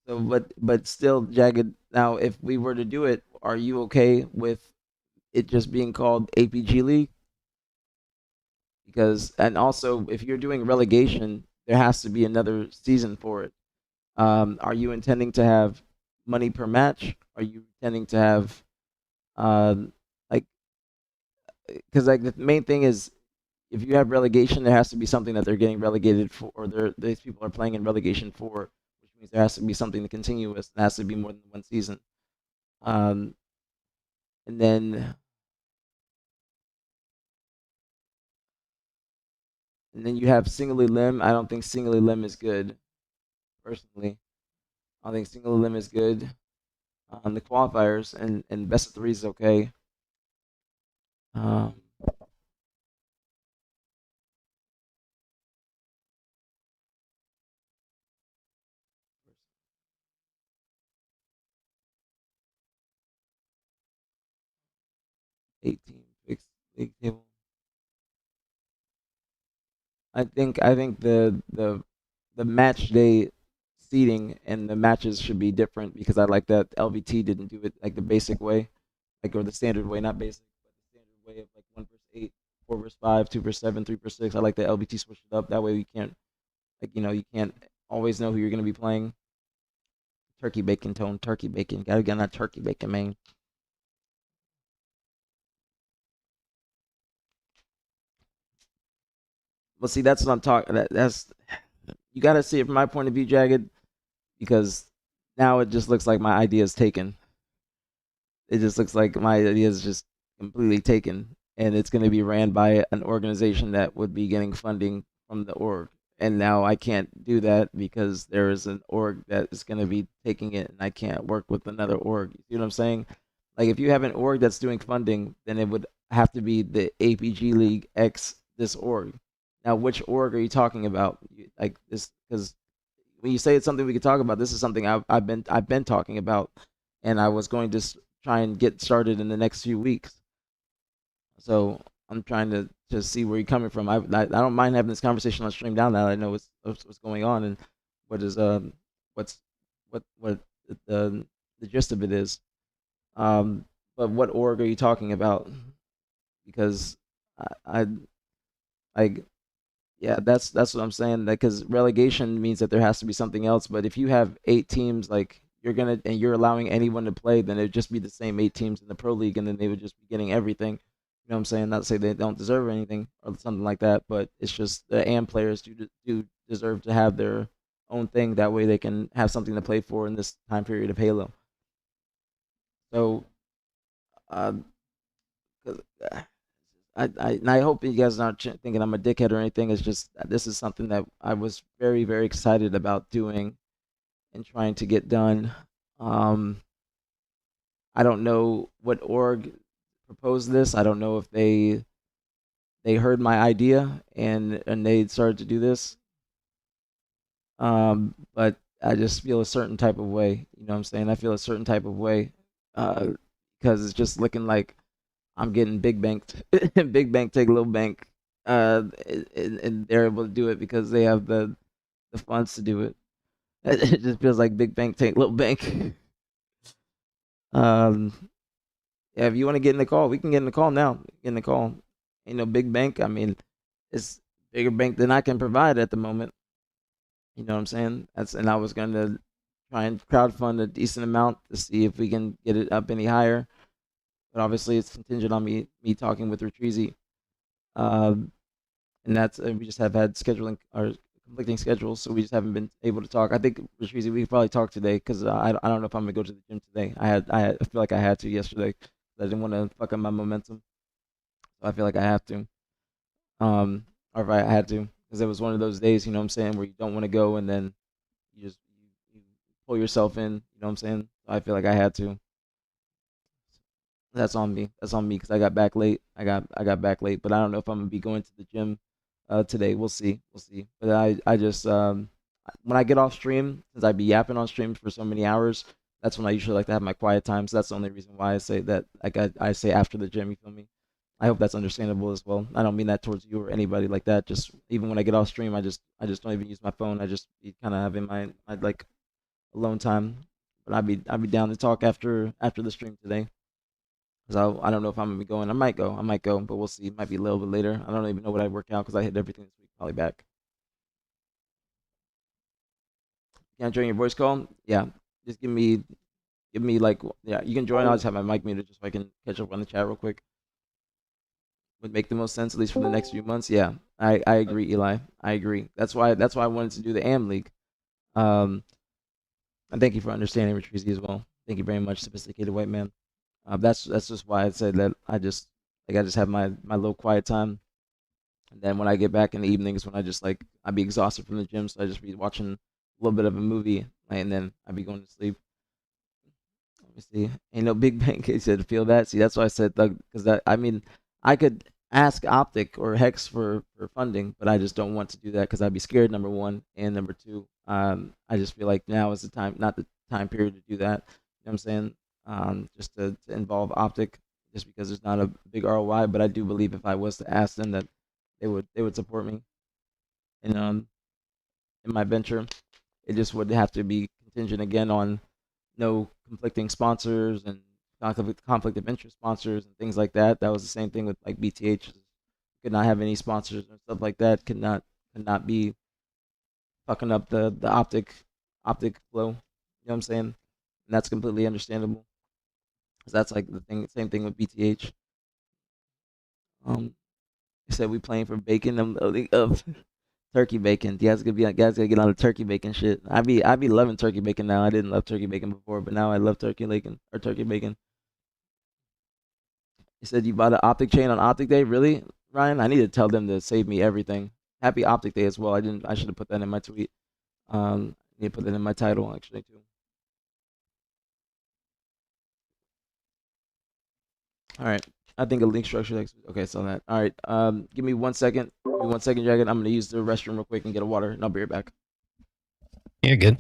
So, but still, Jagged. Now, if we were to do it, are you okay with it just being called aPG League? Because, and also, if you're doing relegation, there has to be another season for it. Are you intending to have money per match? Are you intending to have, like, because like the main thing is, if you have relegation, there has to be something that they're getting relegated for, or these people are playing in relegation for, which means there has to be something continuous. It has to be more than one season. Um, and then you have singly limb. I don't think singly limb is good, personally. I don't think single limb is good. The qualifiers and best of 3 is okay. Um, #18 fixed league table. I think the match day seating and the matches should be different because I like that LVT didn't do it like the basic way, like, or the standard way, not basic, but the standard way of like 1 versus 8, 4 versus 5, 2 versus 7, 3 versus 6. I like that LVT switched it up. That way you can't, like, you can't always know who you're gonna be playing. Turkey bacon tone, turkey bacon. Gotta get on that turkey bacon, man. Well, see, that's what I'm talking. That's you gotta see it from my point of view, Jagged, because now it just looks like my idea is taken. It just looks like my idea is just completely taken, and it's gonna be ran by an organization that would be getting funding from the org. and now I can't do that because there is an org that is going to be taking it, and I can't work with another org. You see what I'm saying? Like if you have an org that's doing funding, then it would have to be the aPG League X this org. Now, which org are you talking about? Like this, because when you say it's something we could talk about, this is something I've been talking about, and I was going to try and get started in the next few weeks. So I'm trying to see where you're coming from. I don't mind having this conversation on stream now that I know what's going on and what is what's what the gist of it is. Um, but what org are you talking about? Because I I yeah, that's what I'm saying. Because relegation means that there has to be something else. But if you have 8 teams, like you're allowing anyone to play, then it'd just be the same 8 teams in the pro league, and then they would just be getting everything. You know what I'm saying? Not to say they don't deserve anything or something like that, but it's just the AM players do deserve to have their own thing. That way they can have something to play for in this time period of Halo. So, uh, 'cause, and I hope you guys aren't thinking I'm a dickhead or anything. It's just this is something that I was very, very excited about doing and trying to get done. Um, I don't know what org proposed this. I don't know if they heard my idea and they started to do this. But I just feel a certain type of way. You know what I'm saying? I feel a certain type of way because it's just looking like I'm getting big banked. Big bank take little bank. And they're able to do it because they have the funds to do it. It just feels like big bank take little bank. Um, yeah, if you want to get in the call, we can get in the call now. Get in the call. Ain't no big bank. I mean, it's bigger bank than I can provide at the moment. You know what I'm saying? And I was gonna try and crowdfund a decent amount to see if we can get it up any higher. But obviously, it's contingent on me talking with Retrizi. Um, and that's we just have had scheduling or conflicting schedules, so we just haven't been able to talk. I think Retrizi, we could probably talk today because I don't know if I'm gonna go to the gym today. I feel like I had to yesterday. I didn't want to fuck up my momentum, so I feel like I have to. Or if I had to, because it was one of those days, you know what I'm saying, where you don't want to go and then you pull yourself in. You know what I'm saying? So I feel like I had to. That's on me. That's on me because I got back late. I got back late, but I don't know if I'm gonna be going to the gym today. We'll see. We'll see. But I just when I get off stream, since I be yapping on stream for so many hours, that's when I usually like to have my quiet time. So that's the only reason why I say that. Like I say after the gym. You feel me? I hope that's understandable as well. I don't mean that towards you or anybody like that. Just even when I get off stream, I just don't even use my phone. I just be kind of having my like alone time. But I'd be down to talk after the stream today. Cause I don't know if I'm gonna be going. I might go, but we'll see. It might be a little bit later. I don't even know what I work out because I hit everything this week. Probably back. Can I join your voice call? Yeah, just give me like yeah. You can join. I'll just have my mic muted just so I can catch up on the chat real quick. Would make the most sense at least for the next few months. Yeah, I agree, Eli. I agree. That's why I wanted to do the AM League. Um, and thank you for understanding, Retrizi, as well. Thank you very much, sophisticated white man. That's just why I said that I just have my little quiet time, and then when I get back in the evenings, when I just like I'd be exhausted from the gym, so I just be watching a little bit of a movie, and then I'd be going to sleep. Let me see. Ain't no big bank. He said, feel that. See, that's why I said Thug, because that I mean, I could ask Optic or Hex for funding, but I just don't want to do that because I'd be scared. Number one, and number two, I just feel like now is the time, not the time period to do that. You know what I'm saying? Just to involve Optic, just because there's not a big ROI. But I do believe if I was to ask them that they would support me in my venture. It just would have to be contingent again on no conflicting sponsors and conflict of interest sponsors and things like that. That was the same thing with like BTH. Could not have any sponsors and stuff like that. Could not be fucking up the optic flow. You know what I'm saying? And that's completely understandable. 'Cause that's like the thing. Same thing with BTH. They said we playing for bacon. I'm loading up turkey bacon. Guys gotta get on the turkey bacon shit. I be loving turkey bacon now. I didn't love turkey bacon before, but now I love turkey bacon or turkey bacon. You said you bought an optic chain on optic day, really, Ryan? I need to tell them to save me everything. happy Optic Day as well. I should have put that in my tweet. Need to put that in my title actually too. All right. I think a link structure next. Okay, so that. All right. Give me 1 second. Give me 1 second, Jagged. I'm gonna use the restroom real quick and get a water, and I'll be right back. You're good.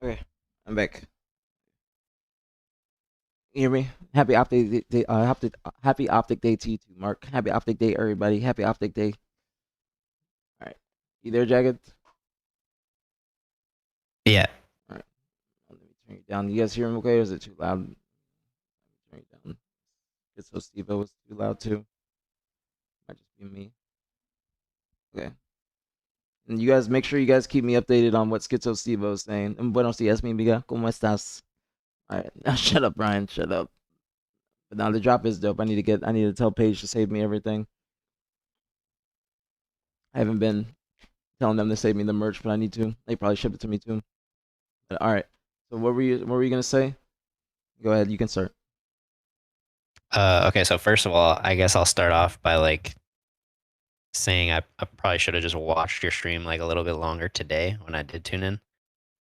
Okay, I'm back. You hear me? Happy Optic Day. Happy Optic Day to you too, Mark. Happy Optic Day, everybody. Happy Optic Day. All right. You there, Jagged? Yeah. All right. Let me turn you down. You guys hear him okay, or is it too loud? Let me turn you down. It's so Steve was too loud too. Might just be me. Okay. And you guys make sure you guys keep me updated on what Schizo Steve is saying. Buenos días, mi amiga. ¿Cómo estás? All right. Now shut up, Brian. Shut up. But now the drop is dope. I need to tell Paige to save me everything. I haven't been telling them to save me the merch, but I need to. They probably ship it to me too. But, all right. So what were you gonna say? Go ahead. You can start. Okay, so first of all, I guess I'll start off by like saying I probably should have just watched your stream like a little bit longer today when I did tune in,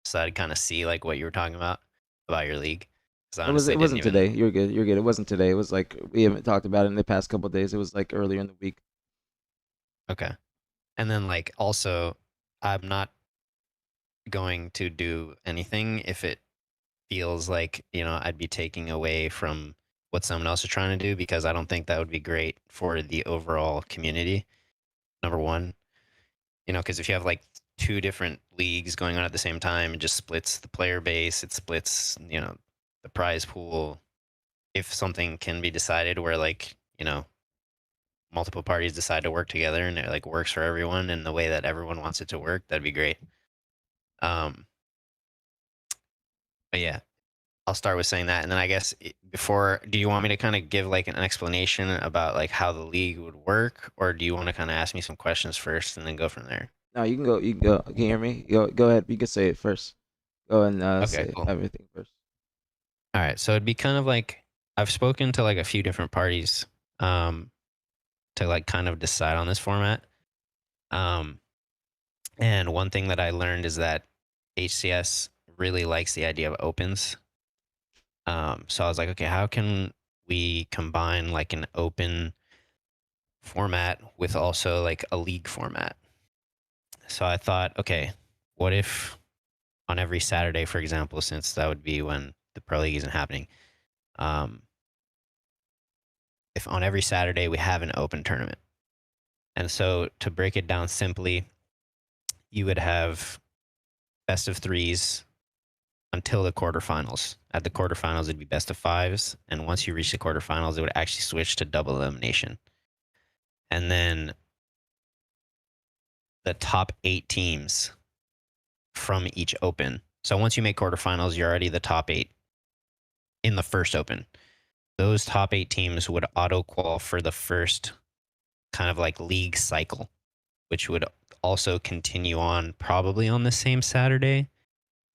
so I'd kind of see like what you were talking about your league. 'Cause I honestly It wasn't didn't even. today. You're good. You're good. It wasn't today. It was like we haven't talked about it in the past couple of days. It was like earlier in the week. Okay, and then like also, I'm not going to do anything if it feels like I'd be taking away from what someone else is trying to do, because I don't think that would be great for the overall community. Number one, because if you have like two different leagues going on at the same time, it just splits the player base, it splits the prize pool. If something can be decided where like multiple parties decide to work together and it like works for everyone in the way that everyone wants it to work, that'd be great. But yeah, I'll start with saying that, and then I guess before, do you want me to kind of give like an explanation about like how the league would work, or do you want to kind of ask me some questions first and then go from there? No, you can go. You can go. Can you hear me? Go ahead. You can say it first. Go and Okay, say cool. everything first. All right, so it'd be kind of like I've spoken to like a few different parties to like kind of decide on this format. And one thing that I learned is that HCS really likes the idea of opens. So I was like, okay, how can we combine like an open format with also like a league format? So I thought, okay, what if on every Saturday, for example, since that would be when the Pro League isn't happening, if on every Saturday we have an open tournament. And so to break it down simply, you would have best of threes until the quarterfinals. At the quarterfinals, it'd be best of fives. And once you reach the quarterfinals, it would actually switch to double elimination. And then the top 8 teams from each open. So once you make quarterfinals, you're already the top 8 in the first open. Those top 8 teams would auto qual for the first kind of like league cycle, which would also continue on probably on the same Saturday.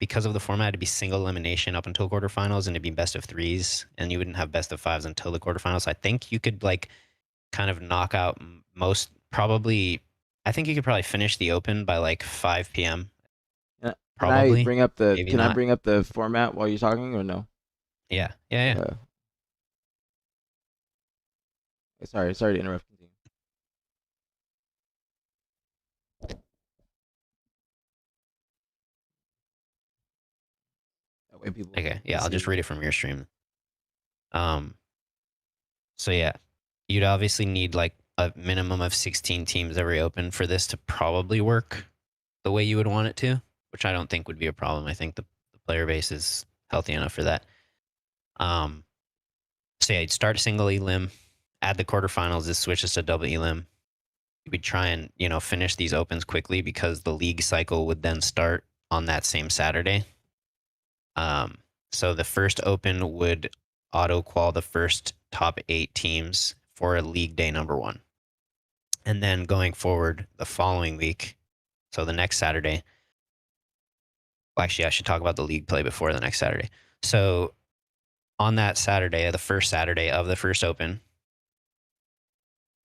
Because of the format, it'd be single elimination up until quarterfinals, and it'd be best of threes, and you wouldn't have best of fives until the quarterfinals. So I think you could like kind of knock out most probably. I think you could probably finish the open by like 5 p.m. Can I Probably. bring up the Maybe Can I not. bring up the format while you're talking or no? Yeah. Yeah. Sorry to interrupt. Continue. That way people Okay. can Yeah, I'll just see. read it from your stream. So yeah, you'd obviously need like a minimum of 16 teams every open for this to probably work the way you would want it to, which I don't think would be a problem. I think the player base is healthy enough for that. So yeah, you'd start single elim, add the quarterfinals, this switches to double elim. We'd try and, finish these opens quickly because the league cycle would then start on that same Saturday. So the first open would auto qual the first top 8 teams for a league day number 1. And then going forward the following week, so the next Saturday. Well, actually, I should talk about the league play before the next Saturday. So on that Saturday, the first Saturday of the first open,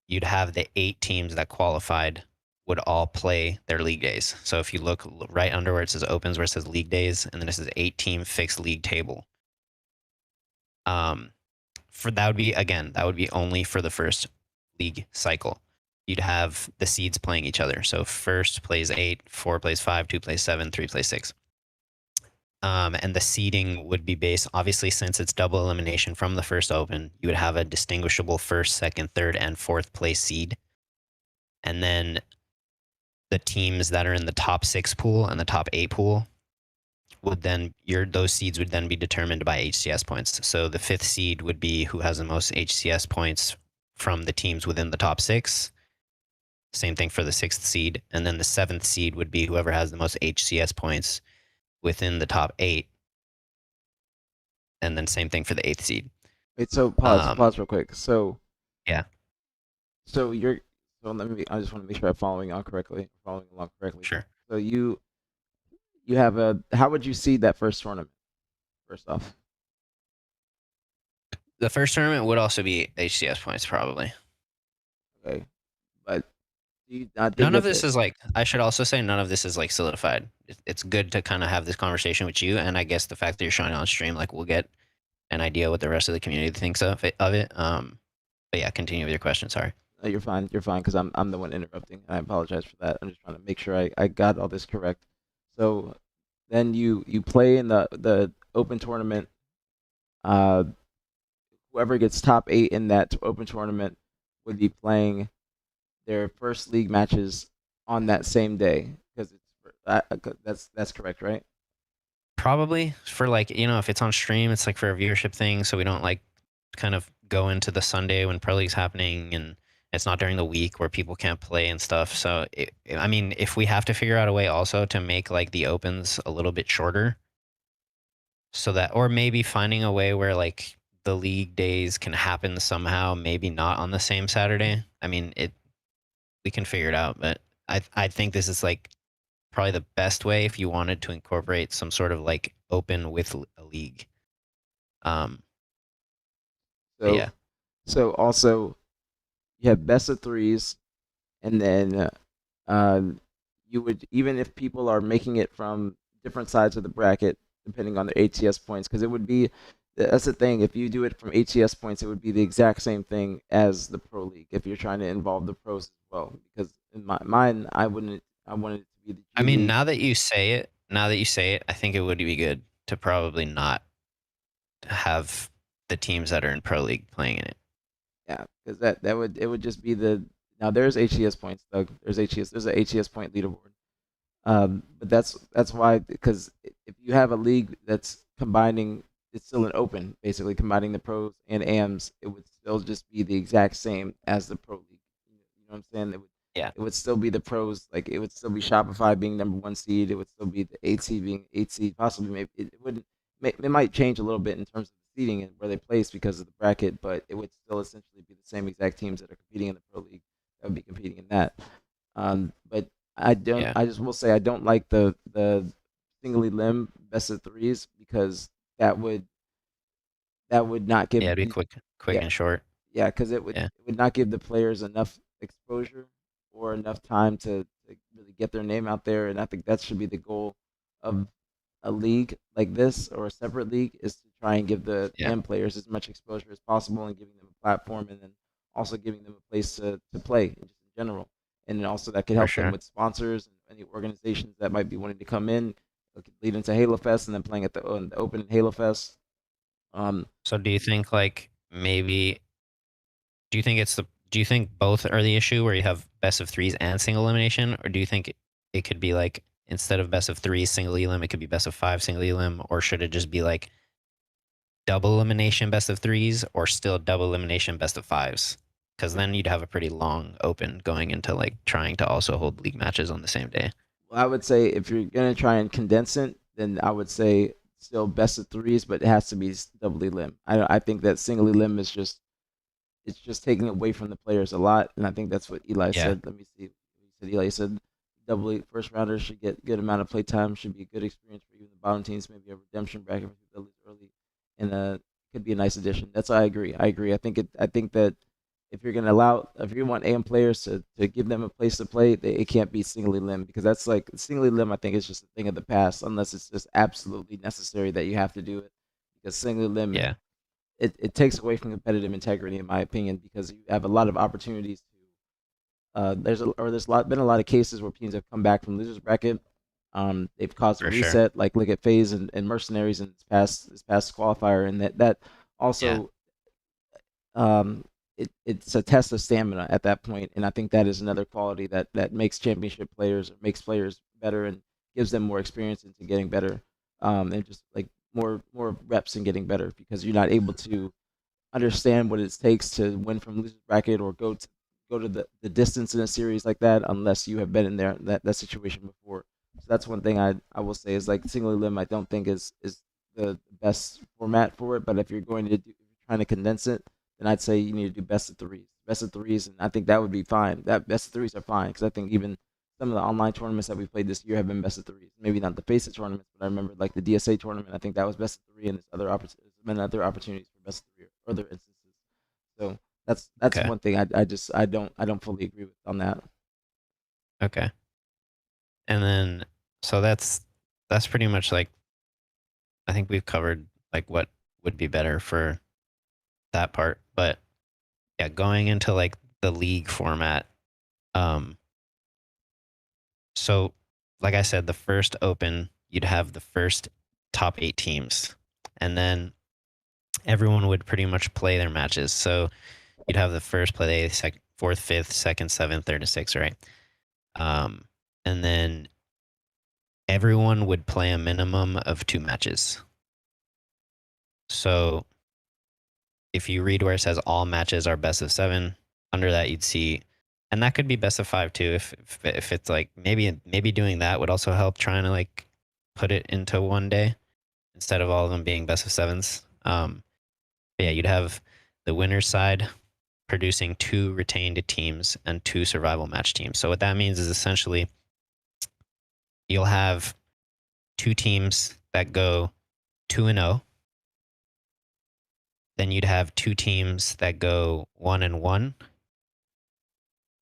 you'd have the 8 teams that qualified would all play their league days. So if you look right under where it says opens, where it says league days, and then it says 8-team fixed league table. That would be only for the first league cycle. You'd have the seeds playing each other. So first plays 8, 4 plays 5, 2 plays 7, 3 plays 6. And the seeding would be based, obviously, since it's double elimination from the first open, you would have a distinguishable first, second, third, and fourth place seed. And then the teams that are in the top 6 pool and the top 8 pool would then, those seeds would then be determined by HCS points. So the 5th seed would be who has the most HCS points from the teams within the top 6. Same thing for the 6th seed. And then the 7th seed would be whoever has the most HCS points within the top 8. And then same thing for the 8th seed. Wait, so pause real quick. So yeah. So I just want to make sure I'm following along correctly. Sure. So you have how would you seed that first tournament? First off, the first tournament would also be HCS points, probably. Okay, but do you not think none of this is like, I should also say none of this is like solidified. It's good to kind of have this conversation with you, and I guess the fact that you're showing it on stream, like we'll get an idea what the rest of the community thinks of it. But yeah, continue with your question. Sorry. No, you're fine because I'm the one interrupting. I apologize for that. I'm just trying to make sure I got all this correct. So then you play in the open tournament. Whoever gets top 8 in that open tournament would be playing their first league matches on that same day because that's correct, right? Probably for like, if it's on stream, it's like for a viewership thing, so we don't like kind of go into the Sunday when Pro League's happening, and it's not during the week where people can't play and stuff. So I mean, if we have to figure out a way also to make like the opens a little bit shorter, so that, or maybe finding a way where like the league days can happen somehow, maybe not on the same Saturday. I mean, we can figure it out, but I think this is like probably the best way if you wanted to incorporate some sort of like open with a league. But yeah, So also you have best of threes, and then you would, even if people are making it from different sides of the bracket, depending on their ATS points, because it would be, that's the thing. If you do it from ATS points, it would be the exact same thing as the pro league. If you're trying to involve the pros as well, because in my mind, I wanted it to be the G I mean, League. now that you say it, I think it would be good to probably not have the teams that are in pro league playing in it. Yeah, because that would, it would just be the, now there's HES points, Doug. There's an HES point leaderboard. But that's why, because if you have a league that's combining, it's still an open, basically combining the pros and AMs, it would still just be the exact same as the pro league. You know what I'm saying? Yeah, It would still be the pros, like it would still be Shopify being number one seed. It would still be the 8 seed being 8 seed, possibly maybe it wouldn't. It might change a little bit in terms of the seeding and where they place because of the bracket, but it would still essentially be the same exact teams that are competing in the pro league that would be competing in that. But I don't. yeah, I just will say I don't like the singly limb best of threes because that would not give yeah. It'd be quick yeah, and short. yeah, because Yeah, it would not give the players enough exposure or enough time to really get their name out there, and I think that should be the goal of a league like this or a separate league, is to try and give the yeah, AM players as much exposure as possible and giving them a platform, and then also giving them a place to play just in general. And then also that could for help them sure. with sponsors and any organizations that might be wanting to come in. It could lead into Halo Fest and then playing at the Open and Halo Fest. So do you think like maybe do you think both are the issue where you have best of threes and single elimination, or do you think it could be like instead of best of threes single elim, it could be best of five single elim, or should it just be like double elimination best of threes, or still double elimination best of fives? Because then you'd have a pretty long open going into like trying to also hold league matches on the same day. I would say if you're gonna try and condense it, then I would say still best of threes, but it has to be double elim. I think that single elim is just, it's just taking away from the players a lot, and I think that's what Eli Yeah, said. Let me see. Eli said first rounders should get good amount of play time, should be a good experience for even the bottom teams, maybe a redemption bracket for people that lose early, and could be a nice addition. That's I agree. I think I think that if you're gonna allow, if you want AM players to give them a place to play, it can't be singly limb, because that's like singly limb. I think is just a thing of the past, unless it's just absolutely necessary that you have to do it, because singly limb, yeah, it takes away from competitive integrity, in my opinion, because you have a lot of opportunities to. Been a lot of cases where teams have come back from losers bracket. They've caused a for sure. reset, like look at FaZe and Mercenaries in this past qualifier, and that Yeah, also, it's a test of stamina at that point, and I think that is another quality that makes championship players, or makes players better, and gives them more experience into getting better, and just like more reps and getting better, because you're not able to understand what it takes to win from losers bracket or go to the distance in a series like that, unless you have been in that situation before. So that's one thing I will say is like single elim. I don't think is the best format for it. But if you're going to do, if you're trying to condense it, then I'd say you need to do best of threes, and I think that would be fine. That best of threes are fine, because I think even some of the online tournaments that we played this year have been best of threes. Maybe not the FACEIT tournaments, but I remember like the DSA tournament. I think that was best of three, and there's been other opportunities for best of three or other instances. So that's okay, one thing I don't fully agree with on that. okay. And then so that's pretty much like I think we've covered like what would be better for that part. But yeah, going into like the league format, um, so like I said, the first open, you'd have the first top 8 teams, and then everyone would pretty much play their matches. So you'd have the first play the fourth, fifth, second, seventh, third, and sixth, right? And then everyone would play a minimum of 2 matches. So if you read where it says all matches are best of 7, under that you'd see, and that could be best of 5 too. If it's like maybe doing that would also help, trying to like put it into one day instead of all of them being best of 7s. But yeah, you'd have the winner's side producing 2 retained teams and 2 survival match teams. So what that means is essentially you'll have 2 teams that go 2-0, then you'd have 2 teams that go 1-1.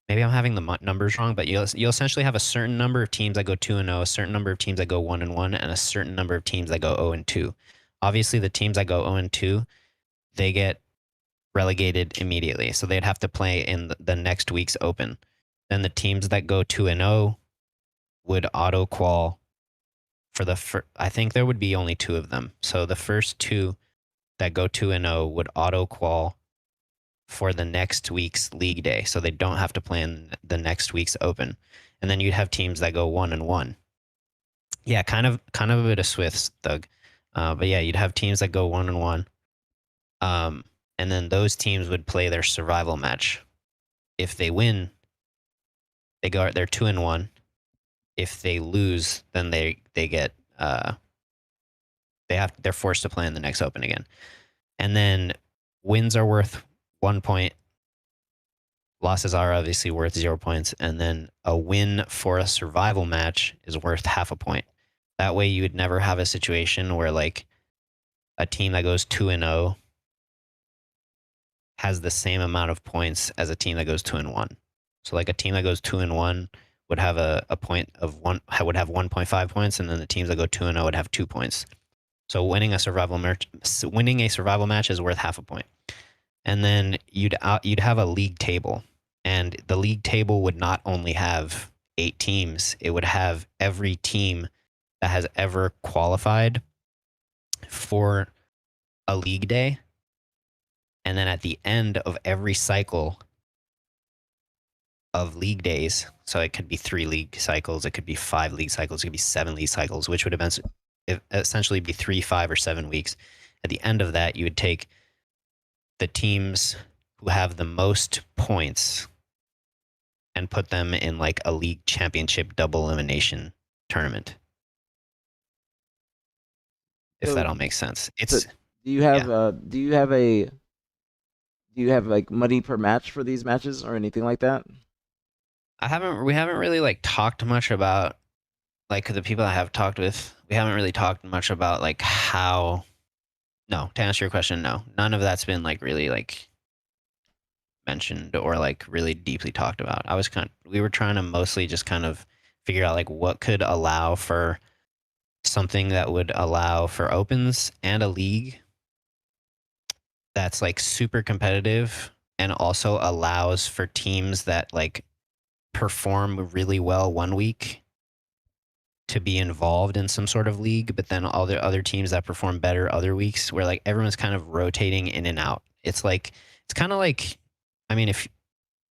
Maybe I'm having the numbers wrong, but you'll essentially have a certain number of teams that go 2-0, a certain number of teams that go 1-1, and a certain number of teams that go 0-2. Obviously, the teams that go 0-2, they get relegated immediately, so they'd have to play in the next week's Open. Then the teams that go 2-0 would auto qual for the I think there would be only 2 of them. So the first 2 that go 2-0 would auto qual for the next week's league day, so they don't have to play in the next week's Open. And then you'd have teams that go 1-1. Yeah, kind of a bit of Swifts, Doug. But yeah, you'd have teams that go 1-1. And then those teams would play their survival match. If they win, they're 2-1. If they lose, then they're forced to play in the next Open again. And then wins are worth 1 point. Losses are obviously worth 0 points. And then a win for a survival match is worth half a point. That way you would never have a situation where like a team that goes 2-0 has the same amount of points as a team that goes 2-1. So like a team that goes 2-1 would have a point of would have 1.5 points, and then the teams that go 2-0 would have 2 points. So winning a survival match is worth half a point. And then you'd have a league table, and the league table would not only have 8 teams, it would have every team that has ever qualified for a league day. And then at the end of every cycle of league days, so it could be 3 league cycles, it could be 5 league cycles, it could be 7 league cycles, which would essentially be 3, 5, or 7 weeks. At the end of that, you would take the teams who have the most points and put them in like a league championship double elimination tournament. If that all makes sense. It's do you have like money per match for these matches or anything like that? We haven't really like talked much about, like, the people I have talked with, we haven't really talked much about like how. No, to answer your question, no, none of that's been like really like mentioned or like really deeply talked about. We were trying to mostly just kind of figure out like what could allow for something that would allow for opens and a league that's like super competitive and also allows for teams that like perform really well one week to be involved in some sort of league, but then all the other teams that perform better other weeks, where like everyone's kind of rotating in and out. It's kind of like, I mean,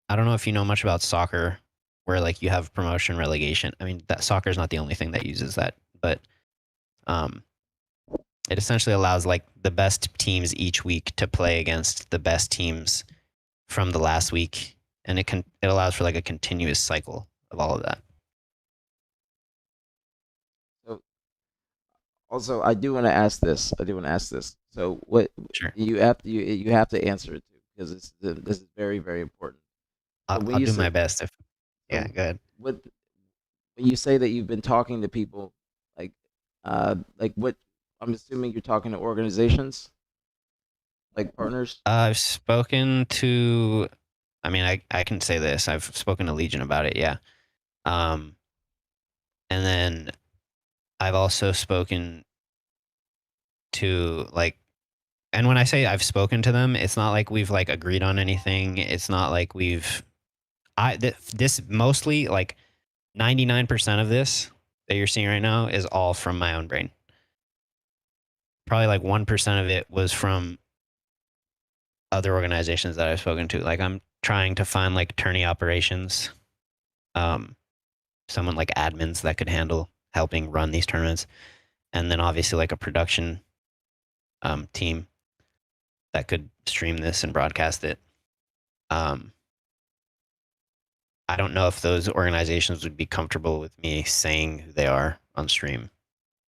I don't know if you know much about soccer, where like you have promotion, relegation. I mean, that soccer is not the only thing that uses that, but it essentially allows like the best teams each week to play against the best teams from the last week, and it allows for like a continuous cycle of all of that. Also, I do want to ask this. So, what Sure. you have to answer it because this is very, very important. I'll do my best. Go ahead. When you say that you've been talking to people, like what? I'm assuming you're talking to organizations, like partners. I've spoken to. I mean, I can say this. I've spoken to Legion about it. Yeah. And then I've also spoken to like, and when I say I've spoken to them, it's not like we've like agreed on anything. It's not like this mostly like 99% of this that you're seeing right now is all from my own brain. Probably like 1% of it was from other organizations that I've spoken to. Like I'm trying to find like tourney operations, someone like admins that could handle helping run these tournaments, and then obviously like a production team that could stream this and broadcast it. I don't know if those organizations would be comfortable with me saying who they are on stream.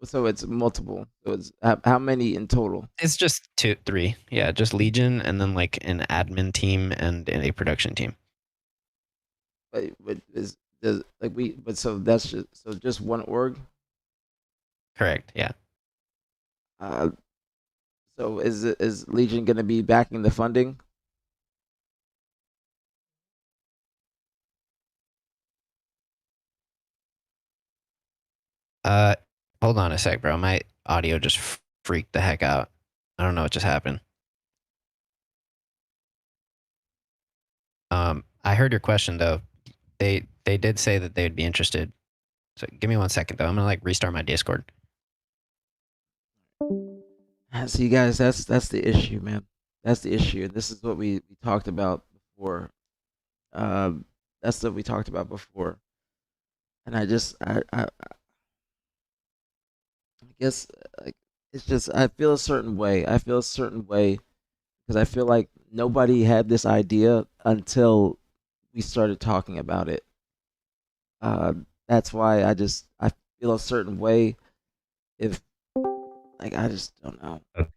So it's multiple. So it's how many in total? It's just 2, 3. Yeah, just Legion, and then like an admin team and a production team. So that's just one org. Correct. Yeah. So is Legion going to be backing the funding? Uh, hold on a sec, bro. My audio just freaked the heck out. I don't know what just happened. I heard your question though. They did say that they'd be interested. So give me 1 second though. I'm gonna like restart my Discord. See, guys, that's the issue, man. That's the issue. This is what we talked about before. That's what we talked about before. And I guess like it's just I feel a certain way. I feel a certain way because I feel like nobody had this idea until we started talking about it. Uh, that's why I feel a certain way. If like I just don't know. Okay.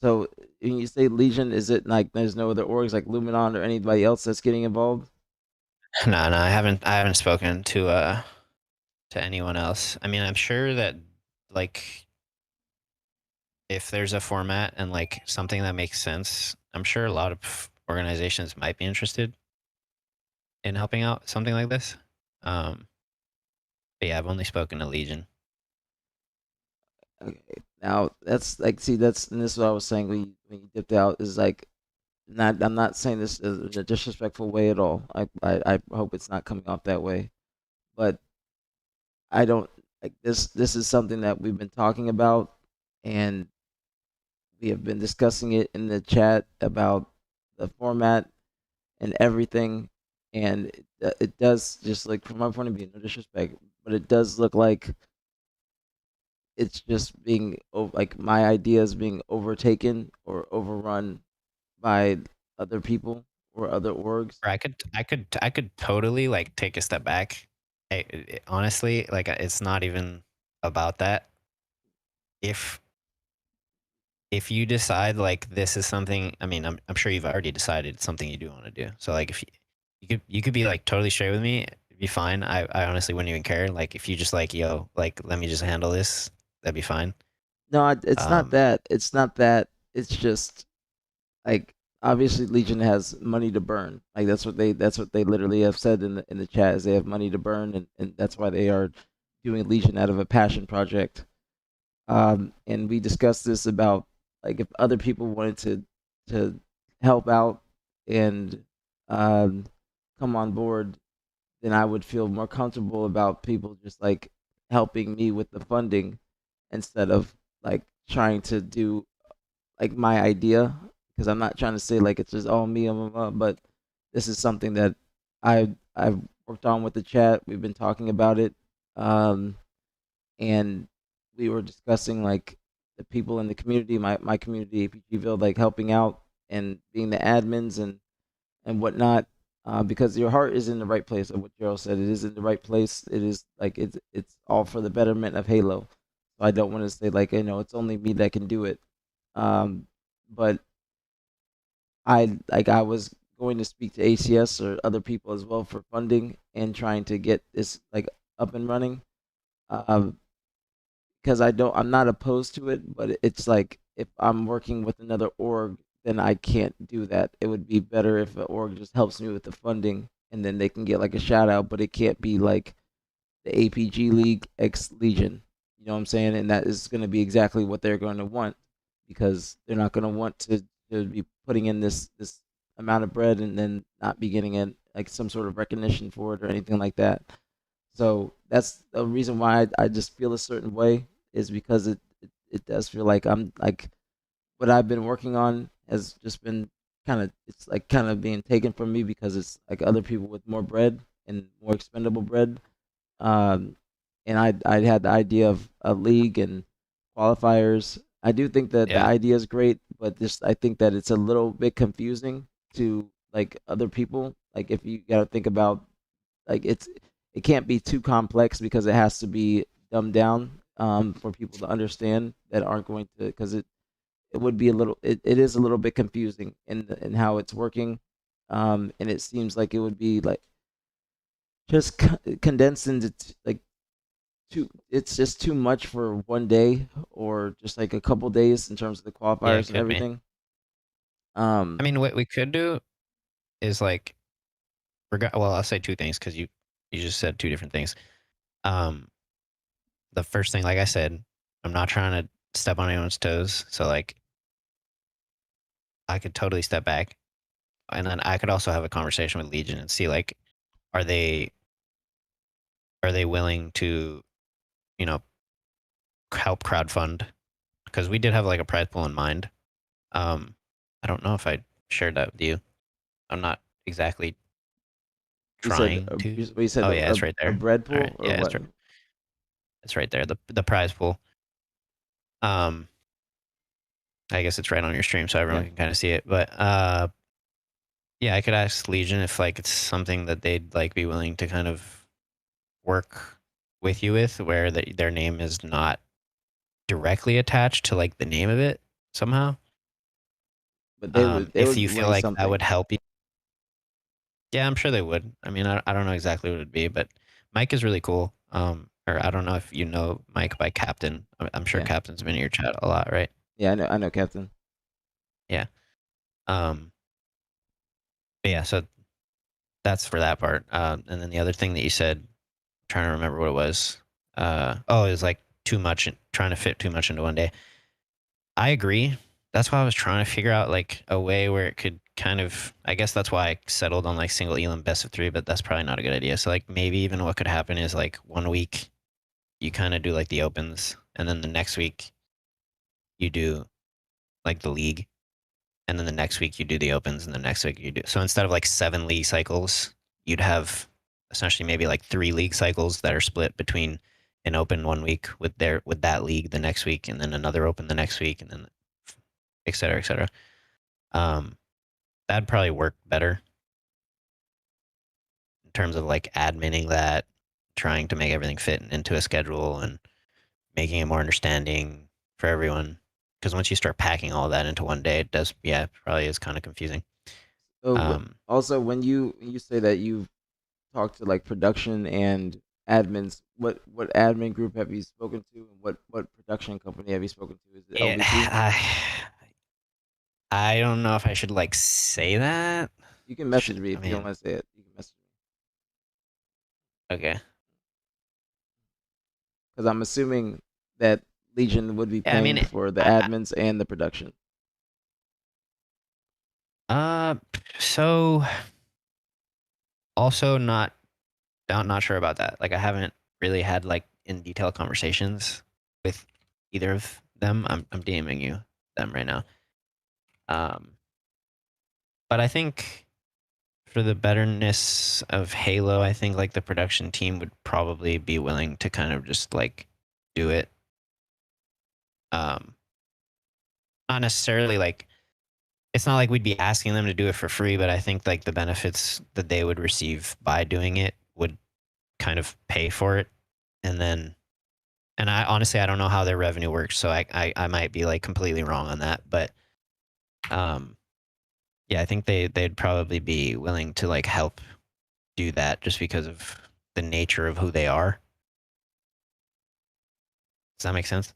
So when you say Legion, is it like there's no other orgs like Luminon or anybody else that's getting involved? No, I haven't spoken to anyone else. I mean, I'm sure that like if there's a format and like something that makes sense, I'm sure a lot of organizations might be interested in helping out something like this. But yeah, I've only spoken to Legion. Okay. Now that's like see and this is what I was saying when you dipped out is like not I'm not saying this in a disrespectful way at all. I hope it's not coming off that way. But I don't like this is something that we've been talking about and we have been discussing it in the chat about the format and everything and it does just like from my point of view no disrespect but it does look like it's just being like my ideas being overtaken or overrun by other people or other orgs. Or I could totally like take a step back. Honestly, like it's not even about that. If you decide like this is something, I mean, I'm sure you've already decided it's something you do want to do. So like if you could be like totally straight with me, it'd be fine. I honestly wouldn't even care. Like if you just like, yo, like let me just handle this, that'd be fine. No, it's not that. It's not that. It's just like obviously Legion has money to burn. Like that's what they literally have said in the chat is they have money to burn and that's why they are doing Legion out of a passion project. And we discussed this about like if other people wanted to help out and come on board, then I would feel more comfortable about people just like helping me with the funding instead of like trying to do like my idea because I'm not trying to say like it's just all me, but this is something that I've worked on with the chat. We've been talking about it, and we were discussing like the people in the community, my community, APGville, like helping out and being the admins and whatnot. Because your heart is in the right place. Of what Gerald said, it is in the right place. It is like it's all for the betterment of Halo. So I don't want to say like it's only me that can do it. But I was going to speak to ACS or other people as well for funding and trying to get this like up and running. Because I'm not opposed to it, but it's like if I'm working with another org, then I can't do that. It would be better if an org just helps me with the funding and then they can get like a shout out, but it can't be like the APG League X Legion. You know what I'm saying? And that is going to be exactly what they're going to want because they're not going to want to be putting in this amount of bread and then not be getting in like some sort of recognition for it or anything like that. So that's the reason why I just feel a certain way is because it does feel like I'm like what I've been working on has just been it's like kind of being taken from me because it's like other people with more bread and more expendable bread. And I had the idea of a league and qualifiers. I do think that the idea is great, but just I think that it's a little bit confusing to like other people. Like if you got to think about like it can't be too complex because it has to be dumbed down for people to understand that aren't going to because it would be it is a little bit confusing in how it's working and it seems like it would be like just condensed into like it's just too much for one day or just like a couple days in terms of the qualifiers and could be. everything. I mean, what we could do is like, well, I'll say two things because you just said two different things. The first thing, like I said, I'm not trying to step on anyone's toes, so like, I could totally step back, and then I could also have a conversation with Legion and see like, are they willing to, you know, help crowdfund? Because we did have like a prize pool in mind. I don't know if I shared that with you. I'm not exactly trying to. You said Oh yeah, it's right there. A bread pool Alright, or yeah, what? it's right there. The prize pool. I guess it's right on your stream, so everyone can kind of see it. But yeah, I could ask Legion if like it's something that they'd like be willing to kind of work with you with, where their name is not directly attached to like the name of it somehow. But they would if you be feel wanting like something. that would help you. Yeah, I'm sure they would. I mean, I don't know exactly what it'd be, but Mike is really cool. Or I don't know if you know Mike by Captain. I'm sure Yeah. Captain's been in your chat a lot, right? Yeah, I know Captain. Yeah. But yeah, so that's for that part. And then the other thing that you said, I'm trying to remember what it was. It was like too much, trying to fit too much into one day. I agree. That's why I was trying to figure out like a way where it could kind of, I guess that's why I settled on like single elim best of 3, but that's probably not a good idea. So like maybe even what could happen is like 1 week you kind of do like the opens, and then the next week you do like the league, and then the next week you do the opens, and the next week you do. So instead of like 7 league cycles, you'd have essentially maybe like 3 league cycles that are split between an open 1 week with that league the next week, and then another open the next week, and then et cetera, et cetera. That'd probably work better in terms of like adminning that, trying to make everything fit into a schedule and making it more understanding for everyone. Because once you start packing all that into one day, it does, probably is kind of confusing. So also when you say that you've talked to like production and admins, what admin group have you spoken to, and what production company have you spoken to? Is it LVT? I don't know if I should like say that. You can message me if you don't want to say it. You can message me. Okay. Because I'm assuming that Legion would be paying for the admins and the production. So also not sure about that. Like I haven't really had like in detail conversations with either of them. I'm DMing you them right now. But I think for the betterness of Halo, I think like the production team would probably be willing to kind of just like do it. Not necessarily like, it's not like we'd be asking them to do it for free, but I think like the benefits that they would receive by doing it would kind of pay for it. And I honestly, I don't know how their revenue works, so I might be like completely wrong on that, but yeah, I think they'd probably be willing to like help do that just because of the nature of who they are. Does that make sense?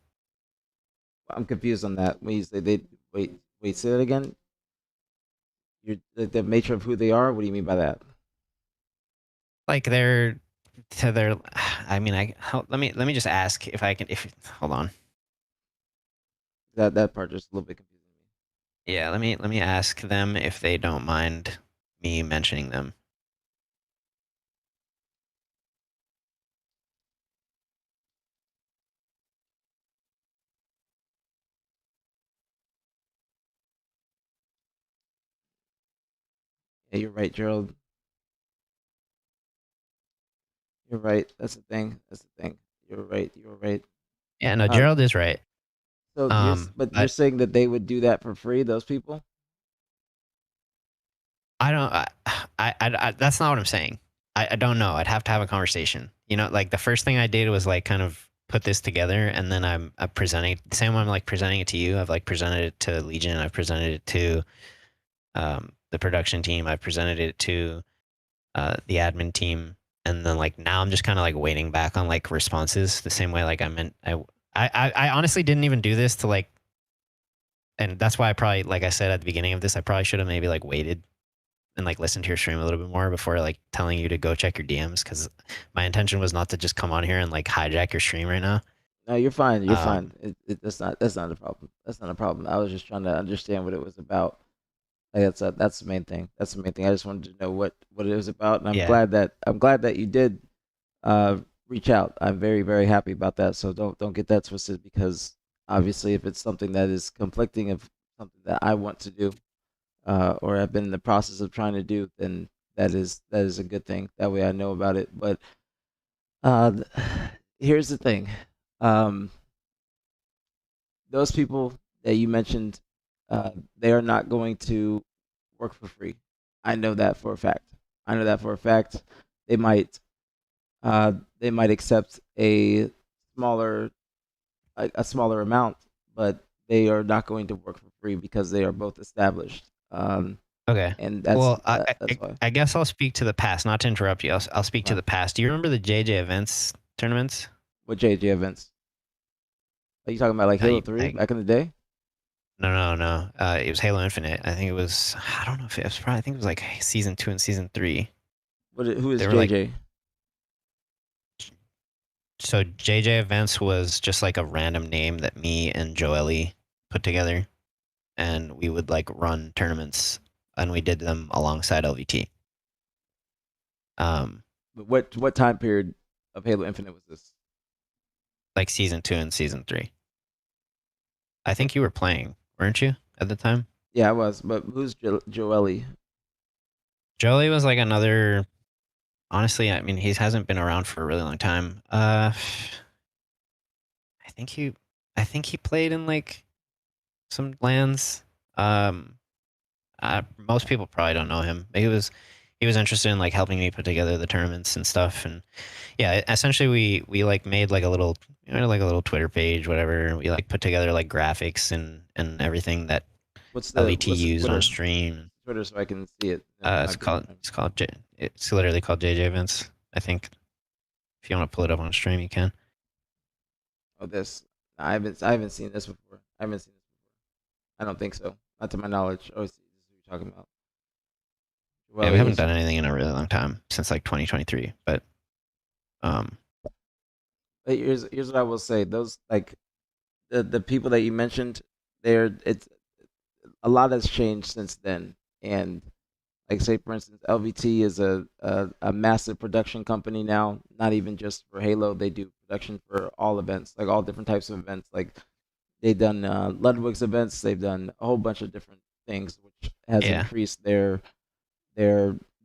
I'm confused on that. When you say they wait, say that again. You're the nature of who they are. What do you mean by that? Like they're I mean, let me just ask if I can. Hold on. That part just a little bit confusing me. Yeah, let me ask them if they don't mind me mentioning them. Yeah, you're right, Gerald. You're right. That's the thing. You're right. Yeah, no, Gerald is right. So, you're saying that they would do that for free? Those people? I don't. I that's not what I'm saying. I don't know. I'd have to have a conversation. You know, like the first thing I did was like kind of put this together, and then I'm presenting the same way I'm like presenting it to you. I've like presented it to Legion. I've presented it to the production team. I've presented it to the admin team. and then like now I'm just kind of like waiting back on like responses the same way like I honestly didn't even do this to like, and that's why I probably, like I said at the beginning of this, I probably should have maybe like waited and like listened to your stream a little bit more before like telling you to go check your DMs, because my intention was not to just come on here and like hijack your stream right now. No, you're fine. You're Um, fine. That's not a problem. That's not a problem. I was just trying to understand what it was about. Like that's the main thing. That's the main thing. I just wanted to know what it was about, and Yeah. I'm glad that you did reach out. I'm very very happy about that. So don't get that twisted, because obviously if it's something that is conflicting of something that I want to do, or I've been in the process of trying to do, then that is a good thing. That way I know about it. But uh, here's the thing. Um, those people that you mentioned, they are not going to work for free. I know that for a fact. I know that for a fact. They might, they might accept smaller, a smaller amount, but they are not going to work for free because they are both established. Okay. And that's Well, that's why. I guess I'll speak to the past, not to interrupt you. I'll speak to Fine. the past. Do you remember the JJ events tournaments? What JJ events? Are you talking about like Halo 3 back in the day? No. It was Halo Infinite. I think it was. I don't know if it was. Probably, I think it was like season 2 and season 3. Who is They were JJ? So JJ Events was just like a random name that me and Joely put together, and we would like run tournaments, and we did them alongside LVT. But what time period of Halo Infinite was this? Like season 2 and season 3. I think you were playing, weren't you, at the time? Yeah, I was. But who's Joely? Joely was like another. Honestly, I mean, he hasn't been around for a really long time. I think he played in like some lands. Most people probably don't know him. But he was interested in like helping me put together the tournaments and stuff. And yeah, essentially we like made like a little like a little Twitter page, whatever. We like put together like graphics and everything that What's LVT the used Twitter? on stream. Twitter, so I can see it. It's literally called JJ Events. I think if you want to pull it up on stream, you can. Oh, this. I haven't seen this before. I haven't seen this before. I don't think so. Not to my knowledge. Oh, this is what you're talking about. Yeah, we haven't done anything in a really long time, since like 2023. But here's what I will say. Those like the people that you mentioned, it's a lot has changed since then. And like say for instance, LVT is a massive production company now. Not even just for Halo, they do production for all events, like all different types of events. Like they've done Ludwig's events, they've done a whole bunch of different things, which has increased their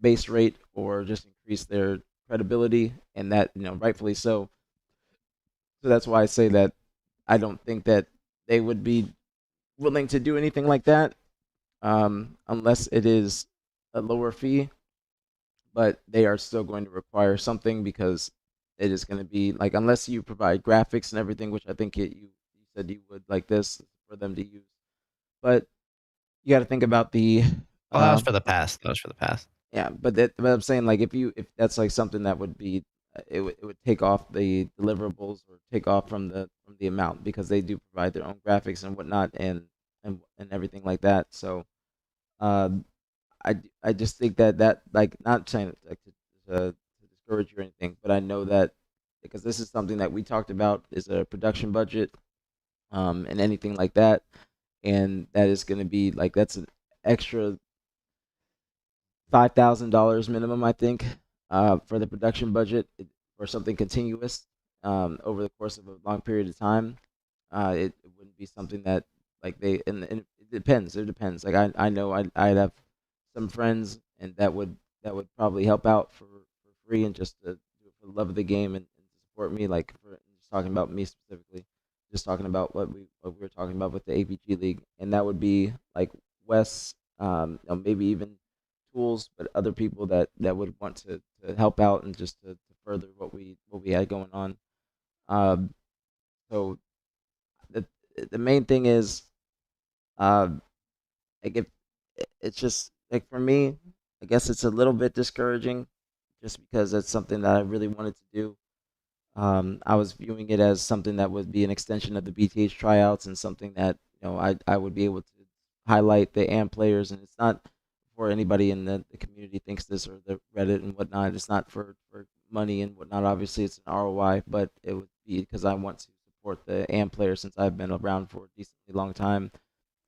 base rate or just increased their credibility, and that rightfully so. So that's why I say that I don't think that they would be willing to do anything like that, unless it is a lower fee. But they are still going to require something, because it is going to be like, unless you provide graphics and everything, which I think you said you would like this for them to use. But you got to think about the. Oh, that was for the past. That was for the past. Yeah, but I'm saying like if that's like something that would be, it would take off the deliverables or take off from the amount, because they do provide their own graphics and whatnot, and everything like that. So, I just think that like, not saying like to discourage you or anything, but I know that because this is something that we talked about, is a production budget, and anything like that, and that is going to be like, that's an extra $5,000 minimum, I think, for the production budget, for something continuous, over the course of a long period of time. It wouldn't be something that like and it depends. It depends. Like I know I'd have some friends, and that would probably help out for free, and just to do it for the love of the game, and support me. Like, for just talking about me specifically, just talking about what we were talking about with the aPG League, and that would be like Wes, maybe even Tools, but other people that would want to help out, and just to further what we had going on. So the main thing is, like, if it's just like, for me, I guess it's a little bit discouraging just because that's something that I really wanted to do. I was viewing it as something that would be an extension of the BTH tryouts and something that I would be able to highlight the AMP players, and it's not for anybody in the community thinks this or the Reddit and whatnot. It's not for money and whatnot. Obviously, it's an ROI, but it would be because I want to support the AMP players since I've been around for a decently long time,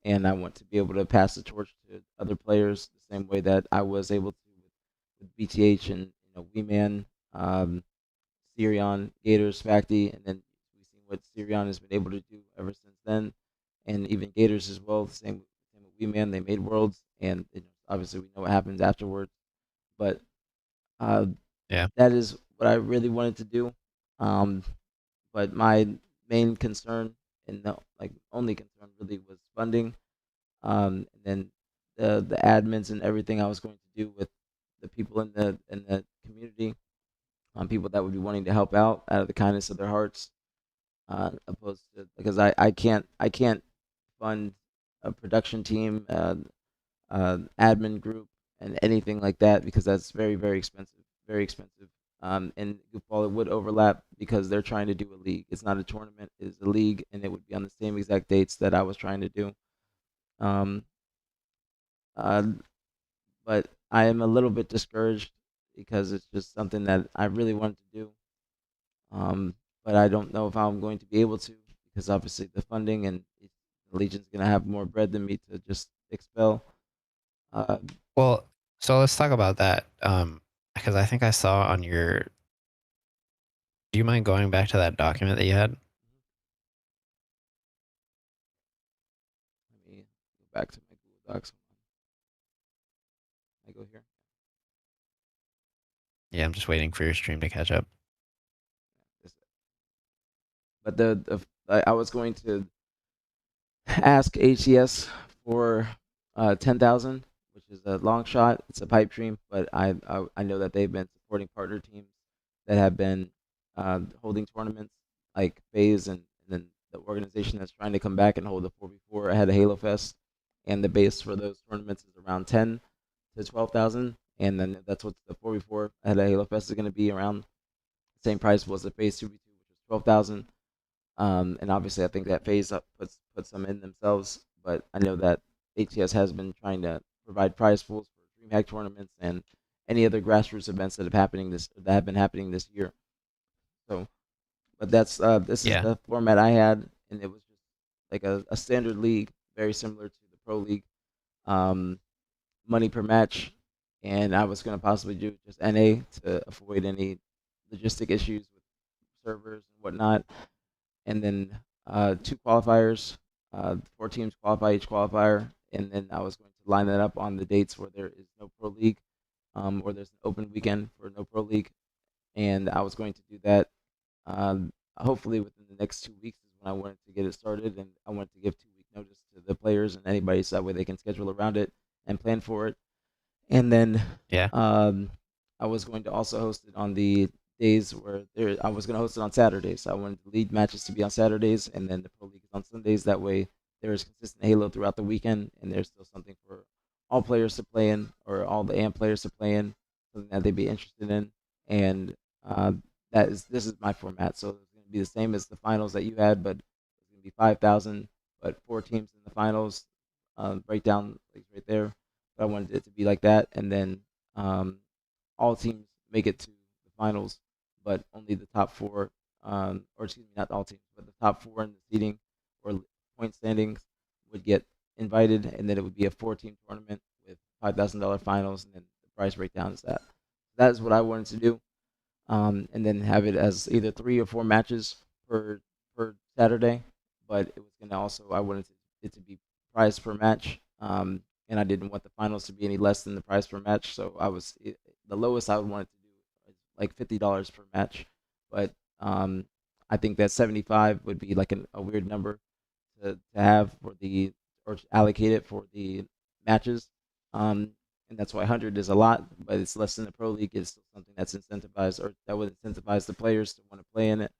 and I want to be able to pass the torch to other players the same way that I was able to with BTH and Wee Man. Sirion, Gators, Facti, and then we've seen what Sirion has been able to do ever since then, and even Gators as well. Same with Wee Man, they made Worlds, and obviously we know what happens afterwards. But uh, Yeah. that is what I really wanted to do. Um, but my main concern and the only concern really was funding. And then the admins and everything I was going to do with the people in the community, people that would be wanting to help out of the kindness of their hearts, opposed to because I can't fund a production team, admin group, and anything like that because that's very expensive, very expensive. And Goofball, it would overlap because they're trying to do a league. It's not a tournament; it's a league, and it would be on the same exact dates that I was trying to do. Um, uh, but I am a little bit discouraged because it's just something that I really wanted to do. But I don't know if I'm going to be able to because obviously the funding and the Legion's going to have more bread than me to just expel. Uh, Well, so let's talk about that. Because I think I saw on your. Do you mind going back to that document that you had? Let me go back to my Google Docs. I go here. Yeah, I'm just waiting for your stream to catch up. But I was going to ask HES for 10,000, which is a long shot. It's a pipe dream, but I know that they've been supporting partner teams that have been holding tournaments like FaZe and then the organization that's trying to come back and hold the 4v4 ahead of Halo Fest, and the base for those tournaments is around 10 to 12,000, and then that's what the 4v4 ahead of Halo Fest is going to be around the same price was the FaZe 2v2, which was 12,000. And obviously, I think that FaZe puts them in themselves. But I know that ATS has been trying to provide prize pools for DreamHack tournaments and any other grassroots events that have been happening this year. So, but this is Yeah. the format I had, and it was just like a standard league, very similar to the pro league. Money per match, and I was going to possibly do just NA to avoid any logistic issues with servers and whatnot, and then two qualifiers, 4 teams qualify each qualifier, and then I was going to line that up on the dates where there is no pro league, or there's an open weekend for no pro league, and I was going to do that. Hopefully within the next 2 weeks is when I wanted to get it started, and I wanted to give 2 week notice to the players and anybody so that way they can schedule around it and plan for it. And then Yeah. I was going to also host it on the days where I was going to host it on Saturdays. I wanted the league matches to be on Saturdays, and then the pro league is on Sundays. That way, there is consistent Halo throughout the weekend, and there's still something for all players to play in, or all the AMP players to play in, something that they'd be interested in. And this is my format, so it's going to be the same as the finals that you had, but it's going to be 5,000, but 4 teams in the finals. Breakdown like right there. But I wanted it to be like that, and then all teams make it to the finals, but only the top four, or excuse me, not all teams, but the top four in the seeding or point standings would get invited, and then it would be a 4 team tournament with $5,000 finals, and then the price breakdown is that. That is what I wanted to do, and then have it as either 3 or 4 matches per Saturday, but it was gonna also I wanted it to be prize per match, and I didn't want the finals to be any less than the prize per match, so the lowest I would want it to do is like $50 per match, but I think that 75 would be like a weird number to have for the or to allocate it for the matches. And that's why 100 is a lot, but it's less than the pro league. It's still something that's incentivized or that would incentivize the players to want to play in it.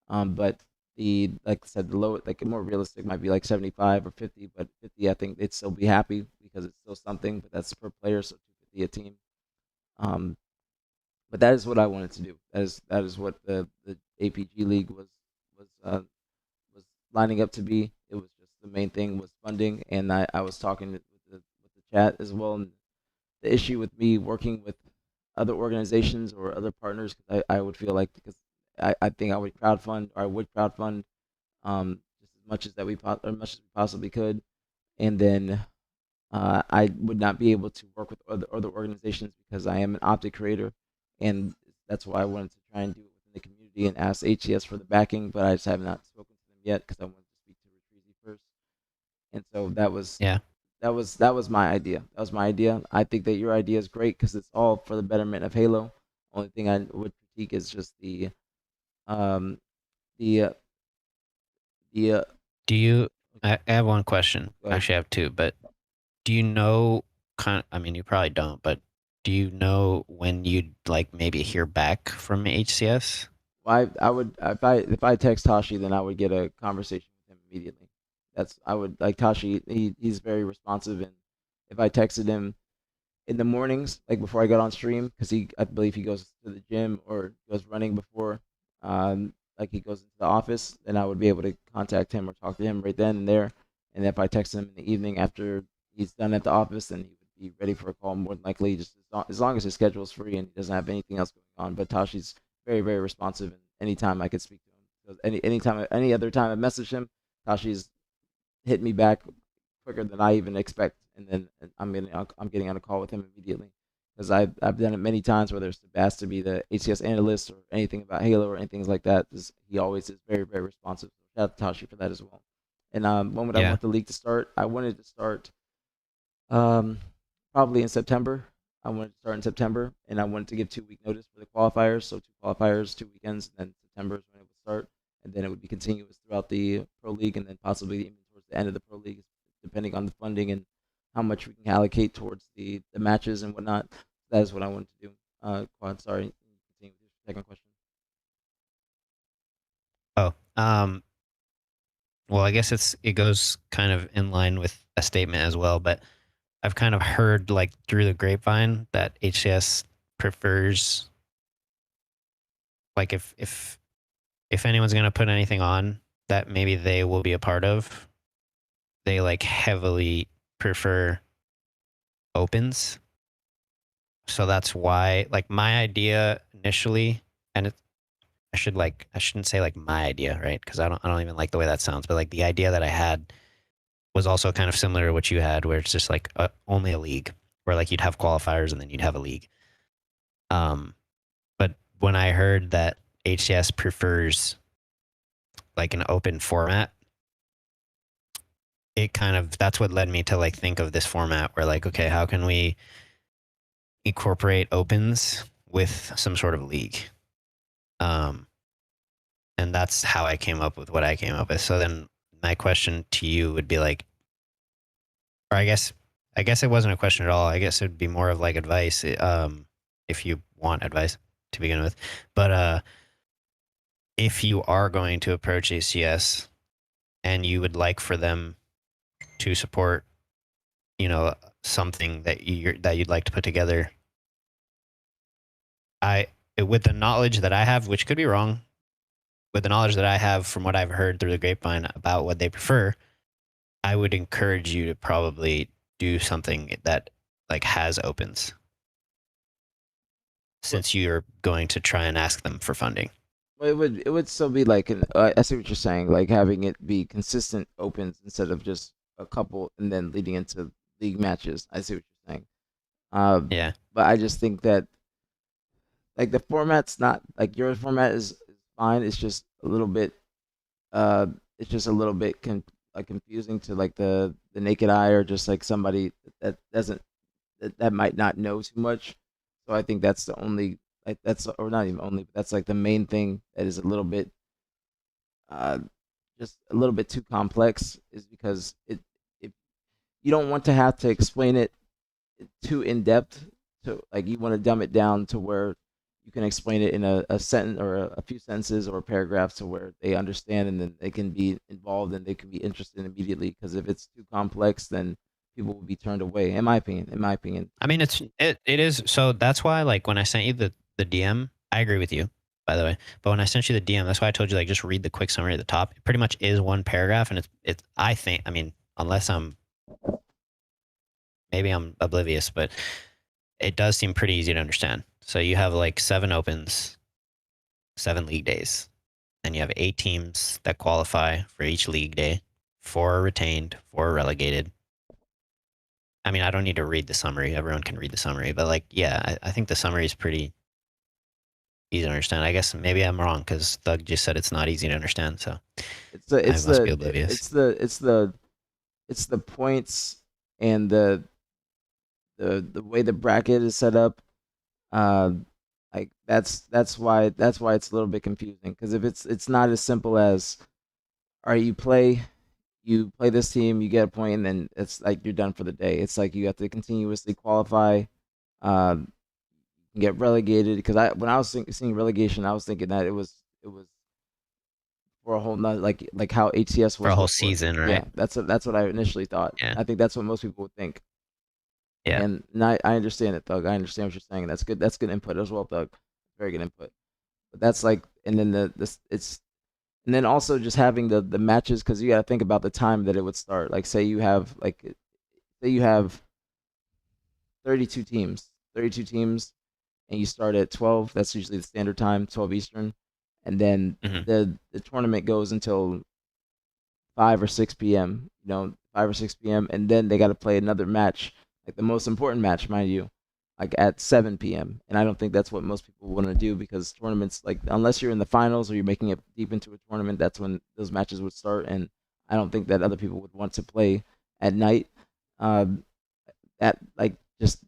But the like I said, the low like more realistic might be like 75 or 50, but 50 I think they'd still be happy because it's still something, but that's per player, so 250 a team. Um, But that is what I wanted to do. That is what the APG League was lining up to be. It was just the main thing was funding, and I was talking with the chat as well. And the issue with me working with other organizations or other partners, because I would feel like because I think I would crowdfund or I would crowdfund just as much as as much as we possibly could, and then I would not be able to work with other organizations because I am an optic creator, and that's why I wanted to try and do it within the community and ask HCS for the backing, but I just have not spoken to them yet because I wanted to speak to Retrizi first, and so Yeah. that was my idea. That was my idea. I think that your idea is great because it's all for the betterment of Halo. Only thing I would critique is just um the the Do you? I have one question. go ahead. Actually, I have two. But do you know? I mean, you probably don't. But do you know when you'd like maybe hear back from HCS? Well, I would if I text Tashi, then I would get a conversation with him immediately. That's I would like Tashi. He's very responsive, and if I texted him in the mornings, like before I got on stream, because I believe he goes to the gym or goes running before, like he goes into the office, then I would be able to contact him or talk to him right then and there. And if I text him in the evening after he's done at the office, then he would be ready for a call more than likely, just as long as his schedule is free and he doesn't have anything else going on. But Tashi's very, very responsive, and anytime I could speak to him. So any other time I message him, Tashi's hit me back quicker than I even expect, and then I'm getting on a call with him immediately because I've done it many times, whether it's asked to be the HCS analyst or anything about Halo or anything like that. He always is very, very responsive. So shout out to Tashi for that as well. And when would I Yeah. want the league to start? I wanted to start probably in September. I wanted to start in September, and I wanted to give 2 week notice for the qualifiers. So 2 qualifiers, 2 weekends, and then September is when it would start, and then it would be continuous throughout the pro league, and then possibly even towards the end of the pro league, depending on the funding and how much we can allocate towards the matches and whatnot. That is what I wanted to do. Quad, sorry, continue with your second question. Oh, well, I guess it goes kind of in line with a statement as well, but I've kind of heard like through the grapevine that HCS prefers like if anyone's gonna put anything on that maybe they will be a part of, they like heavily prefer opens. So that's why like my idea initially, and I shouldn't say like my idea, right? Because I don't even like the way that sounds. But like the idea that I had was also kind of similar to what you had, where it's just like only a league, where like you'd have qualifiers and then you'd have a league. But when I heard that HCS prefers like an open format, it kind of that's what led me to like think of this format where like, okay, how can we incorporate opens with some sort of league? And that's how I came up with what I came up with. So then my question to you would be like, or I guess it wasn't a question at all. I guess it'd be more of like advice, if you want advice to begin with. But if you are going to approach ACS and you would like for them to support, you know, something that you'd like to put together, with the knowledge that I have, which could be wrong, with the knowledge that I have from what I've heard through the grapevine about what they prefer, I would encourage you to probably do something that like has opens, since you're going to try and ask them for funding. Well, it would still be like I see what you're saying, like having it be consistent opens instead of just a couple and then leading into league matches. I see what you're saying. Yeah. But I just think that like the format's not like your format is fine. It's just a little bit confusing to like the naked eye or just like somebody that doesn't that might not know too much. So I think that's the only like that's or not even only, but that's like the main thing that is a little bit just a little bit too complex is because if you don't want to have to explain it too in depth, to like you want to dumb it down to where you can explain it in a sentence or a few sentences or paragraphs to where they understand and then they can be involved and they can be interested immediately. Because if it's too complex, then people will be turned away. In my opinion. I mean, it is. So that's why, like, when I sent you the the DM, I agree with you, by the way. But when I sent you the DM, that's why I told you, like, just read the quick summary at the top. It pretty much is one paragraph, and it's I think, I mean, unless maybe I'm oblivious, but it does seem pretty easy to understand. So you have like 7 opens, 7 league days. Then you have 8 teams that qualify for each league day. 4 are retained, 4 are relegated. I mean, I don't need to read the summary. Everyone can read the summary. But, like, yeah, I think the summary is pretty easy to understand. I guess maybe I'm wrong because Thug just said it's not easy to understand. So I must be oblivious. It's the points and the way the bracket is set up. Like that's why it's a little bit confusing, because if it's not as simple as, all right, you play this team, you get a point, and then it's like you're done for the day. It's like you have to continuously qualify, get relegated. Because when I was seeing relegation, I was thinking that it was for a whole nother, like how HCS For was a whole before. season, Yeah, right? that's what I initially thought. Yeah. I think that's what most people would think. Yeah. And I understand it, Thug. I understand what you're saying. That's good. That's good input as well, Thug. Very good input. But that's like, and then and then also just having the matches, because you got to think about the time that it would start. Like, say you have 32 teams, and you start at 12. That's usually the standard time, 12 Eastern, and then Mhm. the tournament goes until 5 or 6 p.m. 5 or 6 p.m. And then they got to play another match, like the most important match, mind you, like at 7 p.m. And I don't think that's what most people want to do, because tournaments, like, unless you're in the finals or you're making it deep into a tournament, that's when those matches would start. And I don't think that other people would want to play at night, at like just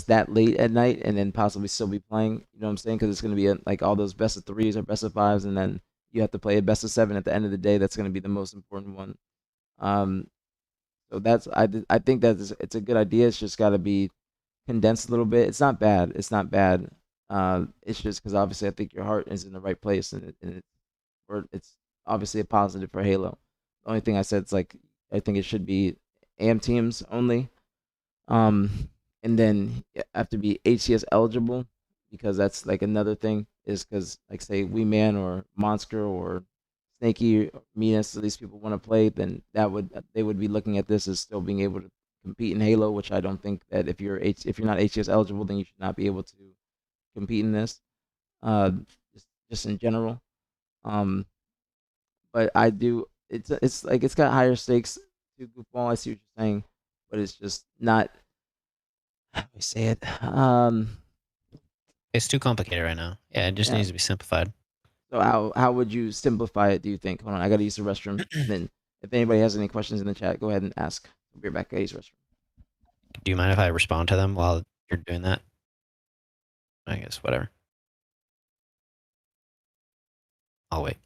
that late at night, and then possibly still be playing. You know what I'm saying? Because it's going to be like all those best of 3s or best of 5s, and then you have to play a best of 7 at the end of the day. That's going to be the most important one. So I think that it's a good idea. It's just got to be condensed a little bit. It's not bad. It's not bad. It's just because obviously I think your heart is in the right place, it's obviously a positive for Halo. The only thing I said is, like, I think it should be AM teams only. And then you have to be HCS eligible, because that's like another thing, is because, like, say Wee Man or Monster or Snakey or Minas, so these people want to play, then they would be looking at this as still being able to compete in Halo, which I don't think that if you're not HCS eligible, then you should not be able to compete in this. Uh, just in general. Um, but I do. It's like it's got higher stakes to goofball. I see what you're saying, but it's just not. How do I say it? It's too complicated right now. Yeah, it just Yeah. needs to be simplified. So how would you simplify it, do you think? Hold on, I gotta use the restroom. And then if anybody has any questions in the chat, go ahead and ask. I'll be right back. I use the restroom. Do you mind if I respond to them while you're doing that? I guess whatever. I'll wait.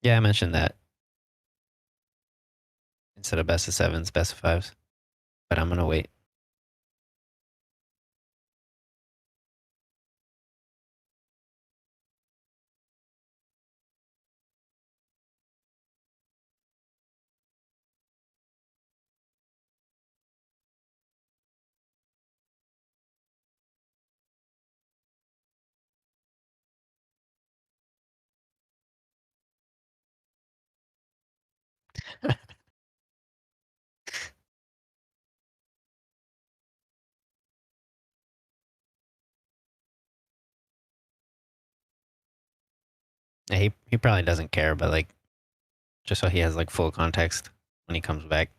Yeah, I mentioned that. Instead of best of 7s, best of 5s. But I'm gonna wait. Yeah, he probably doesn't care, but, like, just so he has, like, full context when he comes back.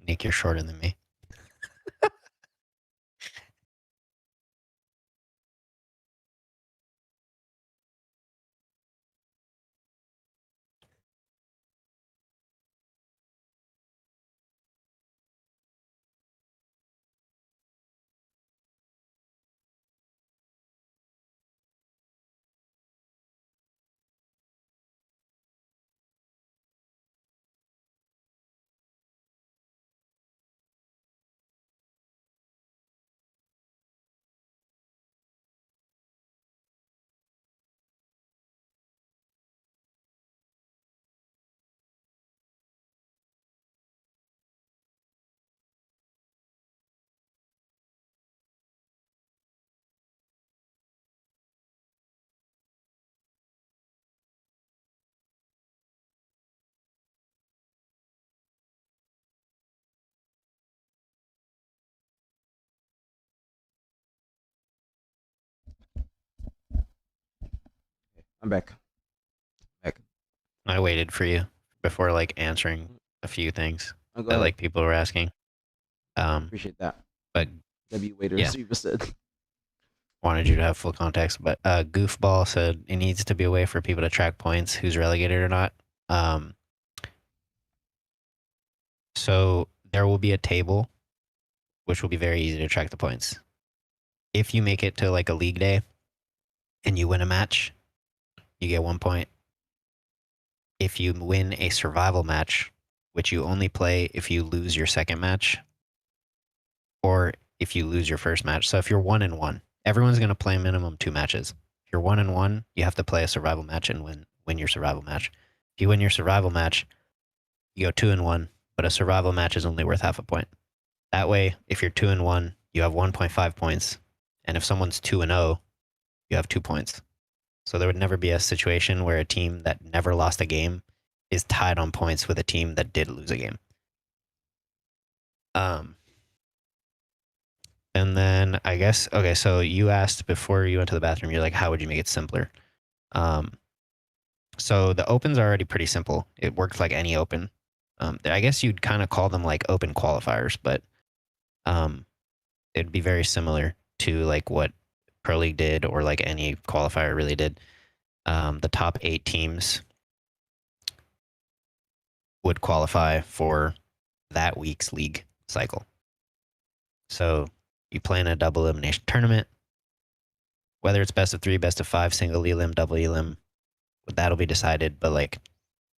Nick, you're shorter than me. I'm back. I waited for you before like answering a few things Oh, go that ahead. like people were asking. Appreciate that. But W waiter, yeah. as you just said. wanted you to have full context. But Goofball said it needs to be a way for people to track points, who's relegated or not. So there will be a table, which will be very easy to track the points. If you make it to like a league day and you win a match, you get 1 point. If you win a survival match, which you only play if you lose your second match, or if you lose your first match. So if you're 1-1, everyone's going to play minimum 2 matches. If you're 1-1, you have to play a survival match and win your survival match. If you win your survival match, you go 2-1, but a survival match is only worth half a point. That way, if you're 2-1, you have 1.5 points, and if someone's 2-0, you have 2 points. So there would never be a situation where a team that never lost a game is tied on points with a team that did lose a game. And then I guess, okay, so you asked before you went to the bathroom, you're like, how would you make it simpler? So the opens are already pretty simple. It works like any open. I guess you'd kind of call them like open qualifiers, but it'd be very similar to like what Pro League did or like any qualifier really did. The top 8 teams would qualify for that week's league cycle. So you play in a double elimination tournament, whether it's best of 3, best of 5, single elim, double elim, that'll be decided. But like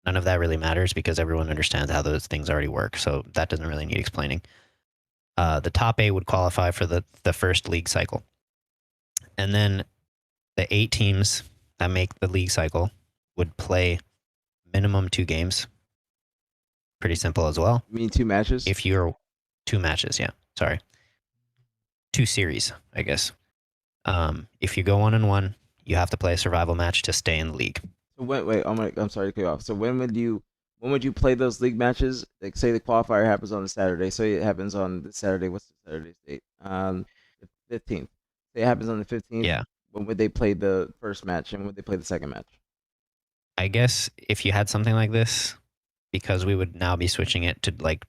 none of that really matters because everyone understands how those things already work. So that doesn't really need explaining. The top 8 would qualify for the first league cycle. And then the 8 teams that make the league cycle would play minimum 2 games. Pretty simple as well. You mean 2 matches? If you're 2 matches, yeah. Sorry. 2 series, I guess. If you go 1-1, you have to play a survival match to stay in the league. So wait, I'm sorry to cut you off. So when would you play those league matches? Like say the qualifier happens on a Saturday. Say it happens on the Saturday. What's the Saturday's date? The 15th. Say it happens on the 15th. Yeah. When would they play the first match and when would they play the second match? I guess if you had something like this, because we would now be switching it to like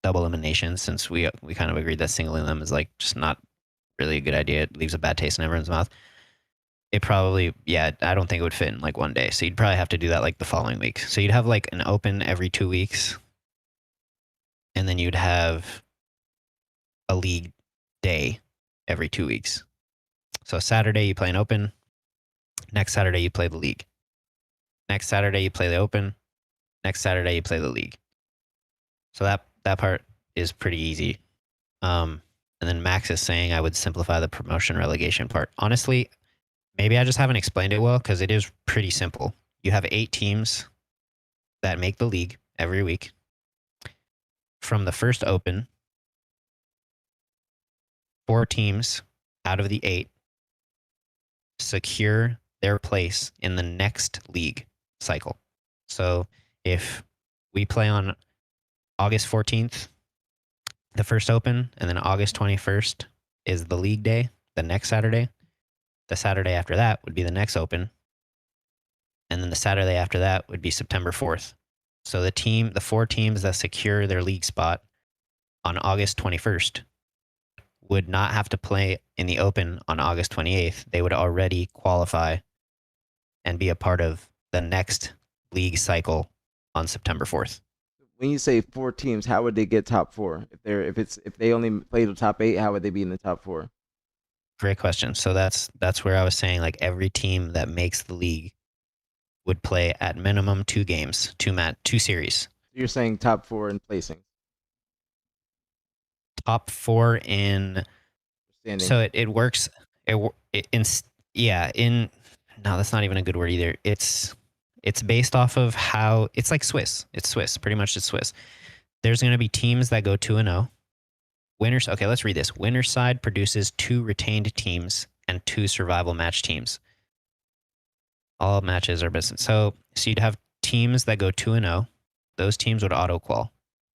double elimination, since we kind of agreed that single elim is like just not really a good idea. It leaves a bad taste in everyone's mouth. It probably, yeah, I don't think it would fit in like one day. So you'd probably have to do that like the following week. So you'd have like an open every 2 weeks. And then you'd have a league day every 2 weeks. So Saturday you play an open. Next Saturday you play the league. Next Saturday you play the open. Next Saturday you play the league. So that part is pretty easy. And then Max is saying I would simplify the promotion relegation part. Honestly, maybe I just haven't explained it well because it is pretty simple. You have 8 teams that make the league every week. From the first open, 4 teams out of the 8 secure their place in the next league cycle. So if we play on August 14th, the first open, and then August 21st is the league day, the next Saturday. The Saturday after that would be the next open. And then the Saturday after that would be September 4th. So the 4 teams that secure their league spot on August 21st would not have to play in the open on August 28th. They would already qualify and be a part of the next league cycle on September 4th. When you say 4 teams, how would they get top 4? If they only play the top 8, how would they be in the top 4? Great question. So that's where I was saying like every team that makes the league would play at minimum 2 games, 2 series. You're saying top 4 in placing. Top 4 in Standing. So it works no, that's not even a good word either. It's based off of how it's like Swiss. It's Swiss. Pretty much it's Swiss. There's going to be teams that go 2-0. Winners. Okay, let's read this. Winner's side produces 2 retained teams and 2 survival match teams. All matches are business. So you'd have teams that go 2-0. Those teams would auto-qual.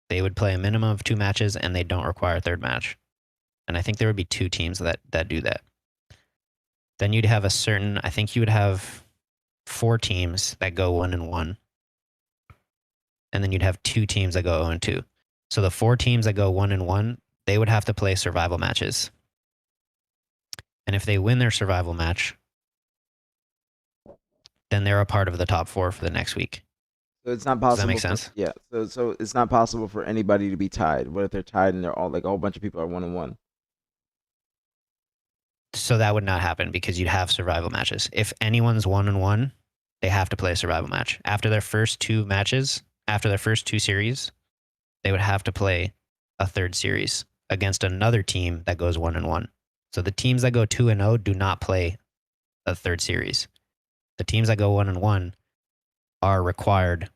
They would play a minimum of 2 matches and they don't require a third match. And I think there would be 2 teams that do that. Then you'd have I think you would have 4 teams that go 1-1, and then you'd have 2 teams that go 0-2. So the 4 teams that go 1-1, they would have to play survival matches. And if they win their survival match, then they're a part of the top 4 for the next week. So it's not Does that possible. make sense? Yeah. So it's not possible for anybody to be tied. What if they're tied and they're all like a whole bunch of people are 1-1? So that would not happen because you'd have survival matches. If anyone's 1-1, they have to play a survival match. After their first 2 matches, after their first 2 series, they would have to play a third series against another team that goes 1-1. So the teams that go 2-0 do not play a third series. The teams that go 1-1 are required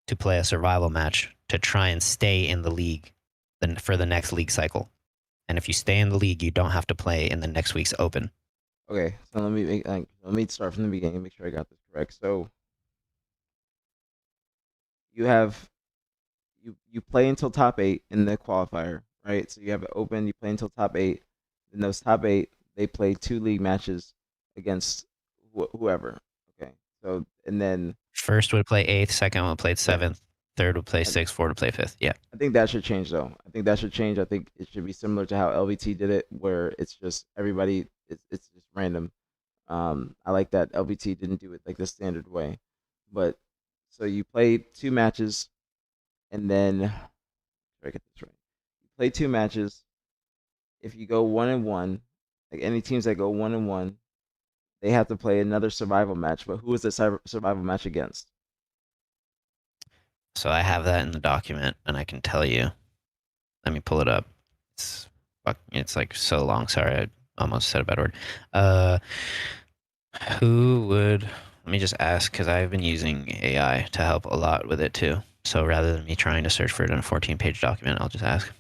to play a survival match to try and stay in the league for the next league cycle. And if you stay in the league, you don't have to play in the next week's open. Okay, so let me start from the beginning and make sure I got this correct. So you have you play until top 8 in the qualifier, right? So you have it open, you play until top 8. In those top 8, they play 2 league matches against whoever. Okay, so and then First would play 8th, second would play 7th, third would play 6th, fourth would play 5th. Yeah. I think that should change though. I think that should change. I think it should be similar to how LVT did it, where it's just everybody. It's just random. I like that LVT didn't do it like the standard way, but so you play 2 matches, and then if I get this right, you play 2 matches. If you go 1-1, like any teams that go 1-1, they have to play another survival match. But who is the survival match against? So I have that in the document, and I can tell you. Let me pull it up. It's like so long. Sorry, I almost said a bad word. Who would? Let me just ask because I've been using AI to help a lot with it too. So rather than me trying to search for it in a 14-page document, I'll just ask.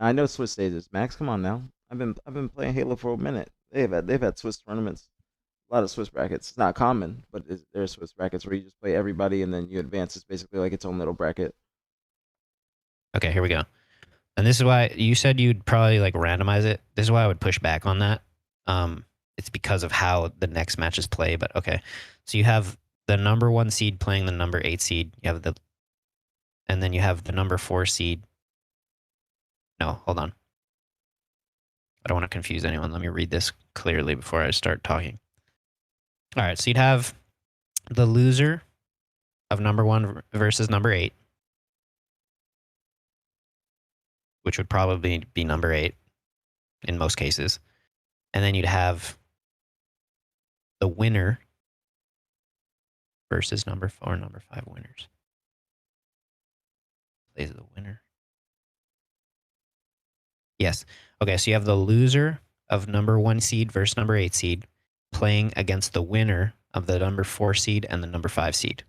I know Swiss stages. Max, come on now. I've been playing Halo for a minute. They've had Swiss tournaments. A lot of Swiss brackets. It's not common, but there's Swiss brackets where you just play everybody and then you advance. It's basically like its own little bracket. Okay, here we go. And this is why you said you'd probably like randomize it. This is why I would push back on that. It's because of how the next matches play. But okay, so you have the number 1 seed playing the number 8 seed. You have and then you have the number 4 seed. No, hold on. I don't want to confuse anyone. Let me read this clearly before I start talking. All right, so you'd have the loser of number 1 versus number 8, which would probably be number 8 in most cases. And then you'd have the winner versus number 4 and number 5 winners. Plays the winner. Yes. Okay, so you have the loser of number 1 seed versus number 8 seed playing against the winner of the number 4 seed and the number 5 seed.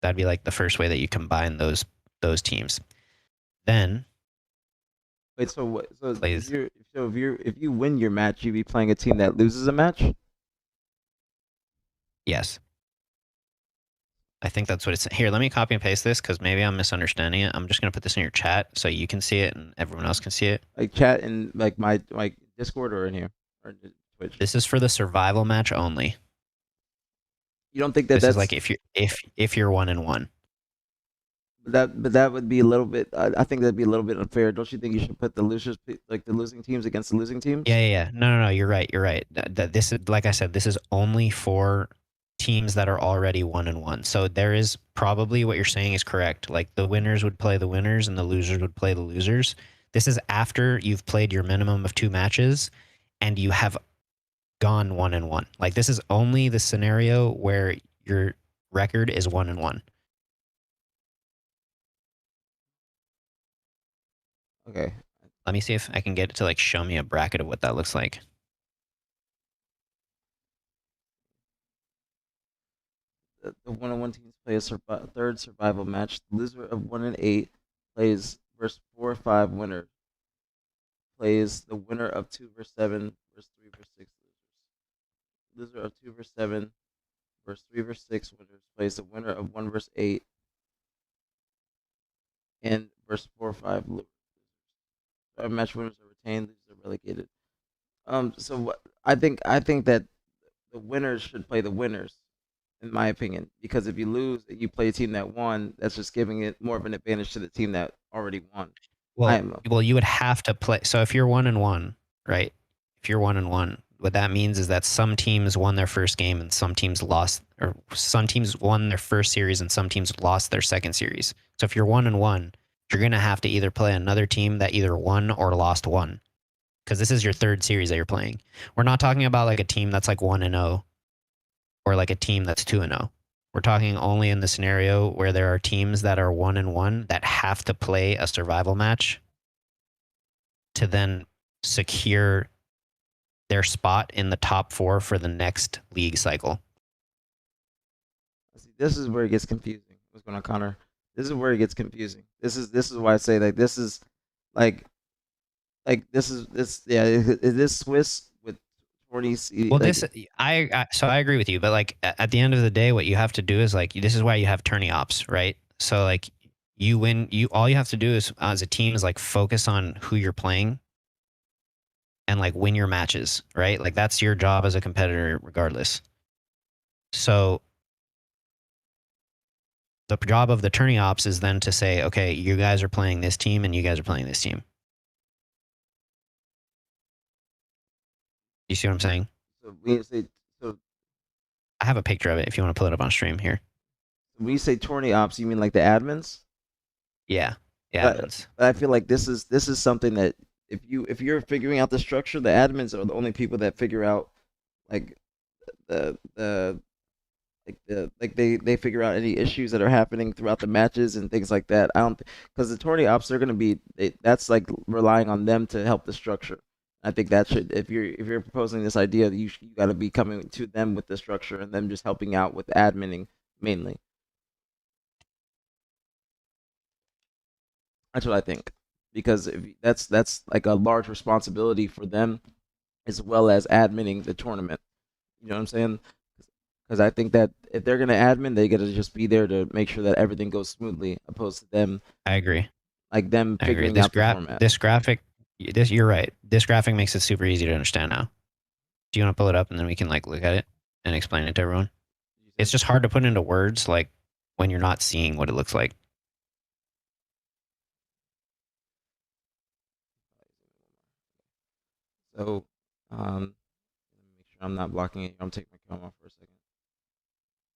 That'd be like the first way that you combine those teams. Then wait, so what? So plays, if you win your match, you be playing a team that loses a match. yes. I think that's what it's here. Let me copy and paste this because maybe I'm misunderstanding it. I'm just gonna put this in your chat so you can see it and everyone else can see it. Like chat in like my Discord or in here or Twitch. This is for the survival match only. You don't think that this that's is like if you're 1-1. But that would be a little bit. I think that'd be a little bit unfair. Don't you think you should put the losers, like the losing teams, against the losing teams? Yeah. No. You're right. This is, like I said, this is only for teams that are already 1-1. So there is probably what you're saying is correct. Like the winners would play the winners and the losers would play the losers. This is after you've played your minimum of 2 matches and you have gone 1-1. Like this is only the scenario where your record is 1-1. Okay. Let me see if I can get it to like show me a bracket of what that looks like. The 1-1 teams play a third survival match. The loser of 1 and 8 plays versus 4 or 5 winners. Plays the winner of 2 versus 7 versus 3 versus 6 losers. Loser of 2 versus 7 versus 3 versus 6 winners plays the winner of 1 versus 8 and versus 4 or 5 losers. Match winners are retained, losers are relegated. So what I think that the winners should play the winners, in my opinion, because if you lose, you play a team that won. That's just giving it more of an advantage to the team that already won. Well, you would have to play. So if you're 1-1, right? If you're 1-1, what that means is that some teams won their first game and some teams lost, or some teams won their first series and some teams lost their second series. So if you're 1-1, you're gonna have to either play another team that either won or lost one, because this is your third series that you're playing. We're not talking about like a team that's like 1-0 or like a team that's 2-0. We're talking only in the scenario where there are teams that are 1-1 that have to play a survival match to then secure their spot in the top 4 for the next league cycle. See, this is where it gets confusing. What's going on, Connor? This is where it gets confusing. This is why I say like this is like this yeah. Is this Swiss with 20? Well, like, this so I agree with you, but like at the end of the day, what you have to do is like this is why you have tourney ops, right? So like you win, all you have to do is as a team is like focus on who you're playing and like win your matches, right? Like that's your job as a competitor regardless. So the job of the tourney ops is then to say, okay, you guys are playing this team and you guys are playing this team. You see what I'm saying? So we say so. I have a picture of it if you want to pull it up on stream here. When you say tourney ops, you mean like the admins? Yeah, But admins. I feel like this is something that if you're figuring out the structure, the admins are the only people that figure out like the they figure out any issues that are happening throughout the matches and things like that. I don't because the tourney ops are going to be that's like relying on them to help the structure. I think that should if you're proposing this idea, you got to be coming to them with the structure and them just helping out with adminning mainly. That's what I think because if that's like a large responsibility for them as well as adminning the tournament. You know what I'm saying? Because I think that if they're gonna admin, they gotta just be there to make sure that everything goes smoothly, opposed to them I agree. like them I agree. figuring This out the format. this graphic, you're right. This graphic makes it super easy to understand now. Do you want to pull it up and then we can like look at it and explain it to everyone? It's just hard to put into words like when you're not seeing what it looks like. So, make sure I'm not blocking it. I'm taking my camera off for a second.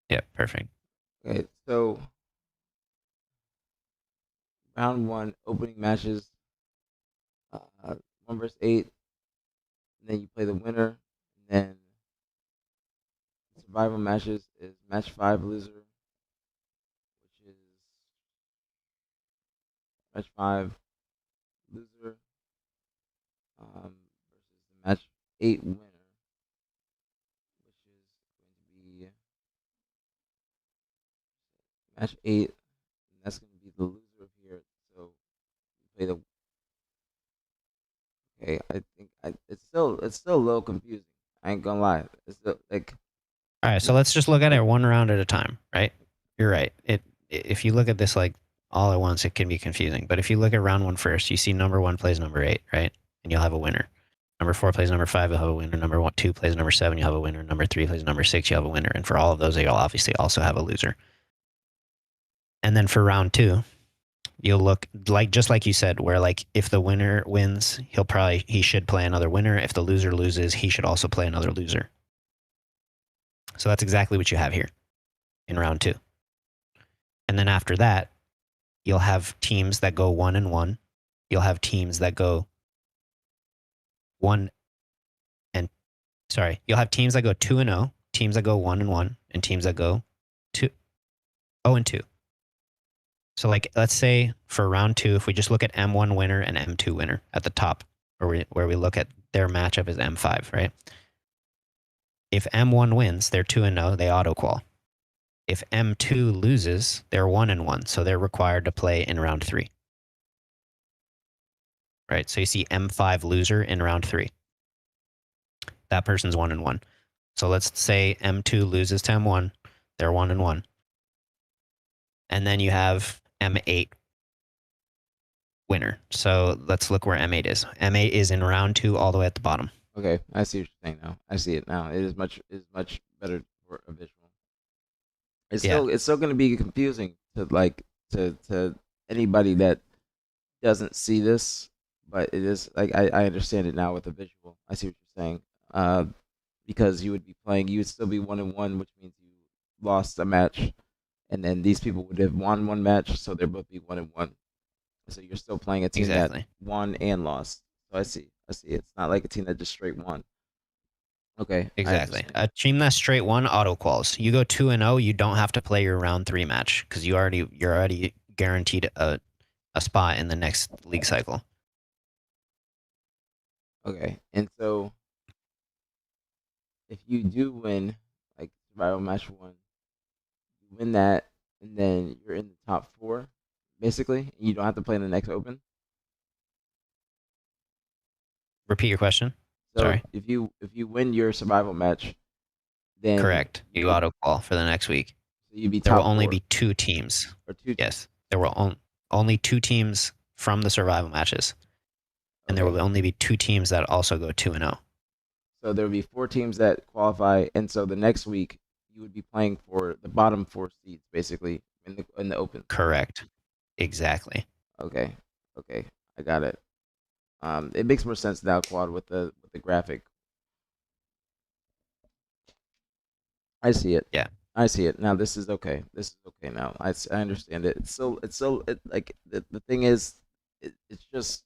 Yeah, perfect. Okay, so round 1 opening matches, 1 versus 8. And then you play the winner, and then survival matches is match 5 loser, which is match 5 loser versus the match 8 winner, which is going to be match 8, and that's going to be the loser here. So you play the. Okay, I think it's still a little confusing. I ain't gonna lie. It's still like. All right, so let's just look at it one round at a time, right? You're right. If you look at this like all at once, it can be confusing. But if you look at round 1 first, you see number 1 plays number 8, right? And you'll have a winner. Number 4 plays number 5, you'll have a winner. Number 2 plays number 7, you'll have a winner. Number 3 plays number 6, you'll have a winner. And for all of those, you'll obviously also have a loser. And then for round 2, you'll look like just like you said, where like if the winner wins, he should play another winner. If the loser loses, he should also play another loser. So that's exactly what you have here in round 2. And then after that, you'll have teams that go 1-1. You'll have teams that go you'll have teams that go 2-0, teams that go 1-1, and teams that go 0-2. So like let's say for round 2, if we just look at M1 winner and M2 winner at the top, where we look at their matchup is M5, right? If M1 wins, they're 2-0, they auto-qual. If M2 loses, they're 1-1, so they're required to play in round 3. Right, so you see M5 loser in round 3. That person's 1-1. So let's say M2 loses to M1, they're 1-1. And then you have M8 winner. So let's look where M8 is. M8 is in round 2 all the way at the bottom. Okay, I see what you're saying now. I see it now. It is much better for a visual. Yeah. It's still going to be confusing to like to anybody that doesn't see this, but it is like I understand it now with the visual. I see what you're saying. Because you would still be 1-1, which means you lost a match, and then these people would have won one match, so they'll both be 1-1. So you're still playing a team that Exactly. won and lost. So I see. It's not like a team that just straight won. Okay. I Exactly. understand. A team that's straight 1 auto quals. You go 2-0, you don't have to play your round 3 match because you're already guaranteed a spot in the next league cycle. Okay. And so if you do win, like survival match 1, you win that, and then you're in the top 4, basically. And you don't have to play in the next open. Repeat your question. So Sorry. if you win your survival match, then Correct. You auto qual for the next week. So you'd be There will top only 4. be 2 teams. Or 2 Yes. There will only 2 teams from the survival matches. And there Okay. will only be 2 teams that also go 2-0. So there would be 4 teams that qualify, and so the next week you would be playing for the bottom 4 seeds, basically in the open. Correct. Exactly. Okay, I got it. It makes more sense now, Quad, with the graphic. I see it. Yeah. I see it now. This is okay. This is okay now. I understand it. Like the thing is, it's just.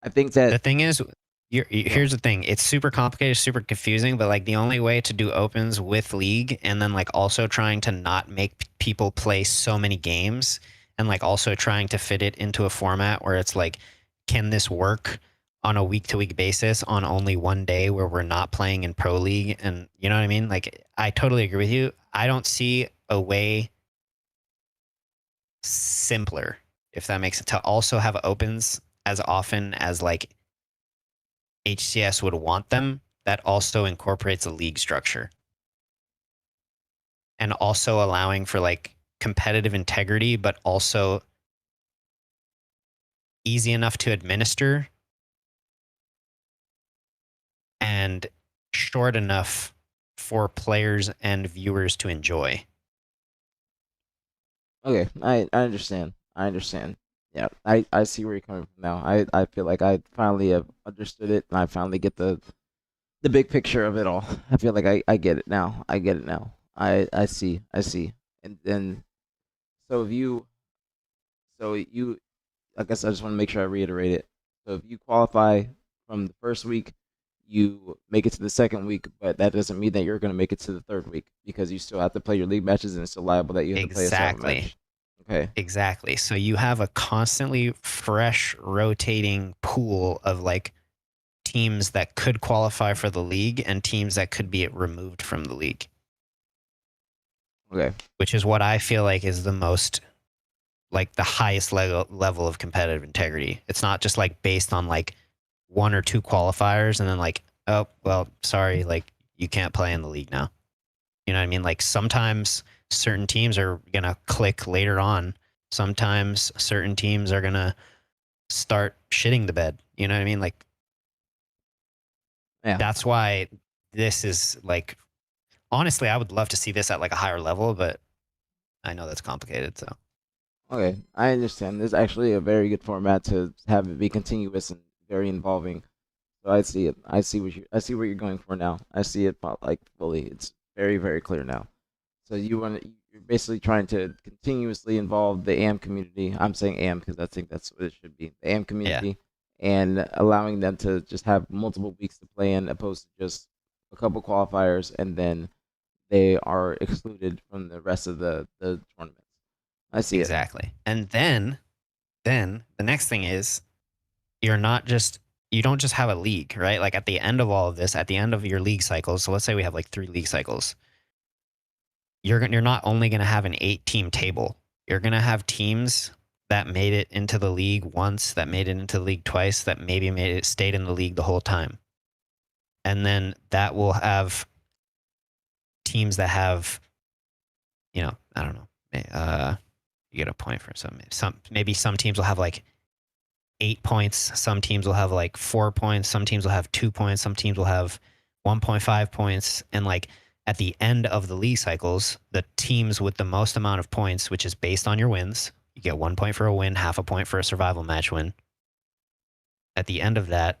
I think The that thing is, here's the thing. It's super complicated, super confusing, but like the only way to do opens with league and then like also trying to not make people play so many games and like also trying to fit it into a format where it's like, can this work on a week-to-week basis on only one day where we're not playing in pro league? And you know what I mean? Like, I totally agree with you. I don't see a way simpler, if that makes it, to also have opens as often as like HCS would want them, that also incorporates a league structure and also allowing for like competitive integrity, but also easy enough to administer and short enough for players and viewers to enjoy. Okay, I understand. I understand. Yeah, I see where you're coming from now. I feel like I finally have understood it, and I finally get the big picture of it all. I feel like I get it now. I get it now. I see. I see. And then, so if you, so you, I guess I just want to make sure I reiterate it. So if you qualify from the first week, you make it to the second week, but that doesn't mean that you're going to make it to the third week because you still have to play your league matches, and it's still liable that you have to play a separate match. Okay. Exactly. So you have a constantly fresh, rotating pool of like teams that could qualify for the league and teams that could be removed from the league. Okay. Which is what I feel like is the most, like the highest level of competitive integrity. It's not just like based on like 1 or 2 qualifiers and then like, oh, well, sorry, like you can't play in the league now. You know what I mean? Like sometimes certain teams are going to click later on. Sometimes certain teams are going to start shitting the bed. You know what I mean? Like, yeah. That's why this is like, honestly, I would love to see this at like a higher level, but I know that's complicated. So, okay, I understand. This is actually a very good format to have it be continuous and very involving. So I see it. I see what you're going for now. I see it like fully. It's very, very clear now. So you're basically trying to continuously involve the AM community. I'm saying AM because I think that's what it should be. The AM community, and allowing them to just have multiple weeks to play in, opposed to just a couple qualifiers, and then they are excluded from the rest of the tournaments. I see exactly. And then the next thing is you don't just have a league, right? Like at the end of all of this, at the end of your league cycles, so let's say we have like 3 league cycles, you're not only going to have an 8-team table. You're going to have teams that made it into the league once, that made it into the league twice, that maybe stayed in the league the whole time. And then that will have teams that have, I don't know, you get a point for maybe some teams will have like 8 points, some teams will have like 4 points, some teams will have 2 points, some teams will have 1.5 points, and like at the end of the league cycles, the teams with the most amount of points, which is based on your wins, you get 1 point for a win, half a point for a survival match win. At the end of that,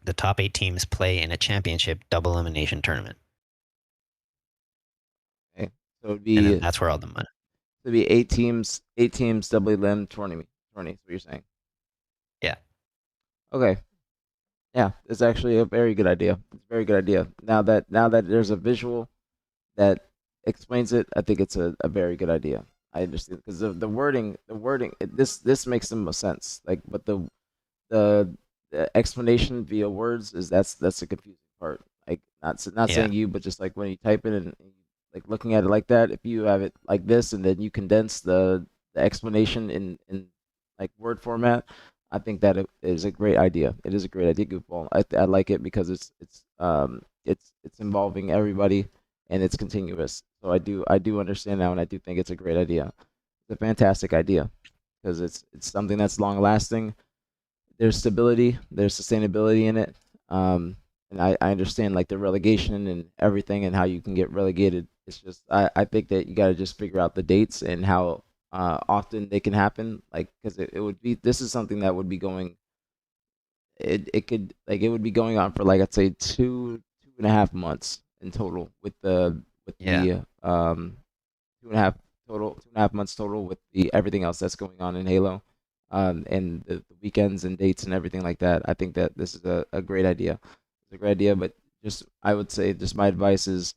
the top 8 teams play in a championship double elimination tournament. Okay. So it'd And be then that's where all the money. it'd be 8 teams double elim tournament. Is what you're saying? Yeah. Okay. Yeah, it's actually a very good idea. It's a very good idea. Now that there's a visual that explains it, I think it's a very good idea. I understand because the wording, this makes the most sense. Like, but the explanation via words that's the confusing part. Like, not Yeah. saying you, but just like when you type it and like looking at it like that. If you have it like this and then you condense the explanation in like word format, I think that it is a great idea. It is a great idea, Goofball. I like it because it's involving everybody and it's continuous. So I do understand now, and I do think it's a great idea. It's a fantastic idea because it's something that's long lasting. There's stability, there's sustainability in it, and I understand like the relegation and everything and how you can get relegated. It's just I think that you got to just figure out the dates and how often they can happen. Like, because it would be, this is something that would be going, it could, like, it would be going on for like, I'd say 2.5 months in total with the Yeah. 2.5 months total with the everything else that's going on in Halo, and the weekends and dates and everything like that. I think that this is a great idea. It's a great idea, but just, I would say, just my advice is,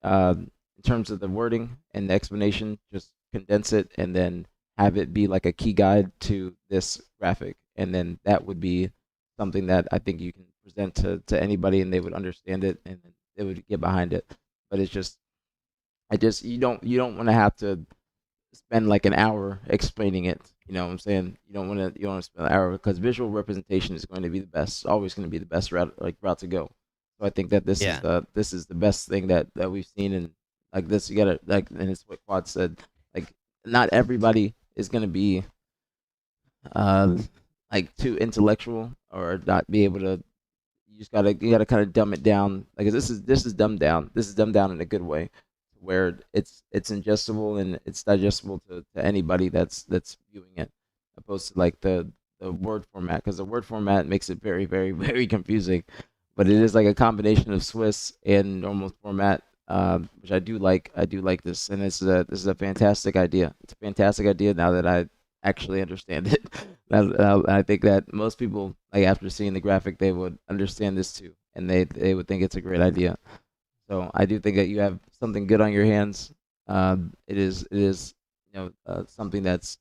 in terms of the wording and the explanation, just condense it and then have it be like a key guide to this graphic, and then that would be something that I think you can present to anybody and they would understand it and they would get behind it. But it's just, you don't want to have to spend like an hour explaining it. You know what I'm saying? You don't want to spend an hour, because visual representation is going to be the best, always going to be the best route to go. So I think that this Yeah. is the best thing that we've seen. And like this, you gotta, like, and it's what Quad said. Like, not everybody is going to be uh like too intellectual or not be able to. You gotta kind of dumb it down. Like, this is dumbed down. This is dumbed down in a good way, where it's ingestible and it's digestible to anybody that's viewing it, opposed to like the word format, because the word format makes it very, very, very confusing. But it is like a combination of Swiss and normal format, which I do like. I do like this, and this is a fantastic idea. It's a fantastic idea now that I actually understand it. I think that most people, like, after seeing the graphic, they would understand this too, and they would think it's a great idea. So I do think that you have something good on your hands. It is something that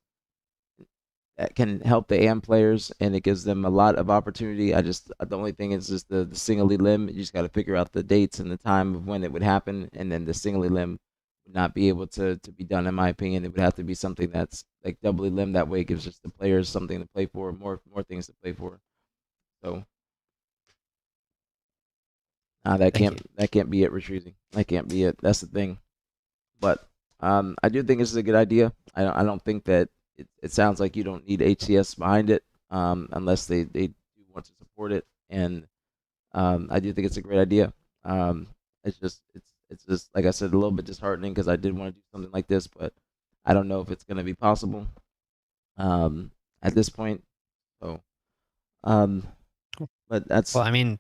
can help the AM players, and it gives them a lot of opportunity. The only thing is just the singly limb. You just got to figure out the dates and the time of when it would happen, and then the singly limb would not be able to be done. In my opinion, it would have to be something that's like doubly limb. That way, it gives just the players something to play for, more things to play for. So that Thank can't be it, Retreating. That can't be it. That's the thing. But I do think this is a good idea. I don't think that it sounds like you don't need HCS behind it, unless they do want to support it. And I do think it's a great idea. It's just, like I said, a little bit disheartening because I did want to do something like this, but I don't know if it's going to be possible at this point. So, but that's Well, I mean,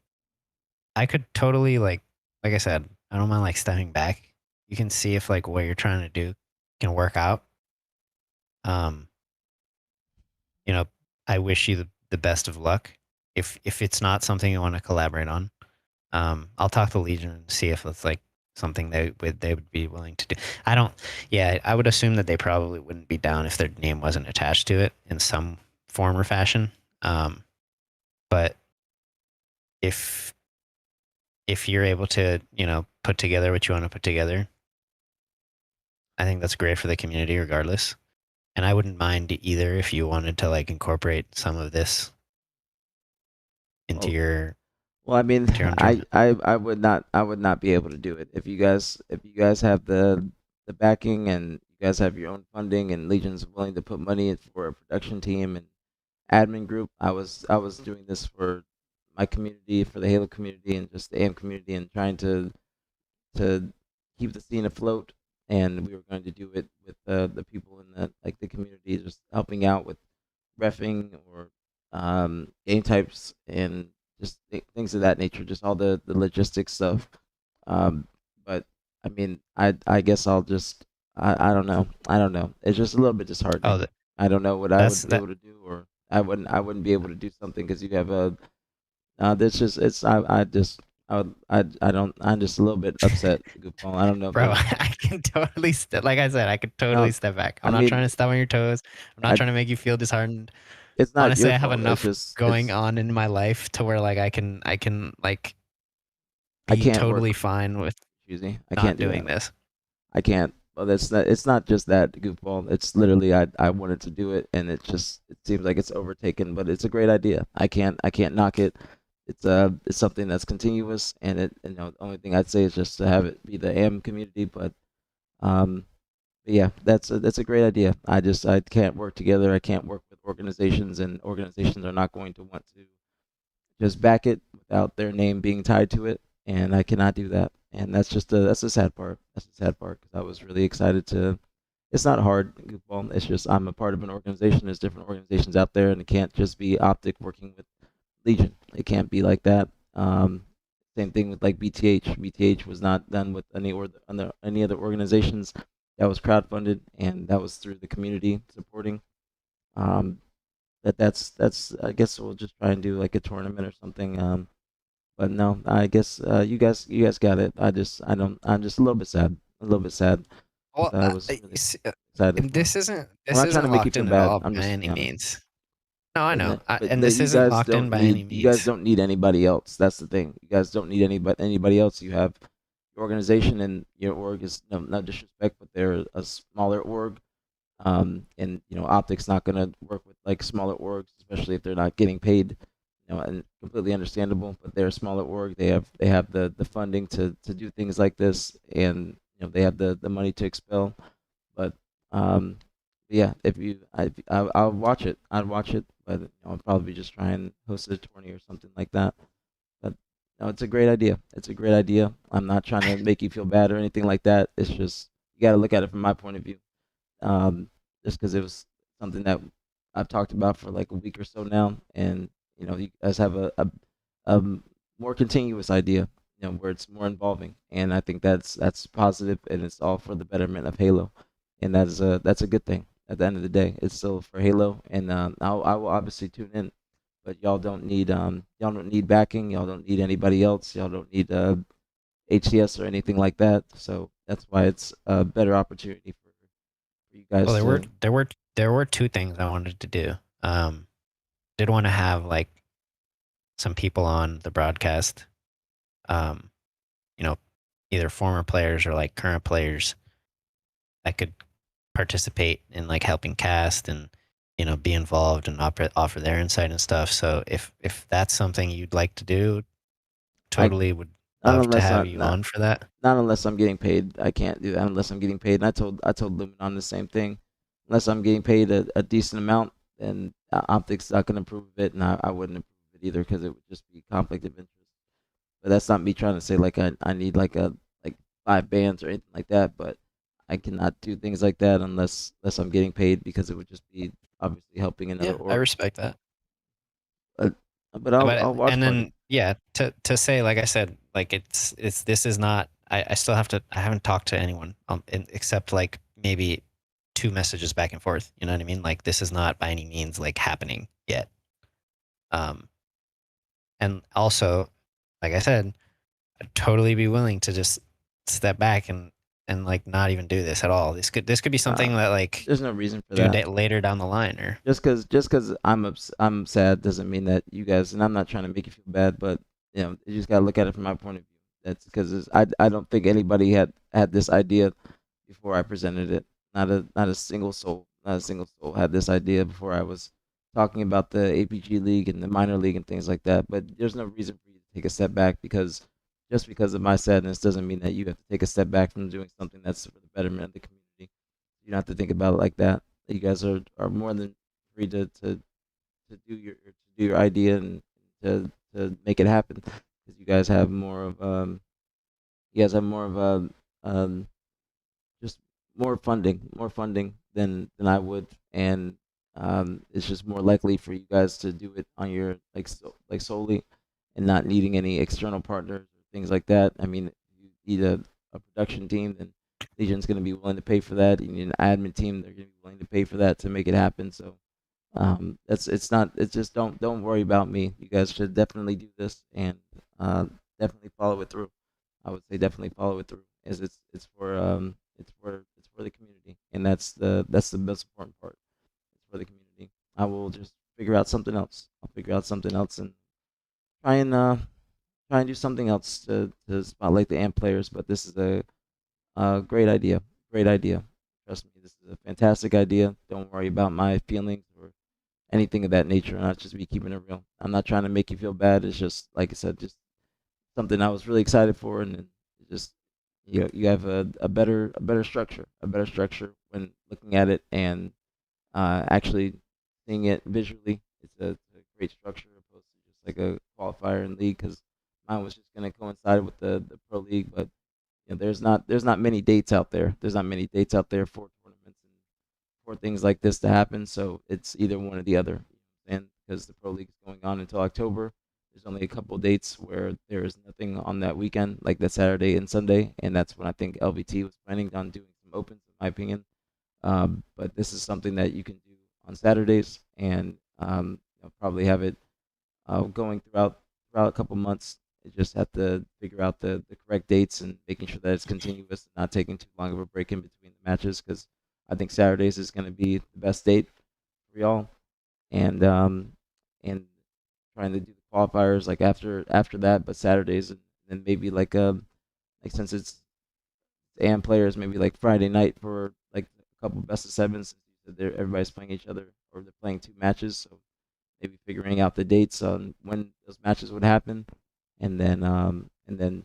I could totally like I said, I don't mind like stepping back. You can see if like what you're trying to do can work out. You know, I wish you the best of luck. If it's not something you want to collaborate on, I'll talk to Legion and see if it's like something they would be willing to do. I would assume that they probably wouldn't be down if their name wasn't attached to it in some form or fashion. But if you're able to, put together what you want to put together, I think that's great for the community regardless. And I wouldn't mind either if you wanted to like incorporate some of this into your. Well, I mean, your own tournament. I would not be able to do it if you guys have the backing and you guys have your own funding and Legion's willing to put money in for a production team and admin group. I was doing this for my community, for the Halo community, and just the AM community, and trying to keep the scene afloat. And we were going to do it with the people in the community, just helping out with refing or game types and just things of that nature, just all the logistics stuff. But I mean, I guess I'll just I don't know. I don't know. It's just a little bit disheartening. Oh, I don't know what I that's would be that. able to do, or I wouldn't be able to do something because you have a. That's just it's I just I don't I'm just a little bit upset, Goofball. I don't know if Bro, there's I can totally like I said, I could totally no. step back. I I'm not mean, trying to step on your toes. I'm not I trying to make you feel disheartened. it's not Honestly, your I have fault. It's enough just going it's on in my life to where like I can like I be can't work. totally fine with Excuse me. I not can't do doing that. this. I can't. Well, that's not. It's not just that Goofball. It's literally I wanted to do it, and it seems like it's overtaken. But it's a great idea. I can't knock it. It's something that's continuous, and the only thing I'd say is just to have it be the AM community. Um, but yeah, that's a great idea. I can't work together. I can't work with organizations, and organizations are not going to want to just back it without their name being tied to it, and I cannot do that. And that's the sad part. That's the sad part because I was really excited to. It's not hard, Goofball. It's just I'm a part of an organization. There's different organizations out there, and it can't just be Optic working with Legion. It can't be like that. Same thing with like BTH. BTH was not done with any other organizations. That was crowdfunded, and that was through the community supporting. Um, that's I guess we'll just try and do like a tournament or something. But no, I guess you guys got it. I'm just a little bit sad, a little bit sad Well, because I was really see, excited and for. this I'm not trying to isn't make you locked feel in at bad. all I'm by just any being honest. means. No, I know. But And this you isn't guys locked in don't by any need you guys means. don't need anybody else. That's the thing. You guys don't need anybody else. You have your organization and your org is no disrespect, but they're a smaller org. And Optic's not gonna work with like smaller orgs, especially if they're not getting paid. And completely understandable. But they're a smaller org. They have the funding to do things like this, and they have the money to expel. But um, yeah, if you I'll watch it. I'd watch it, but I'll probably just try and host a tourney or something like that. But no, it's a great idea. It's a great idea. I'm not trying to make you feel bad or anything like that. It's just you got to look at it from my point of view. Um, just because it was something that I've talked about for like a week or so now, and you guys have a more continuous idea, where it's more involving, and I think that's positive, and it's all for the betterment of Halo, and that's a good thing. At the end of the day, it's still for Halo, and I will obviously tune in, but y'all don't need backing, y'all don't need anybody else, y'all don't need HCS or anything like that. So that's why it's a better opportunity for you guys Well, to. there were two things I wanted to do. Did want to have like some people on the broadcast, um, you know, either former players or like current players that could participate in like helping cast and be involved and offer their insight and stuff. So if that's something you'd like to do, I totally would not love to unless have I you not on for that. not unless I'm getting paid. I can't do that unless I'm getting paid. And I told Lumen the same thing. Unless I'm getting paid a decent amount, then Optics not gonna approve of it, and I wouldn't approve of it either because it would just be conflict of interest. But that's not me trying to say like I need like 5 bands or anything like that. But I cannot do things like that unless I'm getting paid because it would just be obviously helping another Yeah, I org. respect that. But, but I'll watch And party. then yeah, to say like I said, like it's this is not. I still have to. I haven't talked to anyone except like maybe 2 messages back and forth. You know what I mean? Like this is not by any means like happening yet. And also, like I said, I'd totally be willing to just step back and like not even do this at all. This could be something that like There's no reason for do that. later down the line or Just because I'm sad doesn't mean that you guys, and I'm not trying to make you feel bad, but you just gotta look at it from my point of view. That's because I don't think anybody had this idea before I presented it. Not a single soul, not a single soul had this idea before I was talking about the APG league and the minor league and things like that. But there's no reason for you to take a step back because just because of my sadness doesn't mean that you have to take a step back from doing something that's for the betterment of the community. You don't have to think about it like that. You guys are more than free to do your idea and to make it happen because you guys have more of a just more funding than I would, and it's just more likely for you guys to do it on your like solely, and not needing any external partners or things like that. I mean, you need a production team, then Legion's going to be willing to pay for that. You need an admin team; they're going to be willing to pay for that to make it happen. So it's not it's just don't worry about me. You guys should definitely do this and definitely follow it through. I would say definitely follow it through, as it's for the community, and that's the most important part. It's for the community. I will just figure out something else. I'll figure out something else and try and try and do something else to spotlight the AMP players. But this is a great idea. Great idea. Trust me, this is a fantastic idea. Don't worry about my feelings or anything of that nature. And I'll just be keeping it real. I'm not trying to make you feel bad. It's just like I said, just something I was really excited for, and it just you have a better structure when looking at it and actually seeing it visually. It's a great structure opposed to just like a qualifier in league, because mine was just going to coincide with the pro league, but there's not many dates out there. There's not many dates out there for tournaments and for things like this to happen. So it's either one or the other. And because the pro league is going on until October, there's only a couple dates where there is nothing on that weekend, like that Saturday and Sunday, and that's when I think LVT was planning on doing some opens, in my opinion. But this is something that you can do on Saturdays, and probably have it going throughout a couple months. You just have to figure out the correct dates and making sure that it's continuous and not taking too long of a break in between the matches, because I think Saturdays is going to be the best date for y'all, and trying to do the qualifiers like after that, but Saturdays, and then maybe like since it's AM players, maybe like Friday night for like a couple best of sevens. Everybody's playing each other, or they're playing two matches, so maybe figuring out the dates on when those matches would happen, and then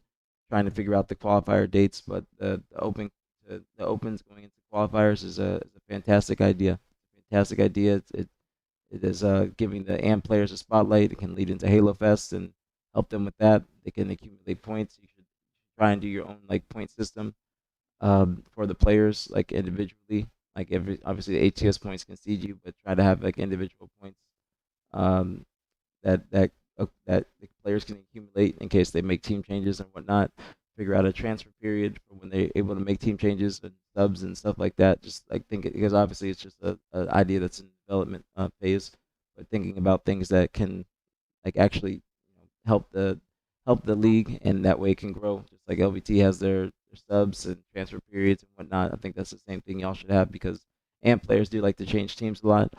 trying to figure out the qualifier dates. But the opens going into qualifiers is a fantastic idea. Fantastic idea. It is giving the AMP players a spotlight. It can lead into Halo Fest and help them with that. They can accumulate points. You should try and do your own like point system for the players, like individually. Like every obviously the ATS points can seed you, but try to have like individual points um, that the players can accumulate in case they make team changes and whatnot. Figure out a transfer period for when they're able to make team changes and subs and stuff like that. Just like think it, because obviously it's just a idea that's in development phase, but thinking about things that can like actually help the league, and that way it can grow. Just like LVT has their subs and transfer periods and whatnot. I think that's the same thing y'all should have, because AMP players do like to change teams a lot.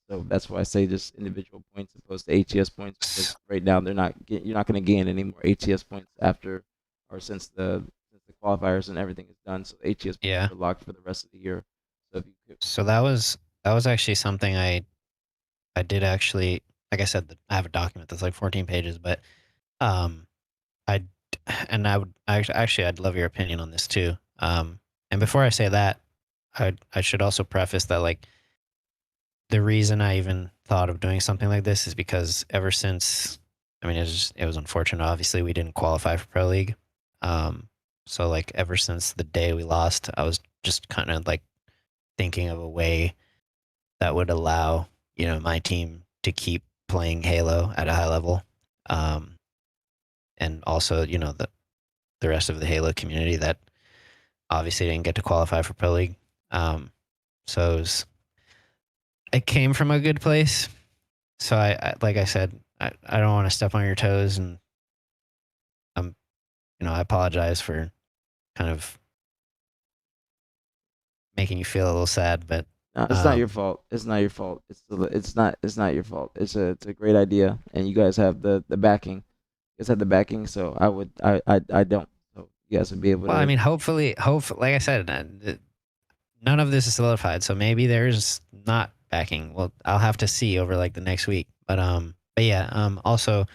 So that's why I say just individual points opposed to ATS points, because right now you're not going to gain any more ATS points after or since the qualifiers and everything is done. So the ATS points are locked for the rest of the year. So if you could, So that was actually something I did actually, like I said, I have a document that's like 14 pages, but I and I would actually I'd love your opinion on this too. And before I say that, I should also preface that like the reason I even thought of doing something like this is because ever since, I mean, it was unfortunate. Obviously, we didn't qualify for Pro League. So like ever since the day we lost, I was just kind of like thinking of a way that would allow my team to keep playing Halo at a high level, and also the rest of the Halo community that obviously didn't get to qualify for Pro League. So it came from a good place. So I like I said, I don't want to step on your toes, and I apologize for kind of making you feel a little sad, but no, it's not your fault. It's not your fault. It's not your fault. It's a great idea, and you guys have the backing. You guys have the backing, so I don't. So you guys would be able well, to. I mean, hopefully, like I said, none of this is solidified, so maybe there's not backing. Well, I'll have to see over like the next week. But yeah. Also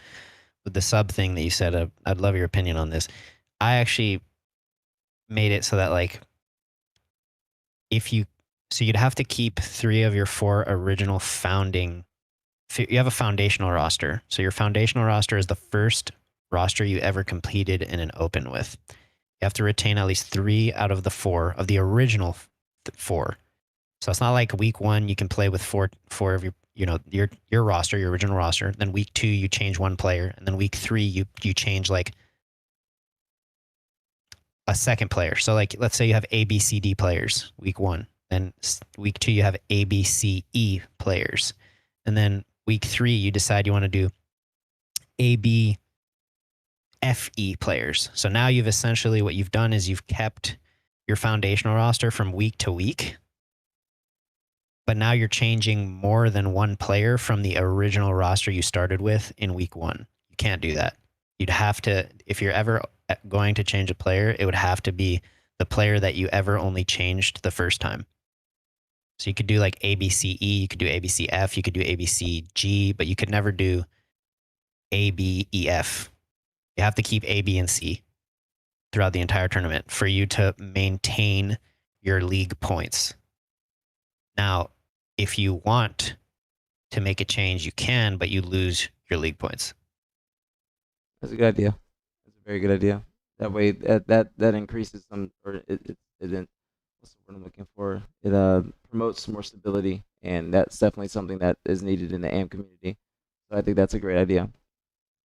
with the sub thing that you said, I'd love your opinion on this. I actually made it so that like if you So you'd have to keep 3 of your 4 original founding. You have a foundational roster. So your foundational roster is the first roster you ever competed in an open with. You have to retain at least 3 out of the 4 of the original 4. So it's not like week 1 you can play with four of your roster, your original roster. Then week 2 you change 1 player, and then week 3 you change like a second player. So like let's say you have A, B, C, D players week 1. Then week 2 you have A, B, C, E players, and then week 3 you decide you want to do A, B, F, E players. So now you've essentially what you've done is you've kept your foundational roster from week to week. But now you're changing more than 1 player from the original roster you started with in week 1. You can't do that. You'd have to, if you're ever going to change a player, it would have to be the player that you ever only changed the first time. So you could do like A, B, C, E, you could do A, B, C, F, you could do A, B, C, G, but you could never do A, B, E, F. You have to keep A, B, and C throughout the entire tournament for you to maintain your league points. Now, if you want to make a change, you can, but you lose your league points. That's a good idea. That's a very good idea. That way, that increases some, or it what's the word I'm looking for? It promotes more stability, and that's definitely something that is needed in the AM community. So I think that's a great idea.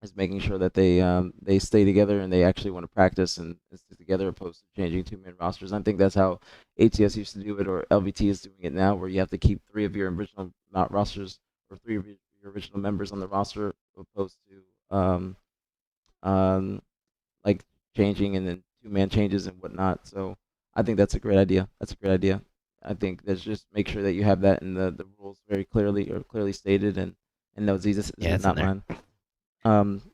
Is making sure that they stay together and they actually want to practice and stick together, opposed to changing 2-man rosters. I think that's how ATS used to do it, or LVT is doing it now, where you have to keep 3 of your original rosters, or 3 of your original members on the roster, opposed to like changing and then 2-man changes and whatnot. So I think that's a great idea. That's a great idea. I think that's just make sure that you have that in the rules very clearly stated, and no, this is not mine.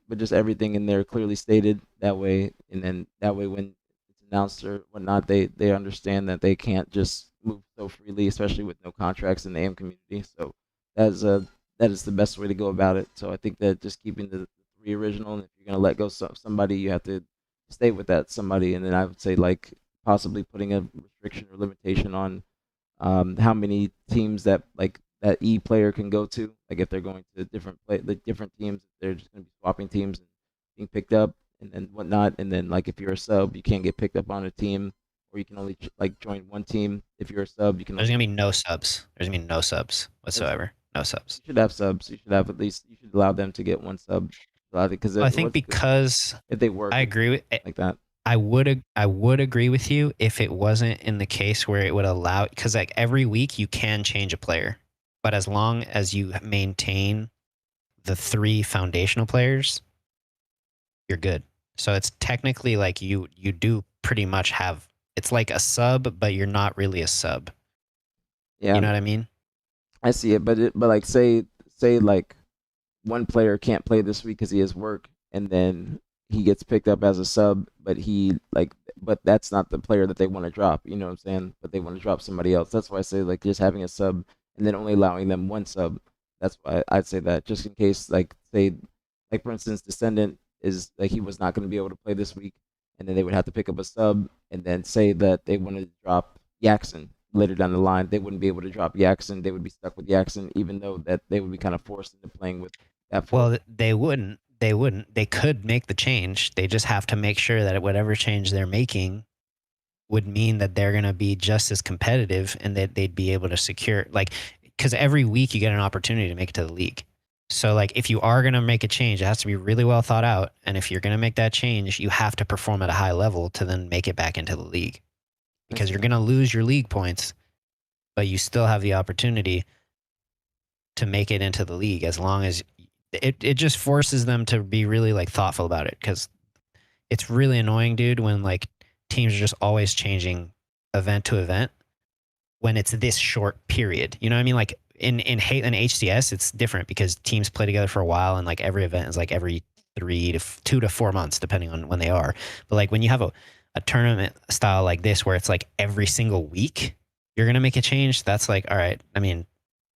But just everything in there clearly stated that way, and then that way when it's announced or whatnot, they understand that they can't just move so freely, especially with no contracts in the AM community. So that is the best way to go about it. So I think that just keeping the 3 original, and if you're gonna let go somebody, you have to stay with that somebody, and then I would say like possibly putting a restriction or limitation on how many teams that E player can go to. Like if they're going to different teams, they're just going to be swapping teams and being picked up and then whatnot. And then like if you're a sub, you can't get picked up on a team, or you can only join 1 team. If you're a sub, you can. There's gonna be no subs. There's gonna be no subs whatsoever. No subs. You should have subs. You should have at least. You should allow them to get 1 sub. Because I think because if they work, I agree with like that. I would agree with you if it wasn't in the case where it would allow, because like every week you can change a player, but as long as you maintain the 3 foundational players, you're good. So it's technically like you do pretty much have, it's like a sub, but you're not really a sub. Yeah, you know what I mean? I see it, but like say like 1 player can't play this week because he has work, and then he gets picked up as a sub, but but that's not the player that they want to drop. You know what I'm saying? But they want to drop somebody else. That's why I say like just having a sub and then only allowing them 1 sub. That's why I'd say that, just in case, like say, like for instance, Descendant is like he was not going to be able to play this week, and then they would have to pick up a sub, and then say that they wanted to drop Yaxon later down the line. They wouldn't be able to drop Yaxon. They would be stuck with Yaxon, even though that they would be kind of forced into playing with that. Well, they wouldn't. They could make the change. They just have to make sure that whatever change they're making would mean that they're going to be just as competitive, and that they'd be able to secure, like, because every week you get an opportunity to make it to the league. So like if you are going to make a change, it has to be really well thought out. And if you're going to make that change, you have to perform at a high level to then make it back into the league, because you're going to lose your league points, but you still have the opportunity to make it into the league, as long as it just forces them to be really like thoughtful about it. Because it's really annoying, dude, when like teams are just always changing event to event when it's this short period. You know what I mean? Like in HCS, it's different because teams play together for a while, and like every event is like every 2 to 4 months, depending on when they are. But like when you have a tournament style like this, where it's like every single week you're going to make a change, that's like, all right. I mean,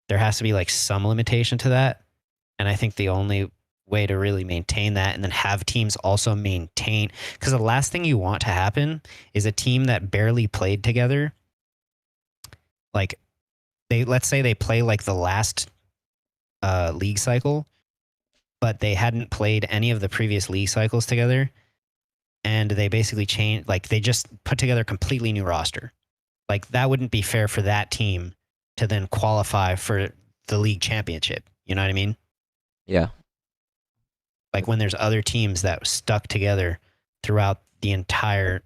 there has to be like some limitation to that. And I think the only way to really maintain that, and then have teams also maintain, because the last thing you want to happen is a team that barely played together, like let's say they play like the last league cycle, but they hadn't played any of the previous league cycles together, and they basically changed, like they just put together a completely new roster. Like that wouldn't be fair for that team to then qualify for the league championship. You know what I mean? Yeah. Like when there's other teams that stuck together throughout the entire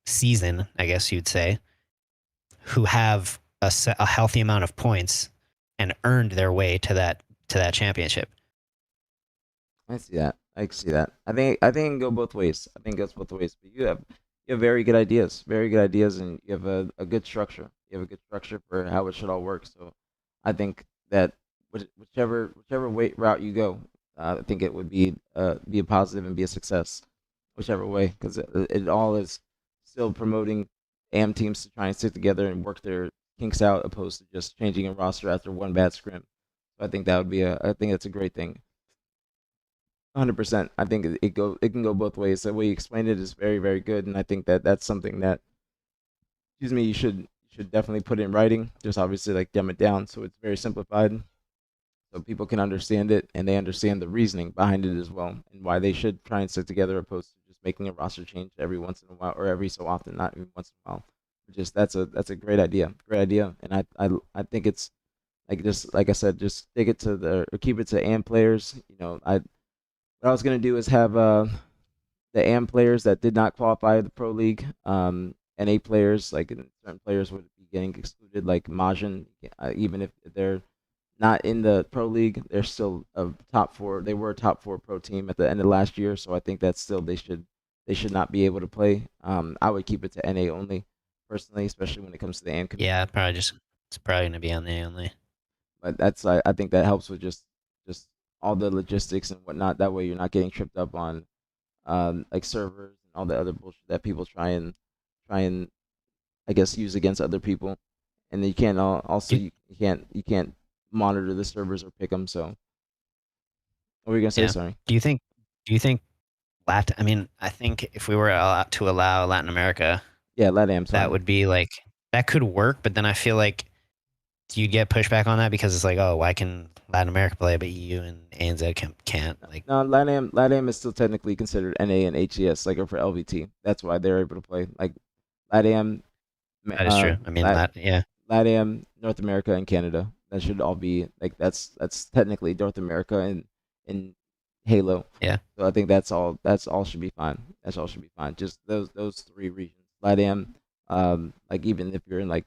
season, I guess you'd say, who have a healthy amount of points and earned their way to that championship. I see that. I see that. I think it can go both ways. I think it goes both ways. But you have very good ideas, and you have a good structure. You have a good structure for how it should all work. So I think that whichever route you go, I think it would be a positive and be a success, whichever way, because it all is still promoting AM teams to try and stick together and work their kinks out, opposed to just changing a roster after one bad scrim. So I think that would be I think that's a great thing. 100%. I think it can go both ways. The way you explained it is very, very good, and I think that that's something that, excuse me, you should definitely put in writing. Just obviously like dumb it down so it's very simplified, so people can understand it and they understand the reasoning behind it as well, and why they should try and stick together opposed to just making a roster change every once in a while or every so often, not even once in a while. Just that's a great idea, and I think it's like, just like I said, just stick it to or keep it to AM players. What I was gonna do is have the AM players that did not qualify the pro league, NA players, like certain players would be getting excluded, like Majin, even if they're not in the pro league, they're still a top four. They were a top four pro team at the end of last year, so I think that's still they should not be able to play. I would keep it to NA only, personally, especially when it comes to the AM community. Yeah, it's probably gonna be on the only. But that's I think that helps with just all the logistics and whatnot. That way you're not getting tripped up on like servers and all the other bullshit that people try and I guess use against other people. And then you can't also you can't monitor the servers or pick them. So what were you gonna say? Yeah. Sorry. Do you think I mean, I think if we were to allow Latin America, Yeah, LATAM's that fine. would be like, that could work, but then I feel like you'd get pushback on that because it's like, oh, why can Latin America play but EU and ANZ can't? Like, No, LATAM is still technically considered NA and HCS, like for LVT. That's why they're able to play. Like LATAM, that is true. I mean, yeah. LATAM, North America, and Canada. That should all be like that's technically North America and Halo. Yeah. So I think that's all should be fine. That's all should be fine. Just those three regions. LATAM, like even if you're in like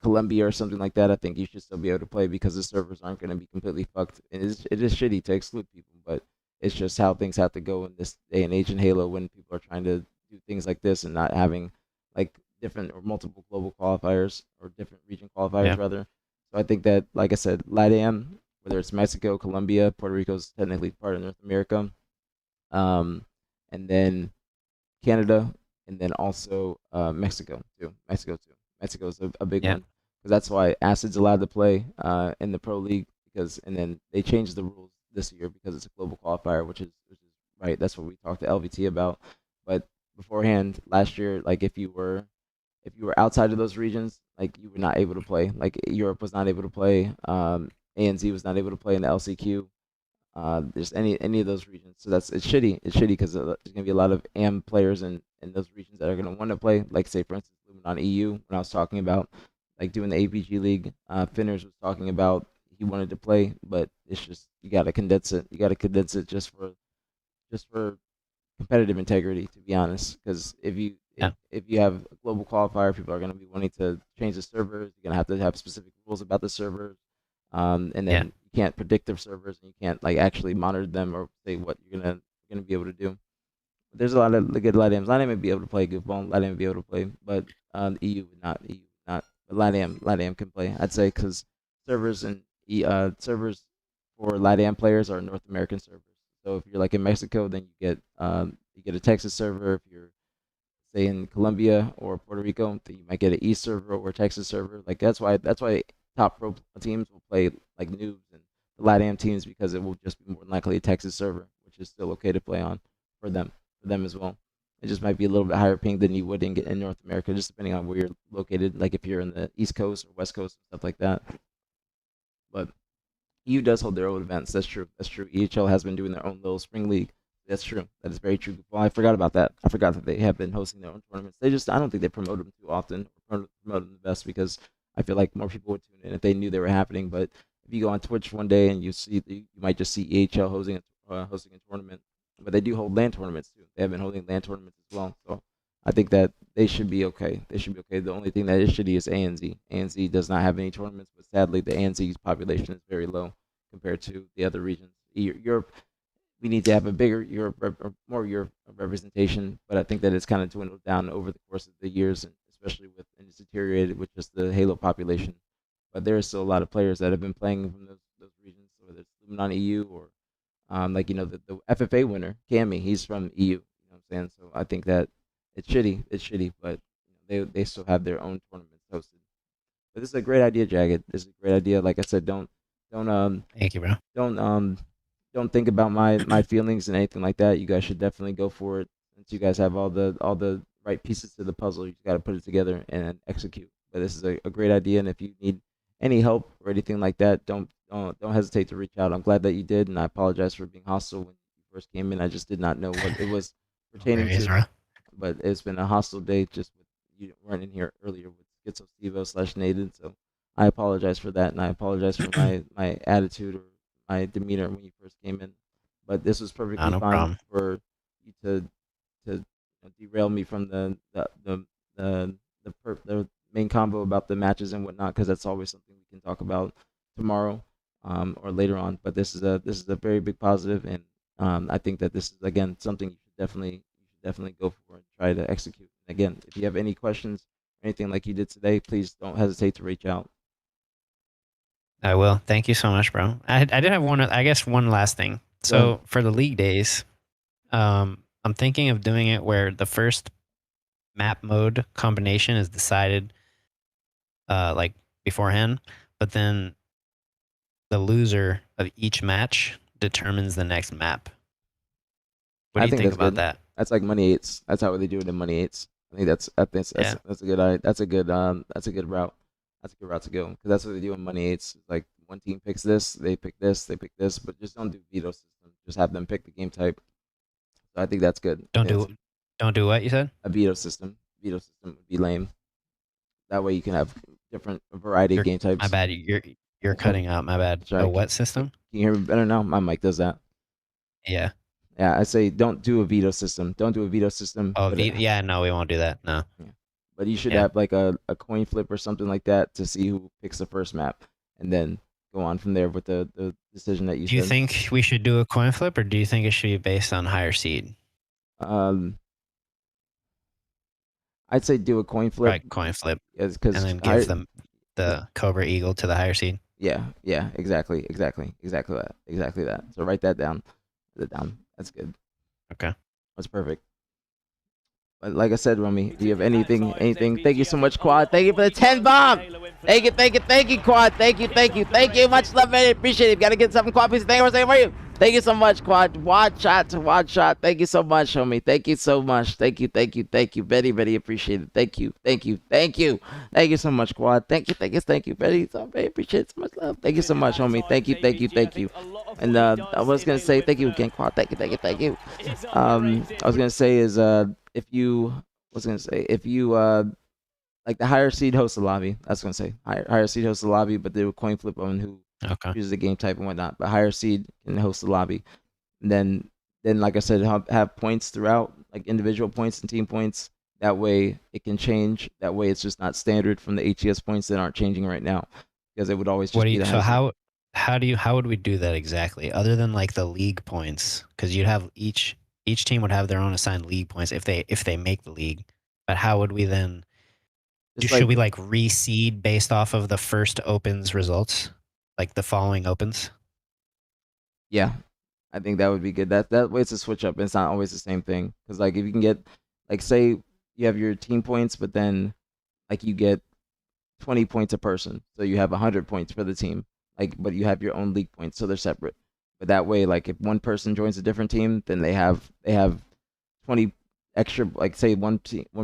Colombia or something like that, I think you should still be able to play because the servers aren't going to be completely fucked. It is shitty to exclude people, but it's just how things have to go in this day and age in Halo when people are trying to do things like this and not having like different or multiple global qualifiers or different region qualifiers Yeah. rather. So I think that, like I said, LATAM, whether it's Mexico, Colombia, Puerto Rico is technically part of North America, and then Canada, and then also Mexico too. Mexico is a big Yeah. one because that's why Acid's allowed to play in the pro league, because and then they changed the rules this year because it's a global qualifier, which is right. That's what we talked to LVT about. But beforehand, last year, like if you were outside of those regions, like you were not able to play. Like Europe was not able to play. ANZ was not able to play in the LCQ. There's any of those regions. So it's shitty. It's shitty because there's gonna be a lot of AM players in those regions that are gonna want to play. Like say for instance, on EU, when I was talking about like doing the aPG league, Finners was talking about he wanted to play, but it's just you gotta condense it. You gotta condense it just for competitive integrity, to be honest. Because if you have a global qualifier, people are going to be wanting to change the servers. You're going to have specific rules about the servers, and then Yeah. you can't predict their servers, and you can't like actually monitor them or say what you're gonna be able to do. There's a lot of good LATAMs. LATAM would be able to play goofball. LATAM would be able to play, but the EU would not. EU would not. But LATAM can play. I'd say because servers and servers for LATAM players are North American servers. So if you're like in Mexico, then you get a Texas server. If you're say in Colombia or Puerto Rico, then you might get an East server or a Texas server. Like that's why top pro teams will play like noobs and the LATAM teams, because it will just be more than likely a Texas server, which is still okay to play on for them as well. It just might be a little bit higher ping than you would in North America, just depending on where you're located. Like if you're in the East Coast or West Coast, stuff like that. But EU does hold their own events. That's true. That's true. EHL has been doing their own little spring league. That's true. That is very true. Well, I forgot about that. I forgot that they have been hosting their own tournaments. I don't think they promote them too often or promote them the best because I feel like more people would tune in if they knew they were happening. But if you go on Twitch one day and you might just see EHL hosting a tournament. But they do hold LAN tournaments too. They have been holding LAN tournaments as well. So I think that they should be okay. They should be okay. The only thing that is shitty is ANZ. ANZ does not have any tournaments, but sadly the ANZ's population is very low compared to the other regions. Europe, we need to have a bigger more Europe representation, but I think that it's kind of dwindled down over the course of the years, and especially and it's deteriorated with just the Halo population. But there are still a lot of players that have been playing from those regions, whether it's Luminon EU or the FFA winner, Cammy, he's from EU. You know what I'm saying? So I think that it's shitty, but they still have their own tournaments hosted. But this is a great idea, Jagged. This is a great idea. Like I said, don't Thank you, bro. don't think about my feelings and anything like that. You guys should definitely go for it. Since you guys have all the right pieces to the puzzle, you just got to put it together and execute. But this is a great idea, and if you need any help or anything like that, don't hesitate to reach out. I'm glad that you did, and I apologize for being hostile when you first came in. I just did not know what it was pertaining to. But it's been a hostile day. Just with, you weren't in here earlier with Schizo Stevo / Nathan, so I apologize for that, and I apologize for my attitude or my demeanor when you first came in. But this was perfectly no fine problem. for you to derail me from the main convo about the matches and whatnot, because that's always something we can talk about tomorrow or later on. But this is a very big positive, and I think that this is again something you should definitely go for and try to execute. And again, if you have any questions or anything like you did today, please don't hesitate to reach out. I will. Thank you so much, bro. I did have one last thing. So for the league days, I'm thinking of doing it where the first map mode combination is decided like beforehand, but then the loser of each match determines the next map. What do you think about that? That's like Money 8s. That's how they do it in Money 8s. I think that's a good route. That's a good route. That's a good route to go, because that's what they do in Money 8s. Like one team picks this, they pick this, but just don't do veto system. Just have them pick the game type. So I think that's good. Don't do what you said? A veto system. Veto system would be lame. That way you can have different variety of game types. My bad. You're cutting out. My bad. Sorry, what system? Can you hear me better now? My mic does that. Yeah. Yeah, I say don't do a veto system. Don't do a veto system. Oh, yeah, no, we won't do that. No. Yeah. But you should have like a coin flip or something like that to see who picks the first map, and then go on from there with the decision that you said. Do you think we should do a coin flip, or do you think it should be based on higher seed? I'd say do a coin flip. Right, coin flip. And then give them the Cobra Eagle to the higher seed. Yeah, exactly that. So write that down. That's good. Okay. That's perfect. But like I said, Romy, do you have anything? Thank you so much, Quad. Thank you for the 10 bomb. Thank you, Quad. Thank you. Much love, man. Appreciate it. Gotta get something, Quad. Please, thank you. Thank you so much, Quad. Wad shot. Thank you so much, homie. Thank you so much. Thank you. Very, very appreciate it. Thank you. Thank you so much, Quad. Thank you. Very appreciate it. So much love. Thank you so much, homie. Thank you. And I was gonna say thank you again, Quad. Thank you. I was gonna say is if you like the higher seed hosts the lobby. That's gonna say higher seed hosts the lobby, but they will coin flip on who chooses the game type and whatnot. But higher seed can host the lobby. And then like I said, have points throughout, like individual points and team points. That way it can change. That way it's just not standard from the HES points that aren't changing right now, because it would always just be the so how would we do that exactly, other than like the league points? Because you'd have each team would have their own assigned league points if they make the league. But how would we then? Should we like reseed based off of the first opens results, like the following opens? Yeah, I think that would be good. That way it's a switch up. It's not always the same thing, because like if you can get, like, say you have your team points, but then like you get 20 points a person, so you have 100 points for the team. Like, but you have your own league points, so they're separate. But that way, like if one person joins a different team, then they have 20 extra, like say one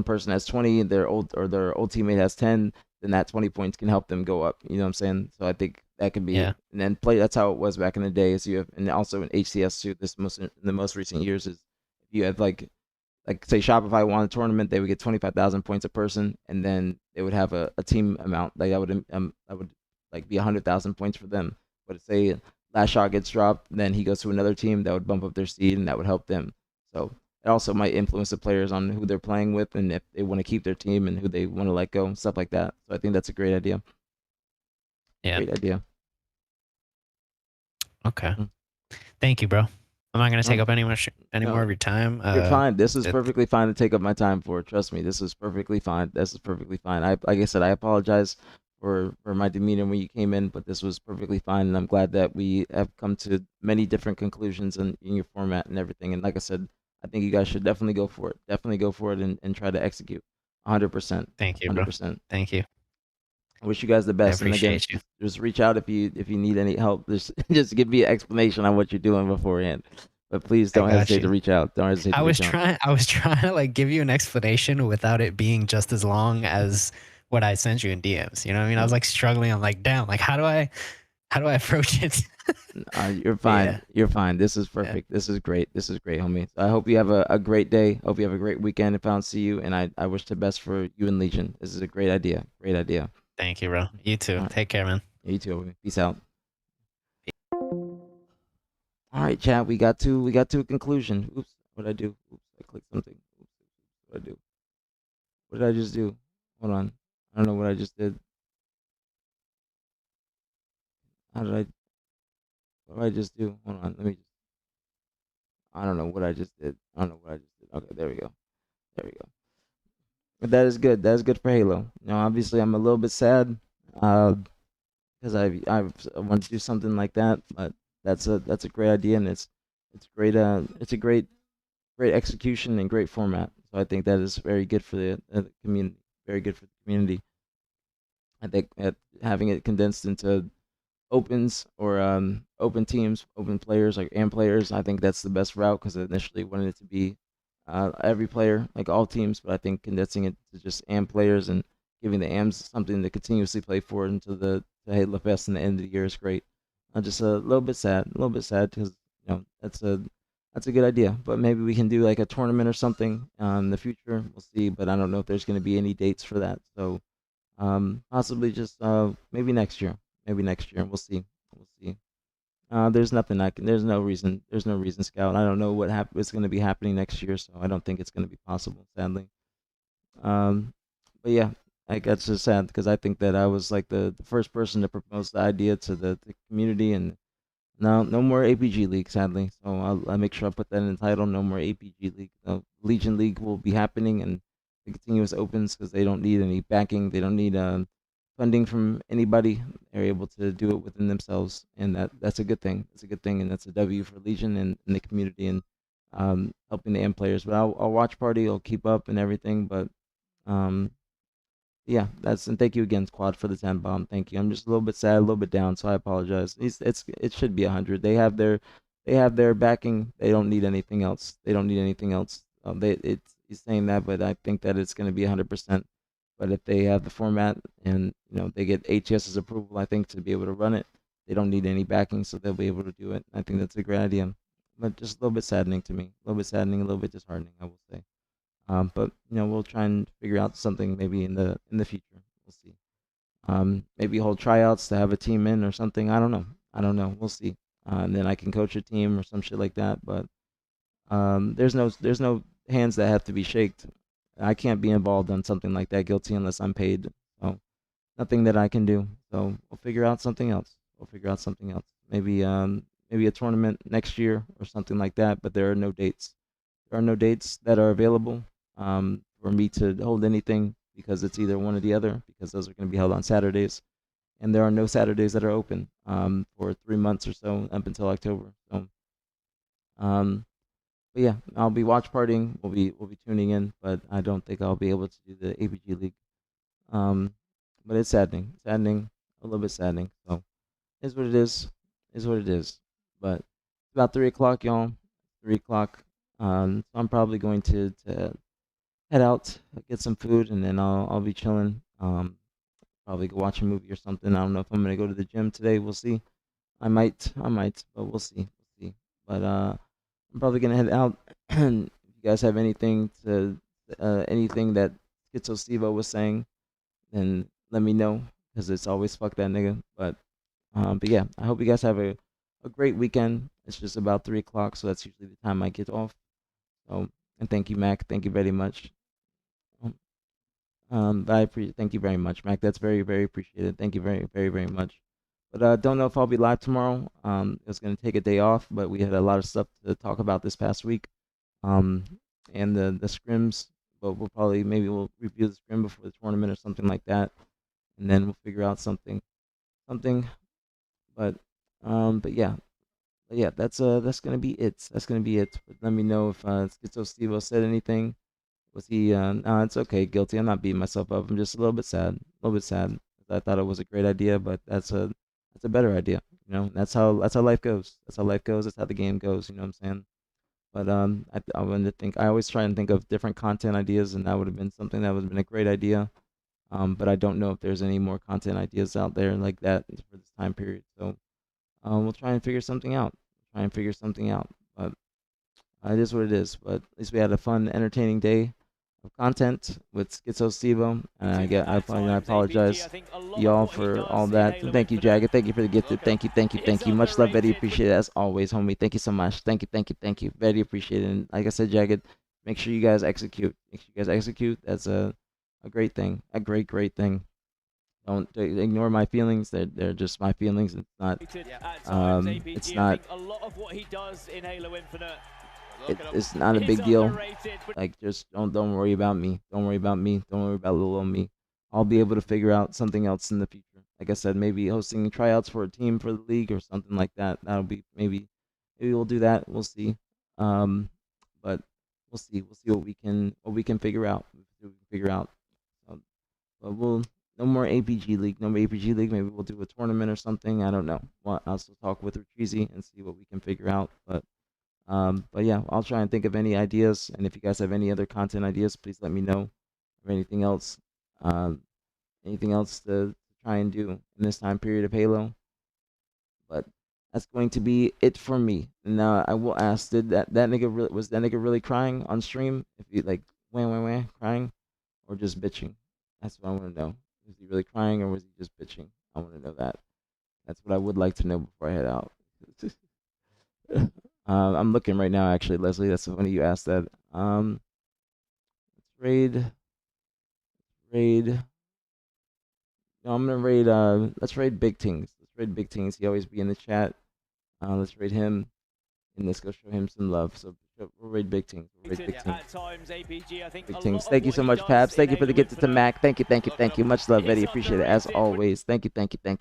person has 20, their old teammate has 10, then that 20 points can help them go up. You know what I'm saying? So I think that could be, Yeah. and then play. That's how it was back in the day. So you have, and also in HCS too. In the most recent years is if you have like say Shopify won a tournament, they would get 25,000 points a person, and then they would have a team amount like that would like be 100,000 points for them. But say last shot gets dropped, then he goes to another team that would bump up their seed, and that would help them. So it also might influence the players on who they're playing with, and if they want to keep their team and who they want to let go, and stuff like that. So I think that's a great idea. Yeah. Great idea. Okay. Mm. Thank you, bro. I'm not gonna take No. up any more No. more of your time. You're fine. This is it- perfectly fine to take up my time for. Trust me, this is perfectly fine. This is perfectly fine. Like I said, I apologize for my demeanor when you came in, but this was perfectly fine, and I'm glad that we have come to many different conclusions in your format and everything. And like I said, I think you guys should definitely go for it. Definitely go for it and try to execute. 100%. Thank you, bro. 100%. Thank you. I wish you guys the best. And again, appreciate you. just reach out if you need any help. Just give me an explanation on what you're doing beforehand. But please don't got hesitate to you. reach out. Don't hesitate to I was reach out. trying to like give you an explanation without it being just as long as what I sent you in DMs. You know what I mean? I was like struggling. I'm like, damn, like how do I approach it? You're fine. Yeah. You're fine. This is perfect. This is great. This is great, homie. I hope you have a great day. Hope you have a great weekend if I don't see you. And I wish the best for you and Legion. This is a great idea. Great idea. Thank you, bro. You too. Alright. Take care, man. You too, homie. Peace out. All right, chat. We got to a conclusion. Oops. What did I do? Oops. I clicked something. Oops. What did I do? What did I just do? Hold on. I don't know what I just did. How did I? What did I just do? Hold on. Let me just. I don't know what I just did. I don't know what I just did. Okay, there we go. There we go. But that is good. That is good for Halo. Now, obviously, I'm a little bit sad because I want to do something like that, but that's a great idea, and it's great. It's a great execution and great format. So I think that is very good for the community. Very good for the community. I think having it condensed into opens or open teams, open players, like AM players. I think that's the best route because I initially wanted it to be every player, like all teams, but I think condensing it to just AM players and giving the AMs something to continuously play for into the Halo Fest and the end of the year is great. I'm just a little bit sad, because that's a good idea. But maybe we can do like a tournament or something in the future. We'll see, but I don't know if there's going to be any dates for that. So possibly just maybe next year. Maybe next year. We'll see. We'll see. There's nothing I can. There's no reason. There's no reason, Scout. I don't know what's going to be happening next year, so I don't think it's going to be possible, sadly. But yeah, like that's just sad because I think that I was like the first person to propose the idea to the community, and no more aPG League, sadly. So I'll make sure I put that in the title. No more aPG League. Legion League will be happening, and the continuous opens because they don't need any backing. They don't need funding from anybody. They're able to do it within themselves, and that's a good thing. It's a good thing, and that's a W for Legion and the community and helping the end players. But I'll watch party. I'll keep up and everything. But yeah, and thank you again, Squad, for the 10 bomb. Thank you. I'm just a little bit sad, a little bit down, so I apologize. It should be 100. They have their backing. They don't need anything else. They don't need anything else. He's saying that, but I think that it's going to be 100%. But if they have the format and they get HS's approval, I think to be able to run it, they don't need any backing, so they'll be able to do it. I think that's a great idea, but just a little bit saddening to me. A little bit saddening, a little bit disheartening, I will say. But we'll try and figure out something maybe in the future. We'll see. Maybe hold tryouts to have a team in or something. I don't know. We'll see. And then I can coach a team or some shit like that. But there's no hands that have to be shaked. I can't be involved on something like that, guilty, unless I'm paid. So nothing that I can do. So we'll figure out something else. Maybe a tournament next year or something like that. But there are no dates. There are no dates that are available for me to hold anything because it's either one or the other, because those are going to be held on Saturdays, and there are no Saturdays that are open for 3 months or so up until October. So, but yeah, I'll be watch partying. We'll be tuning in, but I don't think I'll be able to do the aPG League. But it's saddening, a little bit saddening. So, is what it is, But it's about 3 o'clock, y'all. 3 o'clock. So I'm probably going to head out, get some food, and then I'll be chilling. Probably go watch a movie or something. I don't know if I'm gonna go to the gym today. We'll see. I might, but we'll see. We'll see. But I'm probably gonna head out. And if you guys have anything that Schizo Stevo was saying, then let me know, because it's always fuck that nigga. But yeah, I hope you guys have a great weekend. It's just about 3 o'clock, so that's usually the time I get off. So, and thank you, Mac. Thank you very much. Thank you very much, Mac. That's very, very appreciated. Thank you very, very, very much. But don't know if I'll be live tomorrow. I was gonna take a day off, but we had a lot of stuff to talk about this past week. Um, and the scrims, but maybe we'll review the scrim before the tournament or something like that, and then we'll figure out something. But yeah, that's gonna be it. That's gonna be it. But let me know if Schizo Stevo said anything. Was he? No, it's okay. Guilty. I'm not beating myself up. I'm just a little bit sad. A little bit sad. I thought it was a great idea, but that's a better idea. You know, that's how life goes. That's how life goes. That's how the game goes. You know what I'm saying? But I wanted to think. I always try and think of different content ideas, and that would have been something that would have been a great idea. But I don't know if there's any more content ideas out there like that for this time period. So we'll try and figure something out. Try and figure something out. But it is what it is. But at least we had a fun, entertaining day of content with Schizo Stevo. And I apologize y'all for all that. Thank you, Jagged. Thank you for the gifted. Thank you. Much love, very appreciated as always, homie. Thank you so much. Thank you. Very appreciated. And like I said, Jagged, make sure you guys execute. Make sure you guys execute. That's a great thing. A great thing. Don't ignore my feelings. They're just my feelings. It's not a lot of what he does in Halo Infinite. it's not a big deal. Like, just don't worry about me. Don't worry about me. Don't worry about little old me. I'll be able to figure out something else in the future. Like I said, maybe hosting tryouts for a team for the league or something like that. That'll be maybe we'll do that. We'll see. But we'll see. We'll see what we can figure out. But we'll no more aPG League. No more aPG League. Maybe we'll do a tournament or something. I don't know. I'll also talk with Retrizi and see what we can figure out. But yeah, I'll try and think of any ideas. And if you guys have any other content ideas, please let me know. Or anything else to try and do in this time period of Halo. But that's going to be it for me. Now I will ask: did that nigga really crying on stream? If he like wah crying, or just bitching? That's what I want to know. Was he really crying, or was he just bitching? I want to know that. That's what I would like to know before I head out. I'm looking right now, actually, Leslie. That's funny you asked that. Let's raid. No, I'm gonna raid. Let's raid Big Tings. He always be in the chat. Let's raid him, and let's go show him some love. So we'll raid Big Tings. Big Tings. Thank you so much, Pabs. Thank you for the gift to Mac. Thank you. Much love, very appreciated as always. Thank you.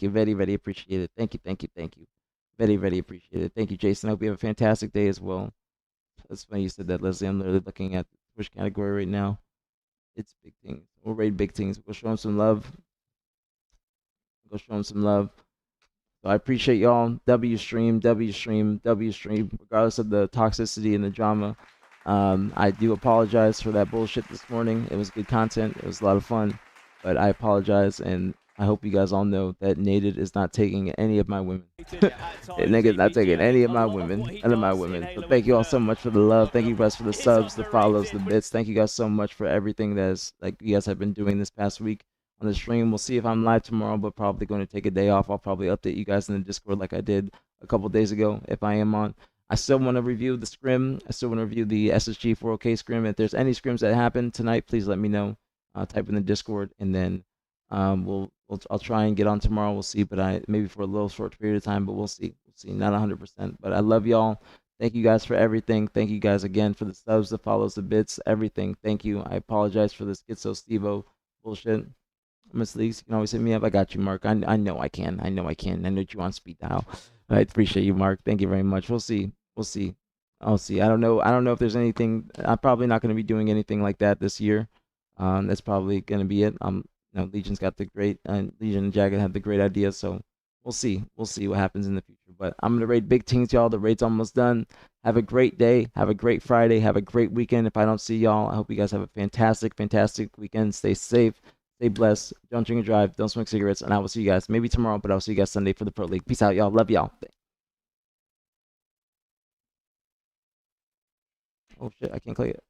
Very appreciated. Thank you. Very appreciated. Thank you, Jason. I hope you have a fantastic day as well. That's funny you said that, Leslie. I'm literally looking at the Twitch category right now. It's Big Things. We'll raid Big Things. We'll show him some love. So I appreciate y'all. W stream. Regardless of the toxicity and the drama. I do apologize for that bullshit this morning. It was good content. It was a lot of fun. But I apologize, and I hope you guys all know that Nated is not taking any of my women. Nigga's not taking any of my women. So thank you all so much for the love. Thank you guys for the subs, the follows, the bits. Thank you guys so much for everything that's like you guys have been doing this past week on the stream. We'll see if I'm live tomorrow, but probably going to take a day off. I'll probably update you guys in the Discord like I did a couple days ago if I am on. I still want to review the scrim. I still want to review the SSG 4OK scrim. If there's any scrims that happen tonight, please let me know. Type in the Discord, and then I'll try and get on tomorrow. We'll see, but maybe for a little short period of time, but we'll see. Not 100%, but I love y'all. Thank you guys for everything. Thank you guys again for the subs, the follows, the bits, everything. Thank you. I apologize for this Schizo Stevo bullshit. Miss Leaks, you can always hit me up. I got you, Mark. I know I can. I know you on speed dial. I appreciate you, Mark. Thank you very much. We'll see. I'll see. I don't know if there's anything. I'm probably not going to be doing anything like that this year. That's probably going to be it. Legion's got the great, Legion and Jagged have the great idea, so we'll see what happens in the future. But I'm gonna rate big teams, y'all. The rate's almost done. Have a great day. Have a great Friday. Have a great weekend. If I don't see y'all, I hope you guys have a fantastic, fantastic weekend. Stay safe. Stay blessed. Don't drink and drive. Don't smoke cigarettes. And I will see you guys maybe tomorrow, but I'll see you guys Sunday for the Pro League. Peace out, y'all. Love y'all. Oh shit, I can't click it.